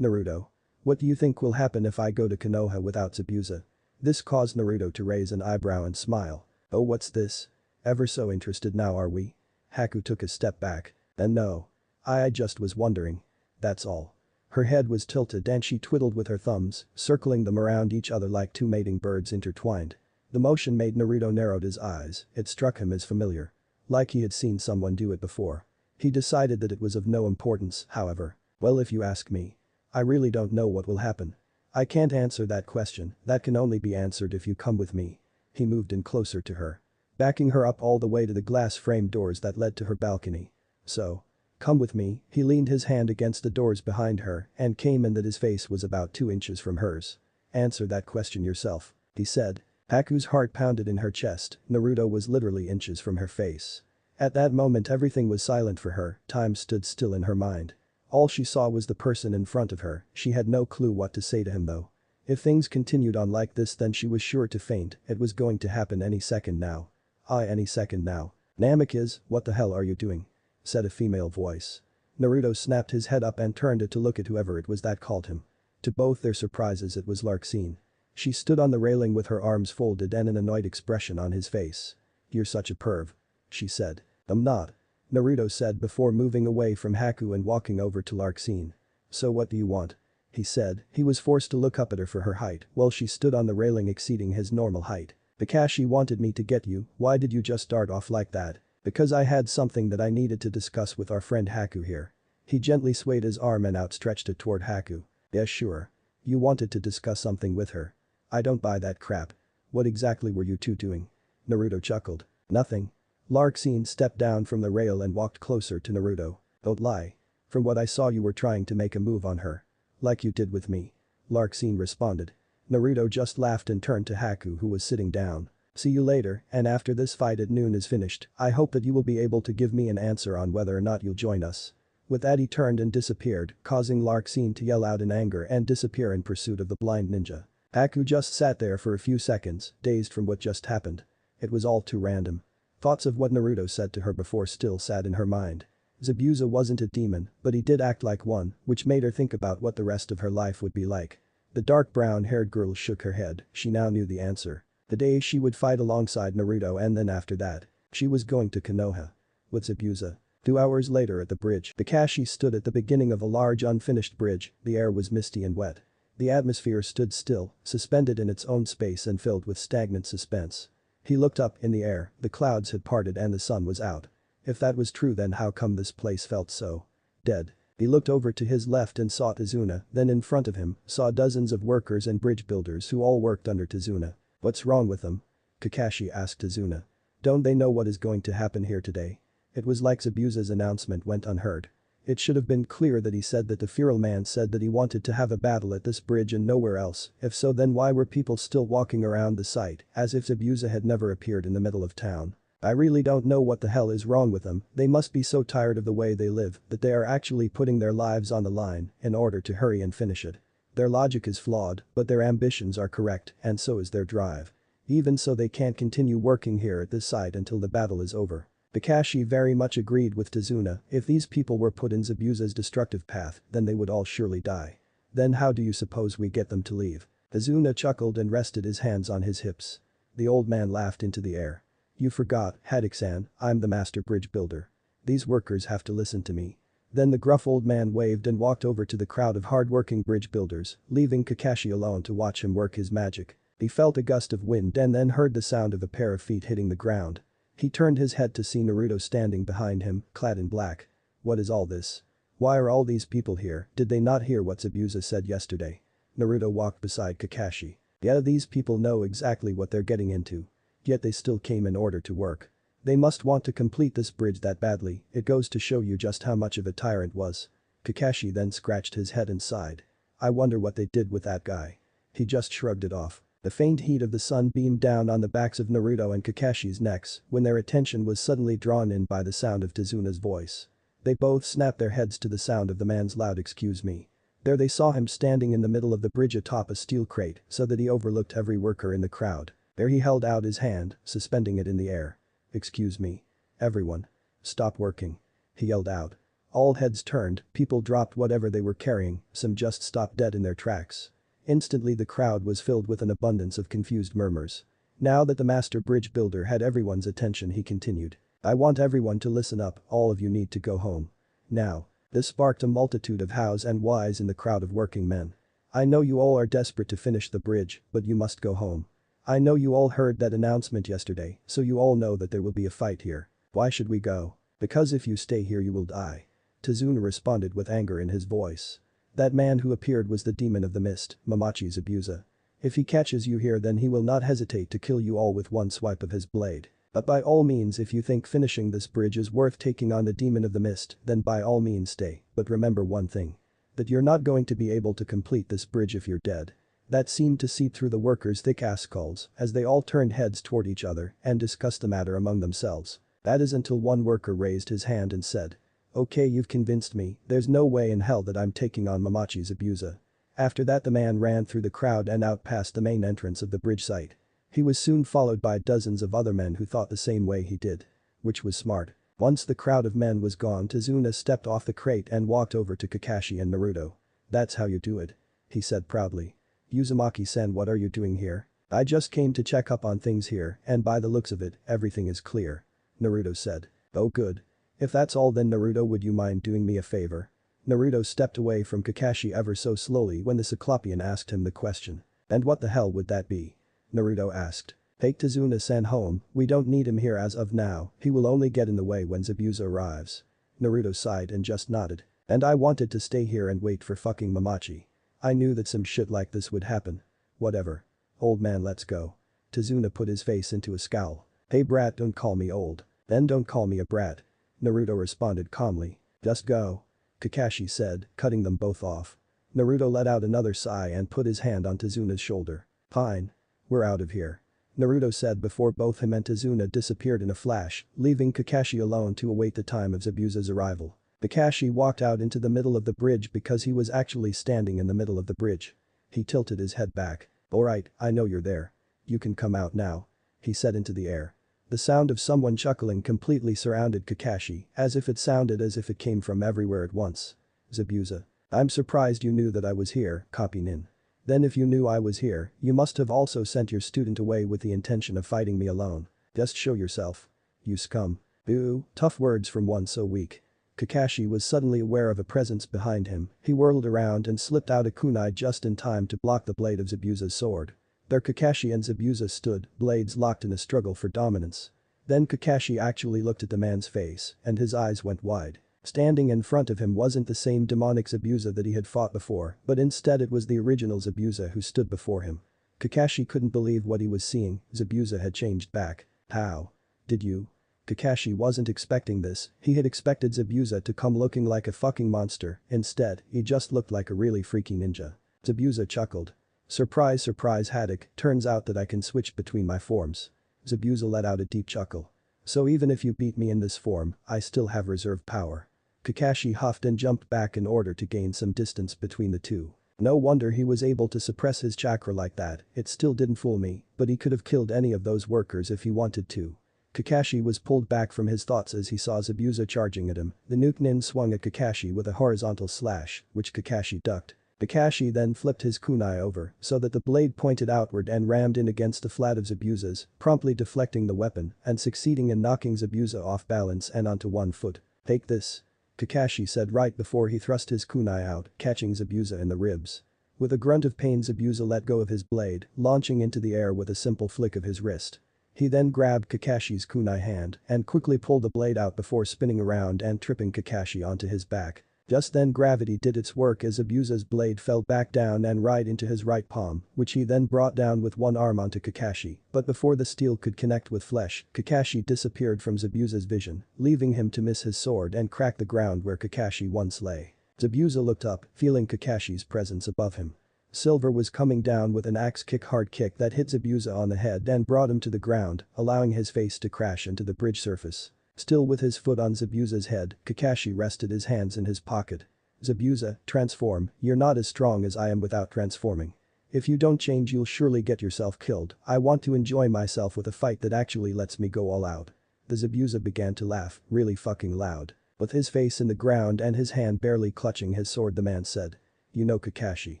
Naruto. What do you think will happen if I go to Konoha without Zabuza? This caused Naruto to raise an eyebrow and smile. Oh, what's this? Ever so interested now, are we? Haku took a step back. No. I just was wondering. That's all. Her head was tilted and she twiddled with her thumbs, circling them around each other like two mating birds intertwined. The motion made Naruto narrowed his eyes, it struck him as familiar. Like he had seen someone do it before. He decided that it was of no importance, however. Well, if you ask me. I really don't know what will happen. I can't answer that question, that can only be answered if you come with me. He moved in closer to her. Backing her up all the way to the glass-framed doors that led to her balcony. So. Come with me, he leaned his hand against the doors behind her and came in that his face was about 2 inches from hers. Answer that question yourself, he said. Haku's heart pounded in her chest, Naruto was literally inches from her face. At that moment everything was silent for her, time stood still in her mind. All she saw was the person in front of her, she had no clue what to say to him though. If things continued on like this then she was sure to faint, it was going to happen any second now. Any second now. Namikaze, what the hell are you doing? Said a female voice. Naruto snapped his head up and turned it to look at whoever it was that called him. To both their surprises it was Larxene. She stood on the railing with her arms folded and an annoyed expression on his face. You're such a perv. She said. I'm not. Naruto said before moving away from Haku and walking over to Larxene. So what do you want? He said. He was forced to look up at her for her height while she stood on the railing exceeding his normal height. Kakashi wanted me to get you, why did you just start off like that? Because I had something that I needed to discuss with our friend Haku here. He gently swayed his arm and outstretched it toward Haku. Yeah, sure. You wanted to discuss something with her. I don't buy that crap. What exactly were you two doing? Naruto chuckled. Nothing. Larxene stepped down from the rail and walked closer to Naruto. Don't lie. From what I saw you were trying to make a move on her. Like you did with me. Larxene responded. Naruto just laughed and turned to Haku who was sitting down. See you later, and after this fight at noon is finished, I hope that you will be able to give me an answer on whether or not you'll join us. With that he turned and disappeared, causing Larxene to yell out in anger and disappear in pursuit of the blind ninja. Haku just sat there for a few seconds, dazed from what just happened. It was all too random. Thoughts of what Naruto said to her before still sat in her mind. Zabuza wasn't a demon, but he did act like one, which made her think about what the rest of her life would be like. The dark brown-haired girl shook her head, she now knew the answer. The day she would fight alongside Naruto and then after that, she was going to Konoha. With Zabuza. 2 hours later at the bridge, Kakashi stood at the beginning of a large unfinished bridge, the air was misty and wet. The atmosphere stood still, suspended in its own space and filled with stagnant suspense. He looked up in the air, the clouds had parted and the sun was out. If that was true then how come this place felt so dead? He looked over to his left and saw Tazuna, then in front of him, saw dozens of workers and bridge builders who all worked under Tazuna. What's wrong with them? Kakashi asked Tazuna. Don't they know what is going to happen here today? It was like Zabuza's announcement went unheard. It should have been clear that he said that the feral man said that he wanted to have a battle at this bridge and nowhere else, if so then why were people still walking around the site, as if Zabuza had never appeared in the middle of town? I really don't know what the hell is wrong with them, they must be so tired of the way they live that they are actually putting their lives on the line in order to hurry and finish it. Their logic is flawed, but their ambitions are correct and so is their drive. Even so they can't continue working here at this site until the battle is over. Kakashi very much agreed with Tazuna, if these people were put in Zabuza's destructive path, then they would all surely die. Then how do you suppose we get them to leave? Tazuna chuckled and rested his hands on his hips. The old man laughed into the air. You forgot, Haddock-san, I'm the master bridge builder. These workers have to listen to me. Then the gruff old man waved and walked over to the crowd of hard-working bridge builders, leaving Kakashi alone to watch him work his magic. He felt a gust of wind and then heard the sound of a pair of feet hitting the ground. He turned his head to see Naruto standing behind him, clad in black. What is all this? Why are all these people here, did they not hear what Zabuza said yesterday? Naruto walked beside Kakashi. Yeah, these people know exactly what they're getting into. Yet they still came in order to work. They must want to complete this bridge that badly, it goes to show you just how much of a tyrant was. Kakashi then scratched his head and sighed. I wonder what they did with that guy. He just shrugged it off. The faint heat of the sun beamed down on the backs of Naruto and Kakashi's necks when their attention was suddenly drawn in by the sound of Tazuna's voice. They both snapped their heads to the sound of the man's loud "excuse me." There they saw him standing in the middle of the bridge atop a steel crate so that he overlooked every worker in the crowd. There he held out his hand, suspending it in the air. Excuse me. Everyone. Stop working. He yelled out. All heads turned, people dropped whatever they were carrying, some just stopped dead in their tracks. Instantly the crowd was filled with an abundance of confused murmurs. Now that the master bridge builder had everyone's attention he continued. I want everyone to listen up, all of you need to go home. Now. This sparked a multitude of hows and whys in the crowd of working men. I know you all are desperate to finish the bridge, but you must go home. I know you all heard that announcement yesterday, so you all know that there will be a fight here. Why should we go? Because if you stay here you will die. Tazuna responded with anger in his voice. That man who appeared was the demon of the mist, Mamachi Zabuza. If he catches you here then he will not hesitate to kill you all with one swipe of his blade. But by all means if you think finishing this bridge is worth taking on the demon of the mist, then by all means stay, but remember one thing. That you're not going to be able to complete this bridge if you're dead. That seemed to seep through the workers' thick-ass skulls as they all turned heads toward each other and discussed the matter among themselves. That is until one worker raised his hand and said. Okay, you've convinced me, there's no way in hell that I'm taking on Mamachi Zabuza. After that the man ran through the crowd and out past the main entrance of the bridge site. He was soon followed by dozens of other men who thought the same way he did. Which was smart. Once the crowd of men was gone Tazuna stepped off the crate and walked over to Kakashi and Naruto. That's how you do it. He said proudly. Uzumaki-san, what are you doing here? I just came to check up on things here and by the looks of it, everything is clear. Naruto said. Oh good. If that's all then Naruto, would you mind doing me a favor? Naruto stepped away from Kakashi ever so slowly when the Cyclopean asked him the question. And what the hell would that be? Naruto asked. Take Tazuna-san home, we don't need him here as of now, he will only get in the way when Zabuza arrives. Naruto sighed and just nodded. And I wanted to stay here and wait for fucking Mamachi. I knew that some shit like this would happen. Whatever. Old man, let's go. Tazuna put his face into a scowl. Hey brat, don't call me old. Then don't call me a brat. Naruto responded calmly. Just go. Kakashi said, cutting them both off. Naruto let out another sigh and put his hand on Tazuna's shoulder. Fine. We're out of here. Naruto said before both him and Tazuna disappeared in a flash, leaving Kakashi alone to await the time of Zabuza's arrival. Kakashi walked out into the middle of the bridge because he was actually standing in the middle of the bridge. He tilted his head back. Alright, I know you're there. You can come out now. He said into the air. The sound of someone chuckling completely surrounded Kakashi, as if it sounded as if it came from everywhere at once. Zabuza. I'm surprised you knew that I was here, copy Nin. Then if you knew I was here, you must have also sent your student away with the intention of fighting me alone. Just show yourself. You scum. Boo, tough words from one so weak. Kakashi was suddenly aware of a presence behind him, he whirled around and slipped out a kunai just in time to block the blade of Zabuza's sword. There Kakashi and Zabuza stood, blades locked in a struggle for dominance. Then Kakashi actually looked at the man's face, and his eyes went wide. Standing in front of him wasn't the same demonic Zabuza that he had fought before, but instead it was the original Zabuza who stood before him. Kakashi couldn't believe what he was seeing, Zabuza had changed back. How? Did you? Kakashi wasn't expecting this, he had expected Zabuza to come looking like a fucking monster, instead, he just looked like a really freaky ninja. Zabuza chuckled. Surprise surprise Haddock, turns out that I can switch between my forms. Zabuza let out a deep chuckle. So even if you beat me in this form, I still have reserve power. Kakashi huffed and jumped back in order to gain some distance between the two. No wonder he was able to suppress his chakra like that, it still didn't fool me, but he could have killed any of those workers if he wanted to. Kakashi was pulled back from his thoughts as he saw Zabuza charging at him, the nuke nin swung at Kakashi with a horizontal slash, which Kakashi ducked. Kakashi then flipped his kunai over so that the blade pointed outward and rammed in against the flat of Zabuza's, promptly deflecting the weapon and succeeding in knocking Zabuza off balance and onto one foot. Take this. Kakashi said right before he thrust his kunai out, catching Zabuza in the ribs. With a grunt of pain Zabuza let go of his blade, launching into the air with a simple flick of his wrist. He then grabbed Kakashi's kunai hand and quickly pulled the blade out before spinning around and tripping Kakashi onto his back. Just then gravity did its work as Zabuza's blade fell back down and right into his right palm, which he then brought down with one arm onto Kakashi, but before the steel could connect with flesh, Kakashi disappeared from Zabuza's vision, leaving him to miss his sword and crack the ground where Kakashi once lay. Zabuza looked up, feeling Kakashi's presence above him. Silver was coming down with an axe hard kick that hit Zabuza on the head and brought him to the ground, allowing his face to crash into the bridge surface. Still with his foot on Zabuza's head, Kakashi rested his hands in his pocket. Zabuza, transform, you're not as strong as I am without transforming. If you don't change you'll surely get yourself killed, I want to enjoy myself with a fight that actually lets me go all out. The Zabuza began to laugh, really fucking loud. With his face in the ground and his hand barely clutching his sword the man said. You know Kakashi.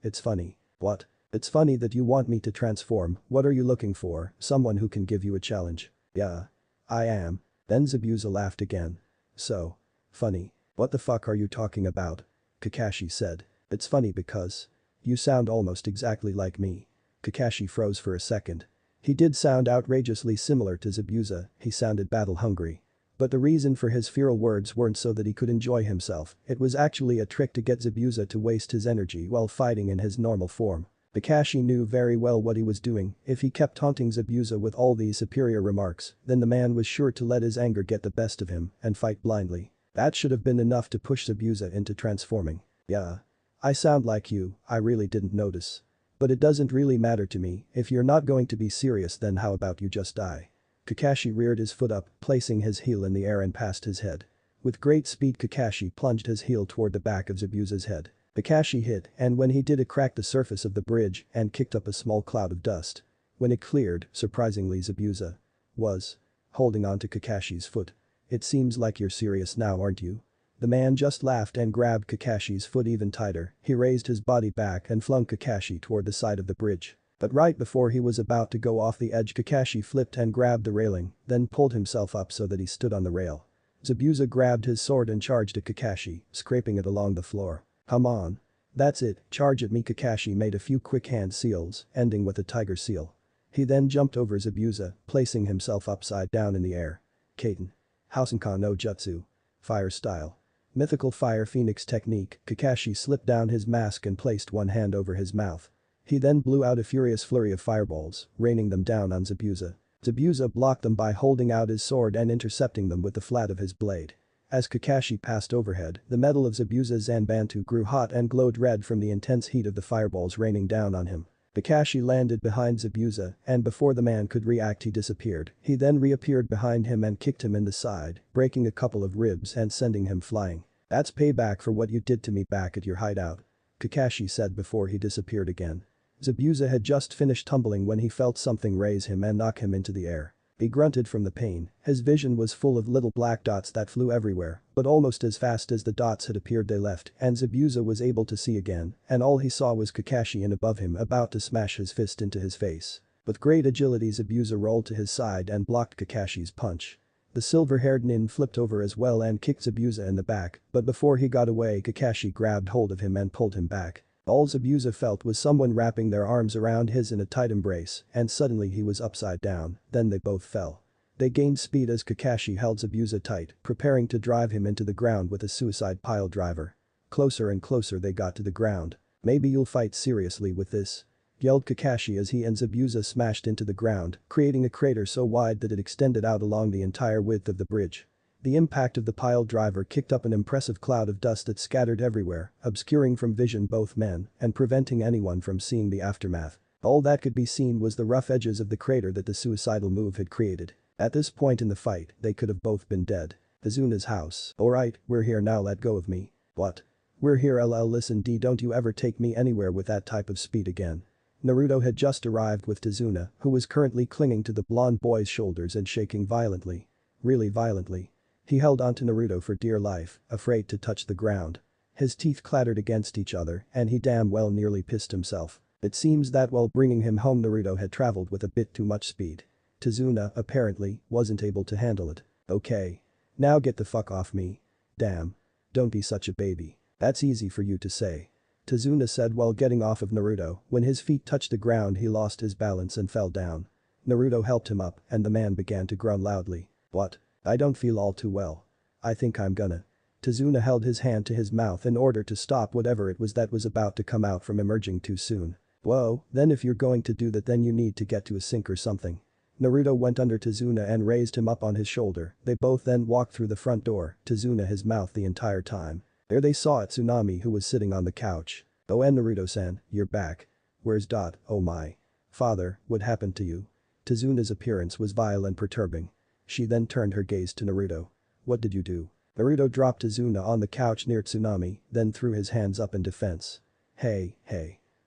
It's funny. What? It's funny that you want me to transform, what are you looking for, someone who can give you a challenge? Yeah. I am. Then Zabuza laughed again. So. Funny. What the fuck are you talking about? Kakashi said. It's funny because. You sound almost exactly like me. Kakashi froze for a second. He did sound outrageously similar to Zabuza, he sounded battle-hungry. But the reason for his feral words weren't so that he could enjoy himself, it was actually a trick to get Zabuza to waste his energy while fighting in his normal form. Kakashi knew very well what he was doing, if he kept taunting Zabuza with all these superior remarks, then the man was sure to let his anger get the best of him and fight blindly. That should have been enough to push Zabuza into transforming. Yeah. I sound like you, I really didn't notice. But it doesn't really matter to me, if you're not going to be serious then how about you just die? Kakashi reared his foot up, placing his heel in the air and past his head. With great speed Kakashi plunged his heel toward the back of Zabuza's head. Kakashi hit, and when he did it cracked the surface of the bridge and kicked up a small cloud of dust. When it cleared, surprisingly Zabuza was holding on to Kakashi's foot. It seems like you're serious now aren't you? The man just laughed and grabbed Kakashi's foot even tighter, he raised his body back and flung Kakashi toward the side of the bridge. But right before he was about to go off the edge Kakashi flipped and grabbed the railing, then pulled himself up so that he stood on the rail. Zabuza grabbed his sword and charged at Kakashi, scraping it along the floor. Come on. That's it, charge at me Kakashi made a few quick hand seals, ending with a tiger seal. He then jumped over Zabuza, placing himself upside down in the air. Kaiten. Housenkan no Jutsu. Fire style. Mythical fire phoenix technique, Kakashi slipped down his mask and placed one hand over his mouth. He then blew out a furious flurry of fireballs, raining them down on Zabuza. Zabuza blocked them by holding out his sword and intercepting them with the flat of his blade. As Kakashi passed overhead, the metal of Zabuza's Zanbantu grew hot and glowed red from the intense heat of the fireballs raining down on him. Kakashi landed behind Zabuza, and before the man could react he disappeared. He then reappeared behind him and kicked him in the side, breaking a couple of ribs and sending him flying. That's payback for what you did to me back at your hideout. Kakashi said before he disappeared again. Zabuza had just finished tumbling when he felt something raise him and knock him into the air. He grunted from the pain, his vision was full of little black dots that flew everywhere, but almost as fast as the dots had appeared they left, and Zabuza was able to see again, and all he saw was Kakashi in above him about to smash his fist into his face. With great agility Zabuza rolled to his side and blocked Kakashi's punch. The silver-haired nin flipped over as well and kicked Zabuza in the back, but before he got away Kakashi grabbed hold of him and pulled him back. All Zabuza felt was someone wrapping their arms around his in a tight embrace, and suddenly he was upside down, then they both fell. They gained speed as Kakashi held Zabuza tight, preparing to drive him into the ground with a suicide pile driver. Closer and closer they got to the ground. "Maybe you'll fight seriously with this," yelled Kakashi as he and Zabuza smashed into the ground, creating a crater so wide that it extended out along the entire width of the bridge. The impact of the pile driver kicked up an impressive cloud of dust that scattered everywhere, obscuring from vision both men and preventing anyone from seeing the aftermath. All that could be seen was the rough edges of the crater that the suicidal move had created. At this point in the fight, they could have both been dead. Azuna's house. "Alright, we're here now, let go of me." "What?" "We're here listen don't you ever take me anywhere with that type of speed again." Naruto had just arrived with Tazuna, who was currently clinging to the blonde boy's shoulders and shaking violently. Really violently. He held onto Naruto for dear life, afraid to touch the ground. His teeth clattered against each other and he damn well nearly pissed himself. It seems that while bringing him home Naruto had traveled with a bit too much speed. Tazuna, apparently, wasn't able to handle it. "Okay. Now get the fuck off me." "Damn. Don't be such a baby. That's easy for you to say," Tazuna said while getting off of Naruto. When his feet touched the ground he lost his balance and fell down. Naruto helped him up and the man began to groan loudly. "What? I don't feel all too well. I think I'm gonna." Tazuna held his hand to his mouth in order to stop whatever it was that was about to come out from emerging too soon. "Whoa, then if you're going to do that then you need to get to a sink or something." Naruto went under Tazuna and raised him up on his shoulder. They both then walked through the front door, Tazuna his mouth the entire time. There they saw Tsunami who was sitting on the couch. "Oh and Naruto-san, you're back. Where's Dot? Oh my. Father, what happened to you?" Tazuna's appearance was vile and perturbing. She then turned her gaze to Naruto. "What did you do?" Naruto dropped Tazuna on the couch near Tsunami, then threw his hands up in defense. Hey.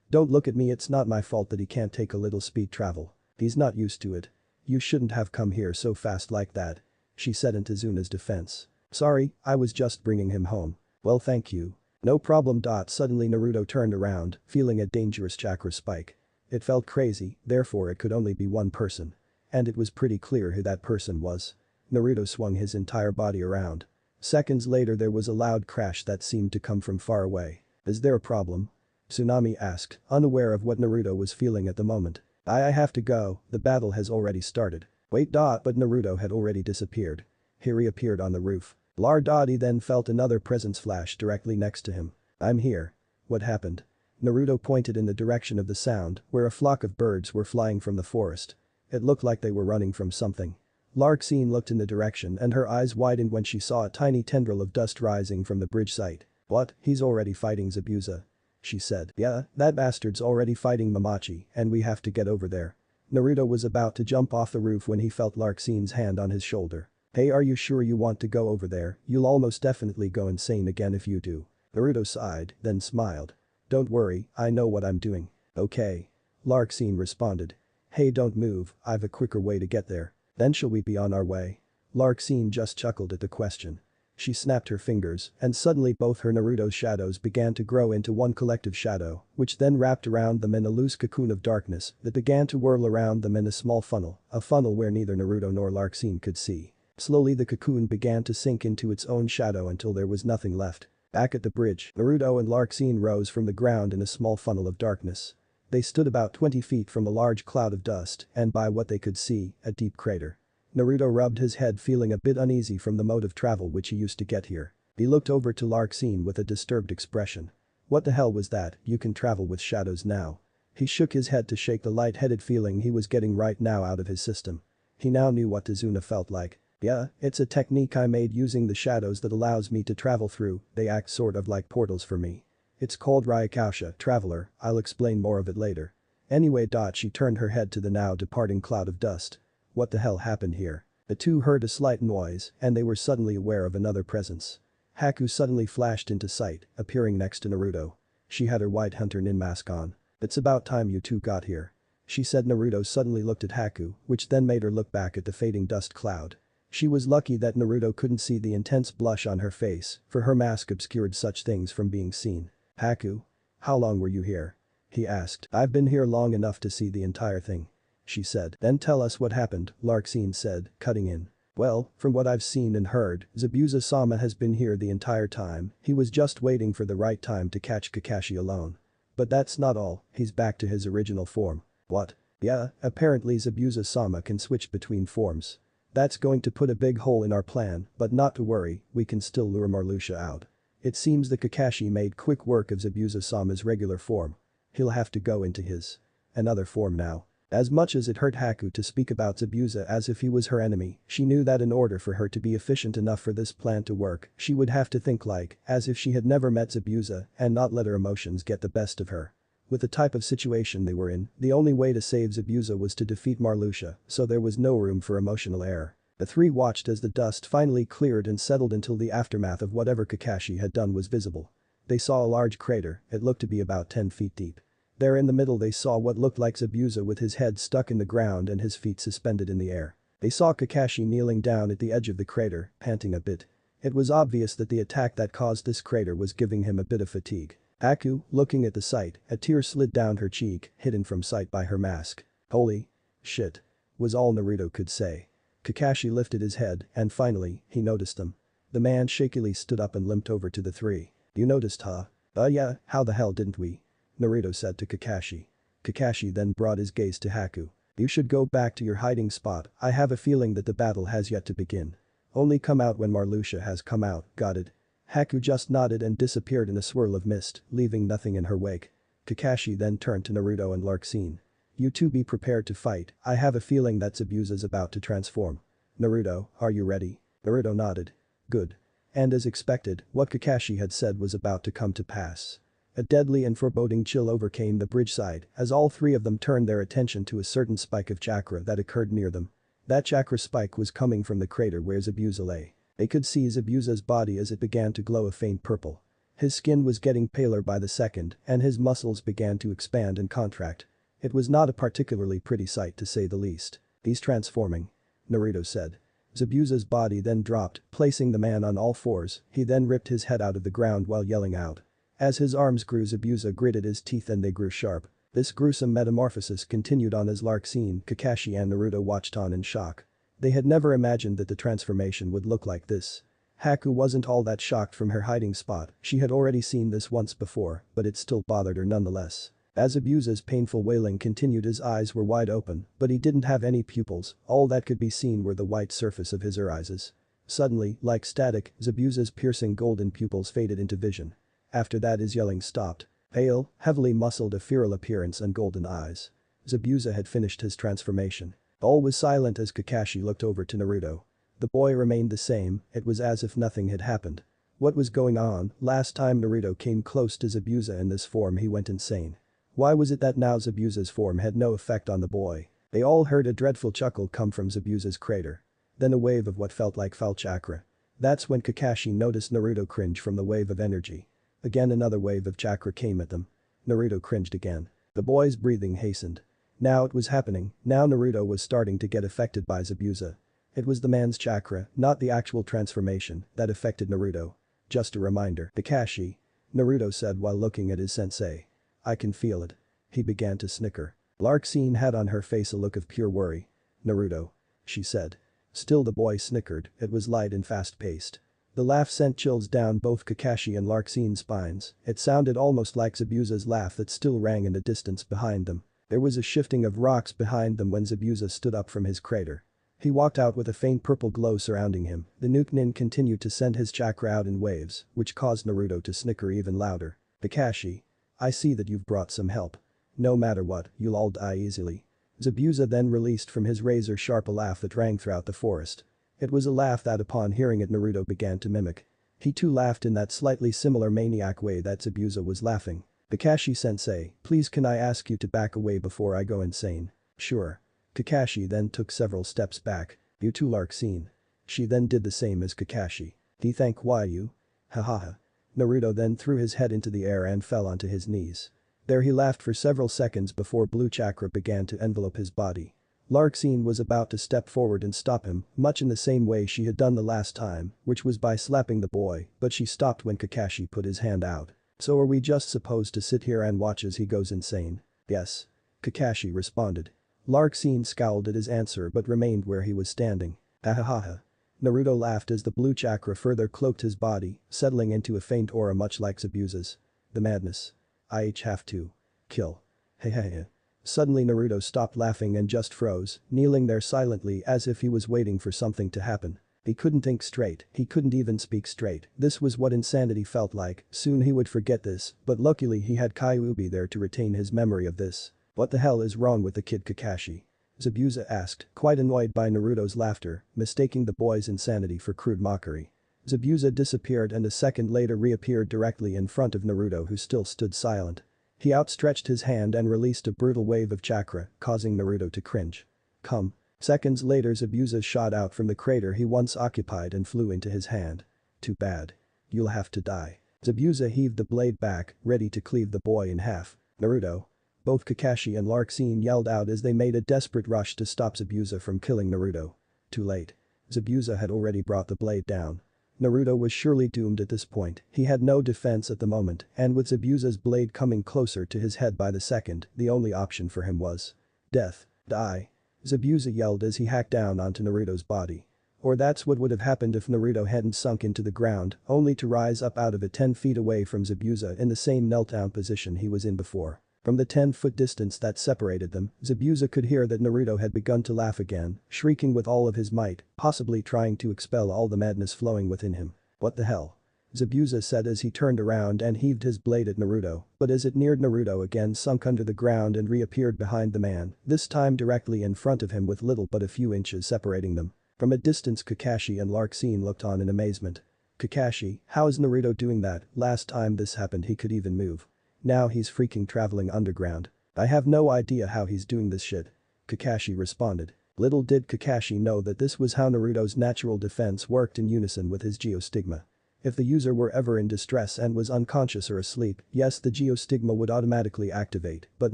Don't look at me, it's not my fault that he can't take a little speed travel. He's not used to it. You shouldn't have come here so fast like that," she said in Tazuna's defense. "Sorry, I was just bringing him home." "Well thank you." "No problem." Suddenly Naruto turned around, feeling a dangerous chakra spike. It felt crazy, therefore it could only be one person. And it was pretty clear who that person was. Naruto swung his entire body around. Seconds later there was a loud crash that seemed to come from far away. "Is there a problem?" Tsunami asked, unaware of what Naruto was feeling at the moment. I have to go, the battle has already started." "Wait. But Naruto had already disappeared." He reappeared on the roof. He then felt another presence flash directly next to him. "I'm here." "What happened?" Naruto pointed in the direction of the sound, where a flock of birds were flying from the forest. It looked like they were running from something. Larxene looked in the direction and her eyes widened when she saw a tiny tendril of dust rising from the bridge site. "What, he's already fighting Zabuza?" she said. "Yeah, that bastard's already fighting Mamachi and we have to get over there." Naruto was about to jump off the roof when he felt Larxene's hand on his shoulder. "Hey, are you sure you want to go over there? You'll almost definitely go insane again if you do." Naruto sighed, then smiled. "Don't worry, I know what I'm doing." "Okay." Larxene responded. "Hey, don't move, I've a quicker way to get there." "Then shall we be on our way?" Larxene just chuckled at the question. She snapped her fingers and suddenly both her Naruto's shadows began to grow into one collective shadow, which then wrapped around them in a loose cocoon of darkness that began to whirl around them in a small funnel, a funnel where neither Naruto nor Larxene could see. Slowly the cocoon began to sink into its own shadow until there was nothing left. Back at the bridge, Naruto and Larxene rose from the ground in a small funnel of darkness. They stood about 20 feet from a large cloud of dust and by what they could see, a deep crater. Naruto rubbed his head feeling a bit uneasy from the mode of travel which he used to get here. He looked over to Larxene with a disturbed expression. "What the hell was that? You can travel with shadows now." He shook his head to shake the light-headed feeling he was getting right now out of his system. He now knew what Tazuna felt like. "Yeah, it's a technique I made using the shadows that allows me to travel through, they act sort of like portals for me. It's called Ryakausha, Traveler, I'll explain more of it later." Anyway. She turned her head to the now departing cloud of dust. What the hell happened here? The two heard a slight noise and they were suddenly aware of another presence. Haku suddenly flashed into sight, appearing next to Naruto. She had her white hunter nin mask on. "It's about time you two got here." she said. Naruto suddenly looked at Haku, which then made her look back at the fading dust cloud. She was lucky that Naruto couldn't see the intense blush on her face, for her mask obscured such things from being seen. Haku? How long were you here? He asked. I've been here long enough to see the entire thing, she said. Then tell us what happened, Larxene said, cutting in. Well, from what I've seen and heard, Zabuza-sama has been here the entire time, he was just waiting for the right time to catch Kakashi alone. But that's not all, he's back to his original form. What? Yeah, apparently Zabuza-sama can switch between forms. That's going to put a big hole in our plan, but not to worry, we can still lure Marluxia out. It seems the Kakashi made quick work of Zabuza-sama's regular form. He'll have to go into his another form now. As much as it hurt Haku to speak about Zabuza as if he was her enemy, she knew that in order for her to be efficient enough for this plan to work, she would have to think as if she had never met Zabuza and not let her emotions get the best of her. With the type of situation they were in, the only way to save Zabuza was to defeat Marluxia, so there was no room for emotional error. The three watched as the dust finally cleared and settled until the aftermath of whatever Kakashi had done was visible. They saw a large crater, it looked to be about 10 feet deep. There in the middle they saw what looked like Zabuza with his head stuck in the ground and his feet suspended in the air. They saw Kakashi kneeling down at the edge of the crater, panting a bit. It was obvious that the attack that caused this crater was giving him a bit of fatigue. Haku, looking at the sight, a tear slid down her cheek, hidden from sight by her mask. Holy shit, was all Naruto could say. Kakashi lifted his head and finally, he noticed them. The man shakily stood up and limped over to the three. You noticed, huh? Yeah, how the hell didn't we? Naruto said to Kakashi. Kakashi then brought his gaze to Haku. You should go back to your hiding spot, I have a feeling that the battle has yet to begin. Only come out when Marluxia has come out, got it? Haku just nodded and disappeared in a swirl of mist, leaving nothing in her wake. Kakashi then turned to Naruto and Larxene. You two be prepared to fight, I have a feeling that Zabuza's about to transform. Naruto, are you ready? Naruto nodded. Good. And as expected, what Kakashi had said was about to come to pass. A deadly and foreboding chill overcame the bridge side as all three of them turned their attention to a certain spike of chakra that occurred near them. That chakra spike was coming from the crater where Zabuza lay. They could see Zabuza's body as it began to glow a faint purple. His skin was getting paler by the second and his muscles began to expand and contract. It was not a particularly pretty sight to say the least. He's transforming, Naruto said. Zabuza's body then dropped, placing the man on all fours, he then ripped his head out of the ground while yelling out. As his arms grew, Zabuza gritted his teeth and they grew sharp. This gruesome metamorphosis continued on as Larxene, Kakashi and Naruto watched on in shock. They had never imagined that the transformation would look like this. Haku wasn't all that shocked from her hiding spot, she had already seen this once before, but it still bothered her nonetheless. As Zabuza's painful wailing continued, his eyes were wide open, but he didn't have any pupils, all that could be seen were the white surface of his eyes. Suddenly, like static, Zabuza's piercing golden pupils faded into vision. After that his yelling stopped. Pale, heavily muscled, a feral appearance and golden eyes. Zabuza had finished his transformation. All was silent as Kakashi looked over to Naruto. The boy remained the same, it was as if nothing had happened. What was going on? Last time Naruto came close to Zabuza in this form he went insane. Why was it that now Zabuza's form had no effect on the boy? They all heard a dreadful chuckle come from Zabuza's crater. Then a wave of what felt like foul chakra. That's when Kakashi noticed Naruto cringe from the wave of energy. Again another wave of chakra came at them. Naruto cringed again. The boy's breathing hastened. Now it was happening, now Naruto was starting to get affected by Zabuza. It was the man's chakra, not the actual transformation, that affected Naruto. Just a reminder. Kakashi, Naruto said while looking at his sensei. I can feel it. He began to snicker. Larxene had on her face a look of pure worry. Naruto, she said. Still the boy snickered, it was light and fast-paced. The laugh sent chills down both Kakashi and Larxene's spines, it sounded almost like Zabuza's laugh that still rang in the distance behind them. There was a shifting of rocks behind them when Zabuza stood up from his crater. He walked out with a faint purple glow surrounding him, the Nuke Nin continued to send his chakra out in waves, which caused Naruto to snicker even louder. Kakashi, I see that you've brought some help. No matter what, you'll all die easily. Zabuza then released from his razor-sharp a laugh that rang throughout the forest. It was a laugh that upon hearing it Naruto began to mimic. He too laughed in that slightly similar maniac way that Zabuza was laughing. Kakashi-sensei, please can I ask you to back away before I go insane? Sure. Kakashi then took several steps back. You too, Larxene. She then did the same as Kakashi. Thank why you? Hahaha. Naruto then threw his head into the air and fell onto his knees. There he laughed for several seconds before blue chakra began to envelope his body. Larxene was about to step forward and stop him, much in the same way she had done the last time, which was by slapping the boy, but she stopped when Kakashi put his hand out. "So are we just supposed to sit here and watch as he goes insane?" "Yes." Kakashi responded. Larxene scowled at his answer but remained where he was standing. Ahahaha. Naruto laughed as the blue chakra further cloaked his body, settling into a faint aura much like Zabuza's. The madness. I have to. Kill. Hehehe. Suddenly Naruto stopped laughing and just froze, kneeling there silently as if he was waiting for something to happen. He couldn't think straight, he couldn't even speak straight. This was what insanity felt like, soon he would forget this, but luckily he had Kyuubi there to retain his memory of this. "What the hell is wrong with the kid, Kakashi?" Zabuza asked, quite annoyed by Naruto's laughter, mistaking the boy's insanity for crude mockery. Zabuza disappeared and a second later reappeared directly in front of Naruto who still stood silent. He outstretched his hand and released a brutal wave of chakra, causing Naruto to cringe. "Come." Seconds later Zabuza shot out from the crater he once occupied and flew into his hand. "Too bad. You'll have to die." Zabuza heaved the blade back, ready to cleave the boy in half. "Naruto." Both Kakashi and Larxene yelled out as they made a desperate rush to stop Zabuza from killing Naruto. Too late. Zabuza had already brought the blade down. Naruto was surely doomed at this point, he had no defense at the moment, and with Zabuza's blade coming closer to his head by the second, the only option for him was death. Die. Zabuza yelled as he hacked down onto Naruto's body. Or that's what would have happened if Naruto hadn't sunk into the ground, only to rise up out of it 10 feet away from Zabuza in the same knelt-down position he was in before. From the 10-foot distance that separated them, Zabuza could hear that Naruto had begun to laugh again, shrieking with all of his might, possibly trying to expel all the madness flowing within him. "What the hell?" Zabuza said as he turned around and heaved his blade at Naruto, but as it neared Naruto again sunk under the ground and reappeared behind the man, this time directly in front of him with little but a few inches separating them. From a distance Kakashi and Larxene looked on in amazement. "Kakashi, how is Naruto doing that? Last time this happened he could even move. Now he's freaking traveling underground. I have no idea how he's doing this shit." Kakashi responded. Little did Kakashi know that this was how Naruto's natural defense worked in unison with his geostigma. If the user were ever in distress and was unconscious or asleep, yes, the geostigma would automatically activate, but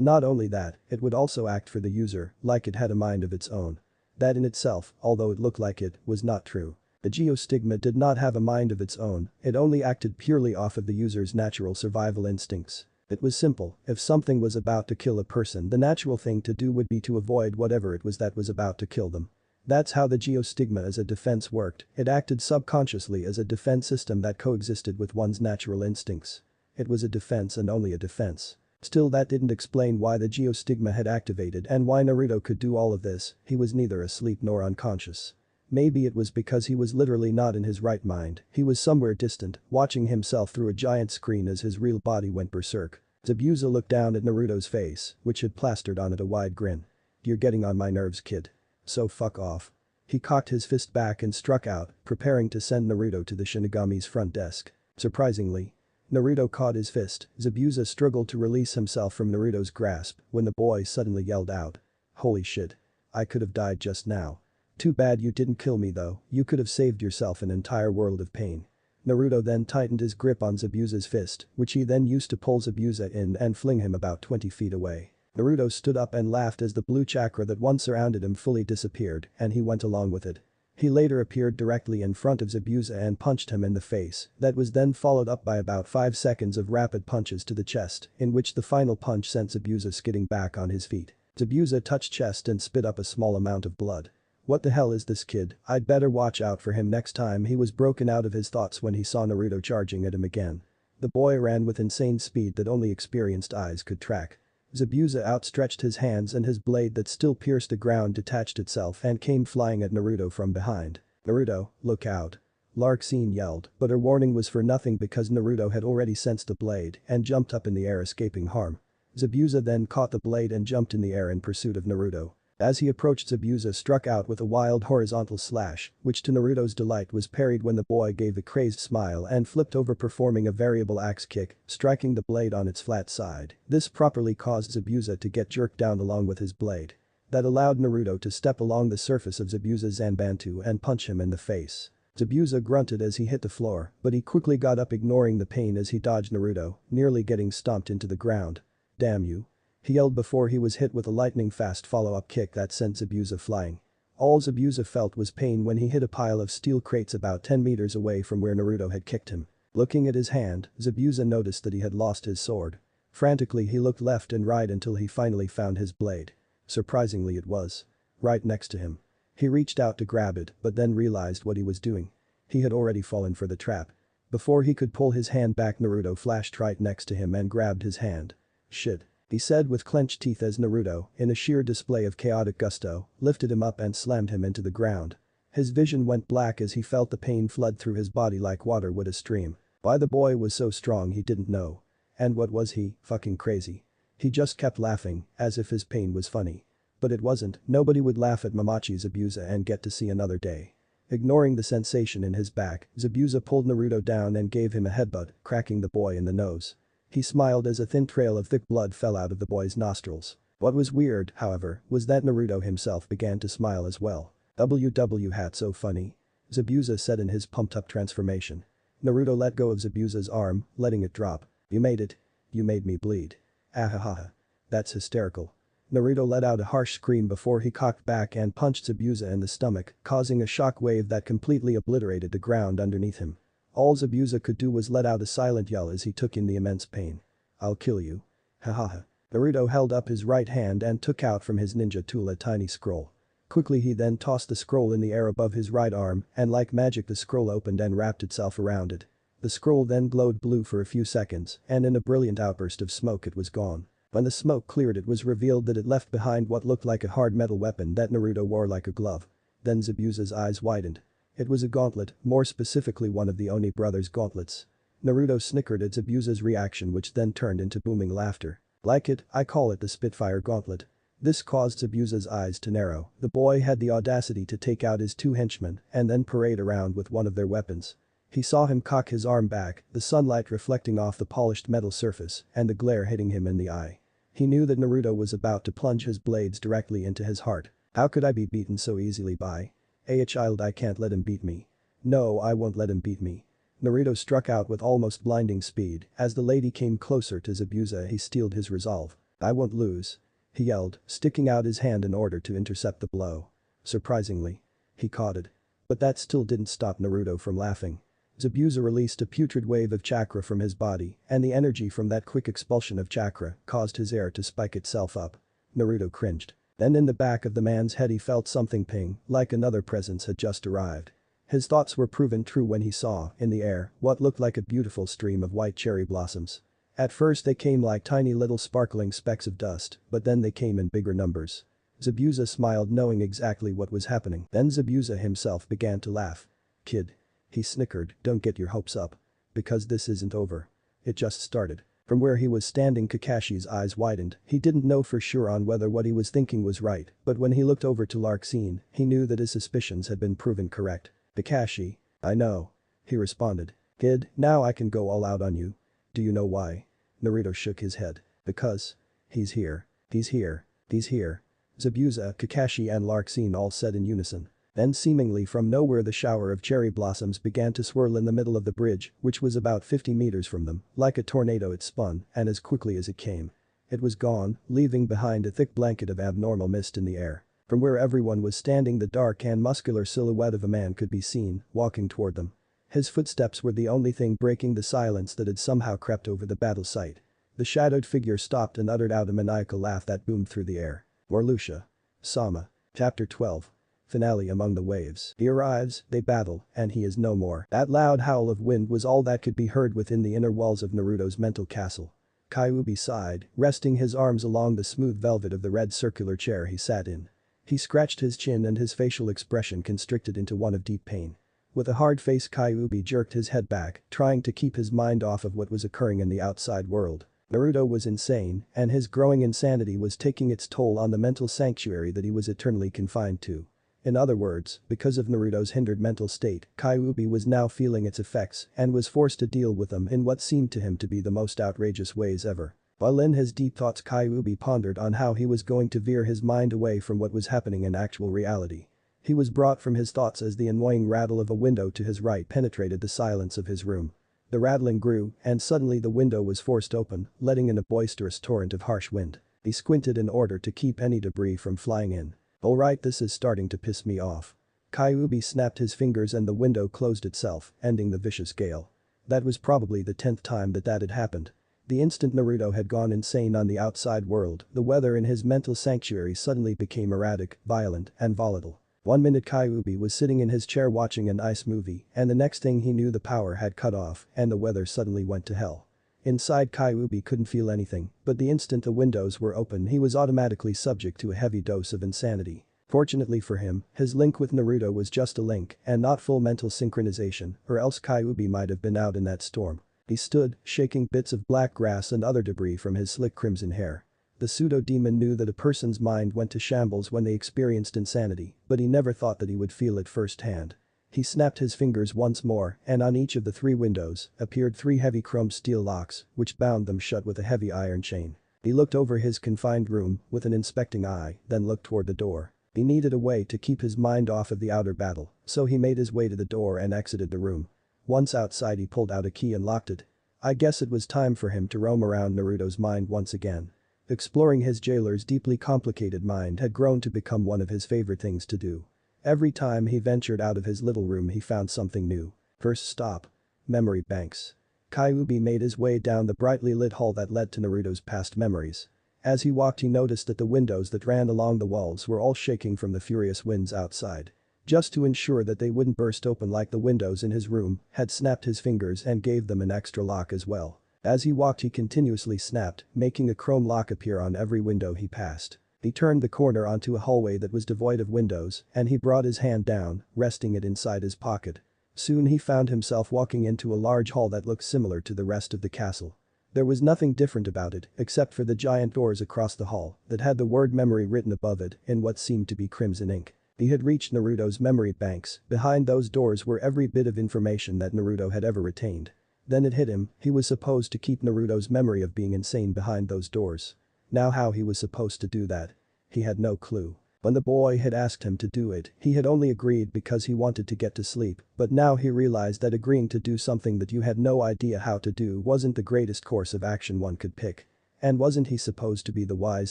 not only that, it would also act for the user, like it had a mind of its own. That in itself, although it looked like it, was not true. The geostigma did not have a mind of its own, it only acted purely off of the user's natural survival instincts. It was simple, if something was about to kill a person the natural thing to do would be to avoid whatever it was that was about to kill them. That's how the geostigma as a defense worked, it acted subconsciously as a defense system that coexisted with one's natural instincts. It was a defense and only a defense. Still that didn't explain why the geostigma had activated and why Naruto could do all of this, he was neither asleep nor unconscious. Maybe it was because he was literally not in his right mind, he was somewhere distant, watching himself through a giant screen as his real body went berserk. Zabuza looked down at Naruto's face, which had plastered on it a wide grin. "You're getting on my nerves, kid. So fuck off." He cocked his fist back and struck out, preparing to send Naruto to the Shinigami's front desk. Surprisingly, Naruto caught his fist, Zabuza struggled to release himself from Naruto's grasp when the boy suddenly yelled out. "Holy shit. I could have died just now. Too bad you didn't kill me though, you could have saved yourself an entire world of pain." Naruto then tightened his grip on Zabuza's fist, which he then used to pull Zabuza in and fling him about 20 feet away. Naruto stood up and laughed as the blue chakra that once surrounded him fully disappeared, and he went along with it. He later appeared directly in front of Zabuza and punched him in the face, that was then followed up by about 5 seconds of rapid punches to the chest, in which the final punch sent Zabuza skidding back on his feet. Zabuza touched chest and spit up a small amount of blood. "What the hell is this kid? I'd better watch out for him next time." He was broken out of his thoughts when he saw Naruto charging at him again. The boy ran with insane speed that only experienced eyes could track. Zabuza outstretched his hands and his blade that still pierced the ground detached itself and came flying at Naruto from behind. "Naruto, look out." Larxene yelled, but her warning was for nothing because Naruto had already sensed the blade and jumped up in the air escaping harm. Zabuza then caught the blade and jumped in the air in pursuit of Naruto. As he approached, Zabuza struck out with a wild horizontal slash, which to Naruto's delight was parried when the boy gave a crazed smile and flipped over performing a variable axe kick, striking the blade on its flat side. This properly caused Zabuza to get jerked down along with his blade. That allowed Naruto to step along the surface of Zabuza's Zanbanto and punch him in the face. Zabuza grunted as he hit the floor, but he quickly got up ignoring the pain as he dodged Naruto, nearly getting stomped into the ground. damn you. He yelled before he was hit with a lightning-fast follow-up kick that sent Zabuza flying. All Zabuza felt was pain when he hit a pile of steel crates about 10 meters away from where Naruto had kicked him. Looking at his hand, Zabuza noticed that he had lost his sword. Frantically he looked left and right until he finally found his blade. Surprisingly it was right next to him. He reached out to grab it but then realized what he was doing. He had already fallen for the trap. Before he could pull his hand back, Naruto flashed right next to him and grabbed his hand. "Shit," he said with clenched teeth as Naruto, in a sheer display of chaotic gusto, lifted him up and slammed him into the ground. His vision went black as he felt the pain flood through his body like water would a stream. Why the boy was so strong he didn't know. And what was he, fucking crazy? He just kept laughing, as if his pain was funny. But it wasn't. Nobody would laugh at Mamachi Zabuza and get to see another day. Ignoring the sensation in his back, Zabuza pulled Naruto down and gave him a headbutt, cracking the boy in the nose. He smiled as a thin trail of thick blood fell out of the boy's nostrils. What was weird, however, was that Naruto himself began to smile as well. "WW so funny," Zabuza said in his pumped-up transformation. Naruto let go of Zabuza's arm, letting it drop. "You made it. You made me bleed. Ahahaha. That's hysterical." Naruto let out a harsh scream before he cocked back and punched Zabuza in the stomach, causing a shock wave that completely obliterated the ground underneath him. All Zabuza could do was let out a silent yell as he took in the immense pain. "I'll kill you. Hahaha." Naruto held up his right hand and took out from his ninja tool a tiny scroll. Quickly he then tossed the scroll in the air above his right arm and like magic the scroll opened and wrapped itself around it. The scroll then glowed blue for a few seconds and in a brilliant outburst of smoke it was gone. When the smoke cleared it was revealed that it left behind what looked like a hard metal weapon that Naruto wore like a glove. Then Zabuza's eyes widened. It was a gauntlet, more specifically one of the Oni brothers' gauntlets. Naruto snickered at Zabuza's reaction which then turned into booming laughter. "Like it, I call it the Spitfire Gauntlet." This caused Zabuza's eyes to narrow. The boy had the audacity to take out his two henchmen and then parade around with one of their weapons. He saw him cock his arm back, the sunlight reflecting off the polished metal surface and the glare hitting him in the eye. He knew that Naruto was about to plunge his blades directly into his heart. "How could I be beaten so easily by a child? I can't let him beat me. No, I won't let him beat me." Naruto struck out with almost blinding speed. As the lady came closer to Zabuza he steeled his resolve. "I won't lose," he yelled, sticking out his hand in order to intercept the blow. Surprisingly, he caught it. But that still didn't stop Naruto from laughing. Zabuza released a putrid wave of chakra from his body, and the energy from that quick expulsion of chakra caused his hair to spike itself up. Naruto cringed. Then in the back of the man's head he felt something ping, like another presence had just arrived. His thoughts were proven true when he saw, in the air, what looked like a beautiful stream of white cherry blossoms. At first they came like tiny little sparkling specks of dust, but then they came in bigger numbers. Zabuza smiled knowing exactly what was happening. Then Zabuza himself began to laugh. "Kid," he snickered, "don't get your hopes up. Because this isn't over. It just started." From where he was standing Kakashi's eyes widened. He didn't know for sure on whether what he was thinking was right, but when he looked over to Larxene, he knew that his suspicions had been proven correct. "Kakashi. I know," he responded. "Kid, now I can go all out on you." "Do you know why?" Naruto shook his head. "Because he's here. He's here. He's here." Zabuza, Kakashi and Larxene all said in unison. Then seemingly from nowhere the shower of cherry blossoms began to swirl in the middle of the bridge, which was about 50 meters from them. Like a tornado it spun, and as quickly as it came, it was gone, leaving behind a thick blanket of abnormal mist in the air. From where everyone was standing the dark and muscular silhouette of a man could be seen, walking toward them. His footsteps were the only thing breaking the silence that had somehow crept over the battle site. The shadowed figure stopped and uttered out a maniacal laugh that boomed through the air. Warlusha. Sama. Chapter 12. Finale. Among the waves. He arrives, they battle, and he is no more. That loud howl of wind was all that could be heard within the inner walls of Naruto's mental castle. Kyuubi sighed, resting his arms along the smooth velvet of the red circular chair he sat in. He scratched his chin and his facial expression constricted into one of deep pain. With a hard face Kyuubi jerked his head back, trying to keep his mind off of what was occurring in the outside world. Naruto was insane, and his growing insanity was taking its toll on the mental sanctuary that he was eternally confined to. In other words, because of Naruto's hindered mental state, Kyuubi was now feeling its effects and was forced to deal with them in what seemed to him to be the most outrageous ways ever. While in his deep thoughts Kyuubi pondered on how he was going to veer his mind away from what was happening in actual reality. He was brought from his thoughts as the annoying rattle of a window to his right penetrated the silence of his room. The rattling grew, and suddenly the window was forced open, letting in a boisterous torrent of harsh wind. He squinted in order to keep any debris from flying in. Alright, this is starting to piss me off. Kyuubi snapped his fingers and the window closed itself, ending the vicious gale. That was probably the 10th time that had happened. The instant Naruto had gone insane on the outside world, the weather in his mental sanctuary suddenly became erratic, violent, and volatile. One minute Kyuubi was sitting in his chair watching a nice movie, and the next thing he knew the power had cut off and the weather suddenly went to hell. Inside, Kyuubi couldn't feel anything, but the instant the windows were open he was automatically subject to a heavy dose of insanity. Fortunately for him, his link with Naruto was just a link and not full mental synchronization, or else Kyuubi might have been out in that storm. He stood, shaking bits of black grass and other debris from his slick crimson hair. The pseudo-demon knew that a person's mind went to shambles when they experienced insanity, but he never thought that he would feel it firsthand. He snapped his fingers once more, and on each of the 3 windows appeared 3 heavy chrome steel locks, which bound them shut with a heavy iron chain. He looked over his confined room with an inspecting eye, then looked toward the door. He needed a way to keep his mind off of the outer battle, so he made his way to the door and exited the room. Once outside he pulled out a key and locked it. I guess it was time for him to roam around Naruto's mind once again. Exploring his jailer's deeply complicated mind had grown to become one of his favorite things to do. Every time he ventured out of his little room he found something new. First stop. Memory banks. Kyuubi made his way down the brightly lit hall that led to Naruto's past memories. As he walked he noticed that the windows that ran along the walls were all shaking from the furious winds outside. Just to ensure that they wouldn't burst open like the windows in his room, had snapped his fingers and gave them an extra lock as well. As he walked he continuously snapped, making a chrome lock appear on every window he passed. He turned the corner onto a hallway that was devoid of windows, and he brought his hand down, resting it inside his pocket. Soon he found himself walking into a large hall that looked similar to the rest of the castle. There was nothing different about it except for the giant doors across the hall that had the word memory written above it in what seemed to be crimson ink. He had reached Naruto's memory banks. Behind those doors were every bit of information that Naruto had ever retained. Then it hit him, he was supposed to keep Naruto's memory of being insane behind those doors. Now how he was supposed to do that? He had no clue. When the boy had asked him to do it, he had only agreed because he wanted to get to sleep, but now he realized that agreeing to do something that you had no idea how to do wasn't the greatest course of action one could pick. And wasn't he supposed to be the wise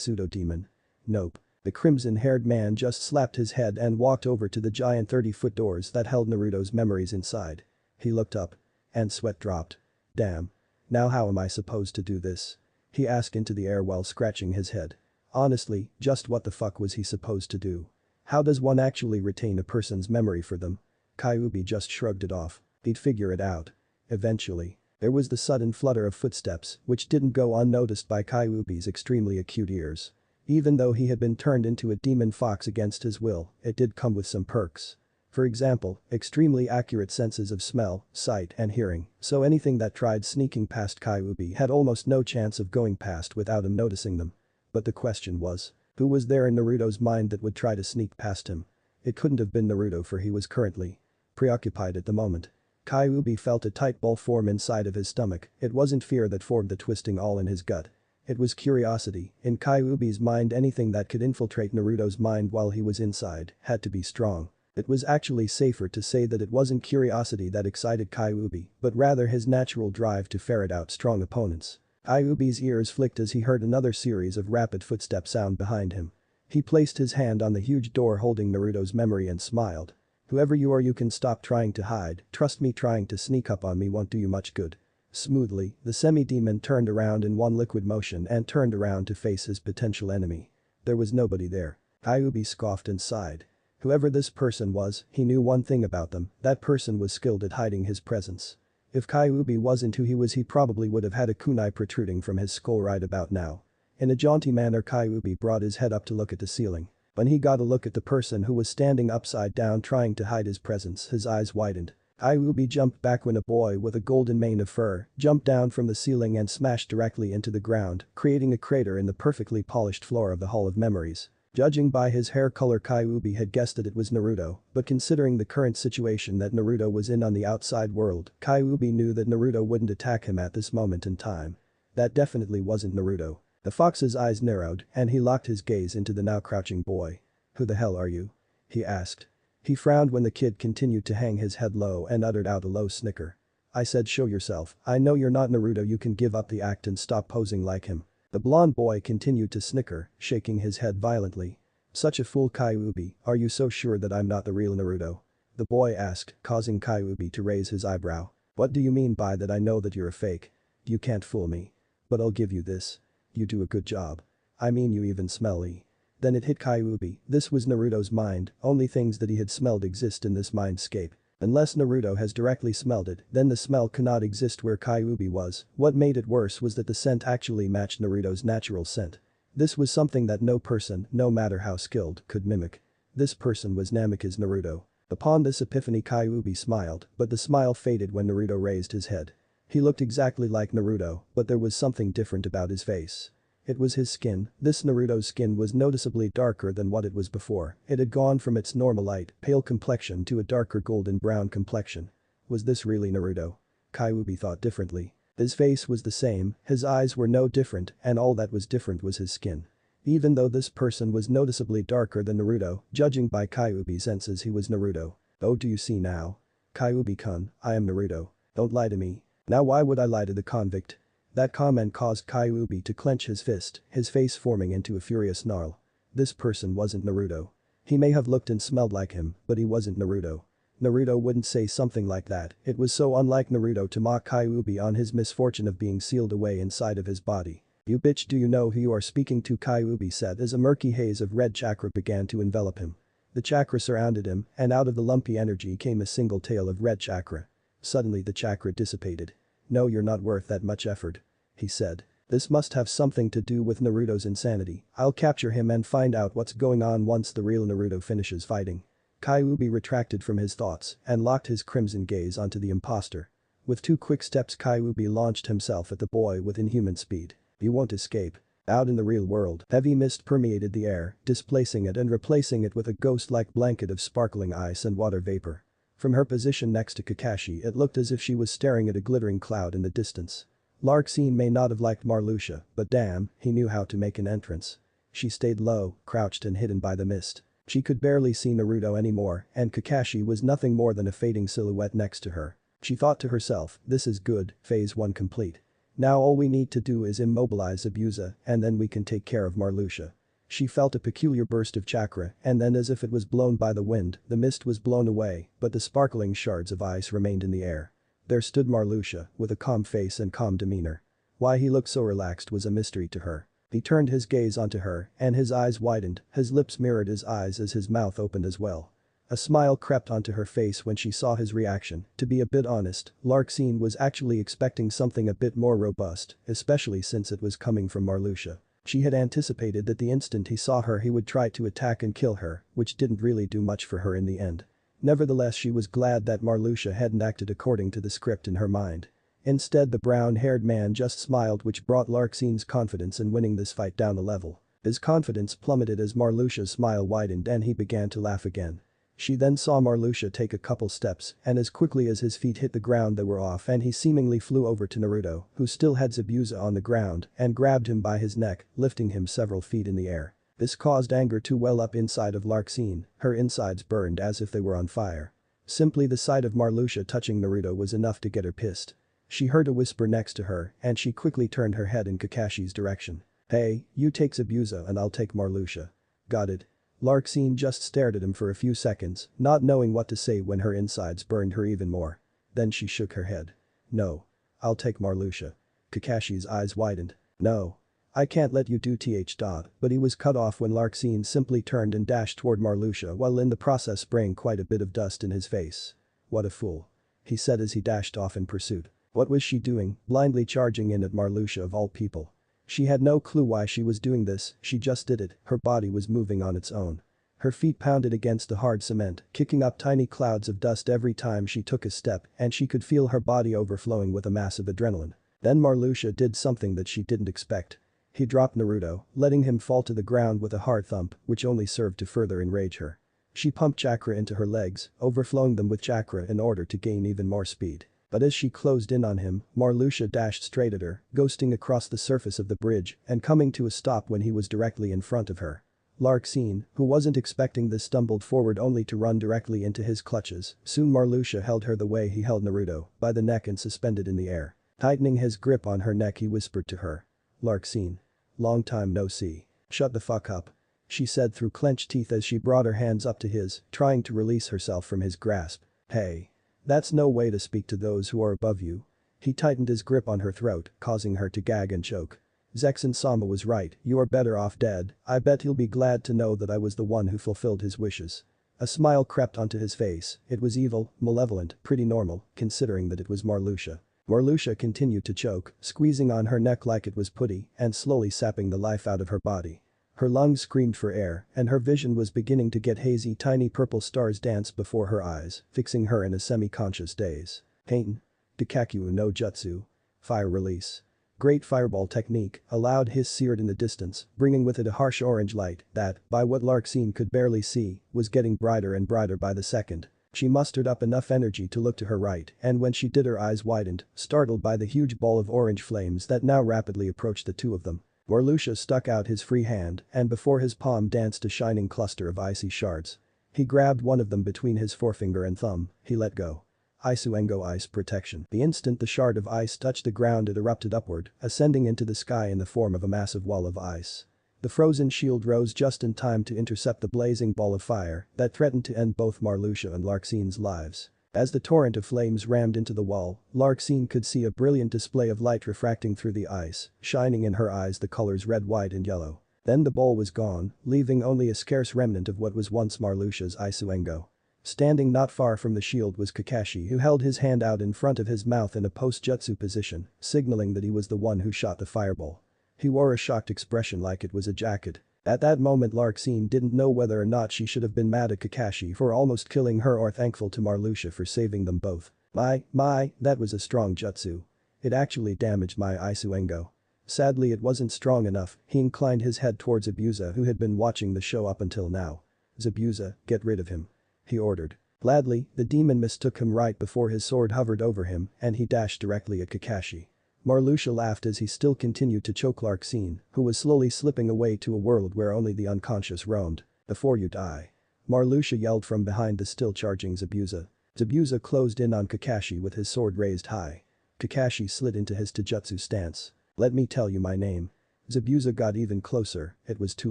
pseudo-demon? Nope. The crimson-haired man just slapped his head and walked over to the giant 30-foot doors that held Naruto's memories inside. He looked up. And sweat dropped. Damn. Now how am I supposed to do this? He asked into the air while scratching his head. Honestly, just what the fuck was he supposed to do? How does one actually retain a person's memory for them? Kyuubi just shrugged it off. He'd figure it out. Eventually. There was the sudden flutter of footsteps, which didn't go unnoticed by Kyuubi's extremely acute ears. Even though he had been turned into a demon fox against his will, it did come with some perks. For example, extremely accurate senses of smell, sight, and hearing, so anything that tried sneaking past Kyuubi had almost no chance of going past without him noticing them. But the question was, who was there in Naruto's mind that would try to sneak past him? It couldn't have been Naruto, for he was currently preoccupied at the moment. Kyuubi felt a tight ball form inside of his stomach. It wasn't fear that formed the twisting all in his gut. It was curiosity. In Kyuubi's mind, anything that could infiltrate Naruto's mind while he was inside had to be strong. It was actually safer to say that it wasn't curiosity that excited Kyuubi, but rather his natural drive to ferret out strong opponents. Kyuubi's ears flicked as he heard another series of rapid footsteps sound behind him. He placed his hand on the huge door holding Naruto's memory and smiled. Whoever you are, you can stop trying to hide. Trust me, trying to sneak up on me won't do you much good. Smoothly, the semi-demon turned around in one liquid motion and turned around to face his potential enemy. There was nobody there. Kyuubi scoffed and sighed. Whoever this person was, he knew one thing about them, that person was skilled at hiding his presence. If Kyuubi wasn't who he was, he probably would have had a kunai protruding from his skull right about now. In a jaunty manner, Kyuubi brought his head up to look at the ceiling. When he got a look at the person who was standing upside down trying to hide his presence, his eyes widened. Kyuubi jumped back when a boy with a golden mane of fur jumped down from the ceiling and smashed directly into the ground, creating a crater in the perfectly polished floor of the Hall of Memories. Judging by his hair color, Kyuubi had guessed that it was Naruto, but considering the current situation that Naruto was in on the outside world, Kyuubi knew that Naruto wouldn't attack him at this moment in time. That definitely wasn't Naruto. The fox's eyes narrowed, and he locked his gaze into the now crouching boy. "Who the hell are you?" he asked. He frowned when the kid continued to hang his head low and uttered out a low snicker. I said show yourself, I know you're not Naruto, you can give up the act and stop posing like him. The blonde boy continued to snicker, shaking his head violently. Such a fool Kyuubi, are you so sure that I'm not the real Naruto? The boy asked, causing Kyuubi to raise his eyebrow. What do you mean by that? I know that you're a fake. You can't fool me. But I'll give you this. You do a good job. I mean you even smelly. Then it hit Kyuubi, this was Naruto's mind, only things that he had smelled exist in this mindscape. Unless Naruto has directly smelled it, then the smell cannot exist where Kyuubi was. What made it worse was that the scent actually matched Naruto's natural scent. This was something that no person, no matter how skilled, could mimic. This person was Namikaze Naruto. Upon this epiphany Kyuubi smiled, but the smile faded when Naruto raised his head. He looked exactly like Naruto, but there was something different about his face. It was his skin. This Naruto's skin was noticeably darker than what it was before. It had gone from its normal light, pale complexion to a darker golden brown complexion. Was this really Naruto? Kyuubi thought differently. His face was the same, his eyes were no different, and all that was different was his skin. Even though this person was noticeably darker than Naruto, judging by Kyuubi's senses he was Naruto. Oh, do you see now? Kyuubi-kun, I am Naruto. Don't lie to me. Now why would I lie to the convict? That comment caused Kyuubi to clench his fist, his face forming into a furious snarl. This person wasn't Naruto. He may have looked and smelled like him, but he wasn't Naruto. Naruto wouldn't say something like that, it was so unlike Naruto to mock Kyuubi on his misfortune of being sealed away inside of his body. You bitch, do you know who you are speaking to? Kyuubi said as a murky haze of red chakra began to envelop him. The chakra surrounded him, and out of the lumpy energy came a single tail of red chakra. Suddenly the chakra dissipated. No, you're not worth that much effort. He said. This must have something to do with Naruto's insanity. I'll capture him and find out what's going on once the real Naruto finishes fighting. Kyuubi retracted from his thoughts and locked his crimson gaze onto the imposter. With 2 quick steps Kyuubi launched himself at the boy with inhuman speed. You won't escape. Out in the real world, heavy mist permeated the air, displacing it and replacing it with a ghost-like blanket of sparkling ice and water vapor. From her position next to Kakashi it looked as if she was staring at a glittering cloud in the distance. Larksin may not have liked Marluxia, but damn, he knew how to make an entrance. She stayed low, crouched and hidden by the mist. She could barely see Naruto anymore, and Kakashi was nothing more than a fading silhouette next to her. She thought to herself, this is good, phase 1 complete. Now all we need to do is immobilize Abusa and then we can take care of Marluxia. She felt a peculiar burst of chakra and then as if it was blown by the wind, the mist was blown away, but the sparkling shards of ice remained in the air. There stood Marluxia, with a calm face and calm demeanor. Why he looked so relaxed was a mystery to her. He turned his gaze onto her and his eyes widened, his lips mirrored his eyes as his mouth opened as well. A smile crept onto her face when she saw his reaction. To be a bit honest, Larksin was actually expecting something a bit more robust, especially since it was coming from Marluxia. She had anticipated that the instant he saw her he would try to attack and kill her, which didn't really do much for her in the end. Nevertheless she was glad that Marluxia hadn't acted according to the script in her mind. Instead the brown-haired man just smiled, which brought Larksin's confidence in winning this fight down a level. His confidence plummeted as Marluxia's smile widened and he began to laugh again. She then saw Marluxia take a couple steps and as quickly as his feet hit the ground they were off and he seemingly flew over to Naruto, who still had Zabuza on the ground, and grabbed him by his neck, lifting him several feet in the air. This caused anger to well up inside of Larksin, her insides burned as if they were on fire. Simply the sight of Marluxia touching Naruto was enough to get her pissed. She heard a whisper next to her and she quickly turned her head in Kakashi's direction. Hey, you take Zabuza and I'll take Marluxia. Got it? Larksin just stared at him for a few seconds, not knowing what to say when her insides burned her even more. Then she shook her head. No. I'll take Marluxia. Kakashi's eyes widened. No. I can't let you do th. But he was cut off when Larksin simply turned and dashed toward Marluxia while in the process spraying quite a bit of dust in his face. What a fool. He said as he dashed off in pursuit. What was she doing, blindly charging in at Marluxia of all people? She had no clue why she was doing this, she just did it, her body was moving on its own. Her feet pounded against the hard cement, kicking up tiny clouds of dust every time she took a step and she could feel her body overflowing with a massive adrenaline. Then Marluxia did something that she didn't expect. He dropped Naruto, letting him fall to the ground with a hard thump, which only served to further enrage her. She pumped chakra into her legs, overflowing them with chakra in order to gain even more speed. But as she closed in on him, Marluxia dashed straight at her, ghosting across the surface of the bridge and coming to a stop when he was directly in front of her. Larxene, who wasn't expecting this, stumbled forward only to run directly into his clutches. Soon Marluxia held her the way he held Naruto, by the neck and suspended in the air. Tightening his grip on her neck, he whispered to her. Larxene. Long time no see. Shut the fuck up. She said through clenched teeth as she brought her hands up to his, trying to release herself from his grasp. Hey. That's no way to speak to those who are above you. He tightened his grip on her throat, causing her to gag and choke. Zexin-sama was right, you are better off dead. I bet he'll be glad to know that I was the one who fulfilled his wishes. A smile crept onto his face. It was evil, malevolent, pretty normal, considering that it was Marluxia. Marluxia continued to choke, squeezing on her neck like it was putty and slowly sapping the life out of her body. Her lungs screamed for air, and her vision was beginning to get hazy. Tiny purple stars danced before her eyes, fixing her in a semi-conscious daze. Haten. Dikakyu no Jutsu. Fire release. Great fireball technique, a loud hiss seared in the distance, bringing with it a harsh orange light that, by what Larxene could barely see, was getting brighter and brighter by the second. She mustered up enough energy to look to her right, and when she did, her eyes widened, startled by the huge ball of orange flames that now rapidly approached the two of them. Marluxia stuck out his free hand, and before his palm danced a shining cluster of icy shards. He grabbed one of them between his forefinger and thumb. He let go. Isuengo Ice Protection. The instant the shard of ice touched the ground, it erupted upward, ascending into the sky in the form of a massive wall of ice. The frozen shield rose just in time to intercept the blazing ball of fire that threatened to end both Marluxia and Larxene's lives. As the torrent of flames rammed into the wall, Larxene could see a brilliant display of light refracting through the ice, shining in her eyes the colors red, white and yellow. Then the ball was gone, leaving only a scarce remnant of what was once Marluxia's Isuengo. Standing not far from the shield was Kakashi, who held his hand out in front of his mouth in a post-jutsu position, signaling that he was the one who shot the fireball. He wore a shocked expression like it was a jacket. At that moment Larxene didn't know whether or not she should have been mad at Kakashi for almost killing her or thankful to Marluxia for saving them both. My, that was a strong jutsu. It actually damaged my Isuengo. Sadly it wasn't strong enough. He inclined his head towards Zabuza, who had been watching the show up until now. Zabuza, get rid of him. He ordered. Gladly, the demon mistook him right before his sword hovered over him and he dashed directly at Kakashi. Marluxia laughed as he still continued to choke Larxene, who was slowly slipping away to a world where only the unconscious roamed. Before you die. Marluxia yelled from behind the still charging Zabuza. Zabuza closed in on Kakashi with his sword raised high. Kakashi slid into his taijutsu stance. Let me tell you my name. Zabuza got even closer, it was too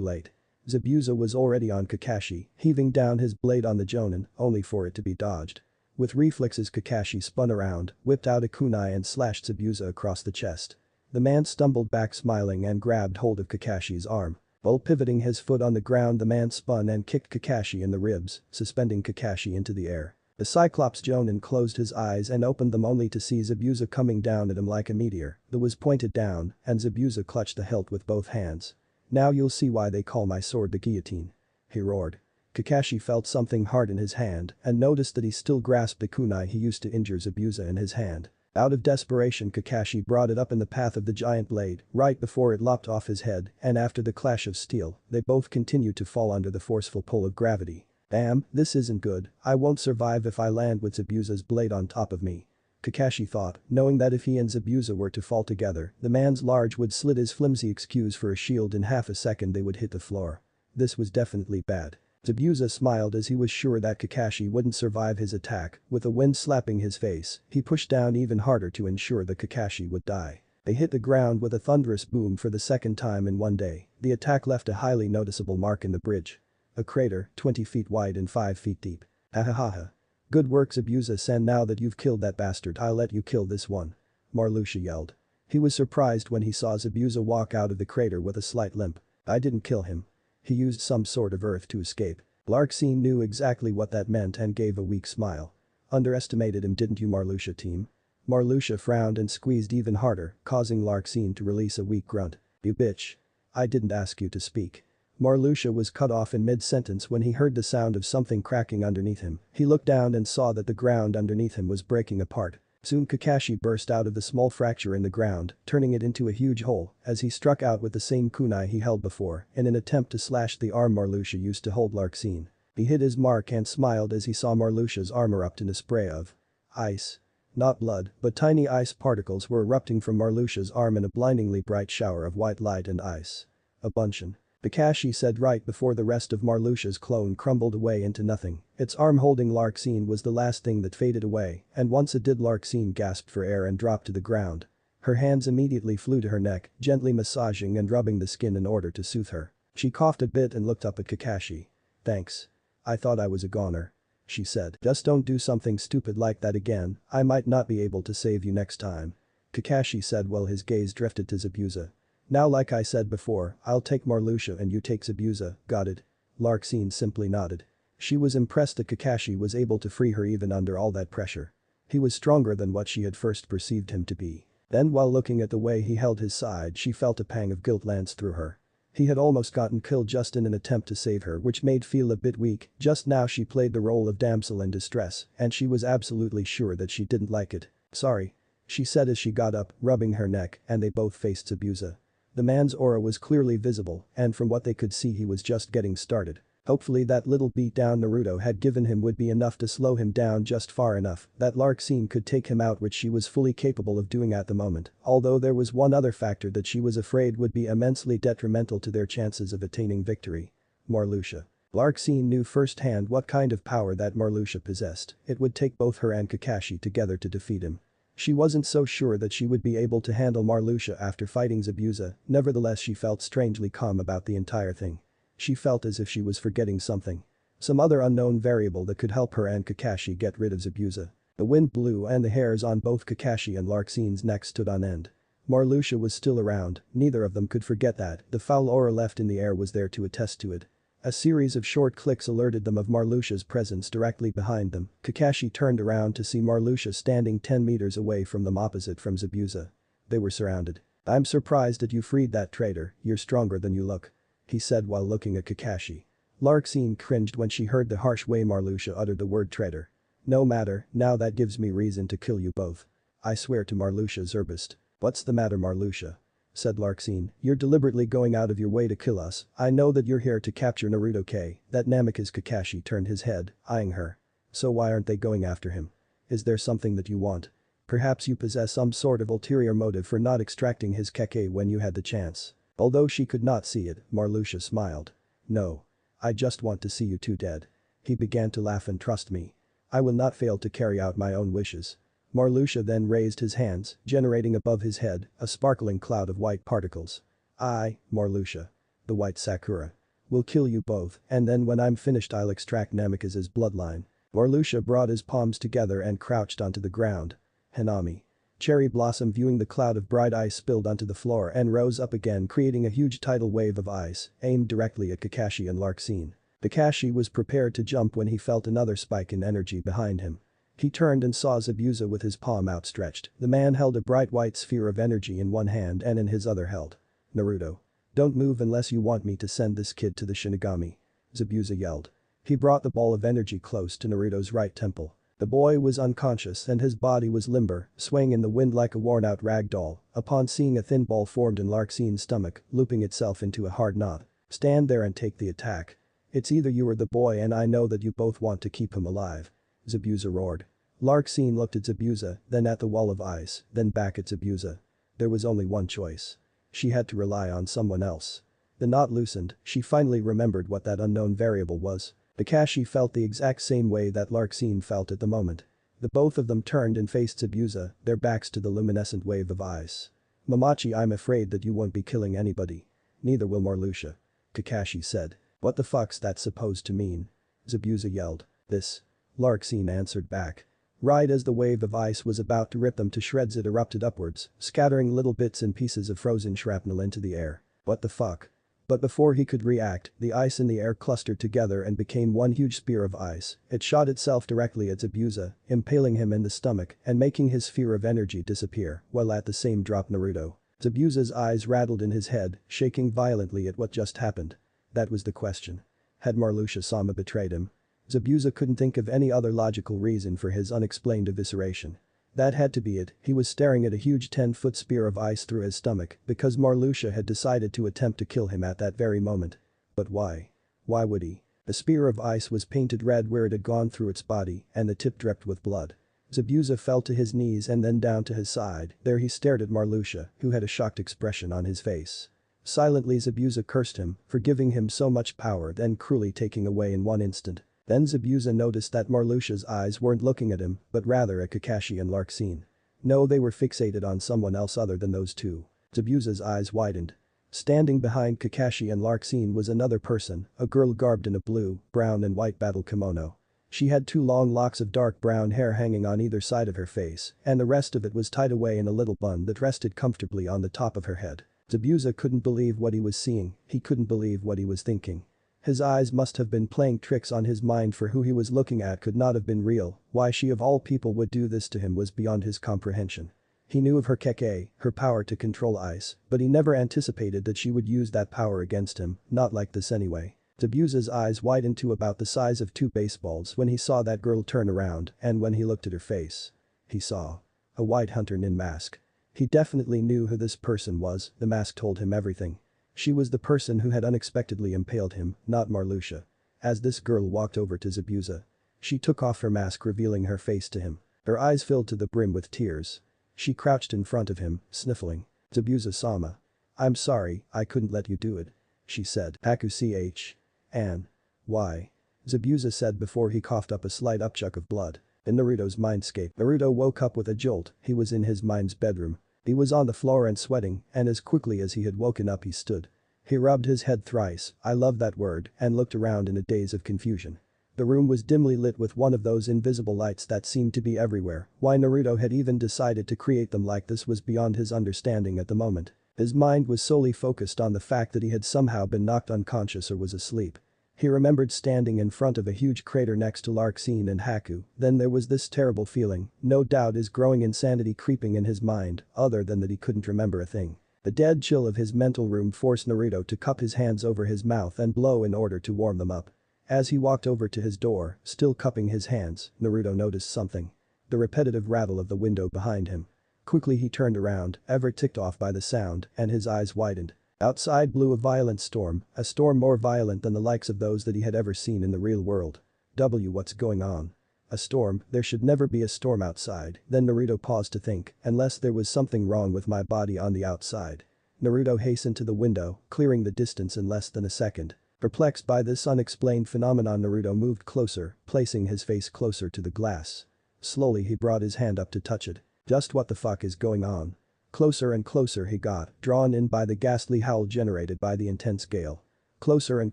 late. Zabuza was already on Kakashi, heaving down his blade on the jonin, only for it to be dodged. With reflexes Kakashi spun around, whipped out a kunai and slashed Zabuza across the chest. The man stumbled back smiling and grabbed hold of Kakashi's arm. While pivoting his foot on the ground, the man spun and kicked Kakashi in the ribs, suspending Kakashi into the air. The Cyclops Jonin closed his eyes and opened them only to see Zabuza coming down at him like a meteor that was pointed down, and Zabuza clutched the hilt with both hands. Now you'll see why they call my sword the guillotine. He roared. Kakashi felt something hard in his hand and noticed that he still grasped the kunai he used to injure Zabuza in his hand. Out of desperation Kakashi brought it up in the path of the giant blade right before it lopped off his head, and after the clash of steel, they both continued to fall under the forceful pull of gravity. Damn, this isn't good. I won't survive if I land with Zabuza's blade on top of me. Kakashi thought, knowing that if he and Zabuza were to fall together, the man's large would slit his flimsy excuse for a shield in half a second they would hit the floor. This was definitely bad. Zabuza smiled as he was sure that Kakashi wouldn't survive his attack. With the wind slapping his face, he pushed down even harder to ensure that Kakashi would die. They hit the ground with a thunderous boom for the second time in one day. The attack left a highly noticeable mark in the bridge. A crater, 20 feet wide and 5 feet deep. Hahaha. Good work Zabuza-san, now that you've killed that bastard I'll let you kill this one. Marluxia yelled. He was surprised when he saw Zabuza walk out of the crater with a slight limp. I didn't kill him. He used some sort of earth to escape. Larxene knew exactly what that meant and gave a weak smile. Underestimated him, didn't you, Marluxia team? Marluxia frowned and squeezed even harder, causing Larxene to release a weak grunt. You bitch. I didn't ask you to speak. Marluxia was cut off in mid-sentence when he heard the sound of something cracking underneath him. He looked down and saw that the ground underneath him was breaking apart. Soon Kakashi burst out of the small fracture in the ground, turning it into a huge hole as he struck out with the same kunai he held before in an attempt to slash the arm Marluxia used to hold Larxene. He hit his mark and smiled as he saw Marluxia's arm erupt in a spray of ice. Not blood, but tiny ice particles were erupting from Marluxia's arm in a blindingly bright shower of white light and ice. A bunchen. Kakashi said right before the rest of Marluxia's clone crumbled away into nothing. Its arm holding Larxene was the last thing that faded away, and once it did Larxene gasped for air and dropped to the ground. Her hands immediately flew to her neck, gently massaging and rubbing the skin in order to soothe her. She coughed a bit and looked up at Kakashi. "Thanks. I thought I was a goner," she said. "Just don't do something stupid like that again, I might not be able to save you next time," Kakashi said while his gaze drifted to Zabuza. "Now like I said before, I'll take Marluxia and you take Zabuza, got it?" Larxene simply nodded. She was impressed that Kakashi was able to free her even under all that pressure. He was stronger than what she had first perceived him to be. Then while looking at the way he held his side she felt a pang of guilt lance through her. He had almost gotten killed just in an attempt to save her, which made feel a bit weak. Just now she played the role of damsel in distress and she was absolutely sure that she didn't like it. "Sorry," she said as she got up, rubbing her neck, and they both faced Zabuza. The man's aura was clearly visible and from what they could see he was just getting started. Hopefully that little beatdown Naruto had given him would be enough to slow him down just far enough that Larxene could take him out, which she was fully capable of doing at the moment, although there was one other factor that she was afraid would be immensely detrimental to their chances of attaining victory. Marluxia. Larxene knew firsthand what kind of power that Marluxia possessed. It would take both her and Kakashi together to defeat him. She wasn't so sure that she would be able to handle Marluxia after fighting Zabuza, nevertheless she felt strangely calm about the entire thing. She felt as if she was forgetting something. Some other unknown variable that could help her and Kakashi get rid of Zabuza. The wind blew and the hairs on both Kakashi and Larxene's necks stood on end. Marluxia was still around, neither of them could forget that, the foul aura left in the air was there to attest to it. A series of short clicks alerted them of Marluxia's presence directly behind them. Kakashi turned around to see Marluxia standing 10 meters away from them opposite from Zabuza. They were surrounded. "I'm surprised that you freed that traitor, you're stronger than you look," he said while looking at Kakashi. Larxene cringed when she heard the harsh way Marluxia uttered the word traitor. "No matter, now that gives me reason to kill you both. I swear to Marluxia Zerbest." "What's the matter Marluxia?" said Larxene. "You're deliberately going out of your way to kill us. I know that you're here to capture Naruto K. That Namikaze." Kakashi turned his head, eyeing her. "So why aren't they going after him? Is there something that you want? Perhaps you possess some sort of ulterior motive for not extracting his Kekkei when you had the chance." Although she could not see it, Marluxia smiled. "No. I just want to see you two dead." He began to laugh. "And trust me. I will not fail to carry out my own wishes." Marluxia then raised his hands, generating above his head a sparkling cloud of white particles. "I, Marluxia, the White Sakura, will kill you both and then when I'm finished I'll extract Namikaze's bloodline." Marluxia brought his palms together and crouched onto the ground. "Hanami." Cherry Blossom, viewing the cloud of bright ice, spilled onto the floor and rose up again, creating a huge tidal wave of ice aimed directly at Kakashi and Larxene. Kakashi was prepared to jump when he felt another spike in energy behind him. He turned and saw Zabuza with his palm outstretched. The man held a bright white sphere of energy in one hand and in his other held. "Naruto. Don't move unless you want me to send this kid to the Shinigami," Zabuza yelled. He brought the ball of energy close to Naruto's right temple. The boy was unconscious and his body was limber, swaying in the wind like a worn-out rag doll, upon seeing a thin ball formed in Larxene's stomach, looping itself into a hard knot. "Stand there and take the attack. It's either you or the boy and I know that you both want to keep him alive," Zabuza roared. Larxene looked at Zabuza, then at the wall of ice, then back at Zabuza. There was only one choice. She had to rely on someone else. The knot loosened, she finally remembered what that unknown variable was. Kakashi felt the exact same way that Larxene felt at the moment. The both of them turned and faced Zabuza, their backs to the luminescent wave of ice. "Momochi, I'm afraid that you won't be killing anybody. Neither will Marluxia," Kakashi said. "What the fuck's that supposed to mean?" Zabuza yelled. "This," Larxene answered back. Right as the wave of ice was about to rip them to shreds it erupted upwards, scattering little bits and pieces of frozen shrapnel into the air. "What the fuck?" But before he could react, the ice in the air clustered together and became one huge spear of ice. It shot itself directly at Zabuza, impaling him in the stomach and making his sphere of energy disappear, while at the same drop Naruto. Zabuza's eyes rattled in his head, shaking violently at what just happened. That was the question. Had Marluxia-sama betrayed him? Zabuza couldn't think of any other logical reason for his unexplained evisceration. That had to be it. He was staring at a huge 10-foot spear of ice through his stomach because Marluxia had decided to attempt to kill him at that very moment. But why? Why would he? The spear of ice was painted red where it had gone through its body and the tip dripped with blood. Zabuza fell to his knees and then down to his side. There he stared at Marluxia, who had a shocked expression on his face. Silently Zabuza cursed him for giving him so much power then cruelly taking away in one instant. Then Zabuza noticed that Marluxia's eyes weren't looking at him but rather at Kakashi and Larxene. No, they were fixated on someone else other than those two. Zabuza's eyes widened. Standing behind Kakashi and Larxene was another person, a girl garbed in a blue, brown and white battle kimono. She had 2 long locks of dark brown hair hanging on either side of her face, and the rest of it was tied away in a little bun that rested comfortably on the top of her head. Zabuza couldn't believe what he was seeing, he couldn't believe what he was thinking. His eyes must have been playing tricks on his mind, for who he was looking at could not have been real. Why she of all people would do this to him was beyond his comprehension. He knew of her Kekkei, her power to control ice, but he never anticipated that she would use that power against him, not like this anyway. Zabuza's eyes widened to about the size of 2 baseballs when he saw that girl turn around, and when he looked at her face. He saw a white hunter nin mask. He definitely knew who this person was, the mask told him everything. She was the person who had unexpectedly impaled him, not Marluxia. As this girl walked over to Zabuza, she took off her mask revealing her face to him. Her eyes filled to the brim with tears. She crouched in front of him, sniffling. "Zabuza-sama. I'm sorry, I couldn't let you do it," she said. "Haku-ch. An. Why?" Zabuza said before he coughed up a slight upchuck of blood. In Naruto's mindscape, Naruto woke up with a jolt. He was in his mind's bedroom. He was on the floor and sweating, and as quickly as he had woken up he stood. He rubbed his head thrice, I love that word, and looked around in a daze of confusion. The room was dimly lit with one of those invisible lights that seemed to be everywhere. Why Naruto had even decided to create them like this was beyond his understanding at the moment. His mind was solely focused on the fact that he had somehow been knocked unconscious or was asleep. He remembered standing in front of a huge crater next to Larxene and Haku, then there was this terrible feeling, no doubt his growing insanity creeping in his mind, other than that he couldn't remember a thing. The dead chill of his mental room forced Naruto to cup his hands over his mouth and blow in order to warm them up. As he walked over to his door, still cupping his hands, Naruto noticed something. The repetitive rattle of the window behind him. Quickly he turned around, ever ticked off by the sound, and his eyes widened. Outside blew a violent storm, a storm more violent than the likes of those that he had ever seen in the real world. What's going on? A storm, there should never be a storm outside. Then Naruto paused to think, unless there was something wrong with my body on the outside. Naruto hastened to the window, clearing the distance in less than a second. Perplexed by this unexplained phenomenon, Naruto moved closer, placing his face closer to the glass. Slowly he brought his hand up to touch it. Just what the fuck is going on? Closer and closer he got, drawn in by the ghastly howl generated by the intense gale. Closer and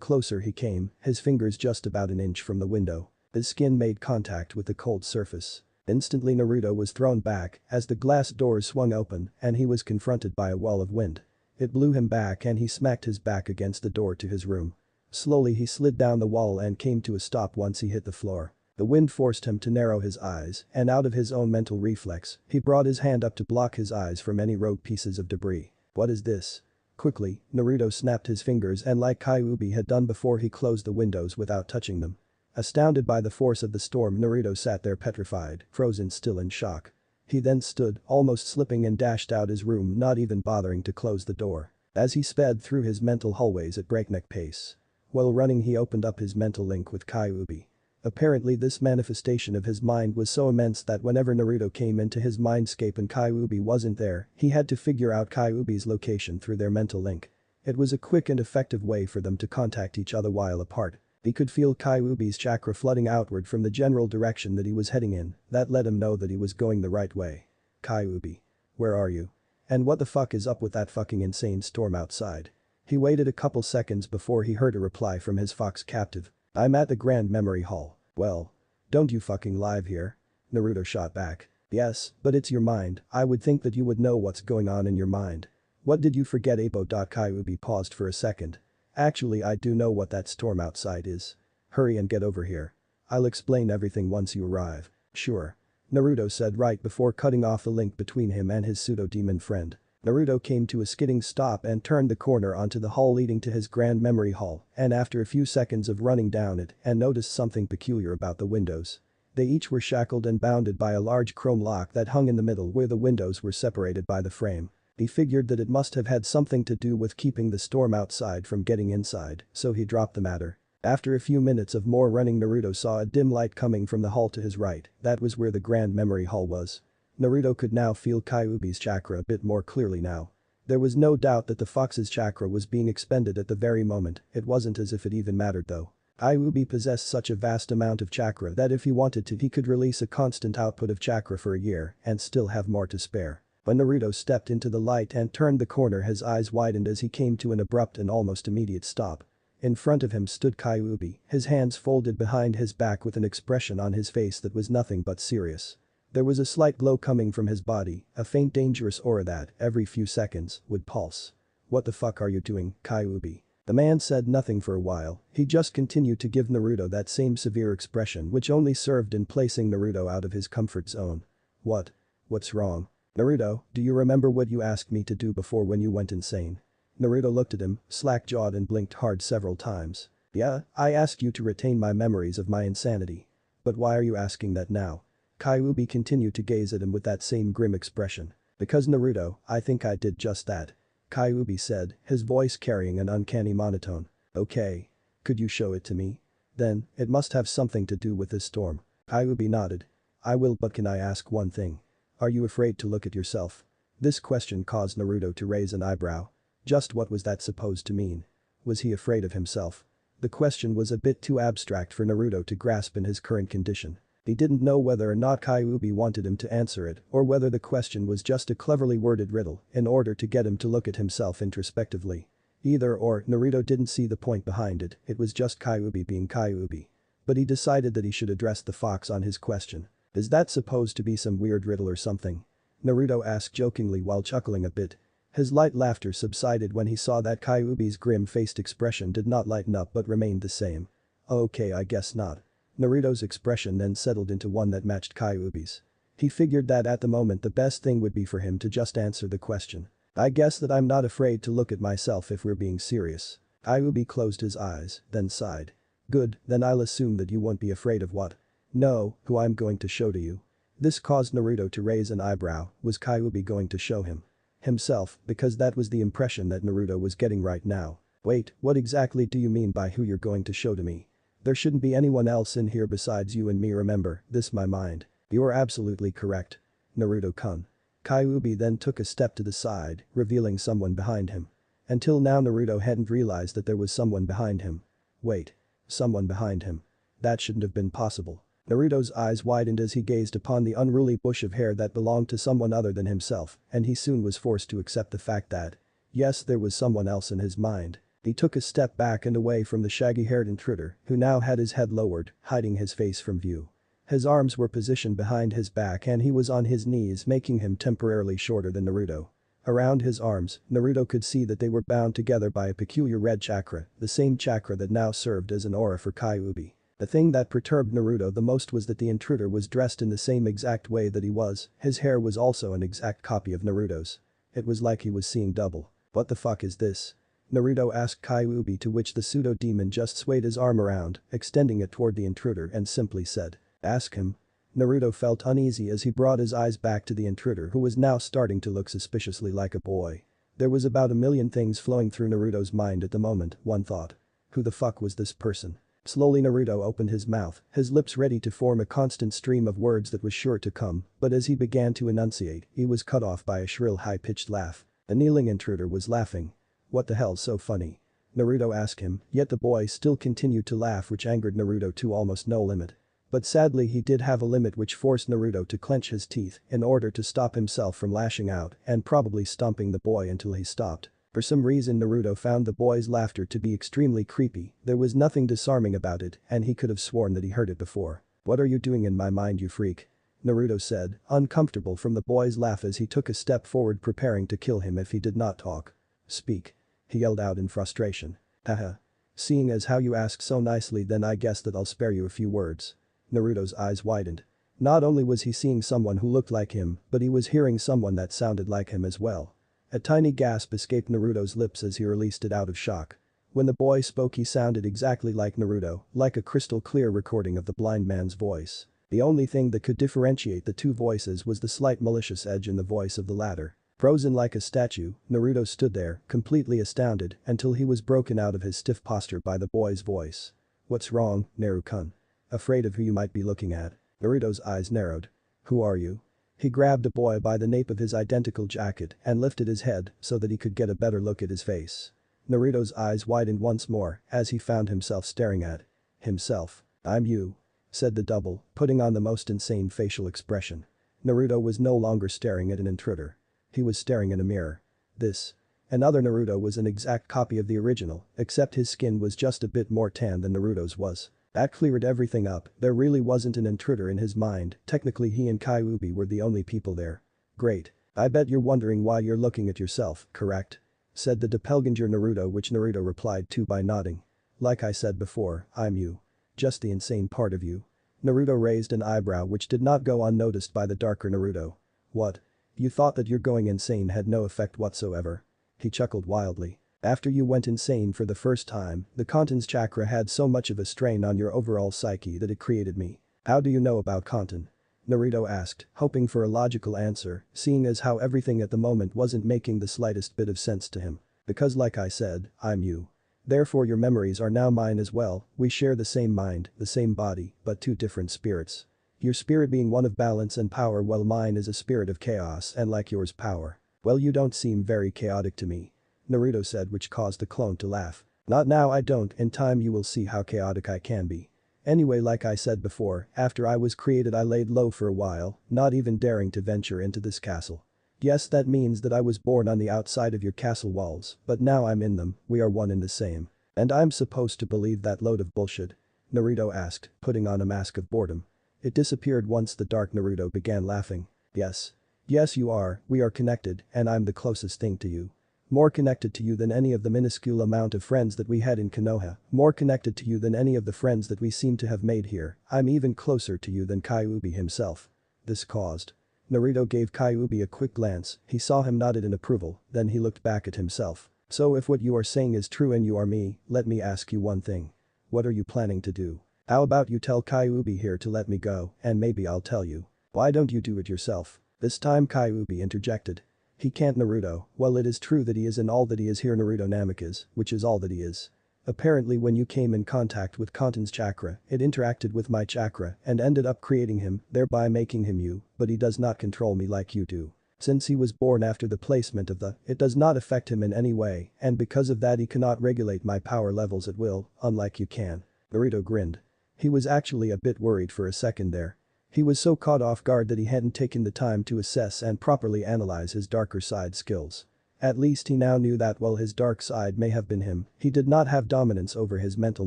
closer he came, his fingers just about an inch from the window. His skin made contact with the cold surface. Instantly Naruto was thrown back as the glass doors swung open and he was confronted by a wall of wind. It blew him back and he smacked his back against the door to his room. Slowly he slid down the wall and came to a stop once he hit the floor. The wind forced him to narrow his eyes, and out of his own mental reflex, he brought his hand up to block his eyes from any rogue pieces of debris. What is this? Quickly, Naruto snapped his fingers and like Kyuubi had done before he closed the windows without touching them. Astounded by the force of the storm, Naruto sat there petrified, frozen still in shock. He then stood, almost slipping, and dashed out his room, not even bothering to close the door. As he sped through his mental hallways at breakneck pace. While running he opened up his mental link with Kyuubi. Apparently this manifestation of his mind was so immense that whenever Naruto came into his mindscape and Kyuubi wasn't there, he had to figure out Kyuubi's location through their mental link. It was a quick and effective way for them to contact each other while apart. He could feel Kyuubi's chakra flooding outward from the general direction that he was heading in, that let him know that he was going the right way. Kyuubi. Where are you? And what the fuck is up with that fucking insane storm outside? He waited a couple seconds before he heard a reply from his fox captive. I'm at the Grand Memory Hall. Well. Don't you fucking live here? Naruto shot back. Yes, but it's your mind, I would think that you would know what's going on in your mind. What did you forget, Apo? Kyuubi paused for a second. Actually I do know what that storm outside is. Hurry and get over here. I'll explain everything once you arrive. Sure. Naruto said right before cutting off the link between him and his pseudo-demon friend. Naruto came to a skidding stop and turned the corner onto the hall leading to his Grand Memory Hall, and after a few seconds of running down it and noticed something peculiar about the windows. They each were shackled and bounded by a large chrome lock that hung in the middle where the windows were separated by the frame. He figured that it must have had something to do with keeping the storm outside from getting inside, so he dropped the matter. After a few minutes of more running, Naruto saw a dim light coming from the hall to his right. That was where the Grand Memory Hall was. Naruto could now feel Kyuubi's chakra a bit more clearly now. There was no doubt that the fox's chakra was being expended at the very moment, it wasn't as if it even mattered though. Kyuubi possessed such a vast amount of chakra that if he wanted to he could release a constant output of chakra for a year and still have more to spare. When Naruto stepped into the light and turned the corner, his eyes widened as he came to an abrupt and almost immediate stop. In front of him stood Kyuubi, his hands folded behind his back with an expression on his face that was nothing but serious. There was a slight glow coming from his body, a faint dangerous aura that, every few seconds, would pulse. "What the fuck are you doing, Kyuubi?" The man said nothing for a while, he just continued to give Naruto that same severe expression which only served in placing Naruto out of his comfort zone. What's wrong? Naruto, do you remember what you asked me to do before when you went insane? Naruto looked at him, slack-jawed and blinked hard several times. Yeah, I asked you to retain my memories of my insanity. But why are you asking that now? Kyuubi continued to gaze at him with that same grim expression. Because Naruto, I think I did just that. Kyuubi said, his voice carrying an uncanny monotone. Okay. Could you show it to me? Then, it must have something to do with this storm. Kyuubi nodded. I will, but can I ask one thing? Are you afraid to look at yourself? This question caused Naruto to raise an eyebrow. Just what was that supposed to mean? Was he afraid of himself? The question was a bit too abstract for Naruto to grasp in his current condition. He didn't know whether or not Kyuubi wanted him to answer it or whether the question was just a cleverly worded riddle in order to get him to look at himself introspectively. Either or, Naruto didn't see the point behind it, it was just Kyuubi being Kyuubi. But he decided that he should address the fox on his question. Is that supposed to be some weird riddle or something? Naruto asked jokingly while chuckling a bit. His light laughter subsided when he saw that Kyuubi's grim-faced expression did not lighten up but remained the same. Okay, I guess not. Naruto's expression then settled into one that matched Kyuubi's. He figured that at the moment the best thing would be for him to just answer the question. I guess that I'm not afraid to look at myself if we're being serious. Kyuubi closed his eyes, then sighed. Good, then I'll assume that you won't be afraid of what? No, who I'm going to show to you. This caused Naruto to raise an eyebrow, was Kyuubi going to show him? Himself, because that was the impression that Naruto was getting right now. Wait, what exactly do you mean by who you're going to show to me? There shouldn't be anyone else in here besides you and me, remember, this my mind. You're absolutely correct. Naruto-kun. Kyuubi then took a step to the side, revealing someone behind him. Until now Naruto hadn't realized that there was someone behind him. Wait. Someone behind him. That shouldn't have been possible. Naruto's eyes widened as he gazed upon the unruly bush of hair that belonged to someone other than himself, and he soon was forced to accept the fact that, yes, there was someone else in his mind. He took a step back and away from the shaggy-haired intruder, who now had his head lowered, hiding his face from view. His arms were positioned behind his back and he was on his knees, making him temporarily shorter than Naruto. Around his arms, Naruto could see that they were bound together by a peculiar red chakra, the same chakra that now served as an aura for Kyuubi. The thing that perturbed Naruto the most was that the intruder was dressed in the same exact way that he was, his hair was also an exact copy of Naruto's. It was like he was seeing double. What the fuck is this? Naruto asked Kyuubi, to which the pseudo-demon just swayed his arm around, extending it toward the intruder and simply said, "Ask him." Naruto felt uneasy as he brought his eyes back to the intruder who was now starting to look suspiciously like a boy. There was about a million things flowing through Naruto's mind at the moment, one thought. Who the fuck was this person? Slowly Naruto opened his mouth, his lips ready to form a constant stream of words that was sure to come, but as he began to enunciate, he was cut off by a shrill high-pitched laugh. The kneeling intruder was laughing. What the hell's so funny? Naruto asked him, yet the boy still continued to laugh, which angered Naruto to almost no limit. But sadly he did have a limit which forced Naruto to clench his teeth in order to stop himself from lashing out and probably stomping the boy until he stopped. For some reason Naruto found the boy's laughter to be extremely creepy, there was nothing disarming about it and he could have sworn that he heard it before. "What are you doing in my mind, you freak?" Naruto said, uncomfortable from the boy's laugh as he took a step forward, preparing to kill him if he did not talk. "Speak," he yelled out in frustration. "Haha. Seeing as how you ask so nicely, then I guess that I'll spare you a few words." Naruto's eyes widened. Not only was he seeing someone who looked like him, but he was hearing someone that sounded like him as well. A tiny gasp escaped Naruto's lips as he released it out of shock. When the boy spoke he sounded exactly like Naruto, like a crystal clear recording of the blind man's voice. The only thing that could differentiate the two voices was the slight malicious edge in the voice of the latter. Frozen like a statue, Naruto stood there, completely astounded, until he was broken out of his stiff posture by the boy's voice. "What's wrong, Naru-kun? Afraid of who you might be looking at?" Naruto's eyes narrowed. "Who are you?" He grabbed a boy by the nape of his identical jacket and lifted his head so that he could get a better look at his face. Naruto's eyes widened once more as he found himself staring at himself. "I'm you," said the double, putting on the most insane facial expression. Naruto was no longer staring at an intruder. He was staring in a mirror. This. Another Naruto was an exact copy of the original, except his skin was just a bit more tan than Naruto's was. That cleared everything up, there really wasn't an intruder in his mind, technically he and Kyuubi were the only people there. "Great. I bet you're wondering why you're looking at yourself, correct?" said the doppelganger Naruto, which Naruto replied to by nodding. "Like I said before, I'm you. Just the insane part of you." Naruto raised an eyebrow which did not go unnoticed by the darker Naruto. "What? You thought that your going insane had no effect whatsoever?" He chuckled wildly. "After you went insane for the first time, the Kanten's chakra had so much of a strain on your overall psyche that it created me." "How do you know about Kanten?" Naruto asked, hoping for a logical answer, seeing as how everything at the moment wasn't making the slightest bit of sense to him. "Because like I said, I'm you. Therefore your memories are now mine as well, we share the same mind, the same body, but two different spirits. Your spirit being one of balance and power while mine is a spirit of chaos and like yours power. Well, you don't seem very chaotic to me," Naruto said, which caused the clone to laugh. "Not now, I don't, in time you will see how chaotic I can be. Anyway, like I said before, after I was created I laid low for a while, not even daring to venture into this castle. Yes, that means that I was born on the outside of your castle walls, but now I'm in them, we are one and the same. And I'm supposed to believe that load of bullshit?" Naruto asked, putting on a mask of boredom. It disappeared once the dark Naruto began laughing. "Yes. Yes you are, we are connected and I'm the closest thing to you. More connected to you than any of the minuscule amount of friends that we had in Konoha, more connected to you than any of the friends that we seem to have made here, I'm even closer to you than Kyuubi himself." This caused. Naruto gave Kyuubi a quick glance, he saw him nodded in approval, then he looked back at himself. "So if what you are saying is true and you are me, let me ask you one thing. What are you planning to do? How about you tell Kyuubi here to let me go, and maybe I'll tell you. Why don't you do it yourself?" This time Kyuubi interjected. "He can't, Naruto. Well, it is true that he is in all that he is here, Naruto Namikaze, which is all that he is. Apparently when you came in contact with Kanten's chakra, it interacted with my chakra and ended up creating him, thereby making him you, but he does not control me like you do. Since he was born after the placement of it does not affect him in any way, and because of that he cannot regulate my power levels at will, unlike you can." Naruto grinned. He was actually a bit worried for a second there. He was so caught off guard that he hadn't taken the time to assess and properly analyze his darker side skills. At least he now knew that while his dark side may have been him, he did not have dominance over his mental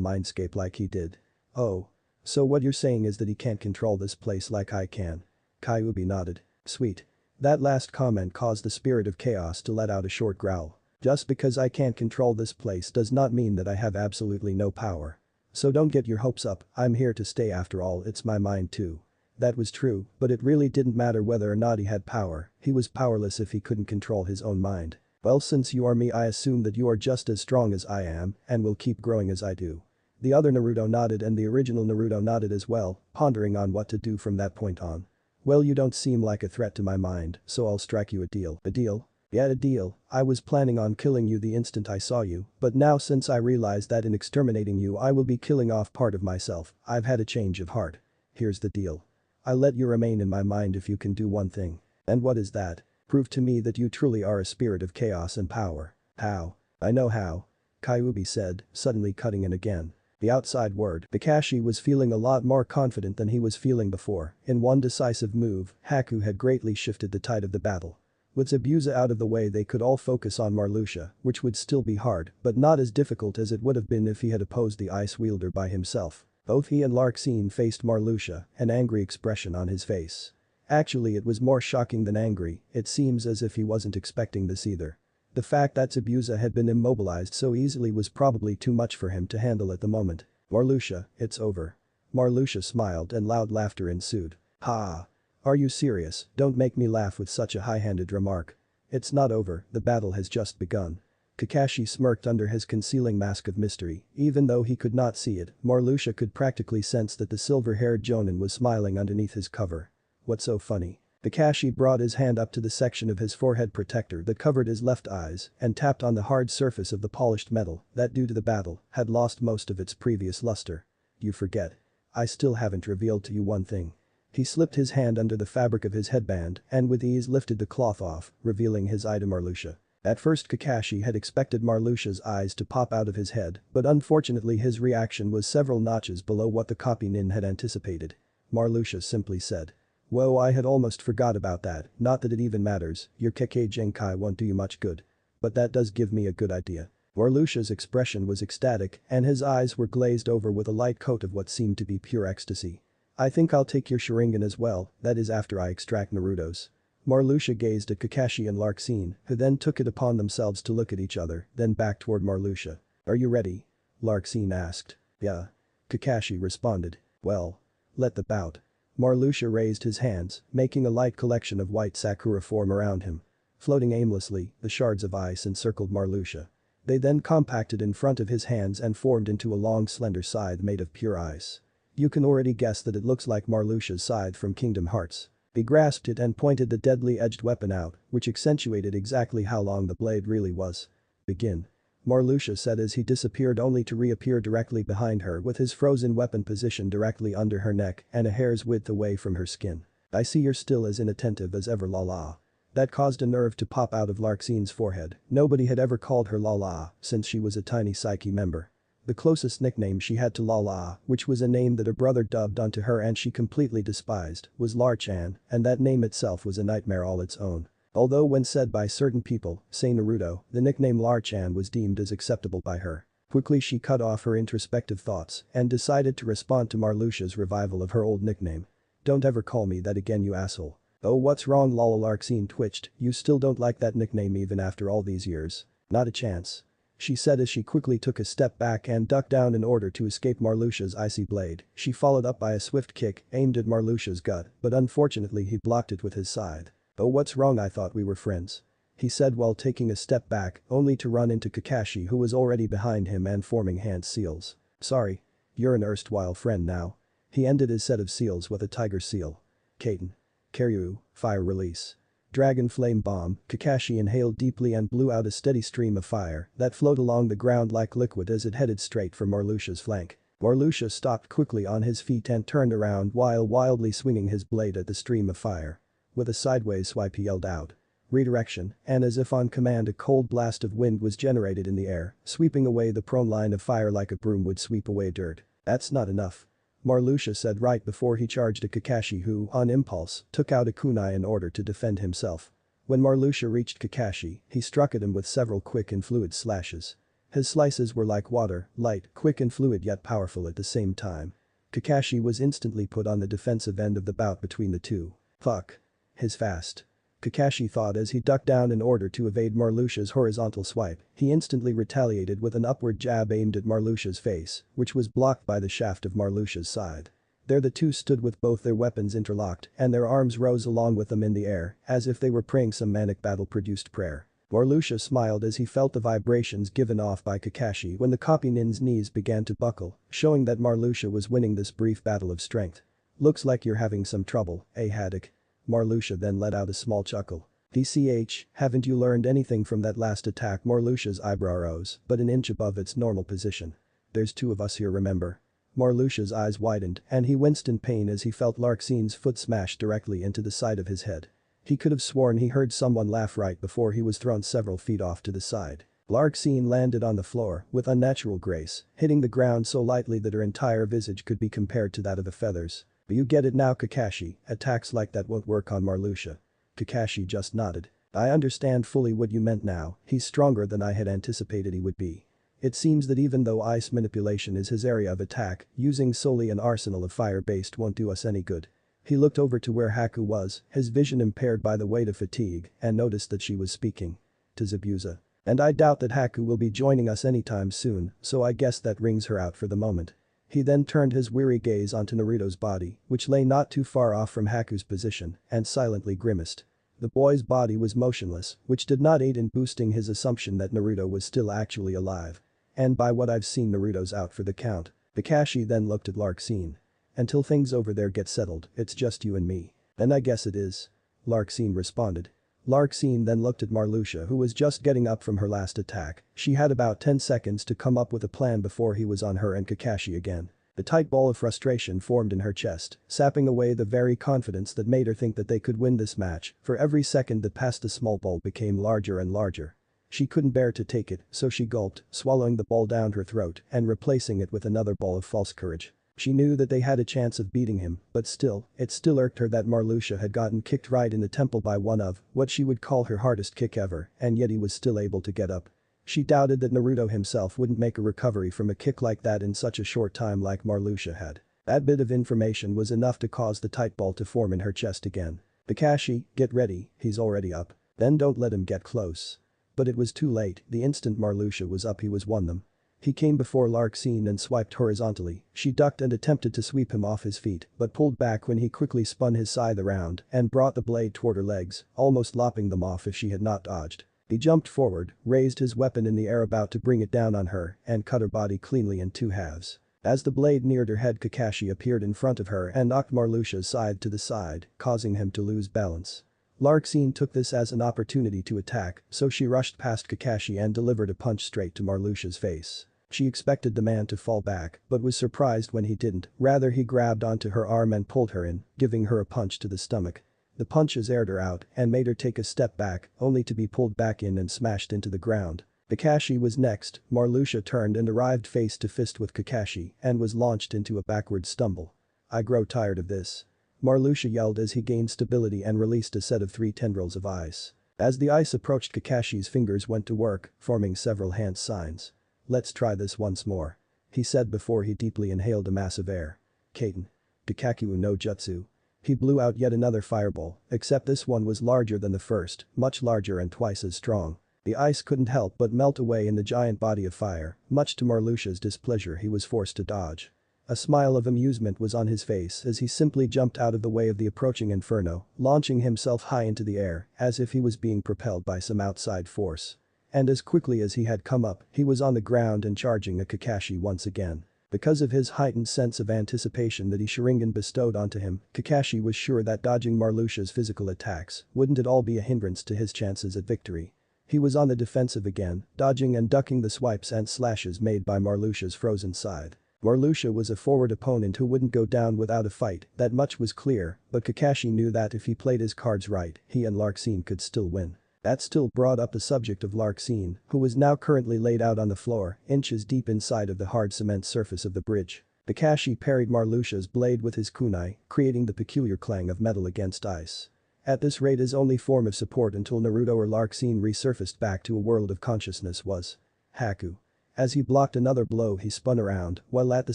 mindscape like he did. "Oh. So what you're saying is that he can't control this place like I can?" Kyuubi nodded. "Sweet." That last comment caused the spirit of chaos to let out a short growl. "Just because I can't control this place does not mean that I have absolutely no power. So don't get your hopes up, I'm here to stay after all, it's my mind too." That was true, but it really didn't matter whether or not he had power, he was powerless if he couldn't control his own mind. "Well, since you are me I assume that you are just as strong as I am and will keep growing as I do." The other Naruto nodded and the original Naruto nodded as well, pondering on what to do from that point on. "Well, you don't seem like a threat to my mind, so I'll strike you a deal." "A deal?" "Yeah, a deal. I was planning on killing you the instant I saw you, but now since I realize that in exterminating you I will be killing off part of myself, I've had a change of heart. Here's the deal. I'll let you remain in my mind if you can do one thing." "And what is that?" "Prove to me that you truly are a spirit of chaos and power." "How?" "I know how," Kyuubi said, suddenly cutting in again. The outside word. Kakashi was feeling a lot more confident than he was feeling before. In one decisive move, Haku had greatly shifted the tide of the battle. With Zabuza out of the way they could all focus on Marluxia, which would still be hard, but not as difficult as it would have been if he had opposed the ice wielder by himself. Both he and Larxene faced Marluxia, an angry expression on his face. Actually it was more shocking than angry, it seems as if he wasn't expecting this either. The fact that Zabuza had been immobilized so easily was probably too much for him to handle at the moment. "Marluxia, it's over." Marluxia smiled and loud laughter ensued. "Ha! Are you serious? Don't make me laugh with such a high-handed remark. It's not over, the battle has just begun." Kakashi smirked under his concealing mask of mystery, even though he could not see it, Marluxia could practically sense that the silver-haired Jonin was smiling underneath his cover. "What's so funny?" Kakashi brought his hand up to the section of his forehead protector that covered his left eyes and tapped on the hard surface of the polished metal that due to the battle had lost most of its previous luster. "You forget. I still haven't revealed to you one thing." He slipped his hand under the fabric of his headband and with ease lifted the cloth off, revealing his eye to Marluxia. At first Kakashi had expected Marluxia's eyes to pop out of his head, but unfortunately his reaction was several notches below what the copy nin had anticipated. Marluxia simply said. "Whoa, I had almost forgot about that, not that it even matters, your Kekkei Genkai won't do you much good. But that does give me a good idea." Marluxia's expression was ecstatic and his eyes were glazed over with a light coat of what seemed to be pure ecstasy. "I think I'll take your Sharingan as well, that is after I extract Naruto's." Marluxia gazed at Kakashi and Larxene, who then took it upon themselves to look at each other, then back toward Marluxia. "Are you ready?" Larxene asked. "Yeah." Kakashi responded. "Well. Let the bout." Marluxia raised his hands, making a light collection of white sakura form around him. Floating aimlessly, the shards of ice encircled Marluxia. They then compacted in front of his hands and formed into a long slender scythe made of pure ice. You can already guess that it looks like Marluxia's scythe from Kingdom Hearts. He grasped it and pointed the deadly edged weapon out, which accentuated exactly how long the blade really was. "Begin." Marluxia said as he disappeared only to reappear directly behind her with his frozen weapon positioned directly under her neck and a hair's width away from her skin. "I see you're still as inattentive as ever, Lala." That caused a nerve to pop out of Larxene's forehead. Nobody had ever called her Lala since she was a tiny Psyche member. The closest nickname she had to Lala, which was a name that her brother dubbed onto her and she completely despised, was Larchan, and that name itself was a nightmare all its own. Although when said by certain people, say Naruto, the nickname Larchan was deemed as acceptable by her. Quickly she cut off her introspective thoughts and decided to respond to Marluxia's revival of her old nickname. "Don't ever call me that again, you asshole." "Oh, what's wrong?" Lala. Larxene twitched. "You still don't like that nickname even after all these years?" "Not a chance," she said as she quickly took a step back and ducked down in order to escape Marluxia's icy blade. She followed up by a swift kick aimed at Marluxia's gut, but unfortunately he blocked it with his scythe. "Oh, what's wrong? I thought we were friends," he said while taking a step back, only to run into Kakashi who was already behind him and forming hand seals. "Sorry. You're an erstwhile friend now." He ended his set of seals with a tiger seal. Kaiten. Karyu, fire release. Dragon flame bomb. Kakashi inhaled deeply and blew out a steady stream of fire that flowed along the ground like liquid as it headed straight for Marluxia's flank. Marluxia stopped quickly on his feet and turned around while wildly swinging his blade at the stream of fire. With a sideways swipe he yelled out. Redirection, and as if on command a cold blast of wind was generated in the air, sweeping away the prone line of fire like a broom would sweep away dirt. "That's not enough," Marluxia said right before he charged at Kakashi who, on impulse, took out a kunai in order to defend himself. When Marluxia reached Kakashi, he struck at him with several quick and fluid slashes. His slices were like water, light, quick and fluid yet powerful at the same time. Kakashi was instantly put on the defensive end of the bout between the two. "Fuck." His fast. Kakashi thought as he ducked down in order to evade Marluxia's horizontal swipe. He instantly retaliated with an upward jab aimed at Marluxia's face, which was blocked by the shaft of Marluxia's scythe. There the two stood with both their weapons interlocked and their arms rose along with them in the air, as if they were praying some manic battle-produced prayer. Marluxia smiled as he felt the vibrations given off by Kakashi when the copy nin's knees began to buckle, showing that Marluxia was winning this brief battle of strength. "Looks like you're having some trouble, eh, Haddock?" Marluxia then let out a small chuckle. "DCH, haven't you learned anything from that last attack?" Marluxia's eyebrow rose, but an inch above its normal position. "There's two of us here, remember?" Marluxia's eyes widened and he winced in pain as he felt Larxene's foot smash directly into the side of his head. He could have sworn he heard someone laugh right before he was thrown several feet off to the side. Larxene landed on the floor with unnatural grace, hitting the ground so lightly that her entire visage could be compared to that of a feather's. "You get it now, Kakashi, attacks like that won't work on Marluxia." Kakashi just nodded. "I understand fully what you meant now, he's stronger than I had anticipated he would be." It seems that even though ice manipulation is his area of attack, using solely an arsenal of fire-based won't do us any good. He looked over to where Haku was, his vision impaired by the weight of fatigue, and noticed that she was speaking to Zabuza. "And I doubt that Haku will be joining us anytime soon, so I guess that rings her out for the moment." He then turned his weary gaze onto Naruto's body, which lay not too far off from Haku's position, and silently grimaced. The boy's body was motionless, which did not aid in boosting his assumption that Naruto was still actually alive. "And by what I've seen, Naruto's out for the count." Kakashi then looked at Larxene. "Until things over there get settled, it's just you and me." "And I guess it is," Larxene responded. Larxene then looked at Marluxia who was just getting up from her last attack. She had about 10 seconds to come up with a plan before he was on her and Kakashi again. A tight ball of frustration formed in her chest, sapping away the very confidence that made her think that they could win this match. For every second that passed the small ball became larger and larger. She couldn't bear to take it, so she gulped, swallowing the ball down her throat and replacing it with another ball of false courage. She knew that they had a chance of beating him, but still, it still irked her that Marluxia had gotten kicked right in the temple by one of what she would call her hardest kick ever, and yet he was still able to get up. She doubted that Naruto himself wouldn't make a recovery from a kick like that in such a short time like Marluxia had. That bit of information was enough to cause the tight ball to form in her chest again. Kakashi, get ready, he's already up. Then don't let him get close. But it was too late, the instant Marluxia was up he was won them. He came before Larxene and swiped horizontally. She ducked and attempted to sweep him off his feet, but pulled back when he quickly spun his scythe around and brought the blade toward her legs, almost lopping them off if she had not dodged. He jumped forward, raised his weapon in the air about to bring it down on her, and cut her body cleanly in two halves. As the blade neared her head, Kakashi appeared in front of her and knocked Marluxia's scythe to the side, causing him to lose balance. Larxene took this as an opportunity to attack, so she rushed past Kakashi and delivered a punch straight to Marluxia's face. She expected the man to fall back, but was surprised when he didn't, rather he grabbed onto her arm and pulled her in, giving her a punch to the stomach. The punches aired her out and made her take a step back, only to be pulled back in and smashed into the ground. Kakashi was next, Marluxia turned and arrived face to fist with Kakashi and was launched into a backward stumble. I grow tired of this. Marluxia yelled as he gained stability and released a set of 3 tendrils of ice. As the ice approached, Kakashi's fingers went to work, forming several hand signs. Let's try this once more. He said before he deeply inhaled a mass of air. Kaiten. Kikaku no Jutsu. He blew out yet another fireball, except this one was larger than the first, much larger and twice as strong. The ice couldn't help but melt away in the giant body of fire, much to Marluxia's displeasure he was forced to dodge. A smile of amusement was on his face as he simply jumped out of the way of the approaching inferno, launching himself high into the air as if he was being propelled by some outside force. And as quickly as he had come up, he was on the ground and charging at Kakashi once again. Because of his heightened sense of anticipation that he Sharingan bestowed onto him, Kakashi was sure that dodging Marluxia's physical attacks wouldn't at all be a hindrance to his chances at victory. He was on the defensive again, dodging and ducking the swipes and slashes made by Marluxia's frozen scythe. Marluxia was a forward opponent who wouldn't go down without a fight, that much was clear, but Kakashi knew that if he played his cards right, he and Larxene could still win. That still brought up the subject of Larxene, who was now currently laid out on the floor, inches deep inside of the hard cement surface of the bridge. Kakashi parried Marluxia's blade with his kunai, creating the peculiar clang of metal against ice. At this rate, his only form of support until Naruto or Larxene resurfaced back to a world of consciousness was Haku. As he blocked another blow, he spun around, while at the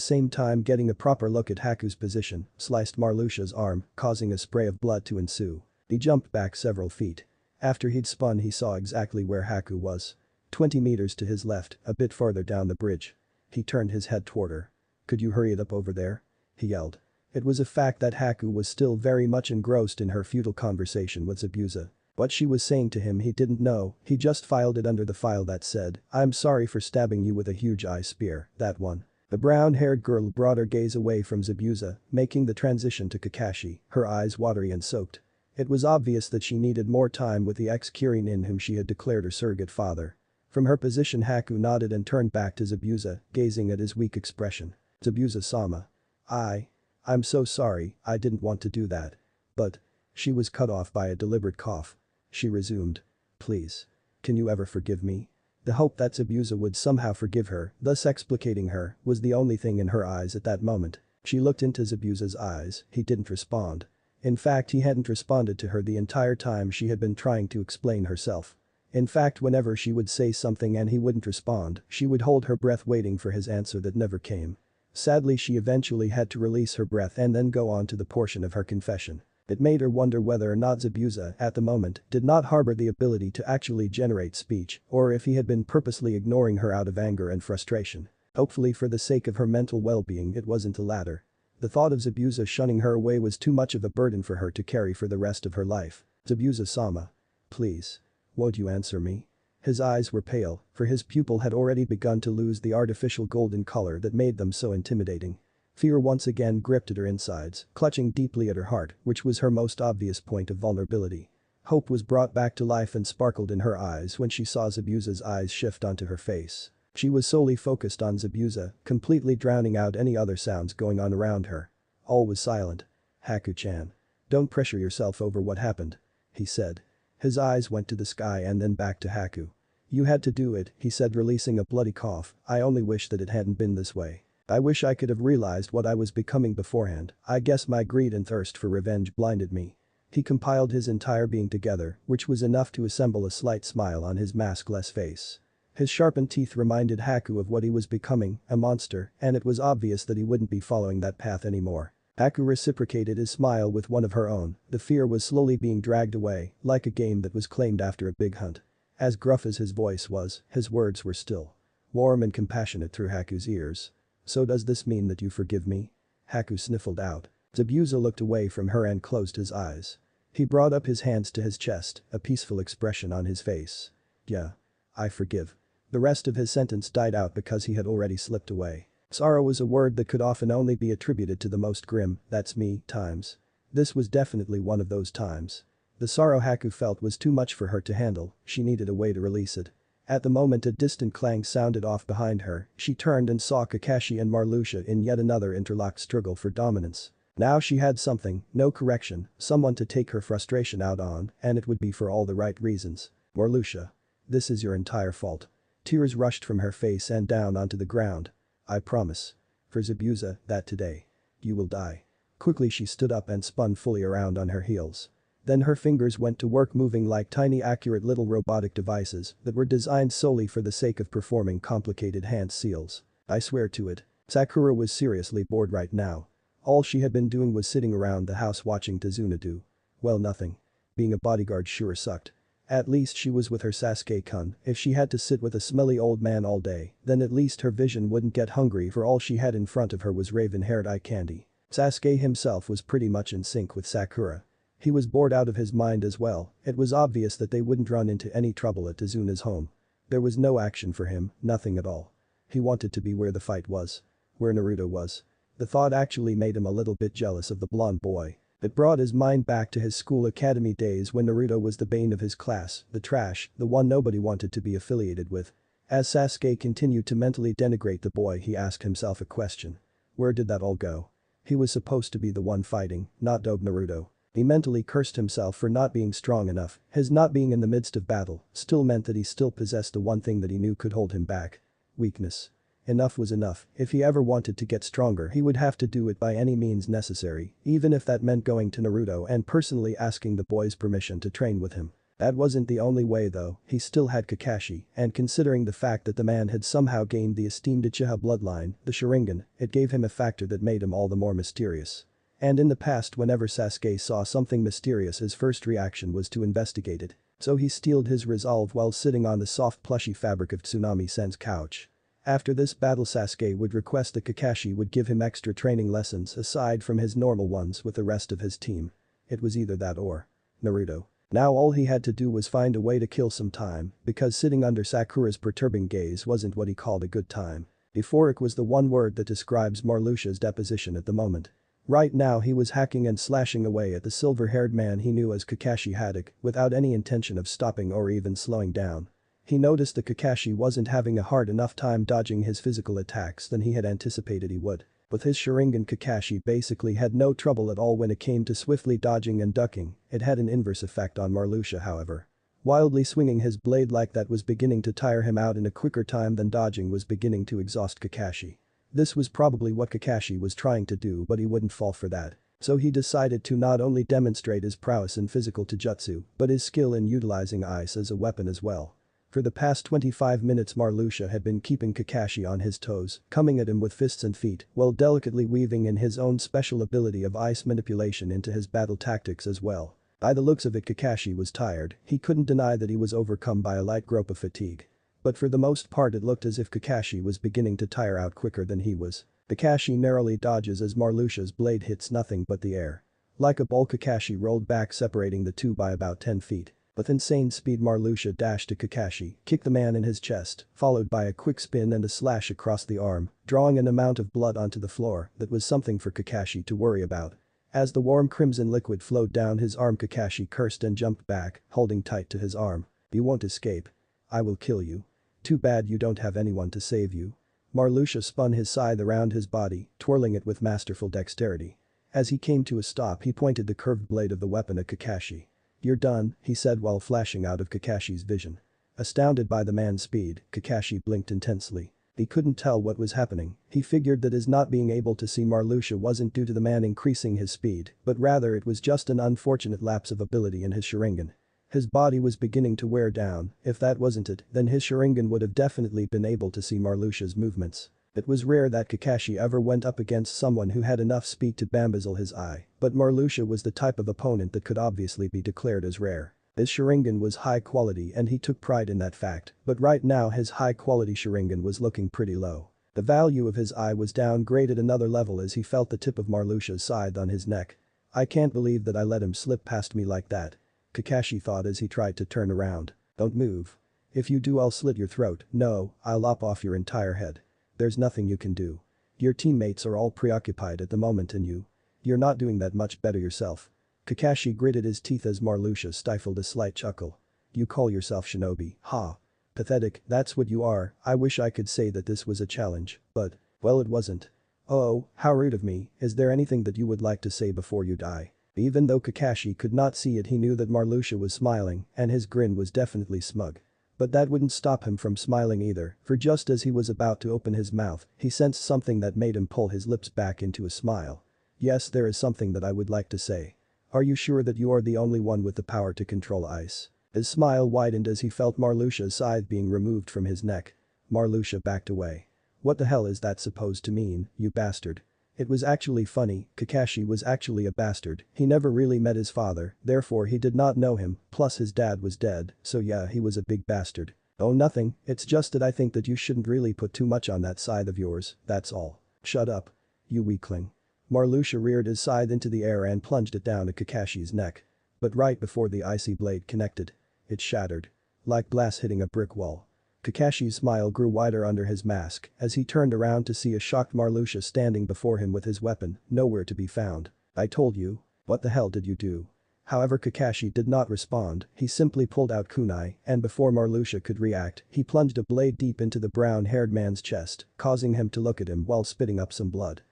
same time getting a proper look at Haku's position, sliced Marluxia's arm, causing a spray of blood to ensue. He jumped back several feet. After he'd spun, he saw exactly where Haku was. 20 meters to his left, a bit farther down the bridge. He turned his head toward her. Could you hurry it up over there? He yelled. It was a fact that Haku was still very much engrossed in her futile conversation with Zabuza. What she was saying to him he didn't know, he just filed it under the file that said, "I'm sorry for stabbing you with a huge ice spear, that one." The brown-haired girl brought her gaze away from Zabuza, making the transition to Kakashi, her eyes watery and soaked. It was obvious that she needed more time with the ex-Kirin whom she had declared her surrogate father. From her position, Haku nodded and turned back to Zabuza, gazing at his weak expression. Zabuza-sama. I'm so sorry, I didn't want to do that. But. She was cut off by a deliberate cough. She resumed. Please. Can you ever forgive me? The hope that Zabuza would somehow forgive her, thus explicating her, was the only thing in her eyes at that moment. She looked into Zabuza's eyes, he didn't respond. In fact, he hadn't responded to her the entire time she had been trying to explain herself. In fact, whenever she would say something and he wouldn't respond, she would hold her breath waiting for his answer that never came. Sadly, she eventually had to release her breath and then go on to the portion of her confession. It made her wonder whether or not Zabuza, at the moment, did not harbor the ability to actually generate speech, or if he had been purposely ignoring her out of anger and frustration. Hopefully, for the sake of her mental well-being, it wasn't the latter. The thought of Zabuza shunning her away was too much of a burden for her to carry for the rest of her life. Zabuza-sama. Please. Won't you answer me? His eyes were pale, for his pupil had already begun to lose the artificial golden color that made them so intimidating. Fear once again gripped at her insides, clutching deeply at her heart, which was her most obvious point of vulnerability. Hope was brought back to life and sparkled in her eyes when she saw Zabuza's eyes shift onto her face. She was solely focused on Zabuza, completely drowning out any other sounds going on around her. All was silent. "Haku-chan. Don't pressure yourself over what happened," he said. His eyes went to the sky and then back to Haku. "You had to do it," he said, releasing a bloody cough. "I only wish that it hadn't been this way. I wish I could have realized what I was becoming beforehand. I guess my greed and thirst for revenge blinded me." He compiled his entire being together, which was enough to assemble a slight smile on his maskless face. His sharpened teeth reminded Haku of what he was becoming, a monster, and it was obvious that he wouldn't be following that path anymore. Haku reciprocated his smile with one of her own. The fear was slowly being dragged away, like a game that was claimed after a big hunt. As gruff as his voice was, his words were still warm and compassionate through Haku's ears. "So does this mean that you forgive me?" Haku sniffled out. Zabuza looked away from her and closed his eyes. He brought up his hands to his chest, a peaceful expression on his face. "Yeah. I forgive." The rest of his sentence died out because he had already slipped away. Sorrow was a word that could often only be attributed to the most grim, "that's me," times. This was definitely one of those times. The sorrow Haku felt was too much for her to handle, she needed a way to release it. At the moment a distant clang sounded off behind her, she turned and saw Kakashi and Marluxia in yet another interlocked struggle for dominance. Now she had something, no correction, someone to take her frustration out on, and it would be for all the right reasons. "Marluxia. This is your entire fault." Tears rushed from her face and down onto the ground. "I promise. For Zabuza, that today. You will die." Quickly she stood up and spun fully around on her heels. Then her fingers went to work moving like tiny accurate little robotic devices that were designed solely for the sake of performing complicated hand seals. "I swear to it." Sakura was seriously bored right now. All she had been doing was sitting around the house watching Tazuna do. Well, nothing. Being a bodyguard sure sucked. At least she was with her Sasuke-kun. If she had to sit with a smelly old man all day, then at least her vision wouldn't get hungry, for all she had in front of her was raven-haired eye candy. Sasuke himself was pretty much in sync with Sakura. He was bored out of his mind as well. It was obvious that they wouldn't run into any trouble at Tazuna's home. There was no action for him, nothing at all. He wanted to be where the fight was. Where Naruto was. The thought actually made him a little bit jealous of the blonde boy. It brought his mind back to his school academy days when Naruto was the bane of his class, the trash, the one nobody wanted to be affiliated with. As Sasuke continued to mentally denigrate the boy, he asked himself a question. Where did that all go? He was supposed to be the one fighting, not dope Naruto. He mentally cursed himself for not being strong enough. His not being in the midst of battle still meant that he still possessed the one thing that he knew could hold him back. Weakness. Enough was enough. If he ever wanted to get stronger, he would have to do it by any means necessary, even if that meant going to Naruto and personally asking the boy's permission to train with him. That wasn't the only way though, he still had Kakashi, and considering the fact that the man had somehow gained the esteemed Uchiha bloodline, the Sharingan, it gave him a factor that made him all the more mysterious. And in the past, whenever Sasuke saw something mysterious, his first reaction was to investigate it. So he steeled his resolve while sitting on the soft plushy fabric of Tsunami-sen's couch. After this battle, Sasuke would request that Kakashi would give him extra training lessons aside from his normal ones with the rest of his team. It was either that or Naruto. Now all he had to do was find a way to kill some time, because sitting under Sakura's perturbing gaze wasn't what he called a good time. Euphoric was the one word that describes Marluxia's deposition at the moment. Right now he was hacking and slashing away at the silver-haired man he knew as Kakashi Haddock without any intention of stopping or even slowing down. He noticed that Kakashi wasn't having a hard enough time dodging his physical attacks than he had anticipated he would. With his Sharingan, Kakashi basically had no trouble at all when it came to swiftly dodging and ducking. It had an inverse effect on Marluxia, however. Wildly swinging his blade like that was beginning to tire him out in a quicker time than dodging was beginning to exhaust Kakashi. This was probably what Kakashi was trying to do, but he wouldn't fall for that. So he decided to not only demonstrate his prowess in physical taijutsu, but his skill in utilizing ice as a weapon as well. For the past 25 minutes, Marluxia had been keeping Kakashi on his toes, coming at him with fists and feet, while delicately weaving in his own special ability of ice manipulation into his battle tactics as well. By the looks of it, Kakashi was tired. He couldn't deny that he was overcome by a light growth of fatigue. But for the most part it looked as if Kakashi was beginning to tire out quicker than he was. Kakashi narrowly dodges as Marluxia's blade hits nothing but the air. Like a ball, Kakashi rolled back, separating the two by about 10 feet. With insane speed, Marluxia dashed to Kakashi, kicked the man in his chest, followed by a quick spin and a slash across the arm, drawing an amount of blood onto the floor that was something for Kakashi to worry about. As the warm crimson liquid flowed down his arm, Kakashi cursed and jumped back, holding tight to his arm. "You won't escape. I will kill you." Too bad you don't have anyone to save you. Marluxia spun his scythe around his body, twirling it with masterful dexterity. As he came to a stop he pointed the curved blade of the weapon at Kakashi. "You're done," he said while flashing out of Kakashi's vision. Astounded by the man's speed, Kakashi blinked intensely. He couldn't tell what was happening. He figured that his not being able to see Marluxia wasn't due to the man increasing his speed, but rather it was just an unfortunate lapse of ability in his Sharingan. His body was beginning to wear down. If that wasn't it, then his Sharingan would have definitely been able to see Marluxia's movements. It was rare that Kakashi ever went up against someone who had enough speed to bamboozle his eye, but Marluxia was the type of opponent that could obviously be declared as rare. His Sharingan was high quality and he took pride in that fact, but right now his high quality Sharingan was looking pretty low. The value of his eye was downgraded another level as he felt the tip of Marluxia's scythe on his neck. "I can't believe that I let him slip past me like that," Kakashi thought as he tried to turn around. "Don't move. If you do I'll slit your throat. No, I'll lop off your entire head. There's nothing you can do. Your teammates are all preoccupied at the moment and you're not doing that much better yourself." Kakashi gritted his teeth as Marluxia stifled a slight chuckle. "You call yourself shinobi, ha? Pathetic, that's what you are. I wish I could say that this was a challenge, but, well, it wasn't. Oh, how rude of me. Is there anything that you would like to say before you die?" Even though Kakashi could not see it he knew that Marluxia was smiling and his grin was definitely smug. But that wouldn't stop him from smiling either, for just as he was about to open his mouth, he sensed something that made him pull his lips back into a smile. "Yes, there is something that I would like to say. Are you sure that you are the only one with the power to control ice?" His smile widened as he felt Marluxia's scythe being removed from his neck. Marluxia backed away. "What the hell is that supposed to mean, you bastard?" It was actually funny, Kakashi was actually a bastard, he never really met his father, therefore he did not know him, plus his dad was dead, so yeah he was a big bastard. "Oh nothing, it's just that I think that you shouldn't really put too much on that scythe of yours, that's all." "Shut up. You weakling." Marluxia reared his scythe into the air and plunged it down at Kakashi's neck. But right before the icy blade connected, it shattered. Like glass hitting a brick wall. Kakashi's smile grew wider under his mask as he turned around to see a shocked Marluxia standing before him with his weapon, nowhere to be found. "I told you. What the hell did you do?" However Kakashi did not respond, he simply pulled out kunai and before Marluxia could react, he plunged a blade deep into the brown-haired man's chest, causing him to look at him while spitting up some blood.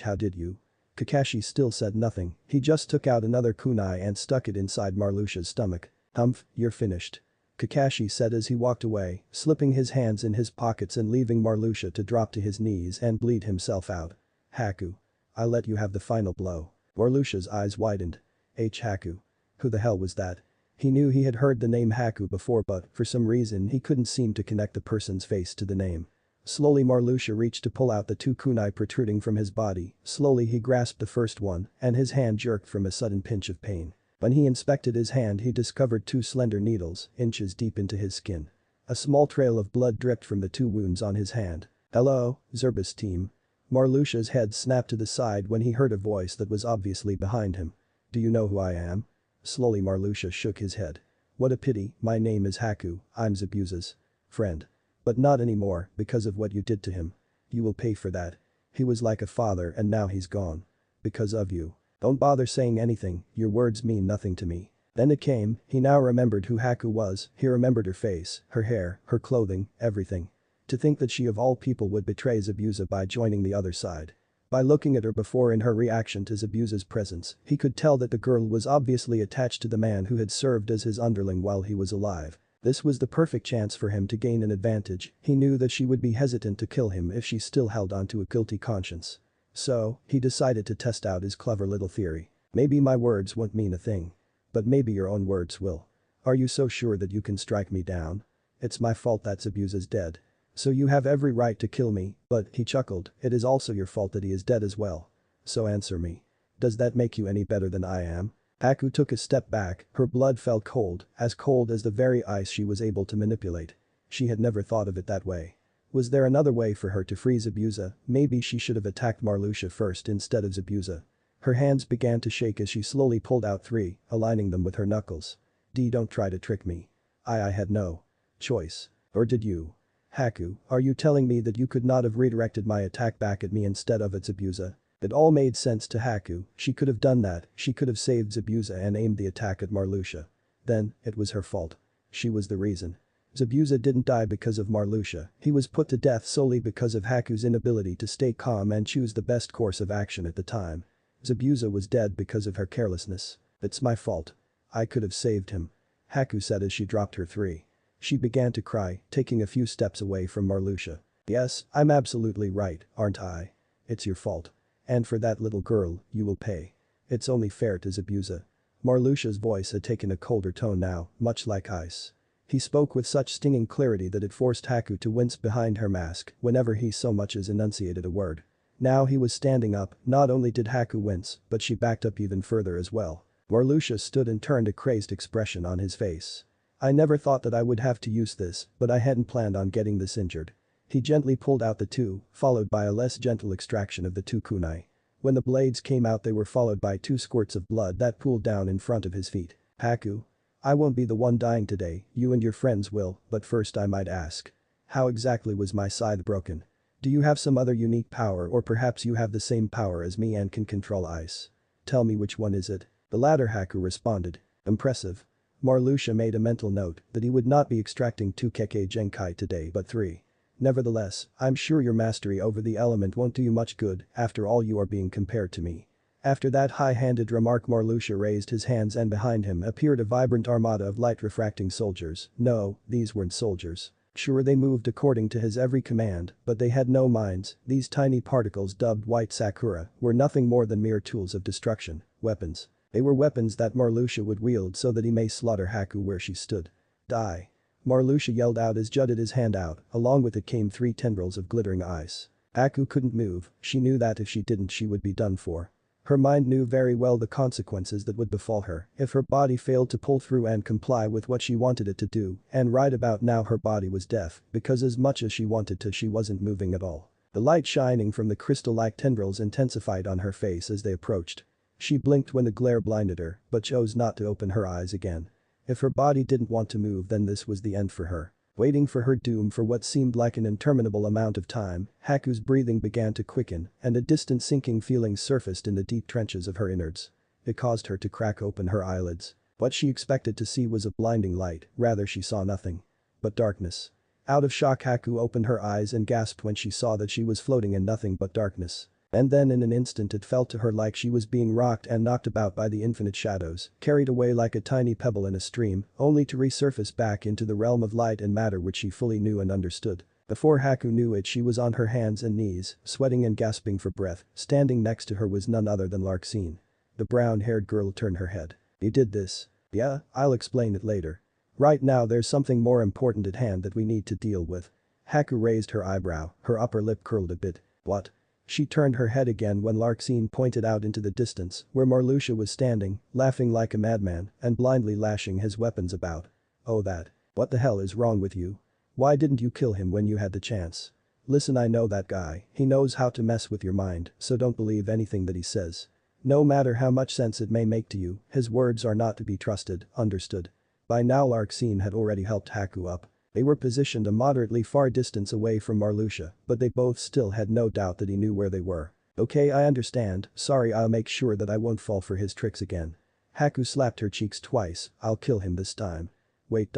How did you?" Kakashi still said nothing, he just took out another kunai and stuck it inside Marluxia's stomach. "Humph, you're finished," Kakashi said as he walked away, slipping his hands in his pockets and leaving Marluxia to drop to his knees and bleed himself out. "Haku. I'll let you have the final blow." Marluxia's eyes widened. Haku. Who the hell was that? He knew he had heard the name Haku before but, for some reason he couldn't seem to connect the person's face to the name. Slowly Marluxia reached to pull out the two kunai protruding from his body, slowly he grasped the first one and his hand jerked from a sudden pinch of pain. When he inspected his hand he discovered two slender needles, inches deep into his skin. A small trail of blood dripped from the two wounds on his hand. "Hello, Zerbus team." Marluxia's head snapped to the side when he heard a voice that was obviously behind him. "Do you know who I am?" Slowly Marluxia shook his head. "What a pity, my name is Haku, I'm Zabuza's friend. But not anymore because of what you did to him. You will pay for that. He was like a father and now he's gone. Because of you. Don't bother saying anything, your words mean nothing to me." Then it came, he now remembered who Haku was, he remembered her face, her hair, her clothing, everything. To think that she of all people would betray Zabuza by joining the other side. By looking at her before in her reaction to Zabuza's presence, he could tell that the girl was obviously attached to the man who had served as his underling while he was alive. This was the perfect chance for him to gain an advantage, he knew that she would be hesitant to kill him if she still held onto a guilty conscience. So, he decided to test out his clever little theory. "Maybe my words won't mean a thing. But maybe your own words will. Are you so sure that you can strike me down? It's my fault that Zabuza's dead. So you have every right to kill me, but," he chuckled, "it is also your fault that he is dead as well. So answer me. Does that make you any better than I am?" Haku took a step back, her blood felt cold as the very ice she was able to manipulate. She had never thought of it that way. Was there another way for her to free Zabuza? Maybe she should have attacked Marluxia first instead of Zabuza. Her hands began to shake as she slowly pulled out three, aligning them with her knuckles. Don't try to trick me. I had no choice. Or did you? Haku, are you telling me that you could not have redirected my attack back at me instead of at Zabuza? It all made sense to Haku, she could have done that, she could have saved Zabuza and aimed the attack at Marluxia. Then, it was her fault. She was the reason. Zabuza didn't die because of Marluxia, he was put to death solely because of Haku's inability to stay calm and choose the best course of action at the time. Zabuza was dead because of her carelessness. It's my fault. I could have saved him. Haku said as she dropped her three. She began to cry, taking a few steps away from Marluxia. Yes, I'm absolutely right, aren't I? It's your fault. And for that little girl, you will pay. It's only fair to Zabuza. Marluxia's voice had taken a colder tone now, much like ice. He spoke with such stinging clarity that it forced Haku to wince behind her mask whenever he so much as enunciated a word. Now he was standing up, not only did Haku wince, but she backed up even further as well. Marluxia stood and turned a crazed expression on his face. I never thought that I would have to use this, but I hadn't planned on getting this injured. He gently pulled out the two, followed by a less gentle extraction of the two kunai. When the blades came out they were followed by 2 squirts of blood that pooled down in front of his feet. Haku. I won't be the one dying today, you and your friends will, but first I might ask. How exactly was my scythe broken? Do you have some other unique power or perhaps you have the same power as me and can control ice? Tell me which one is it? The latter, Haku responded. Impressive. Marluxia made a mental note that he would not be extracting 2 Kekkei Genkai today but 3. Nevertheless, I'm sure your mastery over the element won't do you much good, after all you are being compared to me. After that high-handed remark Marluxia raised his hands and behind him appeared a vibrant armada of light-refracting soldiers. No, these weren't soldiers. Sure they moved according to his every command, but they had no minds. These tiny particles dubbed White Sakura were nothing more than mere tools of destruction, weapons. They were weapons that Marluxia would wield so that he may slaughter Haku where she stood. Die. Marluxia yelled out as jutted his hand out, along with it came 3 tendrils of glittering ice. Haku couldn't move, she knew that if she didn't she would be done for. Her mind knew very well the consequences that would befall her if her body failed to pull through and comply with what she wanted it to do, and right about now her body was deaf because as much as she wanted to she wasn't moving at all. The light shining from the crystal-like tendrils intensified on her face as they approached. She blinked when the glare blinded her, but chose not to open her eyes again. If her body didn't want to move then this was the end for her. Waiting for her doom for what seemed like an interminable amount of time, Haku's breathing began to quicken and a distant sinking feeling surfaced in the deep trenches of her innards. It caused her to crack open her eyelids. What she expected to see was a blinding light, rather she saw nothing. But darkness. Out of shock Haku opened her eyes and gasped when she saw that she was floating in nothing but darkness. And then in an instant it felt to her like she was being rocked and knocked about by the infinite shadows, carried away like a tiny pebble in a stream, only to resurface back into the realm of light and matter which she fully knew and understood. Before Haku knew it she was on her hands and knees, sweating and gasping for breath. Standing next to her was none other than Larxene. The brown-haired girl turned her head. You did this? Yeah, I'll explain it later. Right now there's something more important at hand that we need to deal with. Haku raised her eyebrow, her upper lip curled a bit. What? She turned her head again when Larxene pointed out into the distance where Marluxia was standing, laughing like a madman and blindly lashing his weapons about. Oh that. What the hell is wrong with you? Why didn't you kill him when you had the chance? Listen, I know that guy, he knows how to mess with your mind, so don't believe anything that he says. No matter how much sense it may make to you, his words are not to be trusted, understood? By now Larxene had already helped Haku up. They were positioned a moderately far distance away from Marluxia, but they both still had no doubt that he knew where they were. Okay, I understand, sorry, I'll make sure that I won't fall for his tricks again. Haku slapped her cheeks twice. I'll kill him this time. Wait.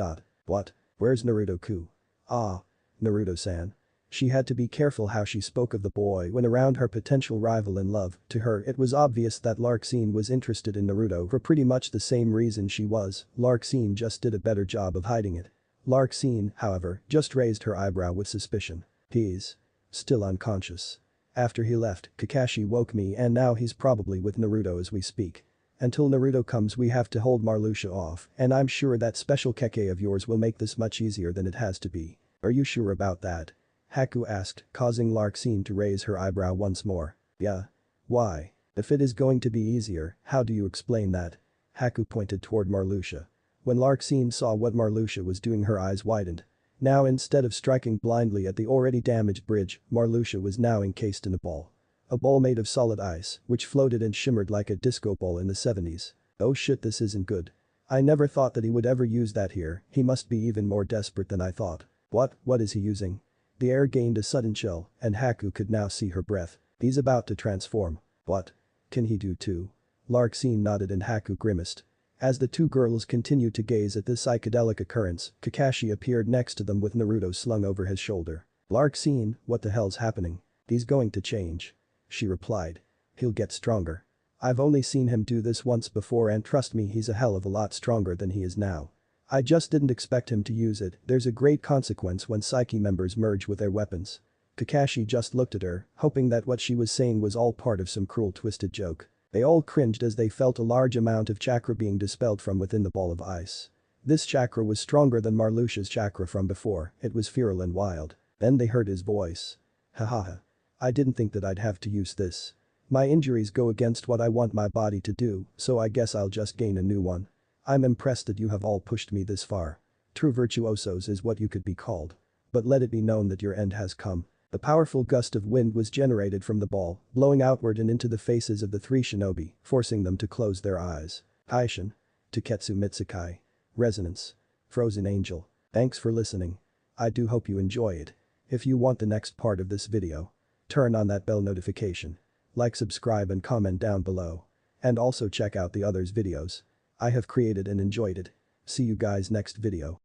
What? Where's Naruto-ku? Ah. Naruto-san. She had to be careful how she spoke of the boy when around her potential rival in love. To her it was obvious that Larxene was interested in Naruto for pretty much the same reason she was. Larxene just did a better job of hiding it. Larxene, however, just raised her eyebrow with suspicion. He's still unconscious. After he left, Kakashi woke me and now he's probably with Naruto as we speak. Until Naruto comes we have to hold Marluxia off and I'm sure that special Kekkei of yours will make this much easier than it has to be. Are you sure about that? Haku asked, causing Larxene to raise her eyebrow once more. Yeah. Why? If it is going to be easier, how do you explain that? Haku pointed toward Marluxia. When Larxene saw what Marluxia was doing her eyes widened. Now instead of striking blindly at the already damaged bridge, Marluxia was now encased in a ball. A ball made of solid ice, which floated and shimmered like a disco ball in the 70s. Oh shit, this isn't good. I never thought that he would ever use that here, he must be even more desperate than I thought. What is he using? The air gained a sudden chill, and Haku could now see her breath. He's about to transform. What? Can he do too? Larxene nodded and Haku grimaced. As the two girls continued to gaze at this psychedelic occurrence, Kakashi appeared next to them with Naruto slung over his shoulder. Lark scene, what the hell's happening? He's going to change. She replied. He'll get stronger. I've only seen him do this once before and trust me, he's a hell of a lot stronger than he is now. I just didn't expect him to use it, there's a great consequence when Psyche members merge with their weapons. Kakashi just looked at her, hoping that what she was saying was all part of some cruel twisted joke. They all cringed as they felt a large amount of chakra being dispelled from within the ball of ice. This chakra was stronger than Marluxia's chakra from before, it was feral and wild. Then they heard his voice. Hahaha. I didn't think that I'd have to use this. My injuries go against what I want my body to do, so I guess I'll just gain a new one. I'm impressed that you have all pushed me this far. True virtuosos is what you could be called. But let it be known that your end has come. A powerful gust of wind was generated from the ball, blowing outward and into the faces of the three shinobi, forcing them to close their eyes. Aishin. Taketsu Mitsukai. Resonance. Frozen Angel. Thanks for listening. I do hope you enjoy it. If you want the next part of this video, turn on that bell notification. Like, subscribe and comment down below. And also check out the others videos I have created and enjoyed it. See you guys next video.